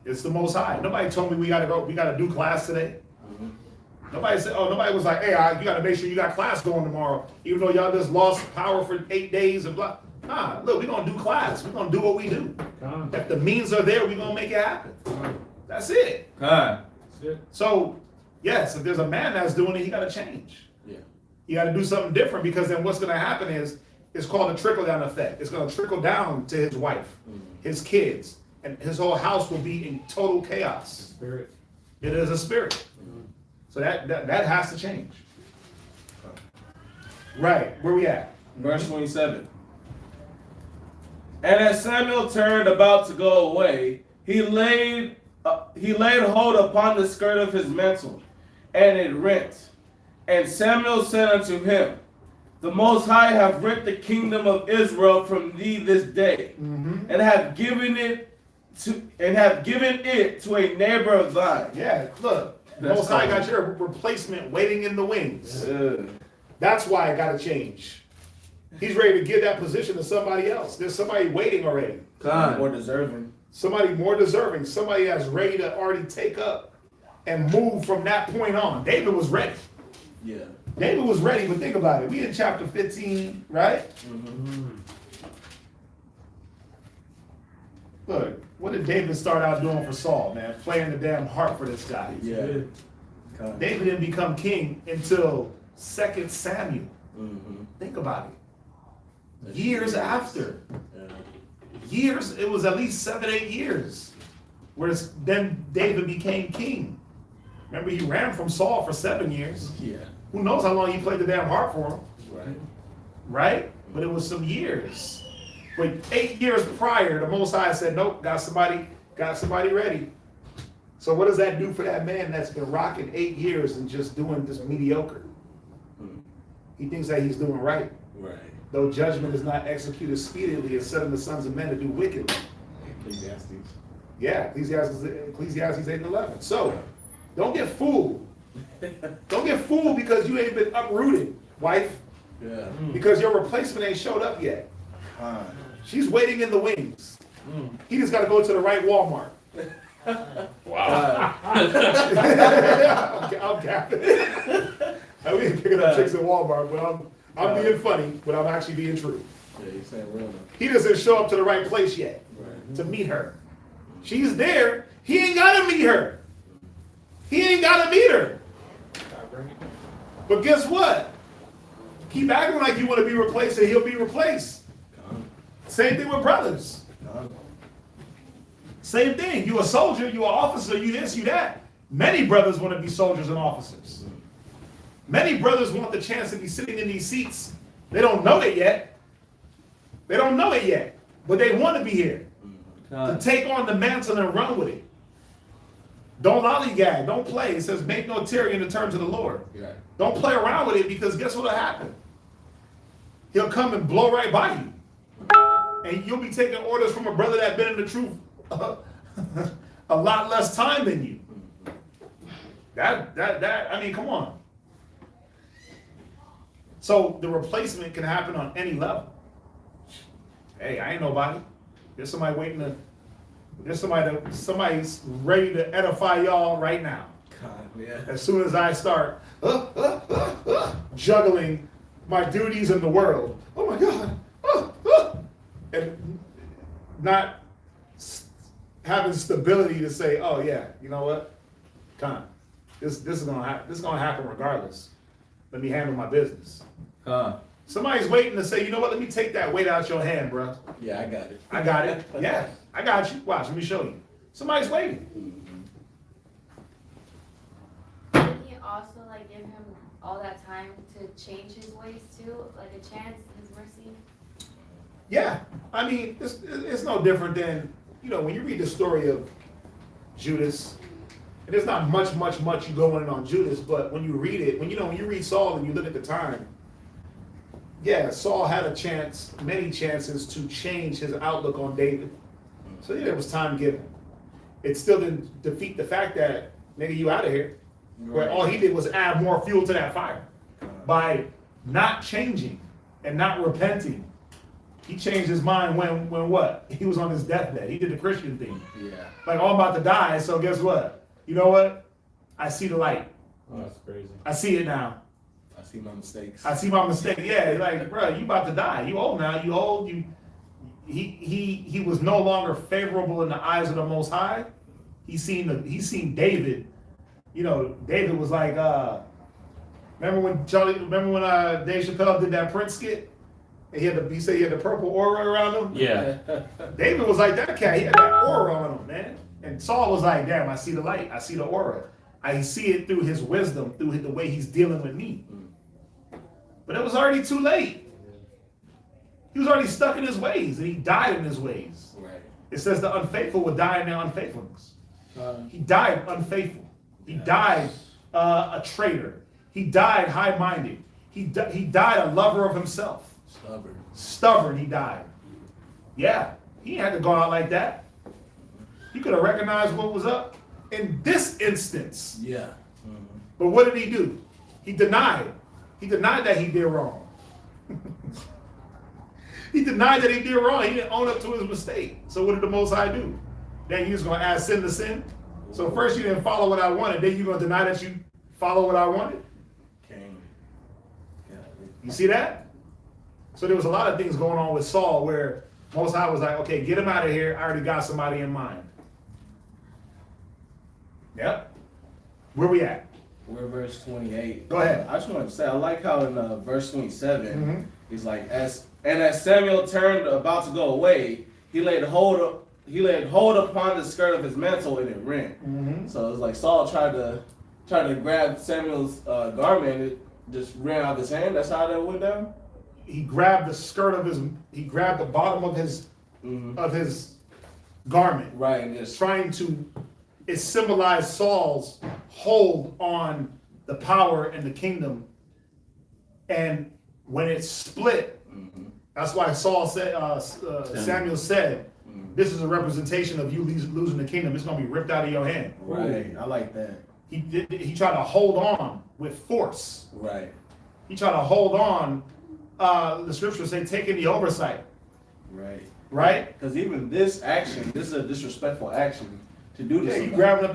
Speaker 2: It's the Most High. Nobody told me we gotta do class today. Nobody said, nobody was like, hey, you gotta make sure you got class going tomorrow, even though y'all just lost power for 8 days and blah. Nah, look, we're gonna do class. We're gonna do what we do. If the means are there, we're gonna make it happen. That's it. So, yes, if there's a man that's doing it, he gotta change.
Speaker 6: Yeah.
Speaker 2: You gotta do something different, because then what's gonna happen is, it's called a trickle-down effect. It's gonna trickle down to his wife, his kids, and his whole house will be in total chaos.
Speaker 7: Spirit.
Speaker 2: It is a spirit. So that has to change. Right, where we at?
Speaker 4: Verse 27. And as Samuel turned about to go away, he laid hold upon the skirt of his mantle, and it rent. And Samuel said unto him, the Most High have rent the kingdom of Israel from thee this day, and have given it to a neighbor of thine.
Speaker 2: Yeah, look, the Most High got your replacement waiting in the wings. That's why it got to change. He's ready to give that position to somebody else. There's somebody waiting already.
Speaker 4: More deserving.
Speaker 2: Somebody more deserving. Somebody that's ready to already take up and move from that point on. David was ready.
Speaker 6: Yeah.
Speaker 2: David was ready, but think about it. We in chapter 15, right? Look, what did David start out doing for Saul, man? Playing the damn harp for this guy.
Speaker 6: Yeah.
Speaker 2: David didn't become king until 2 Samuel. Think about it. Years after. Years, it was at least 7, 8 years. Whereas then David became king. Remember, he ran from Saul for 7 years.
Speaker 6: Yeah.
Speaker 2: Who knows how long he played the damn harp for him?
Speaker 6: Right.
Speaker 2: Right? But it was some years. But 8 years prior, the Most High said, nope, got somebody ready. So what does that do for that man that's been rocking 8 years and just doing this mediocre? He thinks that he's doing right.
Speaker 6: Right.
Speaker 2: Though judgment is not executed speedily and setting the sons of men to do wickedly.
Speaker 6: Ecclesiastes.
Speaker 2: Yeah, Ecclesiastes 8:11. So, don't get fooled. Don't get fooled because you ain't been uprooted, wife.
Speaker 6: Yeah.
Speaker 2: Because your replacement ain't showed up yet. She's waiting in the wings. He just got to go to the right Walmart.
Speaker 1: Wow.
Speaker 2: I'm capping. We ain't picking up chicks at Walmart, but I'm being funny, but I'm actually being true.
Speaker 6: Yeah, you're saying real enough.
Speaker 2: He doesn't show up to the right place yet to meet her. She's there. He ain't got to meet her. He ain't got to meet her. But guess what? Keep acting like you want to be replaced and he'll be replaced. Same thing with brothers. Same thing. You a soldier, you an officer, you this, you that. Many brothers want to be soldiers and officers. Many brothers want the chance to be sitting in these seats. They don't know it yet. They don't know it yet. But they want to be here. To take on the mantle and run with it. Don't lollygag. Don't play. It says, make no tarry in the terms of the Lord.
Speaker 6: Yeah.
Speaker 2: Don't play around with it, because guess what'll happen? He'll come and blow right by you. And you'll be taking orders from a brother that's been in the truth a lot less time than you. I mean, come on. So the replacement can happen on any level. Hey, I ain't nobody. There's somebody waiting to, somebody's ready to edify y'all right now.
Speaker 6: God, yeah.
Speaker 2: As soon as I start juggling my duties in the world. Oh my God. And not having stability to say, oh yeah, you know what? This is gonna happen regardless. Let me handle my business. Somebody's waiting to say, you know what? Let me take that weight out your hand, bro.
Speaker 6: Yeah, I got it.
Speaker 2: I got it. Yeah, I got you. Watch, let me show you. Somebody's waiting.
Speaker 10: Didn't he also like give him all that time to change his ways too, like a chance in his mercy?
Speaker 2: Yeah, I mean, it's no different than, you know, when you read the story of Judas, and there's not much you going in on Judas, but when you read it, when you read Saul and you look at the time, yeah, Saul had a chance, many chances to change his outlook on David. So yeah, it was time given. It still didn't defeat the fact that, nigga, you out of here. Where all he did was add more fuel to that fire. By not changing and not repenting. He changed his mind when what? He was on his deathbed. He did the Christian thing.
Speaker 6: Yeah.
Speaker 2: Like, oh, I'm about to die, so guess what? You know what? I see the light.
Speaker 7: Oh, that's crazy.
Speaker 2: I see it now.
Speaker 6: I see my mistakes.
Speaker 2: I see my mistake. Yeah, like, bro, you about to die. You old now. You old. He was no longer favorable in the eyes of the Most High. He seen David. You know, David was like, remember when Dave Chappelle did that Prince skit? And he said he had the purple aura around him.
Speaker 1: Yeah.
Speaker 2: David was like that cat. He had that aura on him, man. And Saul was like, damn, I see the light. I see the aura. I see it through his wisdom, through the way he's dealing with me. But it was already too late. He was already stuck in his ways, and he died in his ways.
Speaker 6: Right.
Speaker 2: It says the unfaithful will die in their unfaithfulness. He died unfaithful. He died a traitor. He died high-minded. He died a lover of himself. Stubborn, he died. Yeah, he had to go out like that. He could have recognized what was up in this instance.
Speaker 6: Yeah.
Speaker 2: But what did he do? He denied. He denied that he did wrong. He denied that he did wrong. He didn't own up to his mistake. So what did the Most High do? Then he was going to add sin to sin. So first you didn't follow what I wanted. Then you're going to deny that you follow what I wanted? You see that? So there was a lot of things going on with Saul where Most High was like, okay, get him out of here. I already got somebody in mind. Yep. Where we at?
Speaker 6: We're verse 28.
Speaker 2: Go ahead.
Speaker 6: I just wanted to say, I like how in verse 27, he's like, as Samuel turned about to go away, he laid hold upon the skirt of his mantle and it ran. So it's like Saul tried to grab Samuel's garment and it just ran out of his hand. That's how that went down.
Speaker 2: He grabbed the skirt of he grabbed the bottom of his garment.
Speaker 6: Right, and just
Speaker 2: it symbolized Saul's hold on the power and the kingdom. And when it split, that's why Saul said, Samuel said, this is a representation of you losing the kingdom. It's going to be ripped out of your hand.
Speaker 6: Right, I like that.
Speaker 2: He tried to hold on with force.
Speaker 6: Right.
Speaker 2: He tried to hold on. The scriptures say taking the oversight.
Speaker 6: Right.
Speaker 2: Right?
Speaker 6: Because even this action, this is a disrespectful action to do this.
Speaker 2: Yeah, you grabbing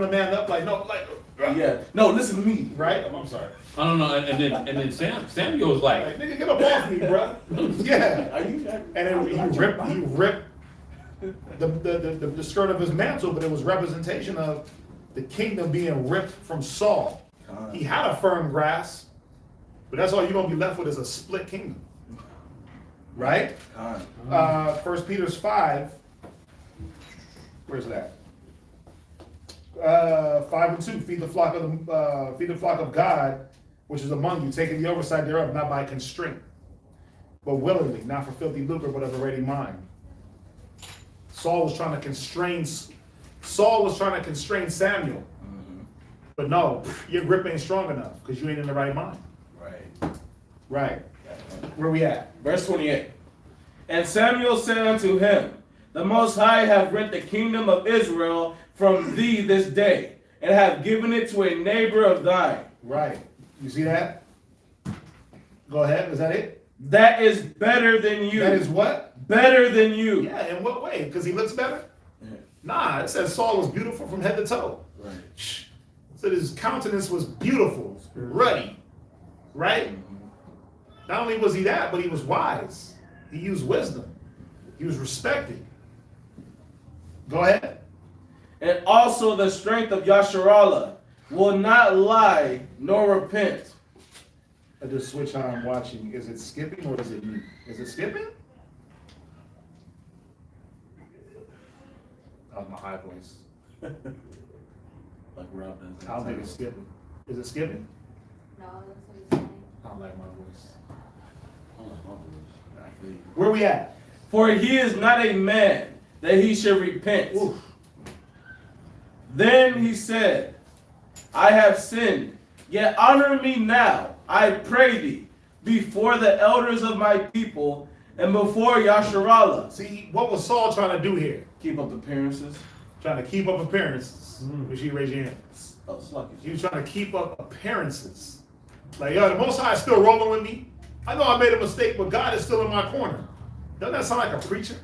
Speaker 2: the man up like, no, like.
Speaker 6: Yeah. No, listen to me.
Speaker 2: Right? I'm sorry.
Speaker 1: I don't know. And then Samuel was like,
Speaker 2: nigga, get up off me, bro. Yeah. And then he ripped the skirt of his mantle, but it was representation of the kingdom being ripped from Saul. He had a firm grasp, but that's all you're going to be left with is a split kingdom. Right? 1 Peter 5. Where's that? 5 and 2. Feed the flock of God, which is among you, taking the oversight thereof, not by constraint, but willingly, not for filthy lucre, but of a ready mind. Saul was trying to constrain Samuel. But no, your grip ain't strong enough because you ain't in the right mind. Right. Where we at?
Speaker 6: Verse 28. And Samuel said unto him, the Most High hath rent the kingdom of Israel from thee this day, and have given it to a neighbor of thine.
Speaker 2: Right. You see that? Go ahead. Is that it?
Speaker 6: That is better than you.
Speaker 2: That is what?
Speaker 6: Better than you.
Speaker 2: Yeah, in what way? Because he looks better? Yeah. Nah, it says Saul was beautiful from head to toe.
Speaker 6: Right.
Speaker 2: So his countenance was beautiful, ruddy, right? Not only was he that, but he was wise. He used wisdom. He was respected. Go ahead.
Speaker 6: And also the strength of Yasharallah will not lie nor repent.
Speaker 2: I just switch how I'm watching. Is it skipping or is it mute? Is it skipping? That was my high voice.
Speaker 6: Like Rob does.
Speaker 2: I don't think it's skipping. Is it skipping?
Speaker 10: No, that's what he's saying.
Speaker 2: I don't like my voice. Where we at?
Speaker 6: For he is not a man that he should repent.
Speaker 2: Oof.
Speaker 6: Then he said, I have sinned, yet honor me now, I pray thee, before the elders of my people and before Yasharallah.
Speaker 2: See, what was Saul trying to do here?
Speaker 6: Keep up appearances.
Speaker 2: Trying to keep up appearances. Would you raise your hand?
Speaker 6: Oh, sluggish.
Speaker 2: He was trying to keep up appearances. Like, yo, the Most High is still rolling with me. I know I made a mistake, but God is still in my corner. Doesn't that sound like a preacher?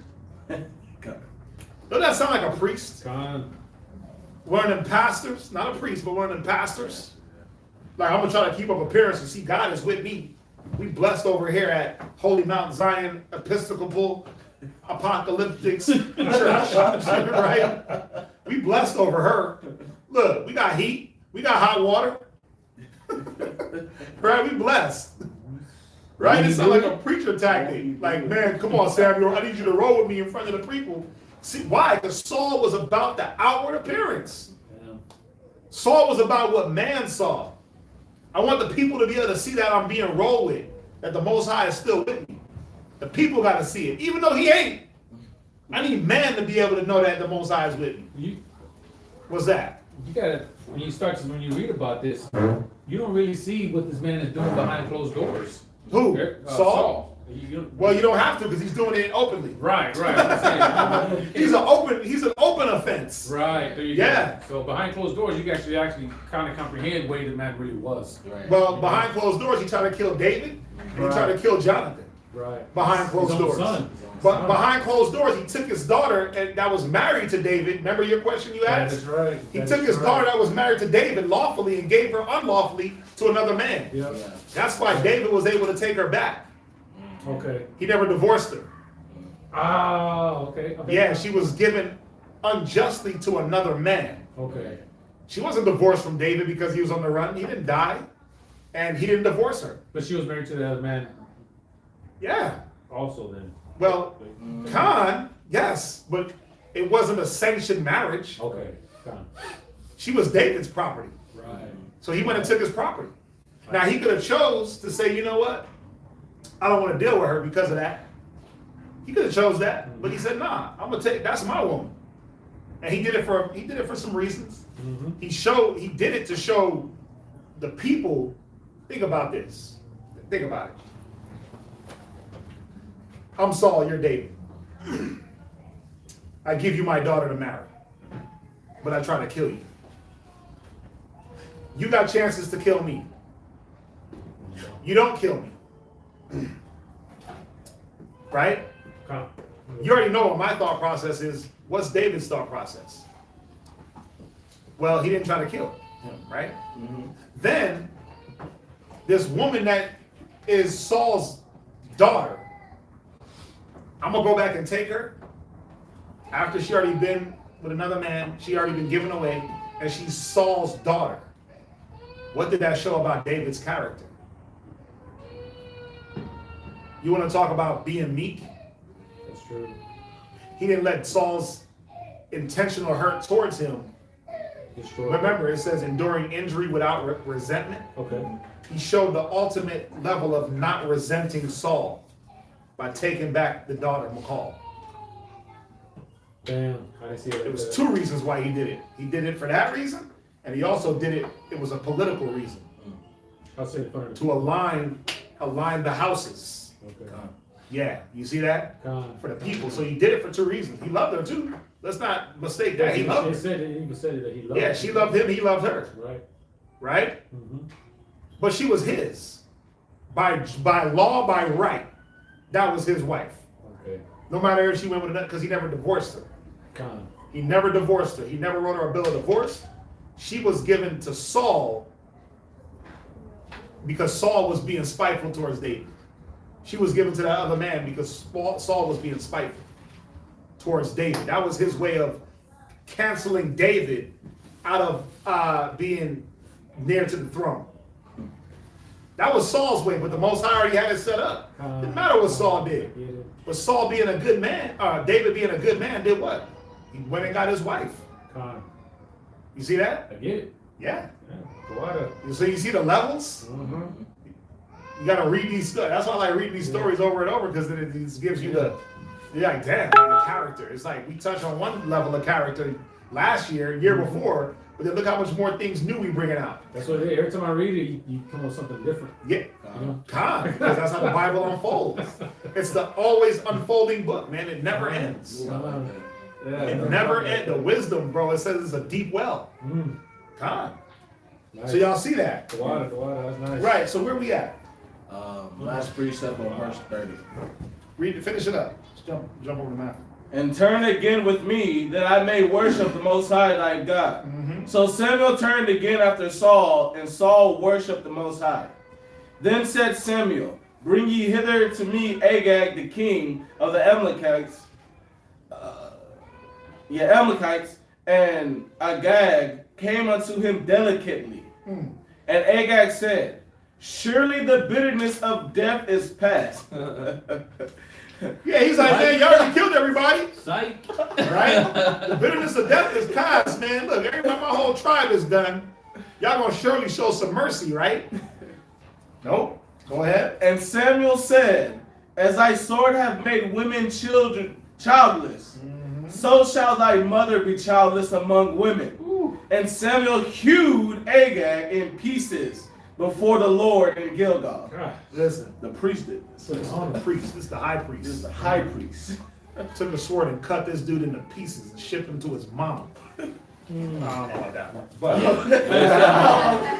Speaker 2: Doesn't that sound like a priest? One of them pastors, not a priest, but one of them pastors. Like, I'm gonna try to keep up appearances. See, God is with me. We blessed over here at Holy Mount Zion Episcopal Apocalyptic Church, right? We blessed over her. Look, we got heat. We got hot water. Right? We blessed. Right? It sounds like a preacher tactic. Like, man, come on, Samuel. I need you to roll with me in front of the people. See, why? Because Saul was about the outward appearance. Saul was about what man saw. I want the people to be able to see that I'm being rolled with, that the Most High is still with me. The people got to see it, even though he ain't. I need man to be able to know that the Most High is with me. What's that?
Speaker 7: You gotta, when you read about this, you don't really see what this man is doing behind closed doors.
Speaker 2: Who? Saul?
Speaker 7: Well,
Speaker 2: you don't have to because he's doing it openly.
Speaker 7: Right. I'm saying,
Speaker 2: He's an open offense.
Speaker 7: Right, there you go. So behind closed doors, you can actually kind of comprehend where the man really was.
Speaker 2: Right. Well, behind closed doors, he tried to kill David, and he tried to kill Jonathan.
Speaker 7: Right.
Speaker 2: Behind closed doors. But behind closed doors, he took his daughter that was married to David. Remember your question you asked?
Speaker 7: That's right.
Speaker 2: He took his daughter that was married to David lawfully and gave her unlawfully to another man.
Speaker 7: Yep.
Speaker 2: That's why David was able to take her back.
Speaker 7: Okay.
Speaker 2: He never divorced her.
Speaker 7: Okay.
Speaker 2: Yeah, she was given unjustly to another man.
Speaker 7: Okay.
Speaker 2: She wasn't divorced from David because he was on the run. He didn't die, and he didn't divorce her.
Speaker 7: But she was married to the other man.
Speaker 2: Yeah.
Speaker 7: Also, then.
Speaker 2: Well, Khan, yes, but it wasn't a sanctioned marriage.
Speaker 7: Okay. Khan.
Speaker 2: She was David's property.
Speaker 7: Right.
Speaker 2: So he went and took his property. Now he could have chose to say, you know what? I don't want to deal with her because of that. He could have chose that, but he said, nah, I'm gonna take that's my woman. And he did it for some reasons. He did it to show the people, think about this. Think about it. I'm Saul, you're David. I give you my daughter to marry, but I try to kill you. You got chances to kill me. You don't kill me. Right? You already know what my thought process is. What's David's thought process? Well, he didn't try to kill him, right? Then, this woman that is Saul's daughter, I'm going to go back and take her after she already been with another man. She already been given away, and she's Saul's daughter. What did that show about David's character? You want to talk about being meek?
Speaker 7: That's true.
Speaker 2: He didn't let Saul's intentional hurt towards him. Remember, it says enduring injury without resentment.
Speaker 7: Okay.
Speaker 2: He showed the ultimate level of not resenting Saul by taking back the daughter, Michal.
Speaker 7: Damn, I didn't see it.
Speaker 2: There was two reasons why he did it. He did it for that reason, and he also did it, it was a political reason.
Speaker 7: I'll say
Speaker 2: to align the houses.
Speaker 7: Okay.
Speaker 2: Yeah, you see that? For the people. So he did it for two reasons. He loved her too. Let's not mistake that. He loved her.
Speaker 7: He even said that he loved her.
Speaker 2: Yeah, she loved him, he loved her.
Speaker 7: Right.
Speaker 2: Right? But she was his. By law, by right. That was his wife.
Speaker 7: Okay.
Speaker 2: No matter if she went with another, because he never divorced her. He never divorced her. He never wrote her a bill of divorce. She was given to Saul because Saul was being spiteful towards David. She was given to that other man because Saul was being spiteful towards David. That was his way of canceling David out of being near to the throne. That was Saul's way, but the Most High already had it set up. Didn't matter what Saul did. But Saul being a good man, David being a good man, did what? He went and got his wife. You see that?
Speaker 7: I get it.
Speaker 2: Yeah.
Speaker 7: Yeah.
Speaker 2: So you see the levels? You gotta read these. That's why I like reading these stories over and over because then it just gives you the. You're like, damn, man, the character. It's like we touched on one level of character last year, year before, but then look how much more things new we bringing out.
Speaker 7: That's what it is. Every time I read it, you come up with something different.
Speaker 2: Yeah,
Speaker 7: You know?
Speaker 2: because that's how the Bible unfolds. It's the always unfolding book, man. It never ends.
Speaker 7: Yeah,
Speaker 2: It never ends. The wisdom, bro. It says it's a deep well.
Speaker 7: Mm.
Speaker 2: God.
Speaker 7: Nice.
Speaker 2: So y'all see that,
Speaker 7: The water, that's nice.
Speaker 2: right? So where we at?
Speaker 6: Last precept on verse 30.
Speaker 2: Read it. Finish it up. Just jump over the map.
Speaker 6: And turn again with me, that I may worship the Most High thy God.
Speaker 2: Mm-hmm.
Speaker 6: So Samuel turned again after Saul, and Saul worshipped the Most High. Then said Samuel, bring ye hither to me Agag, the king of the Amalekites. Amalekites. And Agag came unto him delicately.
Speaker 2: Mm.
Speaker 6: And Agag said, surely the bitterness of death is past.
Speaker 2: Yeah, he's like, man, you already killed everybody.
Speaker 1: Psych.
Speaker 2: Right? The bitterness of death is past, man. Look, everybody, my whole tribe is done. Y'all gonna surely show some mercy, right? Nope. Go ahead.
Speaker 6: And Samuel said, as thy sword hath made women childless, so shall thy mother be childless among women.
Speaker 2: Ooh.
Speaker 6: And Samuel hewed Agag in pieces before the Lord in Gilgal.
Speaker 7: God.
Speaker 2: Listen,
Speaker 6: The priest did this.
Speaker 2: this is the priest. This is the high priest.
Speaker 6: This is the high priest.
Speaker 2: Took a sword and cut this dude into pieces and shipped him to his mom. I don't know about that one, but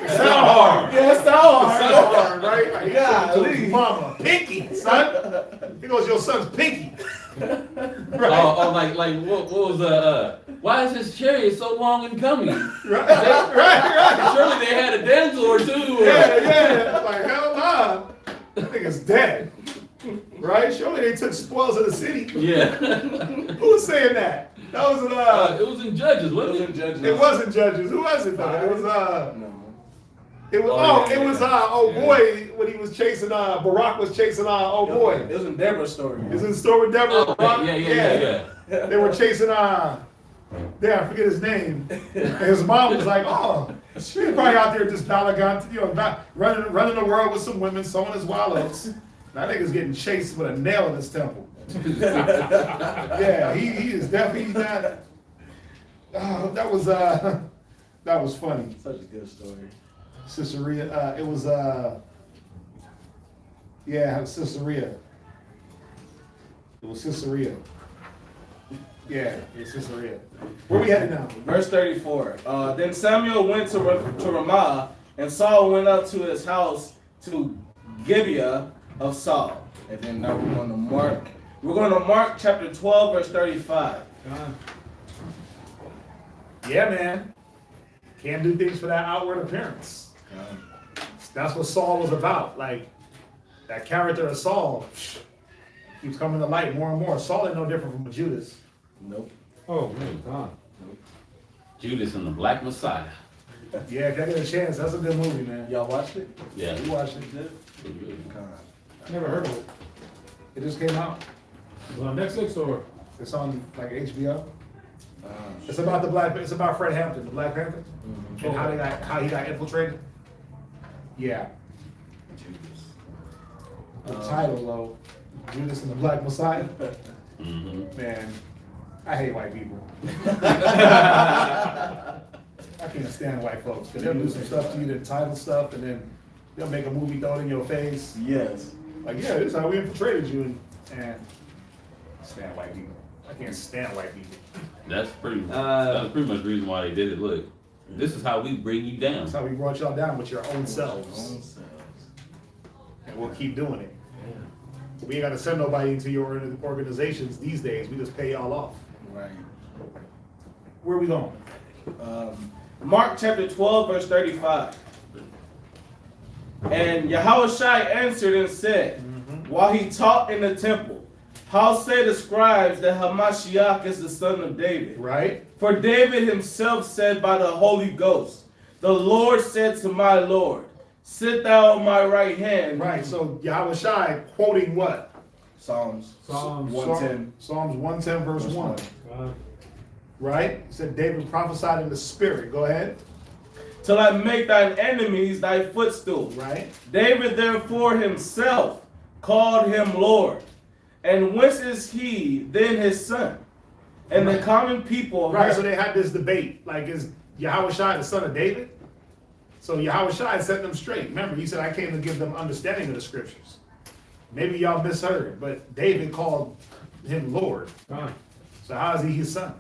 Speaker 3: Sound hard.
Speaker 6: Yeah, it's all
Speaker 2: it's
Speaker 6: hard.
Speaker 2: hard, right? Like, he
Speaker 6: Yeah,
Speaker 2: took it to his
Speaker 6: leave.
Speaker 2: mama, pinky, son. He goes, your son's pinky. Right?
Speaker 1: Like what was why is his chariot so long in coming?
Speaker 2: Right.
Speaker 1: Surely they had a damsel or two.
Speaker 2: Yeah. Like, hell nah. That nigga's dead. Right? Surely they took spoils of the city.
Speaker 1: Yeah.
Speaker 2: Who was saying that? That was
Speaker 1: It was in Judges, wasn't it?
Speaker 6: Judges.
Speaker 2: it wasn't Judges. Who was it though? It was
Speaker 6: No.
Speaker 2: it was
Speaker 1: Oh, yeah,
Speaker 2: it was
Speaker 1: yeah.
Speaker 2: oh boy when he was chasing Barack was chasing oh boy.
Speaker 6: It was in Deborah's story.
Speaker 2: Is it the story with Deborah?
Speaker 1: Oh,
Speaker 2: Barack?
Speaker 1: yeah.
Speaker 2: They were chasing I forget his name. And his mom was like, oh, she's probably out there just dollagant, running the world with some women, sowing his wild oats. That nigga's getting chased with a nail in his temple. Yeah, he is definitely not. Oh, that was funny.
Speaker 6: Such a good story.
Speaker 2: Caesarea, it was Caesarea. It was Caesarea. Yeah, it's Caesarea. Where we headed now?
Speaker 6: Verse 34. Then Samuel went to Ramah, and Saul went up to his house to Gibeah of Saul. And then now we're going to Mark. We're going to Mark chapter 12, verse 35.
Speaker 2: Yeah, man. Can't do things for that outward appearance. That's what Saul was about. Like, that character of Saul keeps coming to light more and more. Saul ain't no different from Judas.
Speaker 6: Nope.
Speaker 7: Oh, man, God.
Speaker 1: Judas and the Black Messiah.
Speaker 2: Yeah, if I get a chance, that's a good movie, man.
Speaker 6: Y'all watched it?
Speaker 1: Yeah.
Speaker 2: You watched it?
Speaker 7: Never heard of it.
Speaker 2: It just came out.
Speaker 7: Is it on Netflix or?
Speaker 2: It's on like HBO. It's about it's about Fred Hampton, the Black Panther, and how he got infiltrated. Yeah. The title though, Judas and the Black Messiah.
Speaker 1: Mm-hmm.
Speaker 2: Man, I hate white people. I can't stand white folks because they'll do some stuff to you, the title stuff, and then they'll make a movie throw it in your face.
Speaker 6: Yes.
Speaker 2: Like, yeah, this is how we infiltrated you, and stand white people. I can't stand white people.
Speaker 1: That's pretty much the reason why they did it. Look, this is how we bring you down.
Speaker 2: That's how we brought y'all down with your own selves. And we'll keep doing it. We ain't gotta send nobody into your organizations these days. We just pay y'all off.
Speaker 6: Right.
Speaker 2: Where are we going?
Speaker 6: Mark chapter 12, verse 35. And Yahushua answered and said, while he taught in the temple, how say the scribes that Hamashiach is the son of David?
Speaker 2: Right?
Speaker 6: For David himself said by the Holy Ghost, the Lord said to my Lord, sit thou on my right hand.
Speaker 2: Right, so Yahushua quoting what?
Speaker 6: Psalms
Speaker 7: 110.
Speaker 2: Psalms 110 verse 1. Right? It said David prophesied in the spirit. Go ahead.
Speaker 6: till I make thine enemies thy footstool.
Speaker 2: Right.
Speaker 6: David therefore himself called him Lord. And whence is he then his son? And the common people.
Speaker 2: Right, so they had this debate, like, is Yahushua the son of David? So Yahushua set them straight. Remember, he said, I came to give them understanding of the scriptures. Maybe y'all misheard, but David called him Lord. So how is he his son?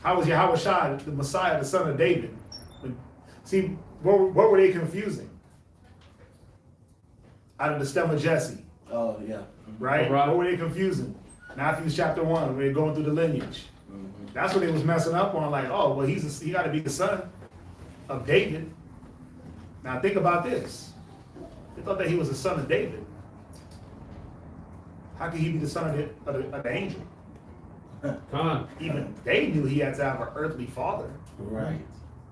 Speaker 2: How was Yahushua the Messiah, the son of David? See, what were they confusing? Out of the stem of Jesse.
Speaker 6: Oh, yeah.
Speaker 2: Right? What were they confusing? Matthew chapter 1, where they're going through the lineage. That's what they was messing up on, like, oh, well, he got to be the son of David. Now think about this. They thought that he was the son of David. How could he be the son of the angel? Even they knew he had to have an earthly father.
Speaker 6: Right.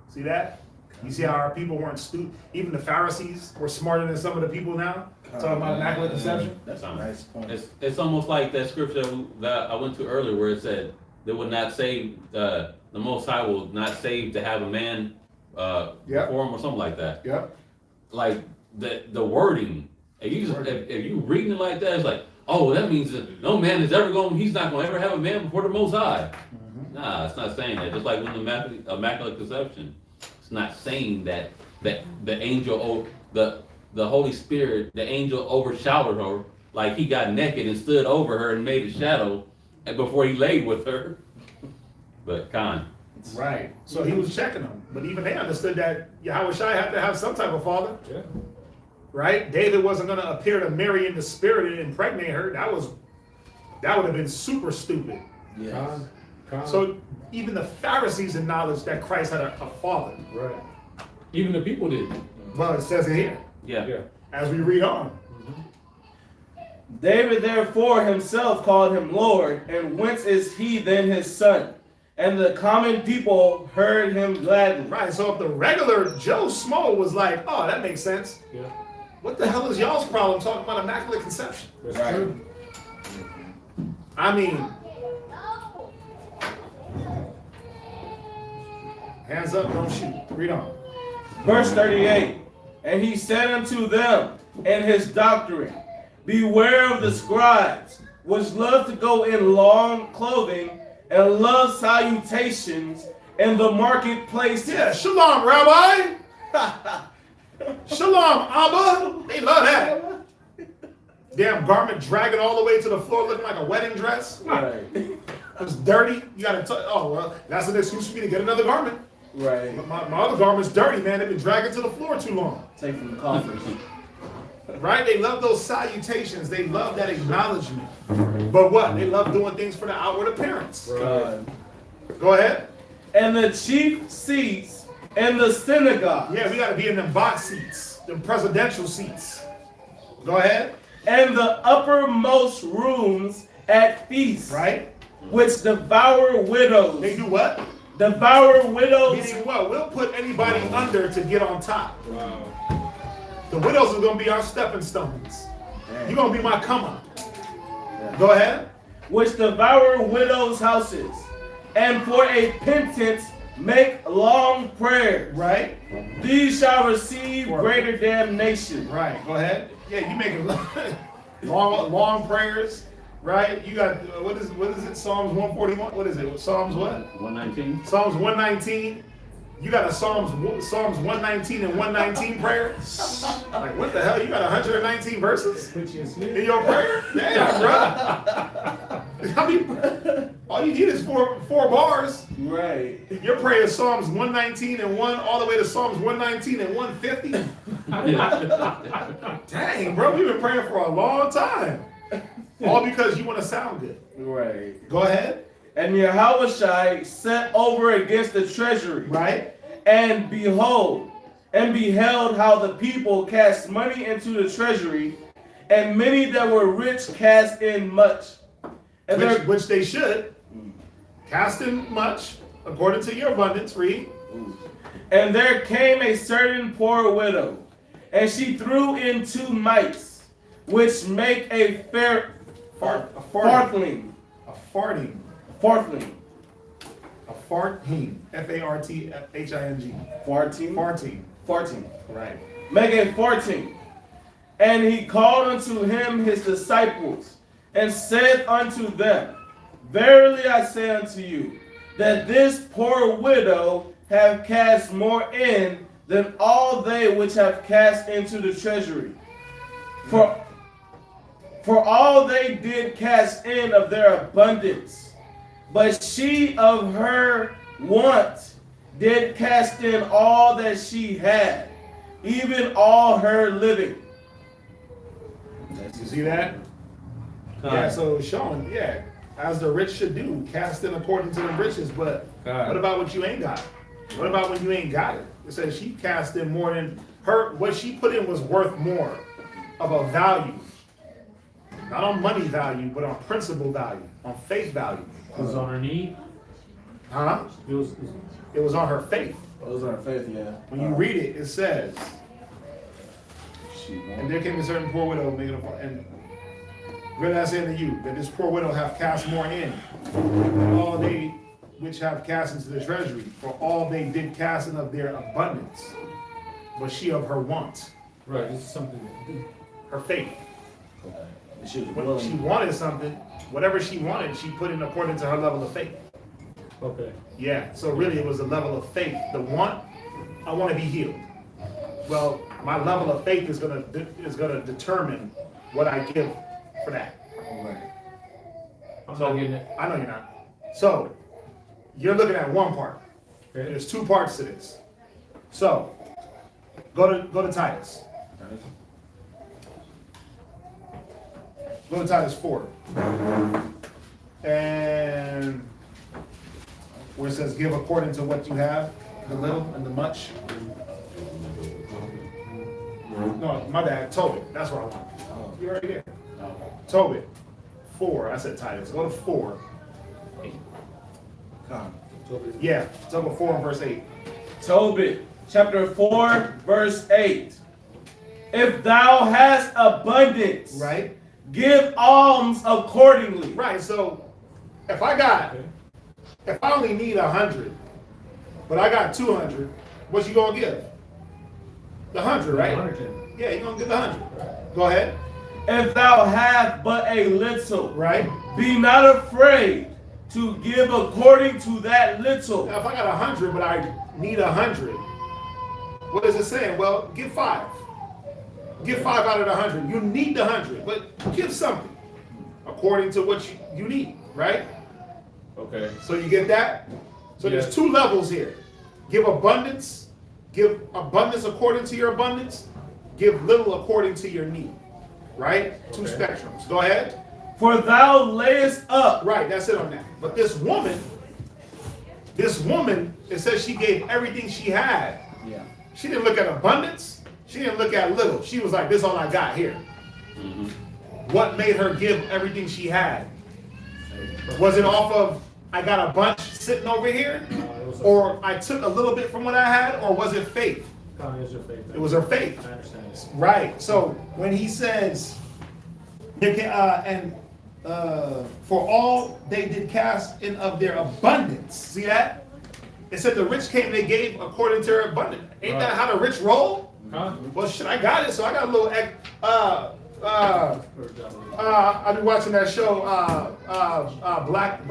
Speaker 2: See that? You see how our people weren't stupid? Even the Pharisees were smarter than some of the people now? Talking about immaculate conception?
Speaker 6: That's a nice point.
Speaker 1: It's almost like that scripture that I went to earlier where it said they would not save, the Most High will not save to have a man before him or something like that.
Speaker 2: Yep.
Speaker 1: Like the wording, if you reading it like that, it's like, oh, that means that no man is he's not going to ever have a man before the Most High. Nah, it's not saying that. Just like when the immaculate conception, it's not saying that the angel, the Holy Spirit, the angel overshadowed her, like he got naked and stood over her and made a shadow before he laid with her. But
Speaker 2: Right. So he was checking them. But even they understood that Yahushua had to have some type of father.
Speaker 7: Yeah.
Speaker 2: Right? David wasn't going to appear to Mary in the spirit and impregnate her. That would have been super stupid.
Speaker 6: Yes.
Speaker 2: So even the Pharisees acknowledged that Christ had a father.
Speaker 7: Right. Even the people did.
Speaker 2: Well, it says it here.
Speaker 1: yeah.
Speaker 2: As we read on.
Speaker 6: David therefore himself called him Lord, and whence is he then his son? And the common people heard him gladly.
Speaker 2: Right, so if the regular Joe Smo was like, oh, that makes sense.
Speaker 7: Yeah.
Speaker 2: What the hell is y'all's problem talking about immaculate conception?
Speaker 7: That's
Speaker 6: Right.
Speaker 7: true.
Speaker 2: I mean, hands up, don't shoot. Read on.
Speaker 6: Verse 38. And he said unto them in his doctrine, beware of the scribes, which love to go in long clothing and love salutations in the marketplace.
Speaker 2: Yeah, shalom, Rabbi. Shalom, Abba. They love that. Damn garment dragging all the way to the floor looking like a wedding dress.
Speaker 6: Right.
Speaker 2: It's dirty. You gotta oh, well, that's an excuse for me to get another garment.
Speaker 6: Right.
Speaker 2: My other garment's dirty, man. They've been dragging to the floor too long.
Speaker 6: Take from the coffers.
Speaker 2: Right? They love those salutations. They love that acknowledgement. But what? They love doing things for the outward appearance.
Speaker 6: Right.
Speaker 2: Go ahead.
Speaker 6: And the chief seats in the synagogue.
Speaker 2: Yeah, we got to be in them box seats, them presidential seats. Go ahead.
Speaker 6: And the uppermost rooms at feasts.
Speaker 2: Right?
Speaker 6: Which devour widows.
Speaker 2: They do what?
Speaker 6: Devour widows.
Speaker 2: Meaning what? We'll put anybody under to get on top.
Speaker 7: Wow.
Speaker 2: The widows are going to be our stepping stones. You're going to be my come up. Go ahead.
Speaker 6: Which devour widows' houses, and for a penance make long prayers.
Speaker 2: Right?
Speaker 6: These shall receive greater damnation.
Speaker 2: Right. Go ahead. Yeah, you making long prayers. Right? You got, what is it? Psalms 141? What is it? Psalms what?
Speaker 1: 119.
Speaker 2: Psalms 119. You got a Psalms 119 and 119 prayer? Like, what the hell? You got 119 verses in your prayer? Damn, bro. I mean, all you need is four bars.
Speaker 6: Right.
Speaker 2: Your prayer is Psalms 119 and 1 all the way to Psalms 119 and 150. Dang, bro, we've been praying for a long time. All because you want to sound good.
Speaker 6: Right.
Speaker 2: Go ahead.
Speaker 6: And Yahushua set over against the treasury.
Speaker 2: Right.
Speaker 6: And beheld how the people cast money into the treasury, and many that were rich cast in much. And
Speaker 2: which they should. Cast in much, according to your abundance. Read.
Speaker 6: And there came a certain poor widow, and she threw in 2 mites, which make a
Speaker 2: farthing.
Speaker 6: farthing.
Speaker 2: A farthing.
Speaker 6: Farthing.
Speaker 2: A Farting. Farthing.
Speaker 6: 14.
Speaker 2: Farting.
Speaker 6: 14.
Speaker 2: Right.
Speaker 6: Megan 14. And he called unto him his disciples, and said unto them, Verily I say unto you, that this poor widow have cast more in than all they which have cast into the treasury. For all they did cast in of their abundance, but she of her want did cast in all that she had, even all her living.
Speaker 2: You see that? Yeah, so it's showing, yeah, as the rich should do, cast in according to the riches, but what about what you ain't got? What about when you ain't got it? It says she cast in more than her, what she put in was worth more of a value. Not on money value, but on principle value, on faith value.
Speaker 7: It was on her knee.
Speaker 2: Huh? It was on her faith.
Speaker 6: It was on her faith, yeah.
Speaker 2: When you read it, it says, and there came a certain poor widow, making a, and really I say unto you, that this poor widow hath cast more in than all they which have cast into the treasury, for all they did cast in of their abundance, but she of her want.
Speaker 7: Right, this is something.
Speaker 2: Her faith.
Speaker 6: She was
Speaker 2: When
Speaker 6: willing.
Speaker 2: she wanted something, whatever she wanted, she put in according to her level of faith.
Speaker 7: Okay.
Speaker 2: Yeah, so really it was a level of faith. The want, I want to be healed. Well, my level of faith is gonna determine what I give for that.
Speaker 7: I'm not getting it.
Speaker 2: I know you're not. So you're looking at one part.
Speaker 7: Okay.
Speaker 2: There's two parts to this. So go to Titus. Go to Titus 4. And where it says, give according to what you have, the little and the much. No, my bad, Tobit. That's what I want. You're already there. Tobit. 4. I said Titus. Go to 4. Yeah, Tobit 4 and verse 8.
Speaker 6: Tobit, chapter 4, verse 8. If thou hast abundance,
Speaker 2: Right?
Speaker 6: give alms accordingly.
Speaker 2: Right, so if I only need 100, but I got 200, what you gonna give? The 100, right?
Speaker 7: 100.
Speaker 2: Yeah, you're gonna give the 100. Go ahead.
Speaker 6: If thou have but a little,
Speaker 2: Right?
Speaker 6: be not afraid to give according to that little.
Speaker 2: Now, if I got 100, but I need 100, what is it saying? Well, give 5. Give 5 out of the 100. You need the 100, but give something according to what you need, right?
Speaker 7: Okay.
Speaker 2: So you get that? So
Speaker 7: Yeah.
Speaker 2: there's 2 levels here. Give abundance according to your abundance. Give little according to your need, right? 2
Speaker 7: Okay.
Speaker 2: spectrums. Go ahead.
Speaker 6: For thou layest up.
Speaker 2: Right, that's it on that. But this woman, it says she gave everything she had.
Speaker 6: Yeah.
Speaker 2: She didn't look at abundance. She didn't look at little. She was like, this is all I got here.
Speaker 1: Mhm.
Speaker 2: What made her give everything she had? Was it off of, I got a bunch sitting over here? Or I took a little bit from what I had? Or was it faith? It was her faith.
Speaker 7: I understand this.
Speaker 2: Right. So when he says, for all they did cast in of their abundance. See that? It said the rich came, they gave according to their abundance. Ain't that how the rich roll?
Speaker 7: Huh?
Speaker 2: Well, shit, I got it. So I got a little. I've been watching that show. Black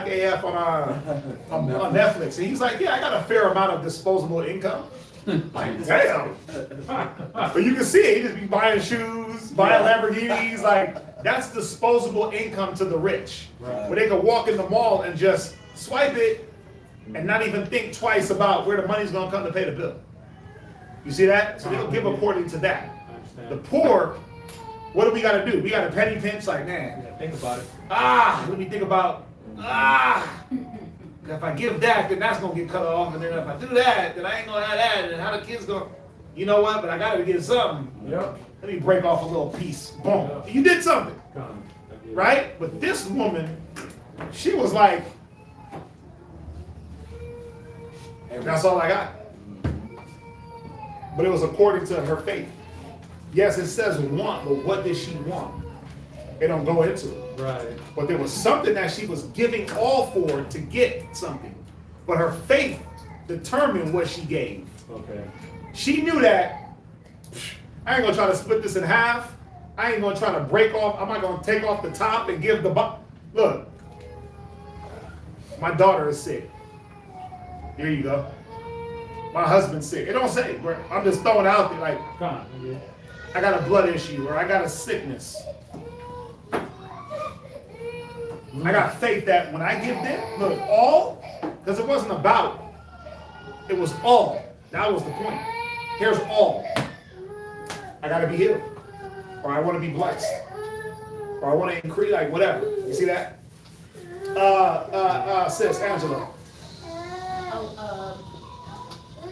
Speaker 2: AF on Netflix, and he's like, yeah, I got a fair amount of disposable income. Like, damn. But you can see it. He just be buying shoes, buying Lamborghinis. Like, that's disposable income to the rich.
Speaker 7: Right.
Speaker 2: Where they can walk in the mall and just swipe it and not even think twice about where the money's going to come to pay the bill. You see that? So they'll give according to that.
Speaker 7: I understand.
Speaker 2: The poor, what do we got to do? We got to penny pinch like, man,
Speaker 7: Yeah, think about it.
Speaker 2: let me think about, if I give that, then that's going to get cut off. And then if I do that, then I ain't going to have that. And how the kids going to, you know what? But I got to get something.
Speaker 7: Yep.
Speaker 2: Let me break off a little piece. Boom. You did something,
Speaker 7: Come.
Speaker 2: right? But this woman, she was like, that's all I got. But it was according to her faith. Yes, it says want, but what did she want? It don't go into it.
Speaker 7: Right.
Speaker 2: But there was something that she was giving all for to get something. But her faith determined what she gave.
Speaker 7: Okay.
Speaker 2: She knew that I ain't gonna try to split this in half. I ain't gonna try to break off. I'm not gonna take off the top and give the look. My daughter is sick. Here you go. My husband's sick. It don't say, but I'm just throwing it out there like,
Speaker 7: Come on. Yeah.
Speaker 2: I got a blood issue or I got a sickness. I got faith that when I give them, look, all, because it wasn't about, it was all. That was the point. Here's all. I got to be healed. Or I want to be blessed. Or I want to increase, like whatever. You see that? Sis, Angela.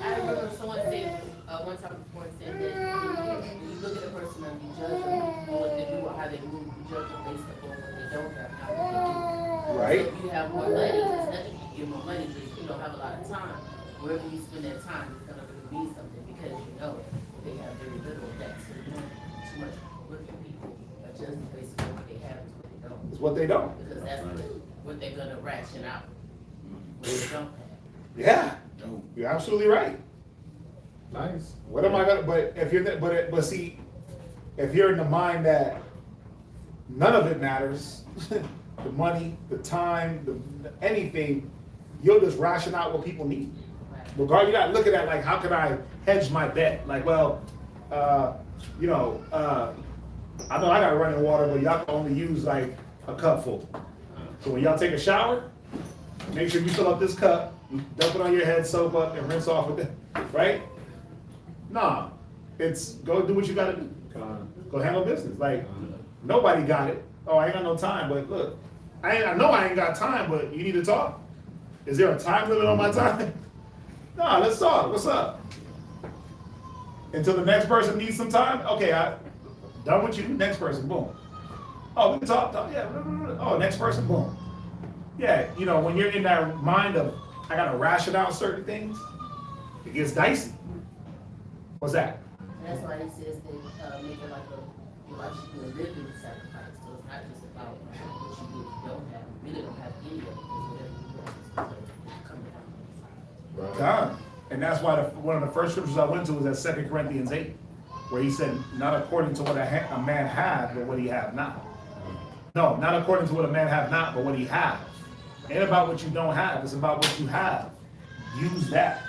Speaker 12: I remember someone said one time before, said that you look at a person and you judge them on what they do or how they move, you judge them based upon what they don't have, how they do.
Speaker 2: Right.
Speaker 12: So if you have more money, it's nothing if you give more money, but if you don't have a lot of time, wherever you spend that time, it's gonna really mean something because you know they have very little of that. So you don't too much look at people, but just based on what they have is what they don't.
Speaker 2: It's what they don't.
Speaker 12: Because that's what they're gonna ration out, what they don't have.
Speaker 2: Yeah. You're absolutely right.
Speaker 7: Nice.
Speaker 2: What am I gonna? But if you're, but see, if you're in the mind that none of it matters, the money, the time, anything, you'll just ration out what people need. Regardless, you're not looking at like, how can I hedge my bet? Like, well, I know I got running water, but y'all can only use like a cup full. So when y'all take a shower, make sure you fill up this cup, dump it on your head, soap up, and rinse off with it, right? Nah, it's go do what you gotta do. Go handle business. Like, nobody got it. Oh, I ain't got no time, but look, I know I ain't got time, but you need to talk. Is there a time limit on my time? Nah, let's talk. What's up? Until the next person needs some time? Okay, I done with you, next person, boom. Oh, we can talk, yeah. Oh, next person, boom. Yeah, when you're in that mind of, I gotta ration out certain things, it gets dicey. What's that?
Speaker 12: And that's why he says that make it like your life should be a living sacrifice. So it's not just about what you don't have. You really don't have any of it. Because whatever you have is coming down.
Speaker 2: God. And that's why one of the first scriptures I went to was at 2 Corinthians 8, where he said, not according to what a man had, but what he have not. No, not according to what a man have not, but what he have. It ain't about what you don't have, it's about what you have. Use that.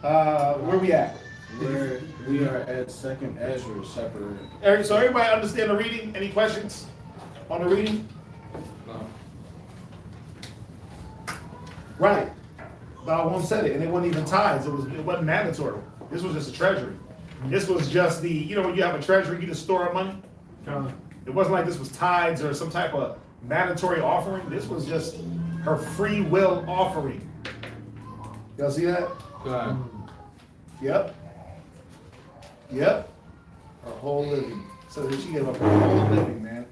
Speaker 2: Where we at?
Speaker 6: We are at 2nd Ezra chapter.
Speaker 2: Eric, so everybody understand the reading? Any questions on the reading?
Speaker 7: No.
Speaker 2: Right. Thou won't said it, and it wasn't even tithes. It wasn't mandatory. This was just a treasury. This was just the, when you have a treasury, you just store up money. It wasn't like this was tithes or some type of mandatory offering. This was just her free will offering. Y'all see that? Yep. Her whole living. So she gave up her whole living, man.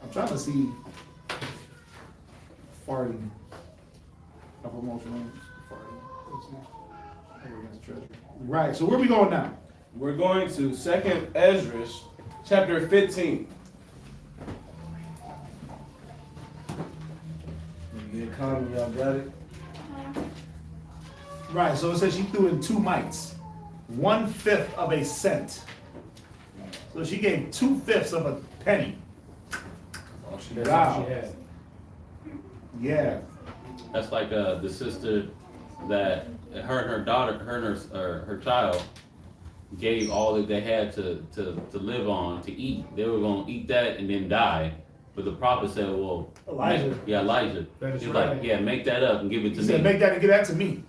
Speaker 2: I'm trying to see farting. Upper motion. Right, so where are we going now?
Speaker 6: We're going to 2nd Ezra chapter 15. You get calm, y'all got it?
Speaker 2: Right, so it says she threw in 2 mites, 1/5 of a cent. So she gave 2/5 of a penny. Wow. Yeah.
Speaker 1: That's like the sister that her and her daughter, her child, gave all that they had to live on, to eat. They were going to eat that and then die. But the prophet said, well,
Speaker 2: Elijah.
Speaker 1: Elijah. He's like, yeah, make that up and give it to
Speaker 2: He
Speaker 1: me.
Speaker 2: said, make that and give that to me.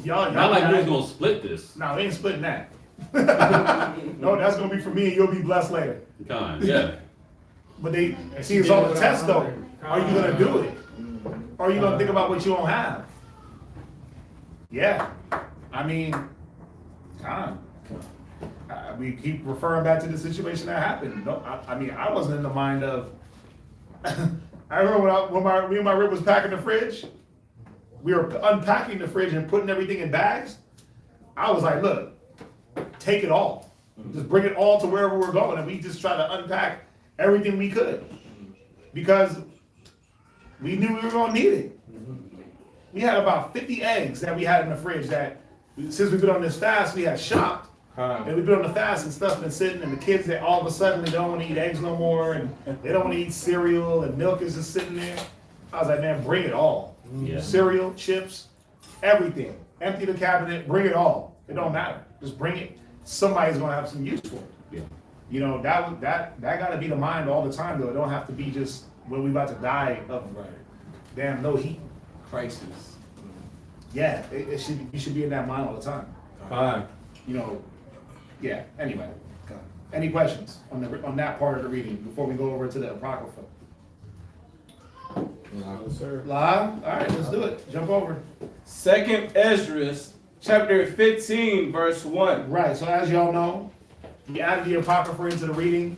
Speaker 2: Y'all
Speaker 1: Not like
Speaker 2: got
Speaker 1: we're
Speaker 2: it.
Speaker 1: going to split this.
Speaker 2: No, they ain't splitting that. No, that's going to be for me and you'll be blessed later.
Speaker 1: Yeah.
Speaker 2: But see, it's all a test though. Are you going to do it? Or are you going to think about what you don't have? Yeah. I mean, we keep referring back to the situation that happened. No, I wasn't in the mind of, I remember when me and my rib was packing the fridge, we were unpacking the fridge and putting everything in bags. I was like, look, take it all. Just bring it all to wherever we're going. And we just try to unpack everything we could. because we knew we were gonna need it. We had about 50 eggs that we had in the fridge that, since we've been on this fast, we had shopped. And we've been on the fast and stuff, been sitting, and the kids, that all of a sudden they don't want to eat eggs no more, and they don't want to eat cereal, and milk is just sitting there. I was like, man, bring it all.
Speaker 1: Yeah.
Speaker 2: Cereal, chips, everything. Empty the cabinet, bring it all. It don't matter. Just bring it. Somebody's gonna have some use for it.
Speaker 1: Yeah.
Speaker 2: You know, that gotta be the mind all the time though. It don't have to be just when we about to die of damn no heat.
Speaker 6: Crisis.
Speaker 2: Yeah, it should, you should be in that mind all the time.
Speaker 5: Fine.
Speaker 2: You know, yeah, anyway. Any questions on that part of the reading before we go over to the Apocrypha?
Speaker 7: No, sir.
Speaker 2: Live? All right, let's do it. Jump over.
Speaker 6: 2nd Esdras, chapter 15, verse 1.
Speaker 2: Right, so as y'all know, we added the Apocrypha into the reading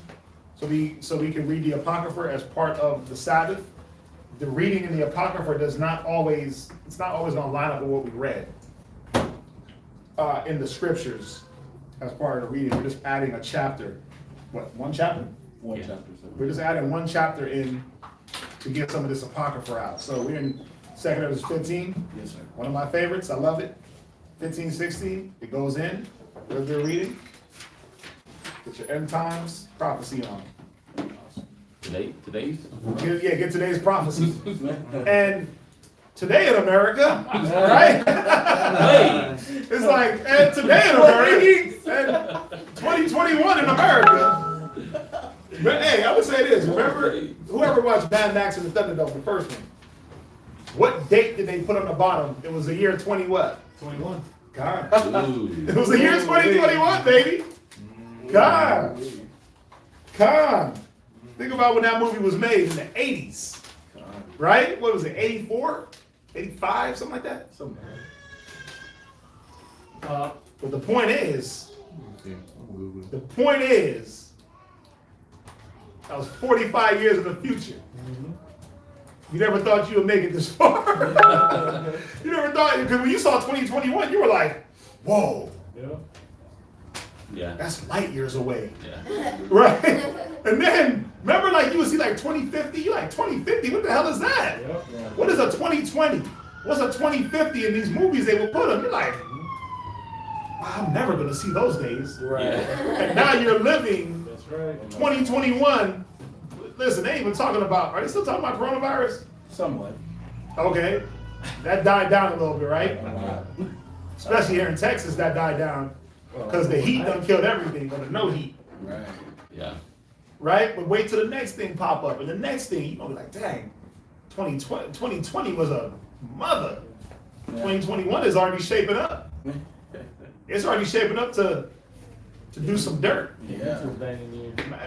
Speaker 2: so we can read the Apocrypha as part of the Sabbath. The reading in the Apocrypha it's not always going to line up with what we read in the scriptures as part of the reading. We're just adding a chapter. What, one chapter?
Speaker 6: One chapter. Sir.
Speaker 2: We're just adding one chapter in to get some of this Apocrypha out. So we're in 2nd Esdras 15.
Speaker 6: Yes, sir.
Speaker 2: One of my favorites. I love it. 15, 16. It goes in. There's the reading. Get your end times prophecy on.
Speaker 1: Today's?
Speaker 2: Get today's prophecy. And today in America, right? It's like, and today in America, and 2021 in America. But hey, I would say this. Remember, whoever watched Mad Max and the Thunderdome, the first one, what date did they put on the bottom? It was the year 20 what?
Speaker 7: 21.
Speaker 2: God.
Speaker 1: Ooh.
Speaker 2: It was the year 2021, baby. God. God. Think about when that movie was made in the 80s. Right? What was it, 84? 85? Something like that?
Speaker 6: Something.
Speaker 2: But the point is, that was 45 years in the future. You never thought you would make it this far. You never thought, because when you saw 2021, you were like, whoa.
Speaker 1: Yeah.
Speaker 2: That's light years away.
Speaker 1: Yeah.
Speaker 2: Right? And then, remember, like, you would see, like, 2050? You're like, 2050? What the hell is that? What is a 2020? What's a 2050 in these movies they will put them? You're like, wow, I'm never going to see those days.
Speaker 6: Right.
Speaker 2: And now you're living 2021. Listen, they ain't even talking about, are they still talking about coronavirus?
Speaker 6: Somewhat.
Speaker 2: Okay. That died down a little bit, right? Especially here in Texas, that died down. Because the heat done killed everything, or the no heat.
Speaker 6: Right.
Speaker 1: Yeah.
Speaker 2: Right? But wait till the next thing pop up. And the next thing, you're going to be like, dang, 2020 was a mother. 2021 is already shaping up. It's already shaping up to do some dirt.
Speaker 6: Yeah.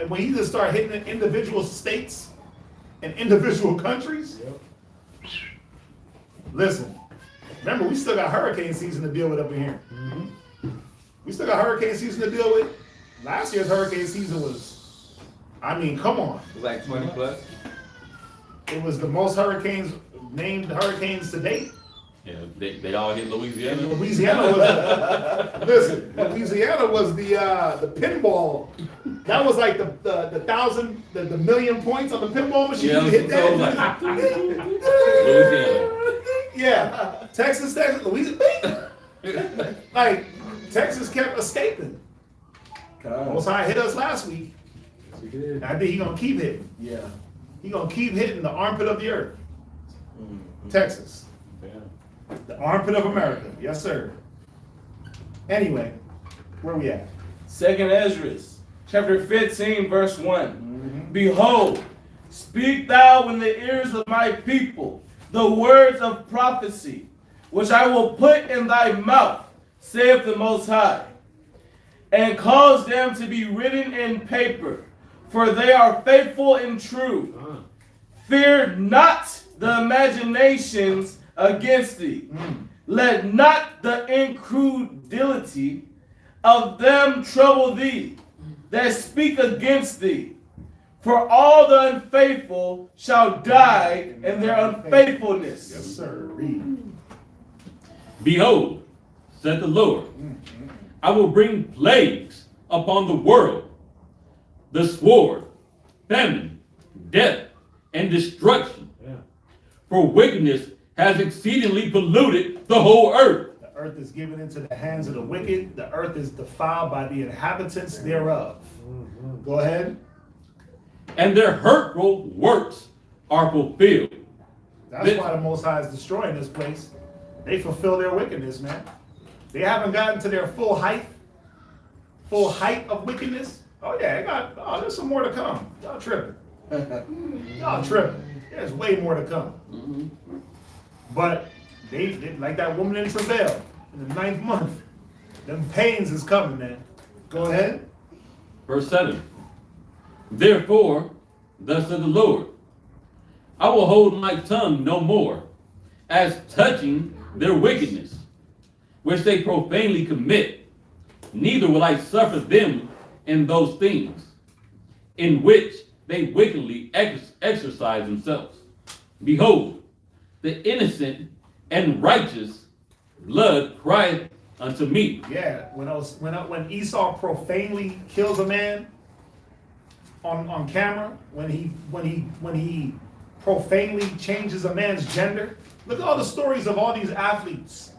Speaker 2: When you just start hitting individual states and individual countries, listen, remember, we still got hurricane season to deal with up in here. We still got hurricane season to deal with. Last year's hurricane season was, I mean, come on.
Speaker 5: It was like 20 plus.
Speaker 2: It was the most named hurricanes to date.
Speaker 1: Yeah, they all hit Louisiana.
Speaker 2: Louisiana was Louisiana was the pinball. That was like the million points on the pinball machine.
Speaker 1: Yeah,
Speaker 2: You hit
Speaker 1: so
Speaker 2: that.
Speaker 1: Louisiana.
Speaker 2: Yeah, Texas, Louisiana. Like Texas kept escaping. Most High hit us last week. I think he gonna keep hitting.
Speaker 6: Yeah.
Speaker 2: He gonna keep hitting the armpit of the earth. Texas. The armpit of America. Yes, sir. Anyway, where we at?
Speaker 6: 2nd Esdras, chapter 15, verse 1. Behold, speak thou in the ears of my people the words of prophecy, which I will put in thy mouth, saith the Most High, and cause them to be written in paper, for they are faithful and true. Fear not the imaginations against thee. Let not the incredulity of them trouble thee that speak against thee. For all the unfaithful shall die in their unfaithfulness.
Speaker 2: Yes, sir. Read.
Speaker 1: Behold, said the Lord, I will bring plagues upon the world, the sword, famine, death, and destruction.
Speaker 7: Yeah.
Speaker 1: For wickedness has exceedingly polluted the whole earth.
Speaker 2: The earth is given into the hands of the wicked. The earth is defiled by the inhabitants thereof. Go ahead.
Speaker 1: And their hurtful works are fulfilled.
Speaker 2: That's why the Most High is destroying this place. They fulfill their wickedness, man. They haven't gotten to their full height of wickedness. Oh yeah, there's some more to come. Y'all tripping. Y'all tripping. There's way more to come. But they like that woman in travail in the 9th month. Them pains is coming, man. Go ahead.
Speaker 1: Verse 7. Therefore, thus said the Lord, I will hold my tongue no more, as touching their wickedness, which they profanely commit, neither will I suffer them in those things, in which they wickedly exercise themselves. Behold, the innocent and righteous blood crieth unto me.
Speaker 2: Yeah, when Esau profanely kills a man on camera, when he profanely changes a man's gender. Look at all the stories of all these athletes,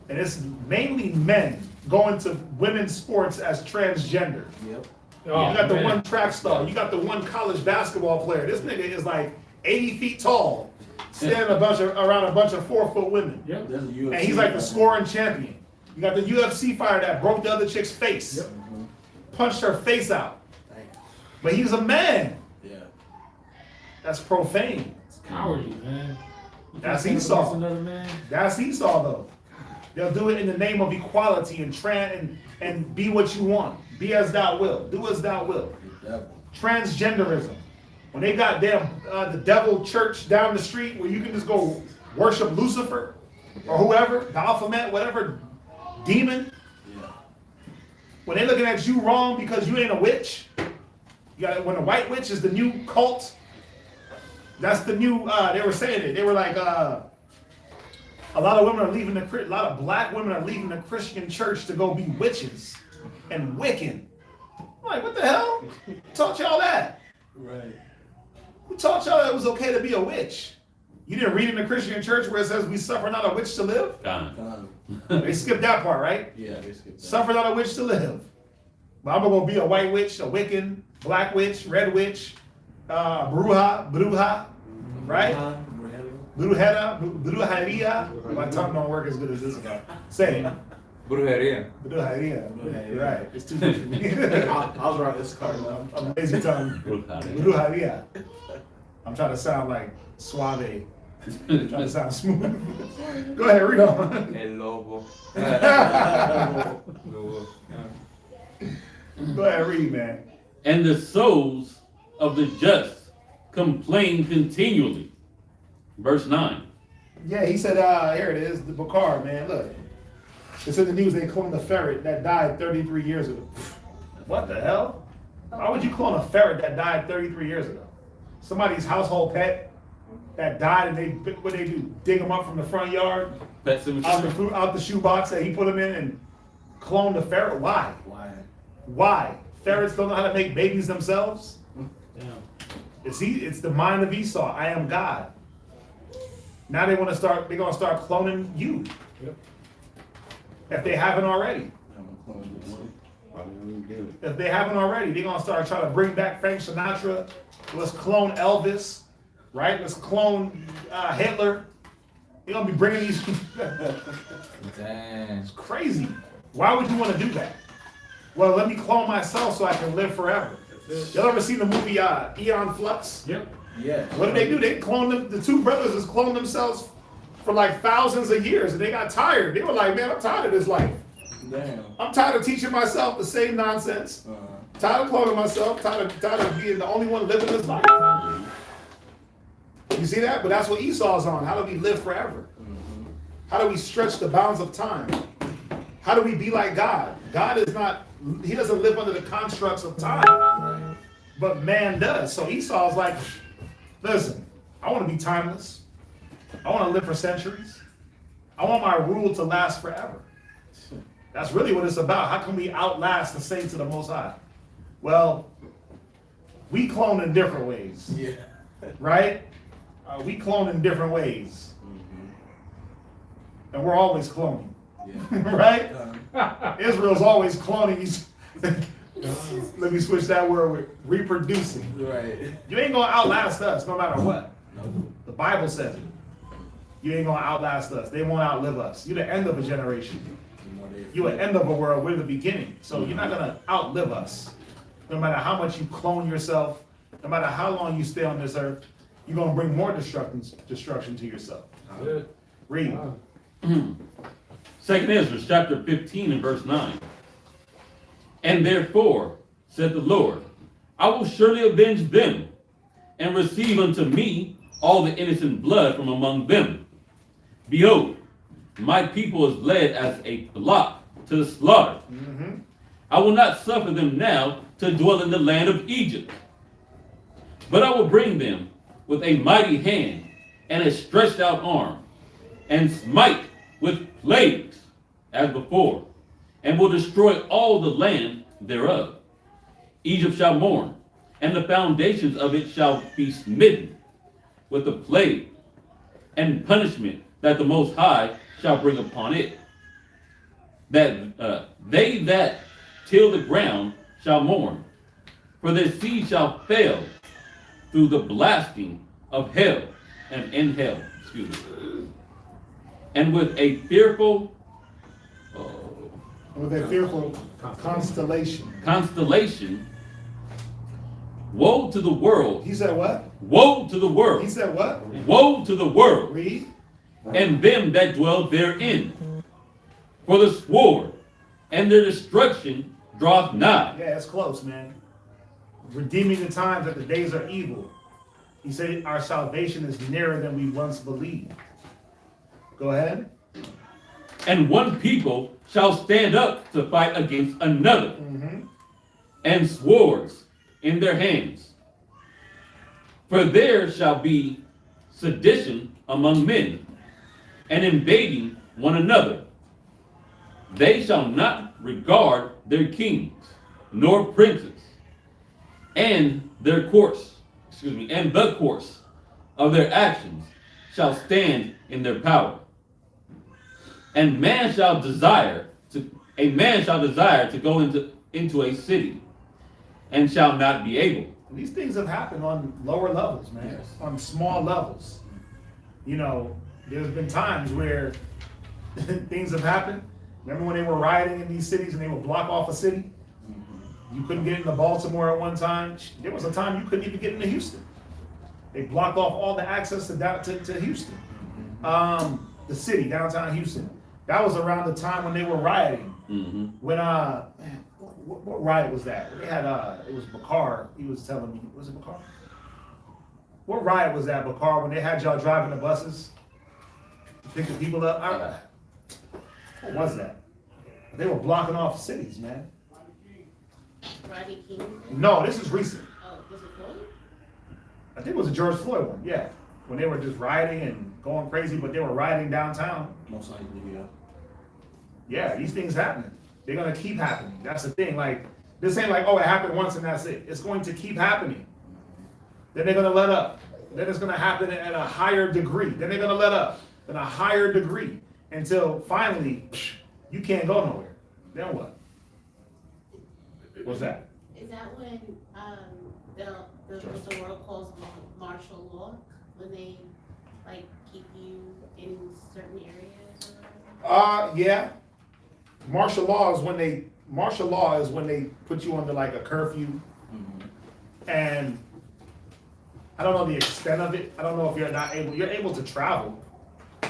Speaker 2: and it's mainly men going to women's sports as transgender.
Speaker 6: Yep.
Speaker 2: You got the one track star, you got the one college basketball player. This nigga is like 80 feet tall, standing around a bunch of 4-foot women.
Speaker 7: Yep.
Speaker 2: And he's like the scoring champion. You got the UFC fighter that broke the other chick's face, punched her face out. But he's a man.
Speaker 6: Yeah.
Speaker 2: That's profane.
Speaker 7: It's cowardly, man.
Speaker 2: That's Esau.
Speaker 7: Another man.
Speaker 2: That's Esau, though. They'll do it in the name of equality and be what you want. Be as thou wilt. Do as thou wilt. Transgenderism. When they got the devil church down the street where you can just go worship Lucifer or whoever, Baphomet, whatever demon. When they looking at you wrong because you ain't a witch. When the white witch is the new cult, that's the new. They were saying it. They were like, a lot of women are leaving a lot of black women are leaving the Christian church to go be witches and Wiccan. I'm like, what the hell? Who taught y'all that?
Speaker 6: Right.
Speaker 2: Who taught y'all that it was okay to be a witch? You didn't read in the Christian church where it says we suffer not a witch to live? They skipped that part, right?
Speaker 6: Yeah, they skipped that.
Speaker 2: Suffer not a witch to live. But I'm gonna go be a white witch, a Wiccan, black witch, red witch, bruja, right? Brujeria. My tongue don't work as good as this guy. Say it.
Speaker 5: Brujeria.
Speaker 2: Brujeria. Right. It's too good for me.
Speaker 6: I was writing this card now.
Speaker 2: I'm lazy tongue. Brujeria. I'm trying to sound like suave. I'm trying to sound smooth. Go ahead, read on.
Speaker 5: El lobo.
Speaker 2: Go ahead, read, man.
Speaker 1: And the souls of the just complain continually. Verse 9.
Speaker 2: Yeah, he said, here it is, the Bakar, man, look. It's in the news they cloned a ferret that died 33 years ago. What the hell? Why would you clone a ferret that died 33 years ago? Somebody's household pet that died and what they do? Dig them up from the front yard? Out the shoebox that he put them in and clone the ferret? Why? Why? Ferrets don't know how to make babies themselves? It's the mind of Esau. I am God. Now they're gonna start cloning you.
Speaker 7: Yep.
Speaker 2: If they haven't already. If they haven't already, they're gonna start trying to bring back Frank Sinatra. Let's clone Elvis, right? Let's clone Hitler. They're gonna be bringing these.
Speaker 5: Damn.
Speaker 2: It's crazy. Why would you want to do that? Well, let me clone myself so I can live forever. Y'all ever seen the movie Eon Flux?
Speaker 7: Yep.
Speaker 6: Yeah.
Speaker 2: What did they do? They cloned them. The two brothers just cloned themselves for like thousands of years, and they got tired. They were like, "Man, I'm tired of this life.
Speaker 6: Damn.
Speaker 2: I'm tired of teaching myself the same nonsense. Tired of cloning myself. Tired of being the only one living this life." You see that? But that's what Esau's on. How do we live forever? How do we stretch the bounds of time? How do we be like God? God is not. He doesn't live under the constructs of time, but man does. So Esau's like, listen, I want to be timeless. I want to live for centuries. I want my rule to last forever. That's really what it's about. How can we outlast the saints of the Most High? Well, we clone in different ways.
Speaker 6: Yeah.
Speaker 2: right? We clone in different ways. And we're always cloning. Right? Israel's always cloning. Let me switch that word with reproducing.
Speaker 6: Right.
Speaker 2: You ain't gonna outlast us no matter what. The Bible says it. You ain't gonna outlast us. They won't outlive us. You're the end of a generation. You're the end of a world. We're the beginning. So you're not gonna outlive us. No matter how much you clone yourself, no matter how long you stay on this earth, you're gonna bring more destruction to yourself. Read.
Speaker 1: Second Ezra chapter 15 and verse 9. And therefore, said the Lord, I will surely avenge them, and receive unto me all the innocent blood from among them. Behold, my people is led as a flock to the slaughter. I will not suffer them now to dwell in the land of Egypt, but I will bring them with a mighty hand and a stretched out arm, and smite with plagues as before, and will destroy all the land thereof. Egypt shall mourn, and the foundations of it shall be smitten with the plague and punishment that the Most High shall bring upon it. That they that till the ground shall mourn, for their seed shall fail through the blasting of hell and in hell. Excuse me. And with a fearful constellation, woe to the world.
Speaker 2: He said what?
Speaker 1: Woe to the world.
Speaker 2: He said what?
Speaker 1: Woe to the world.
Speaker 2: Read.
Speaker 1: And them that dwell therein. For the sword and their destruction draweth nigh.
Speaker 2: Yeah, it's close, man. Redeeming the times that the days are evil. He said our salvation is nearer than we once believed. Go ahead.
Speaker 1: And one people shall stand up to fight against another, and swords in their hands. For there shall be sedition among men, and invading one another. They shall not regard their kings, nor princes, and their course, and the course of their actions shall stand in their power. And man shall desire to go into a city, and shall not be able.
Speaker 2: These things have happened on lower levels, man.
Speaker 6: Yes.
Speaker 2: On small levels. You know, there's been times where things have happened. Remember when they were rioting in these cities and they would block off a city? You couldn't get into Baltimore at one time. There was a time you couldn't even get into Houston. They blocked off all the access to Houston. The city, downtown Houston. That was around the time when they were rioting. When what riot was that? They had it was Bakar. He was telling me, was it Bakar? What riot was that, Bakar? When they had y'all driving the buses to pick the people up? What was that? They were blocking off cities, man.
Speaker 9: Rodney King?
Speaker 2: No, this is recent.
Speaker 9: Oh, was it Floyd?
Speaker 2: I think it was a George Floyd one. Yeah, when they were just rioting and going crazy, but they were rioting downtown.
Speaker 6: Most likely, yeah.
Speaker 2: Yeah, these things happening. They're gonna keep happening. That's the thing. Like, this ain't like, oh, it happened once and that's it. It's going to keep happening. Then they're gonna let up. Then it's gonna happen at a higher degree. Then they're gonna let up at a higher degree until finally you can't go nowhere. Then what? What's that?
Speaker 9: Is that when the world calls martial law, when they like keep you in certain areas?
Speaker 2: Yeah. Martial law is when they put you under like a curfew. And I don't know the extent of it. I don't know if you're able to travel,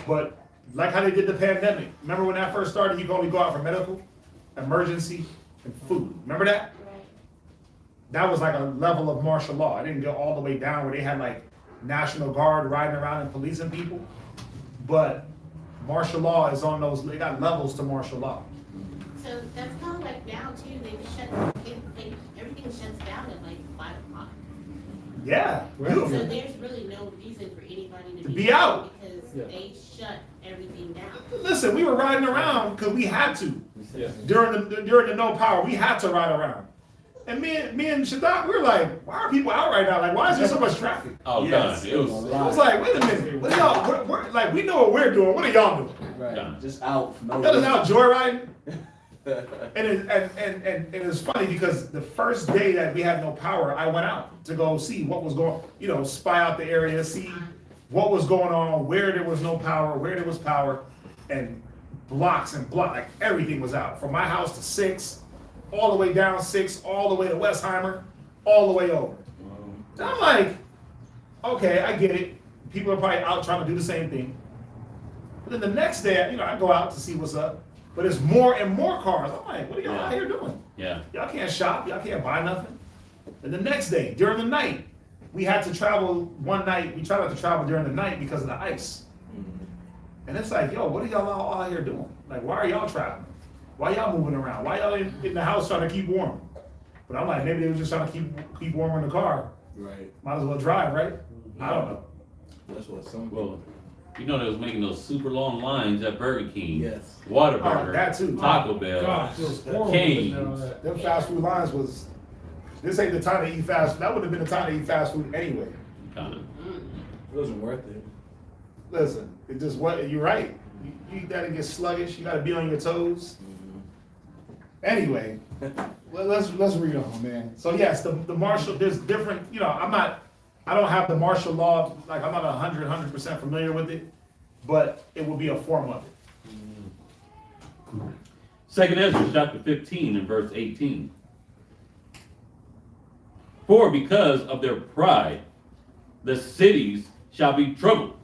Speaker 2: but like how they did the pandemic. Remember when that first started, you could only go out for medical, emergency, and food. Remember that? That was like a level of martial law. I didn't go all the way down where they had like National Guard riding around and policing people. But martial law is on those, they got levels to martial law.
Speaker 9: So that's kind of like now too, everything shuts down at like 5 o'clock.
Speaker 2: Yeah, beautiful.
Speaker 9: So there's really no reason for anybody to
Speaker 2: be out.
Speaker 9: Because they shut everything down.
Speaker 2: Listen, we were riding around because we had to. During the no power, we had to ride around. And me and Shaddai, we were like, why are people out right now? Like, why is there so much traffic?
Speaker 1: Oh,
Speaker 6: Yes,
Speaker 1: God, it was.
Speaker 2: It was like, wait a minute, what are y'all, like, we know what we're doing, what are y'all doing?
Speaker 6: Right.
Speaker 1: Done.
Speaker 6: Just out. For no
Speaker 2: Y'all just
Speaker 6: reason.
Speaker 2: out joyriding? And it's funny because the first day that we had no power, I went out to go see what was going, spy out the area, see what was going on, where there was no power, where there was power, and blocks and blocks, like everything was out. From my house to 6, all the way down 6, all the way to Westheimer, all the way over. And I'm like, okay, I get it. People are probably out trying to do the same thing. But then the next day, I go out to see what's up. But there's more and more cars. I'm like, what are y'all out here doing?
Speaker 1: Yeah.
Speaker 2: Y'all can't shop. Y'all can't buy nothing. And the next day, during the night, we had to travel one night. We tried not to travel during the night because of the ice. And it's like, yo, what are y'all all out here doing? Like, why are y'all traveling? Why y'all moving around? Why y'all in the house trying to keep warm? But I'm like, maybe they were just trying to keep warm in the car.
Speaker 6: Right.
Speaker 2: Might as well drive, right? I don't know.
Speaker 6: That's what some
Speaker 1: Well, they was making those super long lines at Burger King.
Speaker 6: Yes.
Speaker 1: Whataburger.
Speaker 2: that too.
Speaker 1: Taco Bell.
Speaker 7: Gosh, it was horrible.
Speaker 1: Cane's.
Speaker 2: Them fast food lines was, this ain't the time to eat fast food. That would have been the time to eat fast food anyway.
Speaker 1: Kinda.
Speaker 6: It wasn't worth it.
Speaker 2: Listen, it just what you're right. You eat that and get sluggish. You got to be on your toes. Anyway, let's read on, man. So yes, the martial. There's different. I don't have the martial law. Like I'm not 100% familiar with it, but it will be a form of it.
Speaker 1: 2nd Ezra chapter 15 and verse 18. For because of their pride, the cities shall be troubled,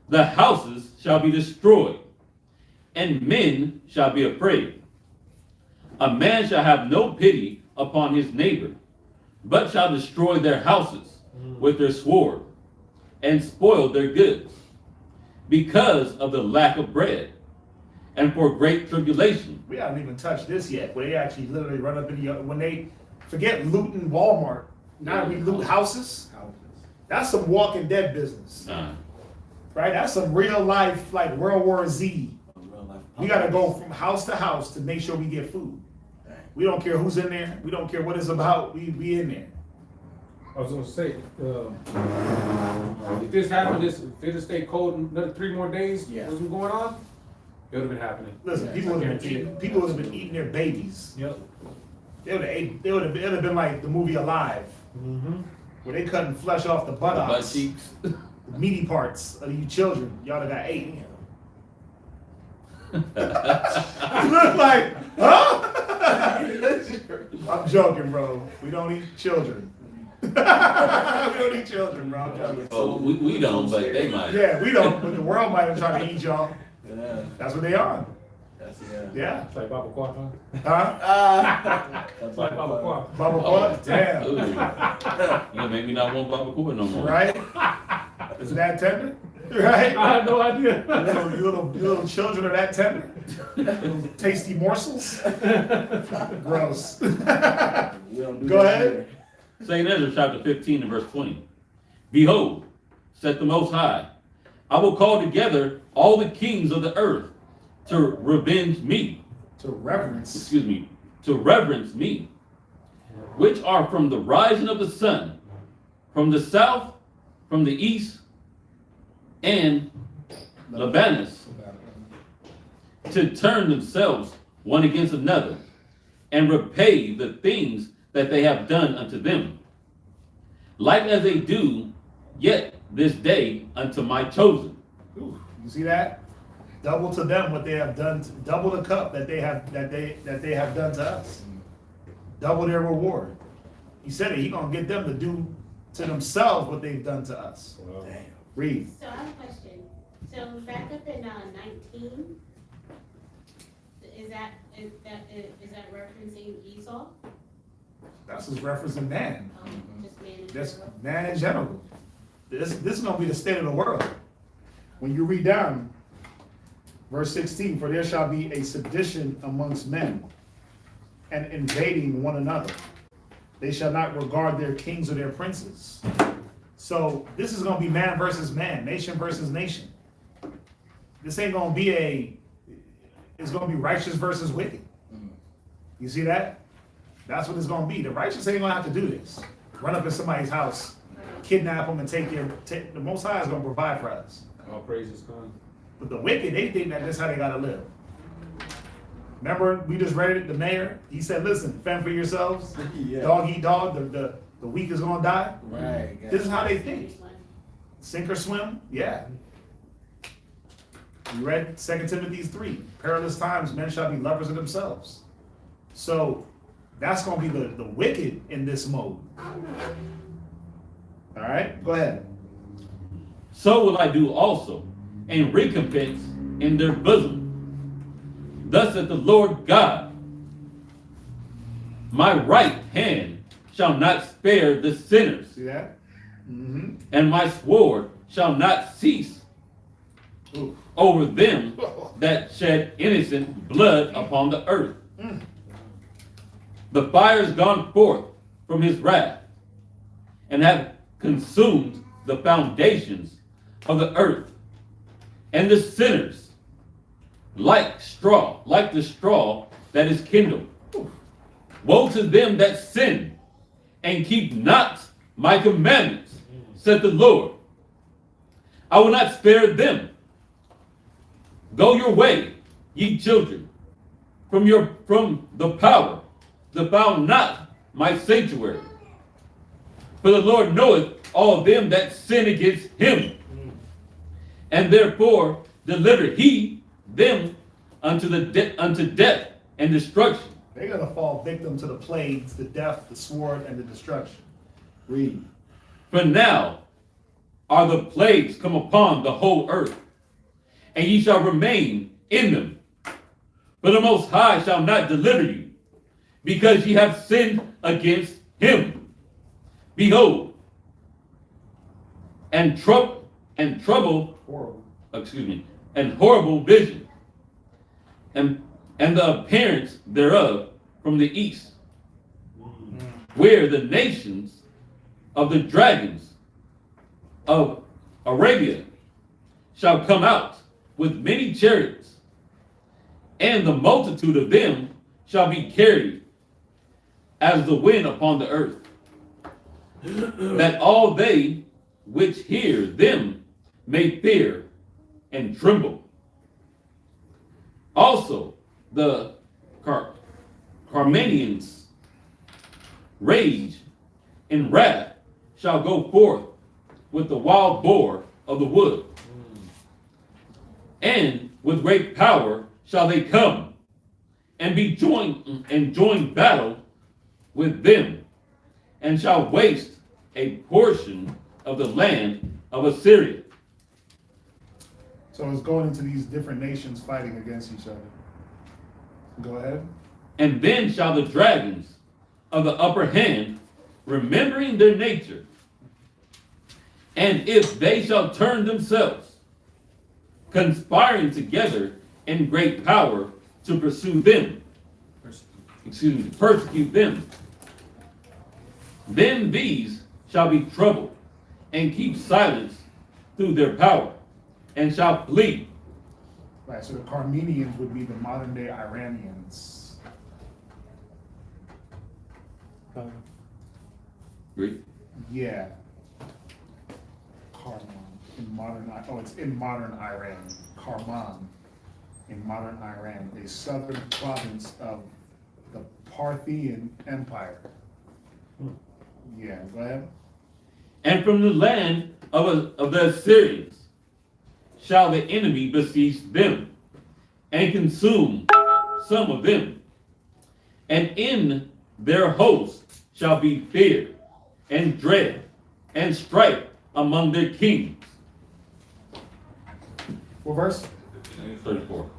Speaker 1: the houses shall be destroyed, and men shall be afraid. A man shall have no pity upon his neighbor, but shall destroy their houses with their sword, and spoil their goods, because of the lack of bread, and for great tribulation.
Speaker 2: We haven't even touched this yet. Where they actually literally run up in when they forget looting Walmart. Now we loot houses. That's some Walking Dead business. Right? That's some real life, like World War Z. We got to go from house to house to make sure we get food. We don't care who's in there. We don't care what it's about. We in there.
Speaker 7: I was gonna say, if this happened, if it stayed cold another 3 more days, what's been going on, it would have been happening.
Speaker 2: Listen, people would have been eating their babies.
Speaker 7: Yep.
Speaker 2: It would have been like the movie Alive, where they cutting flesh off the buttocks,
Speaker 1: Butt cheeks.
Speaker 2: the meaty parts of you children. Y'all that got ate. You look like, huh? I'm joking, bro. We don't eat children. We don't eat children, bro. I'm joking.
Speaker 1: Oh, we don't, but they might.
Speaker 2: Yeah, we don't, but the world might have tried to eat y'all.
Speaker 6: Yeah.
Speaker 2: That's what they are.
Speaker 6: That's
Speaker 2: Yeah.
Speaker 7: It's like Baba Quack, huh?
Speaker 2: Huh?
Speaker 7: It's like Baba Quack.
Speaker 2: Bubble butt? Damn.
Speaker 1: Ooh. You gonna make me not want Baba Cooper no more.
Speaker 2: Right? Is it that tender? Right?
Speaker 7: I have no idea.
Speaker 2: You little children are that tender? Little tasty morsels? Gross. Go ahead.
Speaker 1: 2nd Ezra chapter 15 and verse 20. Behold, said the Most High, I will call together all the kings of the earth to revenge me.
Speaker 2: To reverence.
Speaker 1: To reverence me, which are from the rising of the sun, from the south, from the east, and Lebanus, to turn themselves one against another, and repay the things that they have done unto them, like as they do yet this day unto my chosen.
Speaker 2: Ooh, you see that? Double to them what they have done. Double the cup that they have done to us. Double their reward. He said it. He gonna get them to do to themselves what they've done to us.
Speaker 7: Wow.
Speaker 2: Damn. Read.
Speaker 9: So I have a question. So back up in 19, is that referencing Esau?
Speaker 2: That's just referencing man.
Speaker 9: Just man in
Speaker 2: That's
Speaker 9: general?
Speaker 2: man in general. This is gonna be the state of the world. When you read down verse 16, for there shall be a sedition amongst men, and invading one another. They shall not regard their kings or their princes. So this is gonna be man versus man, nation versus nation. This ain't gonna be it's gonna be righteous versus wicked. You see that? That's what it's gonna be. The righteous ain't gonna have to do this. Run up in somebody's house, kidnap them, and the Most High is gonna provide for us.
Speaker 7: All praises come.
Speaker 2: But the wicked, they think that that's how they gotta live. Remember, we just read it, the mayor, he said, listen, fend for yourselves.
Speaker 6: Yeah.
Speaker 2: Dog eat dog, the weak is gonna die.
Speaker 6: Right.
Speaker 2: This is how they think. Sink or swim? Yeah. You read 2 Timothy 3. Perilous times, men shall be lovers of themselves. So that's going to be the wicked in this mode. All right, go ahead.
Speaker 1: So will I do also, and recompense in their bosom. Thus saith the Lord God, my right hand shall not spare the sinners,
Speaker 2: See that? Mm-hmm.
Speaker 1: and my sword shall not cease
Speaker 2: Ooh.
Speaker 1: over them that shed innocent blood upon the earth. The fire is gone forth from his wrath, and have consumed the foundations of the earth, and the sinners like the straw that is kindled. Woe to them that sin and keep not my commandments, said the Lord. I will not spare them. Go your way, ye children, from the power, defile not my sanctuary. For the Lord knoweth all them that sin against him, and therefore deliver he them unto death and destruction.
Speaker 2: They're going to fall victim to the plagues, the death, the sword, and the destruction. Read.
Speaker 1: For now are the plagues come upon the whole earth, and ye shall remain in them. For the Most High shall not deliver you, because ye have sinned against him. Behold, and horrible vision, and the appearance thereof from the east, where the nations of the dragons of Arabia shall come out with many chariots, and the multitude of them shall be carried as the wind upon the earth, that all they which hear them may fear and tremble. Also the Carmanians rage in wrath shall go forth with the wild boar of the wood, and with great power shall they come and be join battle with them, and shall waste a portion of the land of Assyria.
Speaker 2: So it's going into these different nations fighting against each other. Go ahead.
Speaker 1: And then shall the dragons of the upper hand, remembering their nature, and if they shall turn themselves, conspiring together in great power to pursue them, persecute them, then these shall be troubled and keep silence through their power, and shall flee.
Speaker 2: Right, so the Carmenians would be the modern day Iranians.
Speaker 1: Read.
Speaker 2: Yeah. Karman it's in modern Iran. Karman in modern Iran, a southern province of the Parthian Empire. Yeah, go ahead.
Speaker 1: And from the land of the Assyrians shall the enemy besiege them, and consume some of them. And in their host shall be fear, and dread, and strife among their kings.
Speaker 2: What verse?
Speaker 1: 34.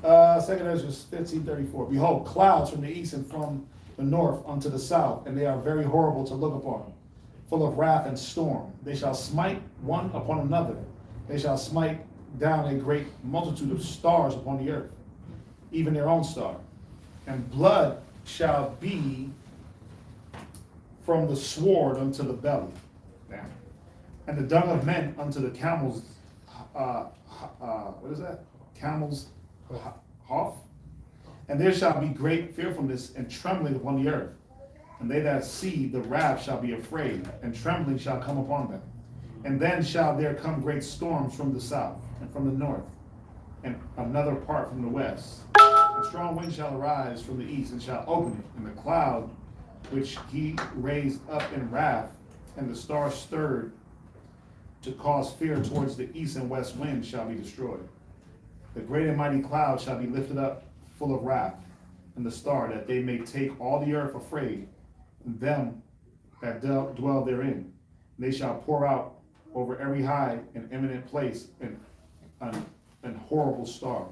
Speaker 2: 2 Ezra 15:34. Behold, clouds from the east and from the north unto the south, and they are very horrible to look upon, full of wrath and storm. They shall smite one upon another. They shall smite down a great multitude of stars upon the earth, even their own star. And blood shall be from the sword unto the belly, and the dung of men unto the camels. What is that? Camels, hof, And there shall be great fearfulness and trembling upon the earth. And they that see the wrath shall be afraid, and trembling shall come upon them. And then shall there come great storms from the south, and from the north, and another part from the west. A strong wind shall arise from the east, and shall open it, and the cloud which he raised up in wrath, and the stars stirred to cause fear towards the east and west wind shall be destroyed. The great and mighty cloud shall be lifted up full of wrath, and the star, that they may take all the earth afraid, and them that dwell therein. And they shall pour out over every high and eminent place an horrible star.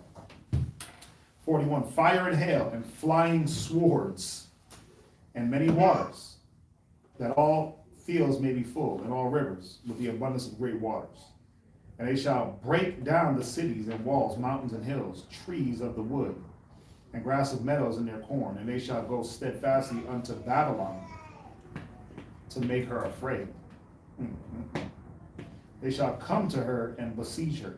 Speaker 2: 41, fire and hail and flying swords and many waters, that all fields may be full, and all rivers with the abundance of great waters. And they shall break down the cities and walls, mountains and hills, trees of the wood, and grass of meadows in their corn. And they shall go steadfastly unto Babylon to make her afraid. They shall come to her and besiege her.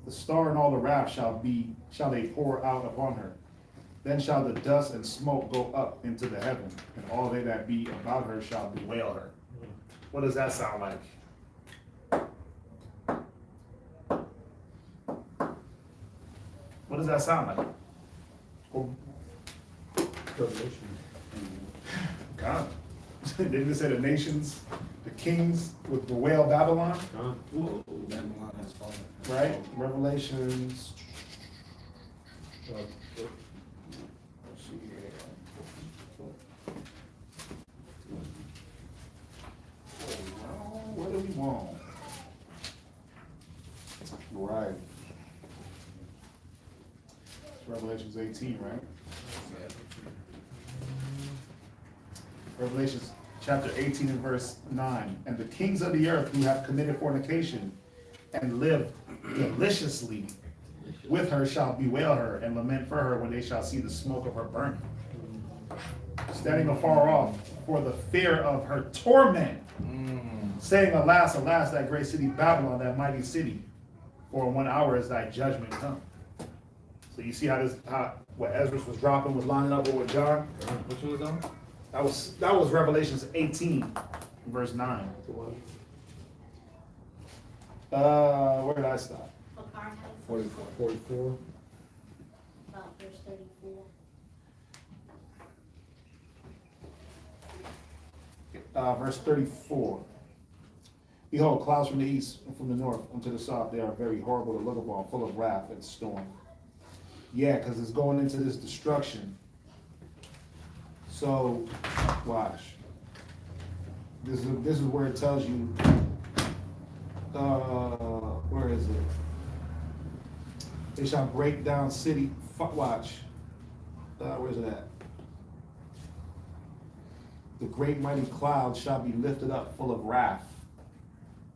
Speaker 2: The star and all the wrath shall they pour out upon her. Then shall the dust and smoke go up into the heaven, and all they that be about her shall bewail her. What does that sound like? What does that sound like? God. Didn't it say the nations, the kings would bewail Babylon?
Speaker 6: Babylon has fallen.
Speaker 2: Right? Revelations. Let's see here. What do we want? Right. It's Revelations 18, right? Revelations chapter 18 and verse 9. And the kings of the earth who have committed fornication and lived deliciously with her shall bewail her and lament for her when they shall see the smoke of her burning. Standing afar off for the fear of her torment, saying, Alas, alas, that great city Babylon, that mighty city, for in 1 hour is thy judgment come. So you see how what Ezra was dropping was lining up with what John?
Speaker 7: Which one was that?
Speaker 2: That was Revelations 18, verse 9. Where did I stop?
Speaker 7: 44.
Speaker 11: About verse 34.
Speaker 2: Verse 34. Behold, clouds from the east and from the north unto the south, they are very horrible to look upon, full of wrath and storm. Yeah, because it's going into this destruction. So, watch. This is where it tells you, where is it? They shall break down city, watch. Where's it at? The great mighty cloud shall be lifted up full of wrath,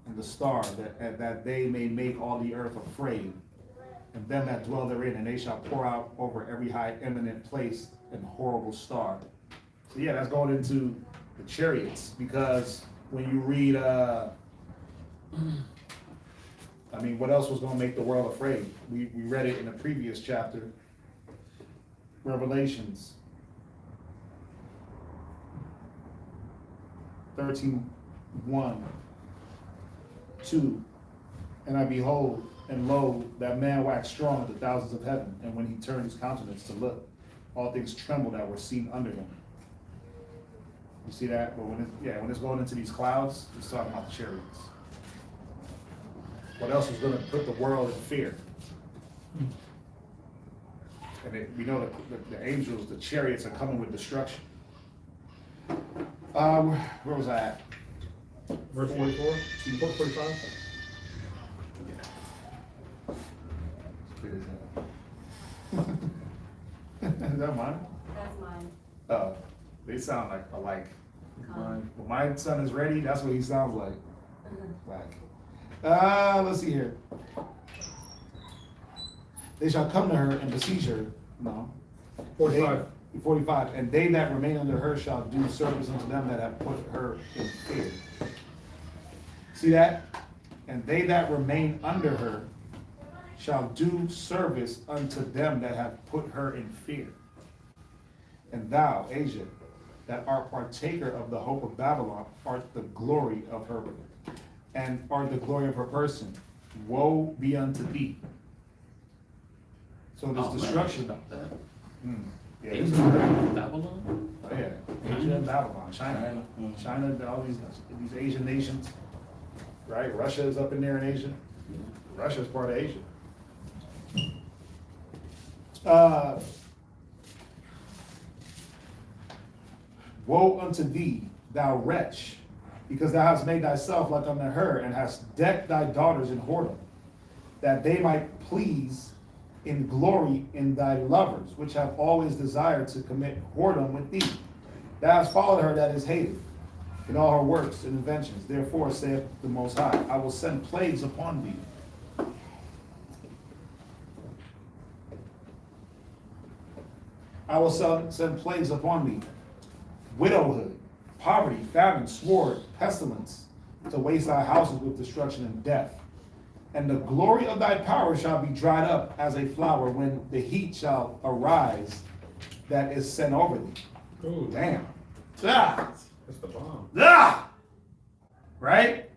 Speaker 2: and the star, that they may make all the earth afraid, and them that dwell therein, and they shall pour out over every high eminent place an horrible star. So yeah, that's going into the chariots, because when you read, what else was going to make the world afraid? We read it in the previous chapter, Revelations 13:1, 2. And I behold, and lo, that man waxed strong at the thousands of heaven, and when he turned his countenance to look, all things trembled that were seen under him. You see that? But when it's going into these clouds, it's talking about the chariots. What else is going to put the world in fear? And we know that the angels, the chariots, are coming with destruction. Where was I at?
Speaker 7: Verse 44? 45?
Speaker 2: Is that mine?
Speaker 10: That's mine.
Speaker 2: They sound alike. When my son is ready, that's what he sounds like. Let's see here. They shall come to her and besiege her. No.
Speaker 7: 45.
Speaker 2: 45. And they that remain under her shall do service unto them that have put her in fear. See that? And they that remain under her shall do service unto them that have put her in fear. And thou, Asia, that art partaker of the hope of Babylon, art the glory of her, and art the glory of her person. Woe be unto thee. So this
Speaker 1: Oh, man,
Speaker 2: destruction.
Speaker 1: stop that.
Speaker 2: Yeah,
Speaker 1: Asia,
Speaker 2: this-
Speaker 1: Babylon?
Speaker 2: oh, yeah, Asia and Babylon, China, all these Asian nations, right? Russia is up in there in Asia. Russia is part of Asia. Woe unto thee, thou wretch, because thou hast made thyself like unto her, and hast decked thy daughters in whoredom, that they might please in glory in thy lovers, which have always desired to commit whoredom with thee. Thou hast followed her that is hated in all her works and inventions. Therefore saith the Most High, I will send plagues upon thee. I will send plagues upon thee. Widowhood, poverty, famine, sword, pestilence, to waste thy houses with destruction and death. And the glory of thy power shall be dried up as a flower when the heat shall arise that is sent over thee.
Speaker 7: Ooh,
Speaker 2: Damn. Ah!
Speaker 7: that's the bomb.
Speaker 2: Ah! Right?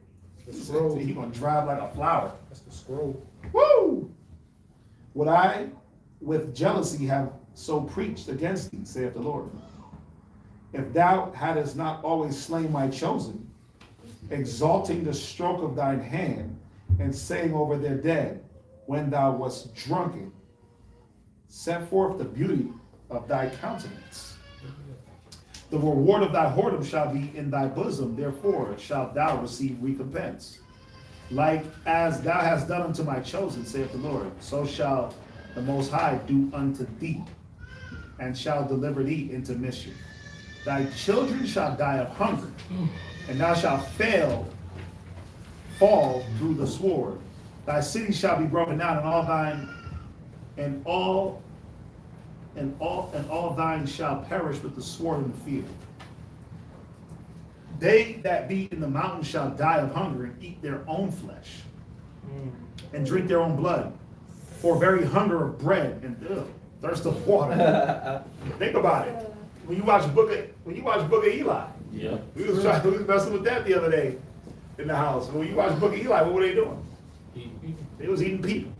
Speaker 7: The scroll.
Speaker 2: He gonna drive like a flower.
Speaker 7: That's the scroll.
Speaker 2: Woo! Would I with jealousy have so preached against thee, saith the Lord? If thou hadst not always slain my chosen, exalting the stroke of thine hand, and saying over their dead, when thou wast drunken, set forth the beauty of thy countenance. The reward of thy whoredom shall be in thy bosom, therefore shalt thou receive recompense. Like as thou hast done unto my chosen, saith the Lord, so shall the Most High do unto thee, and shall deliver thee into mischief. Thy children shall die of hunger, and thou shalt fall through the sword. Thy city shall be broken down, and all thine shall perish with the sword in the field. They that be in the mountains shall die of hunger and eat their own flesh, and drink their own blood, for very hunger of bread and thirst of water. Think about it. When you watch Book of Eli,
Speaker 1: Yeah.
Speaker 2: we was messing with that the other day in the house. When you watch Book of Eli, what were they doing? They was eating people,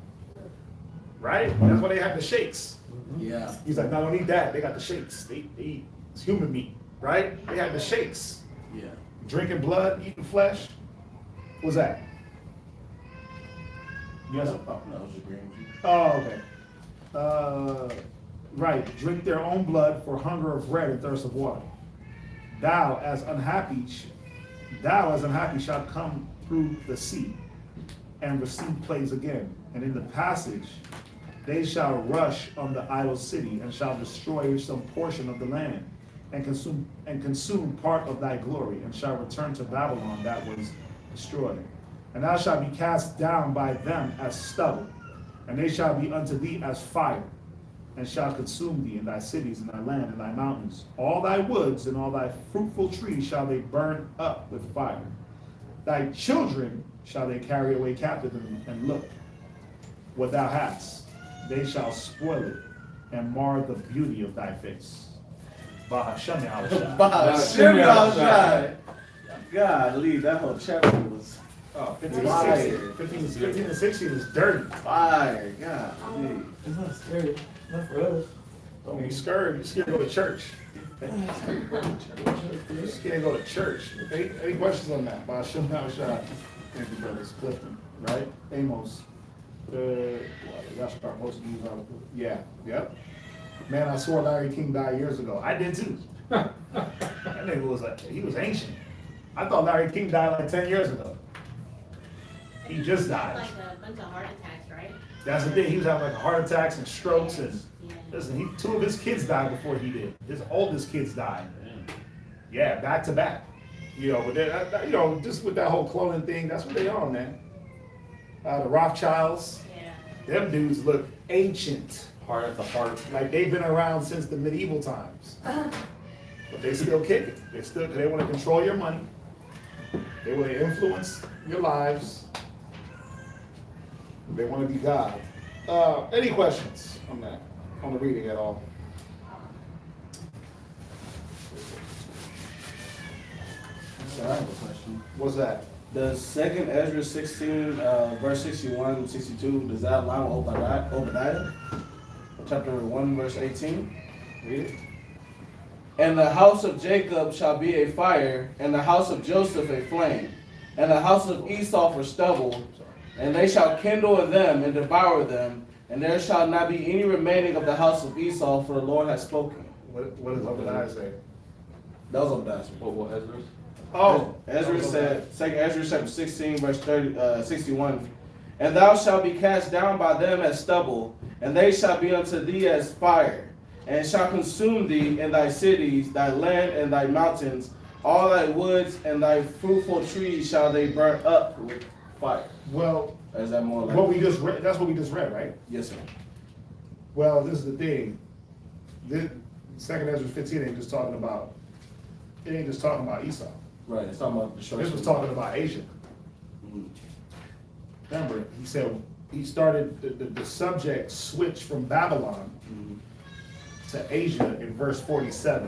Speaker 2: right? That's why they had the shakes.
Speaker 6: Yeah.
Speaker 2: He's like, no, don't eat that. They got the shakes. They eat it's human meat, right? They had the shakes.
Speaker 6: Yeah.
Speaker 2: Drinking blood, eating flesh. What's that? Yes.
Speaker 6: No, I was agreeing with you.
Speaker 2: Oh, okay. Right. Drink their own blood for hunger of bread and thirst of water. Thou as unhappy shalt come through the sea and receive plagues again. And in the passage they shall rush on the idol city and shall destroy some portion of the land and consume part of thy glory, and shall return to Babylon that was destroyed. And thou shalt be cast down by them as stubble, and they shall be unto thee as fire, and shall consume thee in thy cities and thy land and thy mountains. All thy woods and all thy fruitful trees shall they burn up with fire. Thy children shall they carry away captive, and look what thou hast. They shall spoil it and mar the beauty of thy face. Bahashem Yahushua.
Speaker 6: Bahashem Yahushua. Golly, that whole chapter was
Speaker 2: 15 and 16 is dirty.
Speaker 6: fire. Golly.
Speaker 3: It's not scary. Not for us.
Speaker 2: Don't be scared. You scared to go to church. You scared to go to church. Any questions on that? Bahashem Yahushua. Thank you, brothers. Clifton, right? Amos. Y'all start posting news articles. Yeah, yep. Man, I swore Larry King died years ago. I did too. That nigga was he was ancient. I thought Larry King died like 10 years ago. He just died.
Speaker 9: Like a bunch of heart attacks, right?
Speaker 2: That's the thing. He was having like heart attacks and strokes, and
Speaker 9: Yeah.
Speaker 2: listen, two of his kids died before he did. His oldest kids died. Yeah, back to back. But then, just with that whole cloning thing, that's what they are, man. The Rothschilds,
Speaker 9: Yeah.
Speaker 2: them dudes look ancient.
Speaker 1: Heart at the heart.
Speaker 2: Like they've been around since the medieval times. But they still kick it. They want to control your money. They want to influence your lives. They want to be God. Any questions on that, on the reading at all?
Speaker 6: So I have a question.
Speaker 2: What's that?
Speaker 6: Does 2nd Ezra 16, verse 61 and 62, does that align with Obadiah? Chapter 1, verse 18? Read it. And the house of Jacob shall be a fire, and the house of Joseph a flame, and the house of Esau for stubble, and they shall kindle in them and devour them, and there shall not be any remaining of the house of Esau, for the Lord has spoken.
Speaker 2: What does Obadiah say?
Speaker 6: That was Obadiah.
Speaker 1: What Ezra's?
Speaker 2: Oh,
Speaker 6: Ezra said, 2nd Ezra chapter 16, verse 61, and thou shalt be cast down by them as stubble, and they shall be unto thee as fire, and shall consume thee in thy cities, thy land and thy mountains, all thy woods and thy fruitful trees shall they burn up with fire.
Speaker 2: well,
Speaker 6: Is that more like?
Speaker 2: what we just read, that's what we just read, right?
Speaker 6: Yes, sir.
Speaker 2: Well, this is the thing. This, 2nd Ezra 15 ain't just talking about, it ain't just talking about Esau.
Speaker 6: Right, it's talking about destruction.
Speaker 2: This was talking about Asia. Remember, he said, he started, the subject switched from Babylon to Asia in verse 47.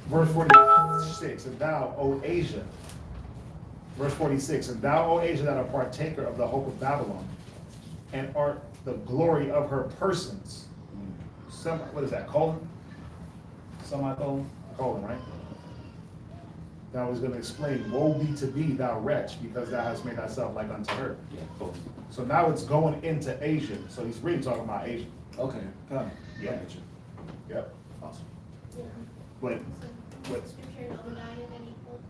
Speaker 2: Verse 46, and thou, O Asia. Verse 46, and thou, O Asia, that art partaker of the hope of Babylon, and art the glory of her persons. What is that, colon? Semicolon? Colon, right? Now he's going to explain, woe be to thee, thou wretch, because thou hast made thyself like unto her.
Speaker 1: Yeah, cool.
Speaker 2: So now it's going into Asia. So he's really talking about Asia.
Speaker 6: Okay, come.
Speaker 2: Yeah. Yep.
Speaker 6: Awesome.
Speaker 2: But,
Speaker 9: What scripture in Obadiah that he quote?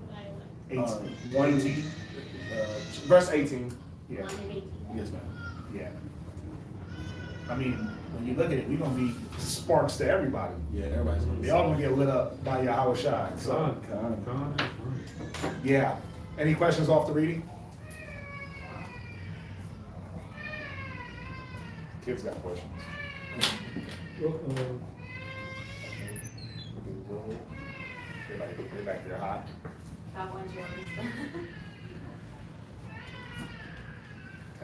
Speaker 9: Obadiah what?
Speaker 2: 18.
Speaker 6: Verse 18.
Speaker 2: Yeah.
Speaker 9: 1 and 18.
Speaker 6: Yes, ma'am.
Speaker 2: Yeah. I mean, when you look at it, we're going to be sparks to everybody.
Speaker 6: Yeah, everybody's gonna be.
Speaker 2: They all going to get lit up by Yahweh Shai. So, yeah. Any questions off the reading? Kids got questions. They back there hot.
Speaker 10: That one's yours.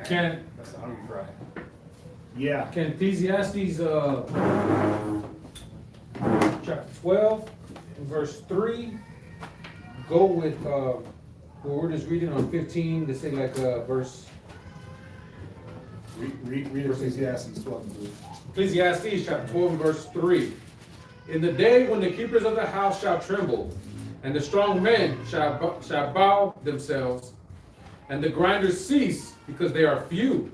Speaker 7: Can
Speaker 2: That's the hungry fry. Yeah.
Speaker 7: can Ecclesiastes chapter 12 and verse 3 go with what we're just reading on 15 to say like verse
Speaker 2: Read Ecclesiastes 12 and 3.
Speaker 7: Ecclesiastes chapter 12 and verse 3. In the day when the keepers of the house shall tremble, and the strong men shall bow themselves, and the grinders cease because they are few,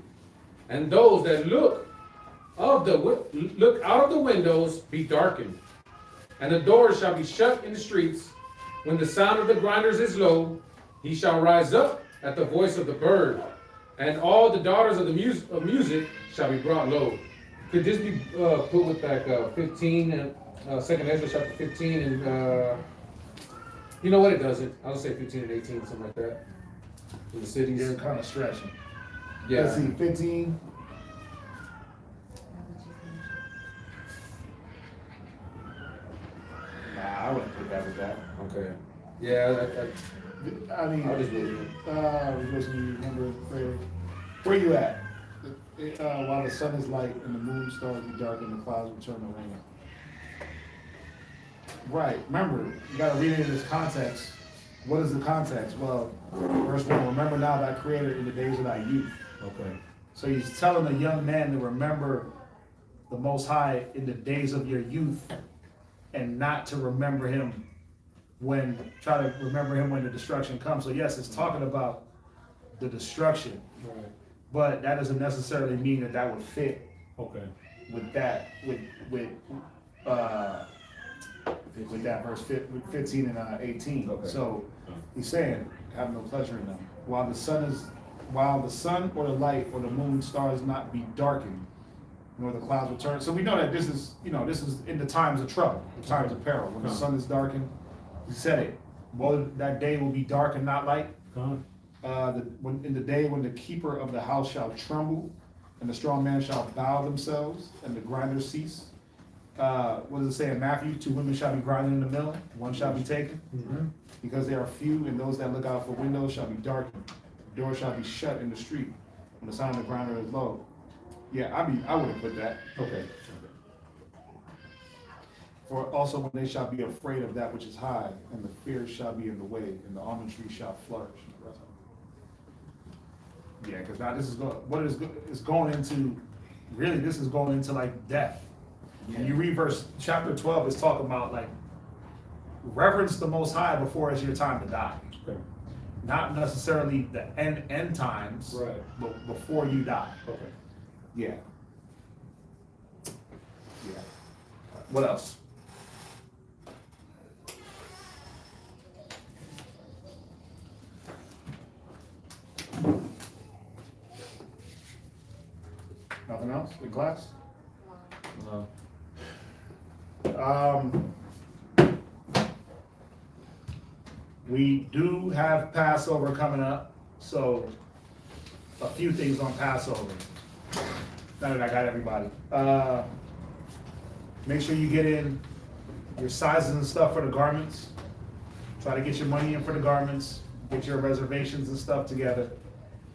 Speaker 7: and those that look out of the windows be darkened, and the doors shall be shut in the streets. When the sound of the grinders is low, he shall rise up at the voice of the bird, and all the daughters of the music shall be brought low. Could this be put with like 15 and 2nd Ezra chapter 15 and you know what, it doesn't. I'll say 15 and 18, something like that. In the cities.
Speaker 2: You're kind of stretching.
Speaker 7: Yeah.
Speaker 2: Let's see, 15. Nah, I wouldn't put that with that.
Speaker 7: Okay. Yeah,
Speaker 2: I mean,
Speaker 7: I'll just read it.
Speaker 2: remember, where you at? While the sun is light and the moon stars be dark and the clouds return to rain. Right, remember, you gotta read it in this context. What is the context? Well, verse 1, remember now thy creator in the days of thy youth.
Speaker 7: Okay.
Speaker 2: So he's telling a young man to remember the Most High in the days of your youth and not to remember him try to remember him when the destruction comes. So yes, it's talking about the destruction,
Speaker 7: Right.
Speaker 2: but that doesn't necessarily mean that would fit
Speaker 7: Okay.
Speaker 2: with that, with that verse 15 and 18.
Speaker 7: Okay.
Speaker 2: So he's saying, have no pleasure in them. While the sun or the light or the moon stars not be darkened, nor the clouds return. So we know that this is in the times of trouble, the times of peril. When the sun is darkened, he said it. Well, that day will be dark and not light. In the day when the keeper of the house shall tremble, and the strong man shall bow themselves, and the grinders cease. What does it say in Matthew? 2 women shall be grinding in the mill, one shall be taken.
Speaker 7: Mm-hmm.
Speaker 2: Because they are few, and those that look out for windows shall be darkened. The door shall be shut in the street. when the sign of the grinder is low. Yeah, I wouldn't put that.
Speaker 7: Okay.
Speaker 2: For also when they shall be afraid of that which is high, and the fear shall be in the way, and the almond tree shall flourish. Yeah, because now this is going into, really, this is going into like death. And you read chapter 12 is talking about like, reverence the Most High before it's your time to die.
Speaker 7: Okay.
Speaker 2: Not necessarily the end times,
Speaker 7: Right.
Speaker 2: but before you die.
Speaker 7: Okay.
Speaker 2: Yeah. Yeah. What else? Nothing else in class?
Speaker 7: No.
Speaker 2: We do have Passover coming up, so a few things on Passover. Now that I got everybody. Make sure you get in your sizes and stuff for the garments. Try to get your money in for the garments, get your reservations and stuff together.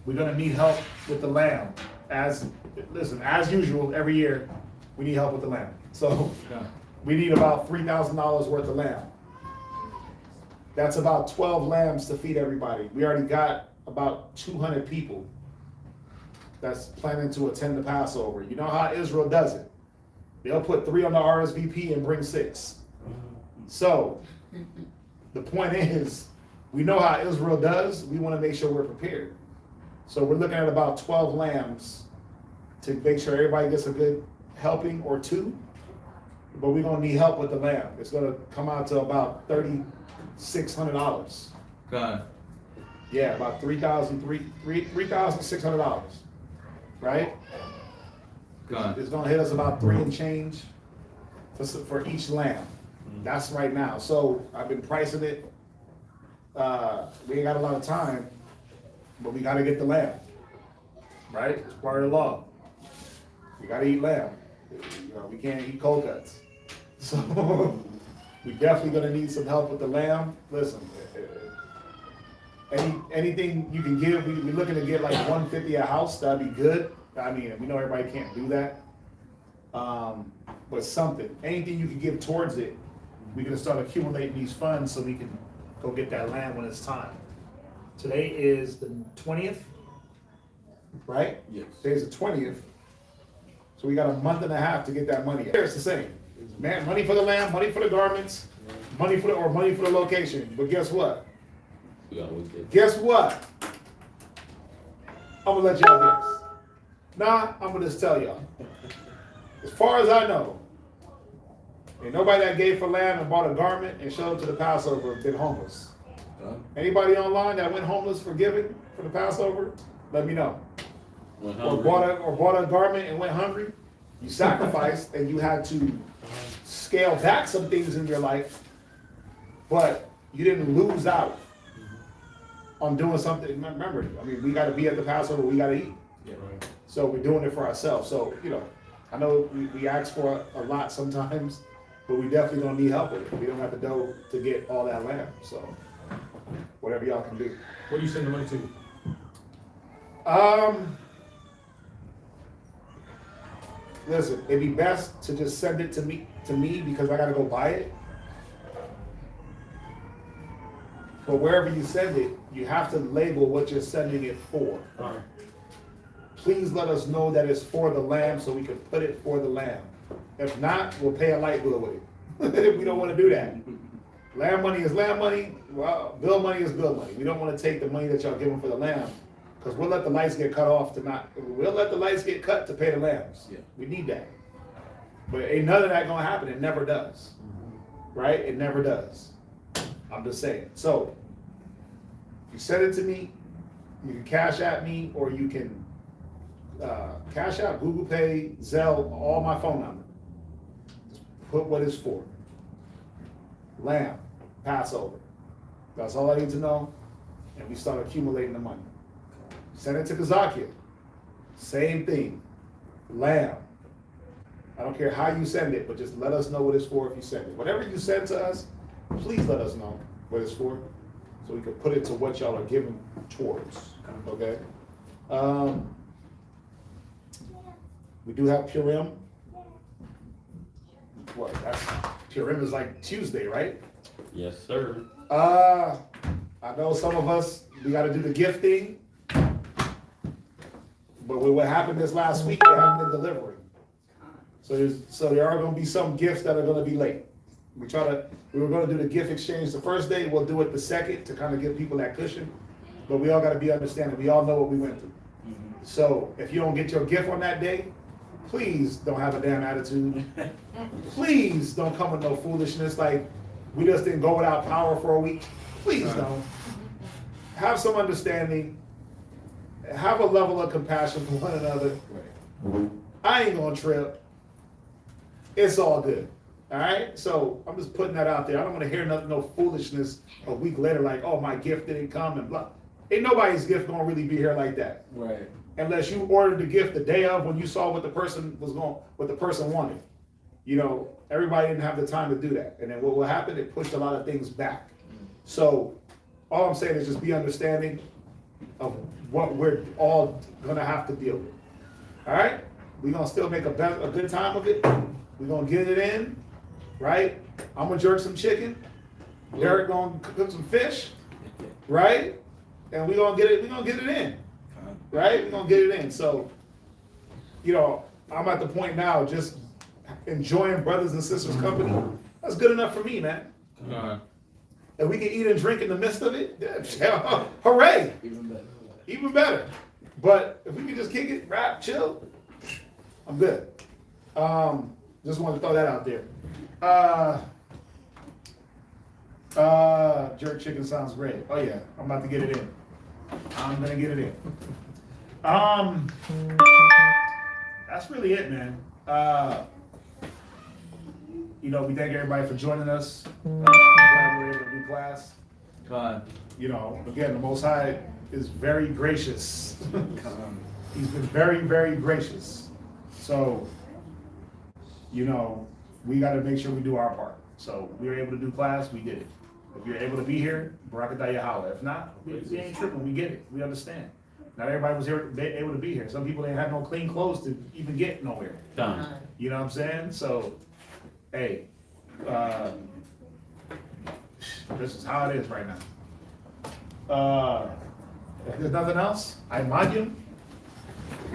Speaker 2: We're gonna need help with the lamb. As usual, every year, we need help with the lamb. So we need about $3,000 worth of lamb. That's about 12 lambs to feed everybody. We already got about 200 people that's planning to attend the Passover. You know how Israel does it. They'll put 3 on the RSVP and bring 6. So the point is, we know how Israel does. We want to make sure we're prepared. So we're looking at about 12 lambs to make sure everybody gets a good helping or 2. But we're going to need help with the lamb. It's going to come out to about $3,600.
Speaker 5: God.
Speaker 2: Yeah, about $3,600, right?
Speaker 5: God.
Speaker 2: It's gonna hit us about 3 and change for each lamb. That's right now. So I've been pricing it. We ain't got a lot of time, but we gotta get the lamb, right? It's part of the law. We gotta eat lamb. You know, we can't eat cold cuts. So we definitely gonna need some help with the lamb. Listen, anything you can give, we're looking to get like 150 a house. That'd be good. I mean, we know everybody can't do that, but something, anything you can give towards it, we're gonna start accumulating these funds so we can go get that land when it's time. Today is the 20th, right?
Speaker 7: Yes.
Speaker 2: Today's the 20th, so we got a month and a half to get that money. It's the same. It's money for the land, money for the garments, money for the location. But guess what? Guess what? I'm gonna let y'all guess. Nah, I'm gonna just tell y'all. As far as I know, ain't nobody that gave for lamb and bought a garment and showed up to the Passover been homeless. Anybody online that went homeless for giving for the Passover? Let me know. Or bought a garment and went hungry. You sacrificed and you had to scale back some things in your life, but you didn't lose out on doing something. Remember, I mean, we got to be at the Passover. We got to eat.
Speaker 7: Yeah, right.
Speaker 2: So we're doing it for ourselves. So, you know, I know we ask for a lot sometimes, but we definitely don't need help with it. We don't have the dough to get all that lamb. So whatever y'all can do.
Speaker 7: What do you send the money to?
Speaker 2: Listen, it'd be best to just send it to me because I got to go buy it. But wherever you send it, you have to label what you're sending it for.
Speaker 7: All right.
Speaker 2: Please let us know that it's for the lamb so we can put it for the lamb. If not, we'll pay a light bill with it. We don't want to do that. Lamb money is lamb money. Well, bill money is bill money. We don't want to take the money that y'all giving for the lamb because we'll let the lights get cut off we'll let the lights get cut to pay the lambs.
Speaker 7: Yeah.
Speaker 2: We need that. But ain't none of that gonna happen. It never does. Right? It never does. I'm just saying. So, you send it to me, you can cash at me, or you can cash out, Google Pay, Zelle, all my phone number. Just put what it's for. Lamb, Passover. That's all I need to know. And we start accumulating the money. Send it to Kazakia. Same thing. Lamb. I don't care how you send it, but just let us know what it's for if you send it. Whatever you send to us, please let us know what it's for so we can put it to what y'all are giving towards. Okay? We do have Purim. What, Purim is like Tuesday, right?
Speaker 1: Yes, sir.
Speaker 2: I know some of us, we gotta do the gifting. But with what happened this last week, we haven't been delivering. So there are gonna be some gifts that are gonna be late. We were gonna do the gift exchange the first day, we'll do it the second to kind of give people that cushion. But we all gotta be understanding, we all know what we went through. So if you don't get your gift on that day, please don't have a damn attitude. Please don't come with no foolishness like we just didn't go without power for a week. Please don't. Have some understanding. Have a level of compassion for one another. I ain't gonna trip. It's all good. All right? So I'm just putting that out there. I don't want to hear no foolishness a week later like, oh, my gift didn't come and blah. Ain't nobody's gift gonna really be here like that.
Speaker 6: Right.
Speaker 2: Unless you ordered the gift the day of when you saw what the person wanted. You know, everybody didn't have the time to do that. And then what will happen, it pushed a lot of things back. So all I'm saying is just be understanding of what we're all gonna have to deal with. All right? We're gonna still make a good time of it. We're gonna get it in, right? I'm gonna jerk some chicken. Derek gonna cook some fish, right? And we're gonna get it in. Right? We're gonna get it in. So, you know, I'm at the point now just enjoying brothers and sisters' company. That's good enough for me, man. And we can eat and drink in the midst of it. Hooray! Even better. But if we can just kick it, rap, chill, I'm good. Just want to throw that out there. Jerk chicken sounds great. Oh yeah, I'm about to get it in. I'm gonna get it in. That's really it, man. You know, we thank everybody for joining us. I'm glad we were able to do class. You know, again, the Most High is very gracious. He's been very, very gracious. So, you know, we got to make sure we do our part. So we were able to do class, we did it. If you're able to be here, Barakatah Yahweh. If not, we ain't tripping, we get it, we understand. Not everybody was able to be here. Some people ain't had no clean clothes to even get nowhere.
Speaker 1: Done.
Speaker 2: You know what I'm saying? So, hey, this is how it is right now. If there's nothing else, I mind you.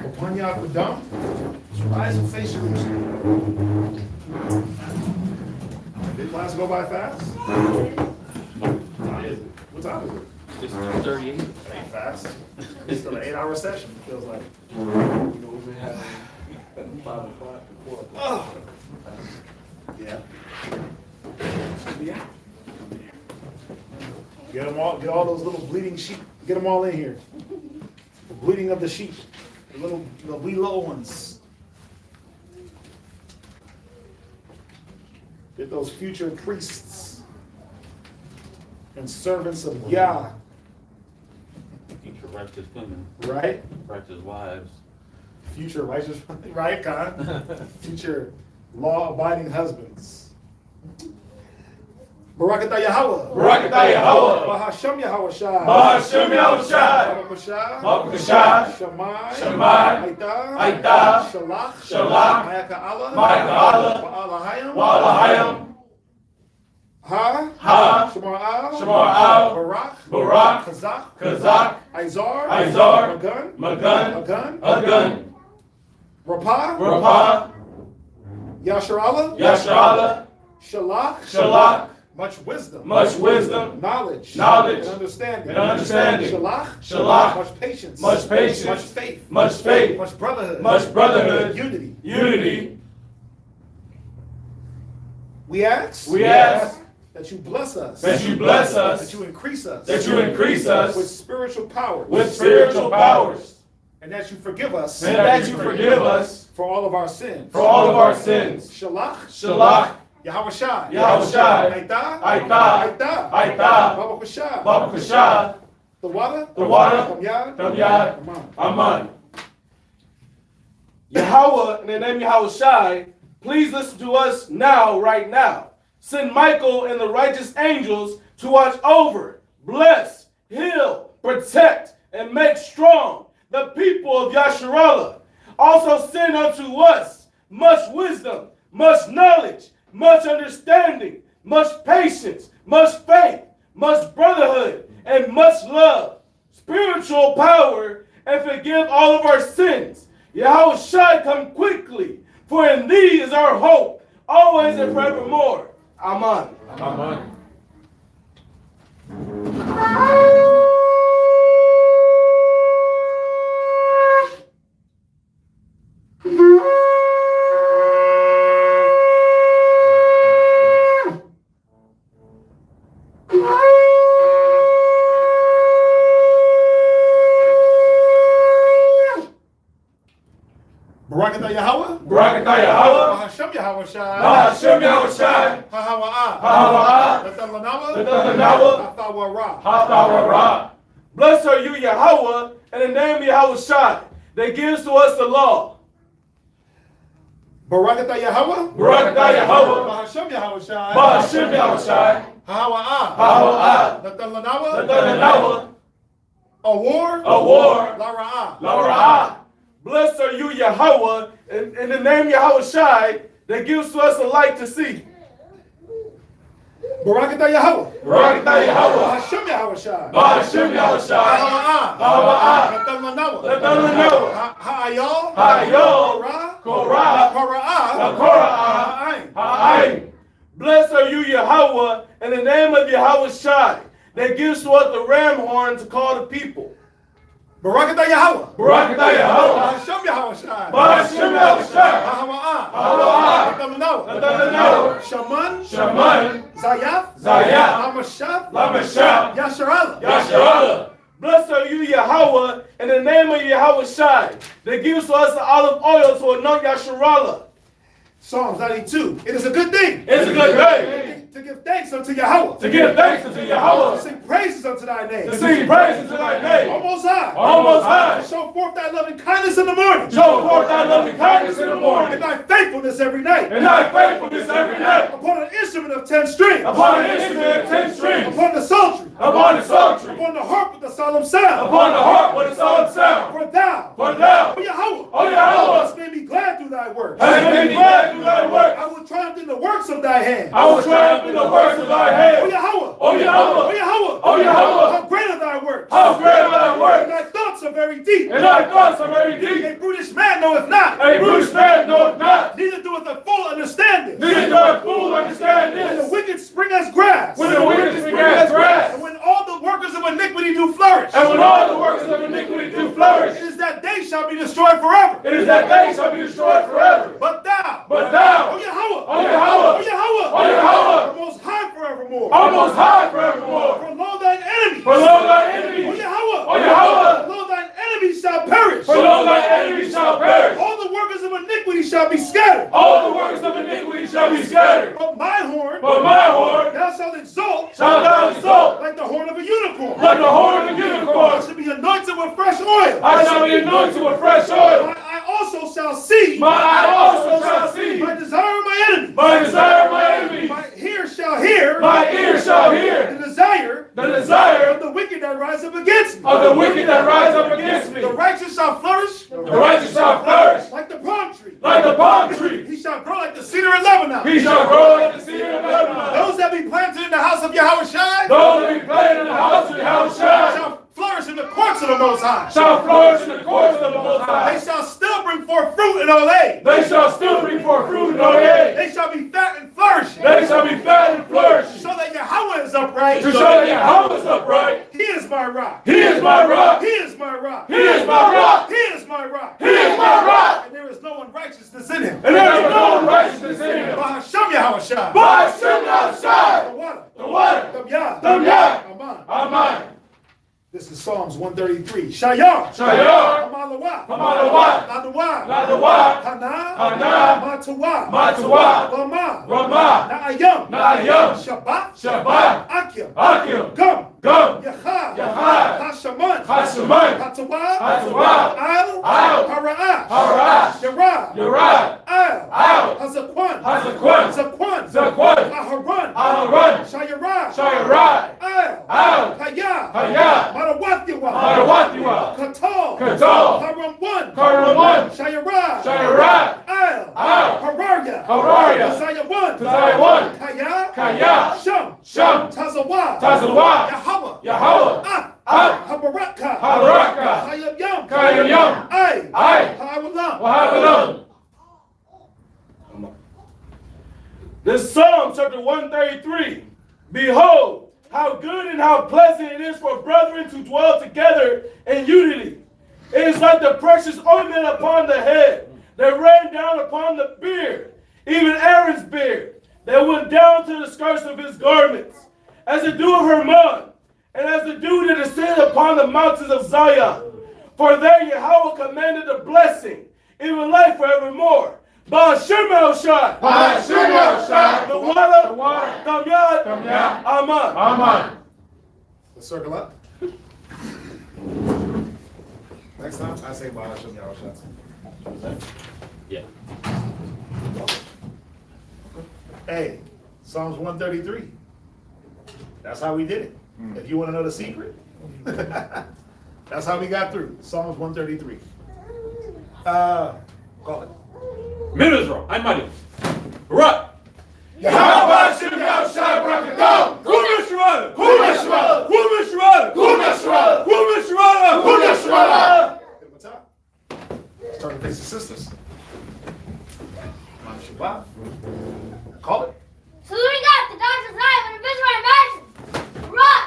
Speaker 2: Upon y'all for dumb, rise and face your Did class go by fast? What time is it?
Speaker 1: It's 2:38.
Speaker 2: It ain't fast. It's still an 8-hour session, it feels like.
Speaker 6: You know, we've been having 5 o'clock to 4 o'clock.
Speaker 2: Oh. Yeah. Get them all, get all those little bleeding sheep, get them all in here. The bleeding of the sheep, the wee little ones. Get those future priests and servants of Yah.
Speaker 1: Future righteous women.
Speaker 2: Right?
Speaker 1: Righteous wives.
Speaker 2: Future righteous, right, Khan? Future law-abiding husbands. Barakatah Yahweh.
Speaker 4: Barakatah Yahweh.
Speaker 2: Bahashem Yahweh Shai.
Speaker 4: Bahashem Yahweh Shai.
Speaker 2: Babakashah.
Speaker 4: Babakashah.
Speaker 2: Shammai.
Speaker 4: Shammai.
Speaker 2: Aita. Shalach.
Speaker 4: Shalach.
Speaker 2: Ma'aka Allah.
Speaker 4: Ma'aka Allah.
Speaker 2: Ba'alahayim.
Speaker 4: Ba'alahayim.
Speaker 2: Ha. Shamar'al.
Speaker 4: Shamar'al.
Speaker 2: Barak.
Speaker 4: Barak.
Speaker 2: Kazak.
Speaker 4: Kazak.
Speaker 2: Izar.
Speaker 4: Izar.
Speaker 2: Magun.
Speaker 4: Magun.
Speaker 2: Agun.
Speaker 4: Agun.
Speaker 2: Rapah.
Speaker 4: Rapah.
Speaker 2: Yasharallah.
Speaker 4: Yasharallah.
Speaker 2: Shalach.
Speaker 4: Shalach.
Speaker 2: Much wisdom.
Speaker 4: Much wisdom.
Speaker 2: Knowledge.
Speaker 4: Knowledge.
Speaker 2: And understanding.
Speaker 4: And understanding.
Speaker 2: Shalach.
Speaker 4: Shalach.
Speaker 2: Much patience.
Speaker 4: Much patience.
Speaker 2: Much faith.
Speaker 4: Much faith.
Speaker 2: Much brotherhood.
Speaker 4: Much brotherhood.
Speaker 2: Unity.
Speaker 4: Unity.
Speaker 2: We ask.
Speaker 4: We ask.
Speaker 2: That you bless us.
Speaker 4: That you bless us.
Speaker 2: That you increase us.
Speaker 4: That you increase us.
Speaker 2: With spiritual powers.
Speaker 4: With spiritual powers.
Speaker 2: And that you forgive us.
Speaker 4: And that you forgive us.
Speaker 2: For all of our sins.
Speaker 4: For all of our sins.
Speaker 2: Shalach.
Speaker 4: Shalach.
Speaker 2: Yahweh Shai.
Speaker 4: Yahweh Shai.
Speaker 2: Aita.
Speaker 4: Aita.
Speaker 2: Aita.
Speaker 4: Aita.
Speaker 2: Babakashah.
Speaker 4: Babakashah.
Speaker 2: The water.
Speaker 4: The water.
Speaker 2: Tamyad.
Speaker 4: Tamyad. Aman.
Speaker 6: Yahweh, in the name of Yahweh Shai, please listen to us now, right now. Send Michael and the righteous angels to watch over, bless, heal, protect, and make strong the people of Yasharallah.
Speaker 4: also send unto us much wisdom, much knowledge, much understanding, much patience, much faith, much brotherhood, and much love, spiritual power, and forgive all of our sins. Yahweh Shai, come quickly, for in thee is our hope, always and forevermore. Amen.
Speaker 7: Amen.
Speaker 2: Barakatah Yahweh.
Speaker 4: Barakatah Yahweh.
Speaker 2: Bahashem Yahweh Shai.
Speaker 4: Bahashem Yahweh Shai.
Speaker 2: Hahawa'ah.
Speaker 4: Hahawa'ah.
Speaker 2: Lethalanawa.
Speaker 4: Lethalanawa.
Speaker 2: Hathawara.
Speaker 4: Hathawara. Blessed are you, Yahweh, in the name of Yahweh Shai, that gives to us the law.
Speaker 2: Barakatah Yahweh.
Speaker 4: Barakatah Yahweh.
Speaker 2: Bahashem Yahweh Shai.
Speaker 4: Bahashem Yahweh Shai.
Speaker 2: Hahawa'ah.
Speaker 4: Hahawa'ah.
Speaker 2: Lethalanawa.
Speaker 4: Lethalanawa.
Speaker 2: A war.
Speaker 4: Lara'ah. Lara'ah. Blessed are you, Yahweh, in the name of Yahweh Shai, that gives to us a light to see.
Speaker 2: Barakatah Yahweh.
Speaker 4: Barakatah Yahweh.
Speaker 2: Bahashem Yahweh Shai.
Speaker 4: Bahashem Yahweh Shai.
Speaker 2: Hahawa'ah.
Speaker 4: Hahawa'ah.
Speaker 2: Lethalanawa.
Speaker 4: Lethalanawa.
Speaker 2: Ha'ayal.
Speaker 4: Ha'ayal. Korah.
Speaker 2: Korah.
Speaker 4: Korah. Ha'ayin. Blessed are you, Yahweh, in the name of Yahweh Shai, that gives to us the ram horn to call the people.
Speaker 2: Barakatah Yahweh.
Speaker 4: Barakatah Yahweh.
Speaker 2: Bahashem Yahweh Shai.
Speaker 4: Bahashem Yahweh Shai.
Speaker 2: Hahawa'ah.
Speaker 4: Hahawa'ah.
Speaker 2: Lethalanawa. Shaman.
Speaker 4: Shaman.
Speaker 2: Zayath.
Speaker 4: Zayath.
Speaker 2: Lamashah.
Speaker 4: Lamashah.
Speaker 2: Yasharallah.
Speaker 4: Yasharallah. Blessed are you, Yahweh, in the name of Yahweh Shai, that gives to us the olive oil to anoint Yasharallah.
Speaker 2: Psalms 92. It is a good thing.
Speaker 4: It's a good thing
Speaker 2: to give thanks unto Yahweh.
Speaker 4: to give thanks unto Yahweh,
Speaker 2: To sing praises unto thy name.
Speaker 4: to sing praises to thy name.
Speaker 2: Almost high.
Speaker 4: Almost high.
Speaker 2: To show forth thy loving kindness in the morning.
Speaker 4: Show forth thy loving kindness in the morning,
Speaker 2: And thy faithfulness every night.
Speaker 4: and thy faithfulness every night.
Speaker 2: Upon an instrument of 10 strings.
Speaker 4: Upon an instrument of 10 strings.
Speaker 2: Upon the psaltery.
Speaker 4: Upon the psaltery.
Speaker 2: Upon the harp with the solemn sound.
Speaker 4: Upon the harp with a solemn sound.
Speaker 2: For thou,
Speaker 4: For thou,
Speaker 2: O Yahweh,
Speaker 4: O Yahweh,
Speaker 2: hast made me glad through thy works.
Speaker 4: hast made me glad through thy works.
Speaker 2: I will triumph in the works of thy hand.
Speaker 4: I will triumph in the works of thy
Speaker 2: O
Speaker 4: hands.
Speaker 2: Yahweh,
Speaker 4: O Yahweh,
Speaker 2: O Yahweh,
Speaker 4: O Yahweh,
Speaker 2: how great are thy works.
Speaker 4: how great are thy
Speaker 2: And
Speaker 4: works,
Speaker 2: thy thoughts are very deep.
Speaker 4: and thy thoughts are very deep.
Speaker 2: A brutish man knoweth not.
Speaker 4: A brutish man knoweth not,
Speaker 2: Neither doeth a fool understand this.
Speaker 4: neither doth a fool understand
Speaker 2: When the
Speaker 4: this.
Speaker 2: wicked spring as grass.
Speaker 4: When the wicked spring as grass,
Speaker 2: And when all the workers of iniquity do flourish.
Speaker 4: and when all the works of iniquity do flourish,
Speaker 2: It is that they shall be destroyed forever.
Speaker 4: it is that they shall be destroyed forever.
Speaker 2: But thou,
Speaker 4: But thou,
Speaker 2: O Yahweh,
Speaker 4: O Yahweh,
Speaker 2: O Yahweh,
Speaker 4: O Yahweh,
Speaker 2: are most high forevermore.
Speaker 4: are most high forevermore.
Speaker 2: For lo thine enemies,
Speaker 4: For lo thy
Speaker 2: O
Speaker 4: enemies,
Speaker 2: Yahweh,
Speaker 4: O Yahweh,
Speaker 2: lo thine enemies shall perish.
Speaker 4: for lo thy enemies shall perish.
Speaker 2: All the workers of iniquity shall be scattered.
Speaker 4: All the works of iniquity shall be scattered.
Speaker 2: But my horn,
Speaker 4: But my horn
Speaker 2: thou shalt exalt,
Speaker 4: shalt thou exalt,
Speaker 2: like the horn of a unicorn.
Speaker 4: like the horn of a
Speaker 2: I
Speaker 4: unicorn.
Speaker 2: shall be anointed with fresh oil.
Speaker 4: I shall be anointed with fresh oil.
Speaker 2: My eye also shall see.
Speaker 4: My eye also shall see.
Speaker 2: My desire of my enemy.
Speaker 4: My desire of my enemy.
Speaker 2: My ear shall hear.
Speaker 4: My ear shall hear
Speaker 2: The desire
Speaker 4: the desire
Speaker 2: of the wicked that rise up against me.
Speaker 4: of the wicked that rise up against me.
Speaker 2: The righteous shall flourish
Speaker 4: The righteous shall flourish
Speaker 2: like the palm tree.
Speaker 4: like the palm tree.
Speaker 2: He shall grow like the cedar of Lebanon.
Speaker 4: He shall grow like the cedar of Lebanon.
Speaker 2: Those that be planted in the house of Yahweh Shai
Speaker 4: Those that be planted in the house of Yahweh Shai
Speaker 2: shall flourish in the courts of the Most High.
Speaker 4: shall flourish in the courts of the Most
Speaker 2: They
Speaker 4: High.
Speaker 2: shall still bring forth fruit in old age.
Speaker 4: They shall still bring forth fruit in old age.
Speaker 2: They shall be fat and flourishing.
Speaker 4: They shall be fat and flourishing.
Speaker 2: So that Yahweh is upright.
Speaker 4: To show that Yahweh is upright.
Speaker 2: He is my rock.
Speaker 4: He is my rock.
Speaker 2: He is my rock.
Speaker 4: He is my rock.
Speaker 2: He is my rock.
Speaker 4: He is my rock.
Speaker 2: And there is no unrighteousness in him.
Speaker 4: And there is no unrighteousness in him.
Speaker 2: Bahashem Yahweh Shai.
Speaker 4: By Hashem outside.
Speaker 2: The water.
Speaker 4: The water.
Speaker 2: The Yah.
Speaker 4: The Yah.
Speaker 2: Aman.
Speaker 4: Amen.
Speaker 2: This is Psalms 133. Shayar.
Speaker 4: Shayar.
Speaker 2: Hamalawa.
Speaker 4: Hamalawa.
Speaker 2: Ladawa.
Speaker 4: Ladawa.
Speaker 2: Hana.
Speaker 4: Hana.
Speaker 2: Matawa.
Speaker 4: Matawa.
Speaker 2: Rama.
Speaker 4: Rama.
Speaker 2: Na'ayam.
Speaker 4: Na'ayam.
Speaker 2: Shabbat.
Speaker 4: Shabbat.
Speaker 2: Akim.
Speaker 4: Akim.
Speaker 2: Gum.
Speaker 4: Gum.
Speaker 2: Yachad.
Speaker 4: Yachad.
Speaker 2: Hashaman.
Speaker 4: Hashaman.
Speaker 2: Hatawa.
Speaker 4: Hatawa.
Speaker 2: Al.
Speaker 4: Al.
Speaker 2: Hara'ash.
Speaker 4: Hara'ash.
Speaker 2: Yarad.
Speaker 4: Yarad.
Speaker 2: Al.
Speaker 4: Al.
Speaker 2: Hazakwan.
Speaker 4: Hazakwan.
Speaker 2: Zakwan.
Speaker 4: Zakwan.
Speaker 2: Aharon.
Speaker 4: Aharon.
Speaker 2: Shayarad.
Speaker 4: Shayarad.
Speaker 2: Al.
Speaker 4: Al.
Speaker 2: Hayah.
Speaker 4: Hayah.
Speaker 2: Marawathiwa.
Speaker 4: Marawathiwa.
Speaker 2: Katal.
Speaker 4: Katal.
Speaker 2: Karam 1.
Speaker 4: Karam 1.
Speaker 2: Shayarad.
Speaker 7: Haraya.
Speaker 2: Messiah one.
Speaker 7: Messiah one.
Speaker 2: Kaya.
Speaker 7: Kaya.
Speaker 2: Sham.
Speaker 7: Sham.
Speaker 2: Tazawa.
Speaker 7: Tazawa.
Speaker 2: Yahweh.
Speaker 7: Yahweh.
Speaker 2: Ah. Habaraka.
Speaker 7: Habaraka.
Speaker 2: Kayam Yam.
Speaker 7: Kayam Yam.
Speaker 2: Ay.
Speaker 7: Ay.
Speaker 2: Hawalam.
Speaker 7: Wahabalam.
Speaker 4: This is Psalm chapter 133. Behold, how good and how pleasant it is for brethren to dwell together in unity. It is like the precious ointment upon the head that ran down upon the beard, even Aaron's beard, that went down to the skirts of his garments, as the dew of Hermon, and as the dew that descended upon the mountains of Zion. For there Yahweh commanded the blessing, even life forevermore. Ba'ashem El-Shai.
Speaker 7: Ba'ashem El-Shai.
Speaker 4: The water.
Speaker 7: The water.
Speaker 4: Tamyad.
Speaker 7: Tamyad.
Speaker 4: Aman.
Speaker 7: Aman.
Speaker 2: Let's circle up. Next time, I say Ba'ashem Yahushua.
Speaker 1: Yeah.
Speaker 2: Hey, Psalms 133. That's how we did it. If you want to know the secret, that's how we got through. Psalms 133. Call it.
Speaker 1: Minister, I'm Michael. Right.
Speaker 4: Yahweh Hashem Yahushai Barakatam. Kumeshwara. Kumeshwara. Kumeshwara. Kumeshwara. Kumeshwara. Kumeshwara.
Speaker 2: What's up? Start to face the sisters. Mom Shabbat. Call it.
Speaker 11: So we got the doctor's eye when the visual imagine. Run!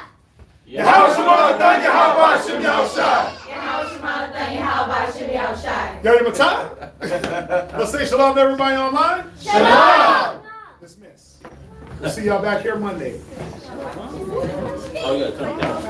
Speaker 4: Yahweh Shemarathon Yahweh Hashem Yahushai.
Speaker 2: Gary Matai. Let's say shalom to everybody online.
Speaker 11: Shalom!
Speaker 2: Dismiss. We'll see y'all back here Monday.
Speaker 1: Oh, yeah, come down.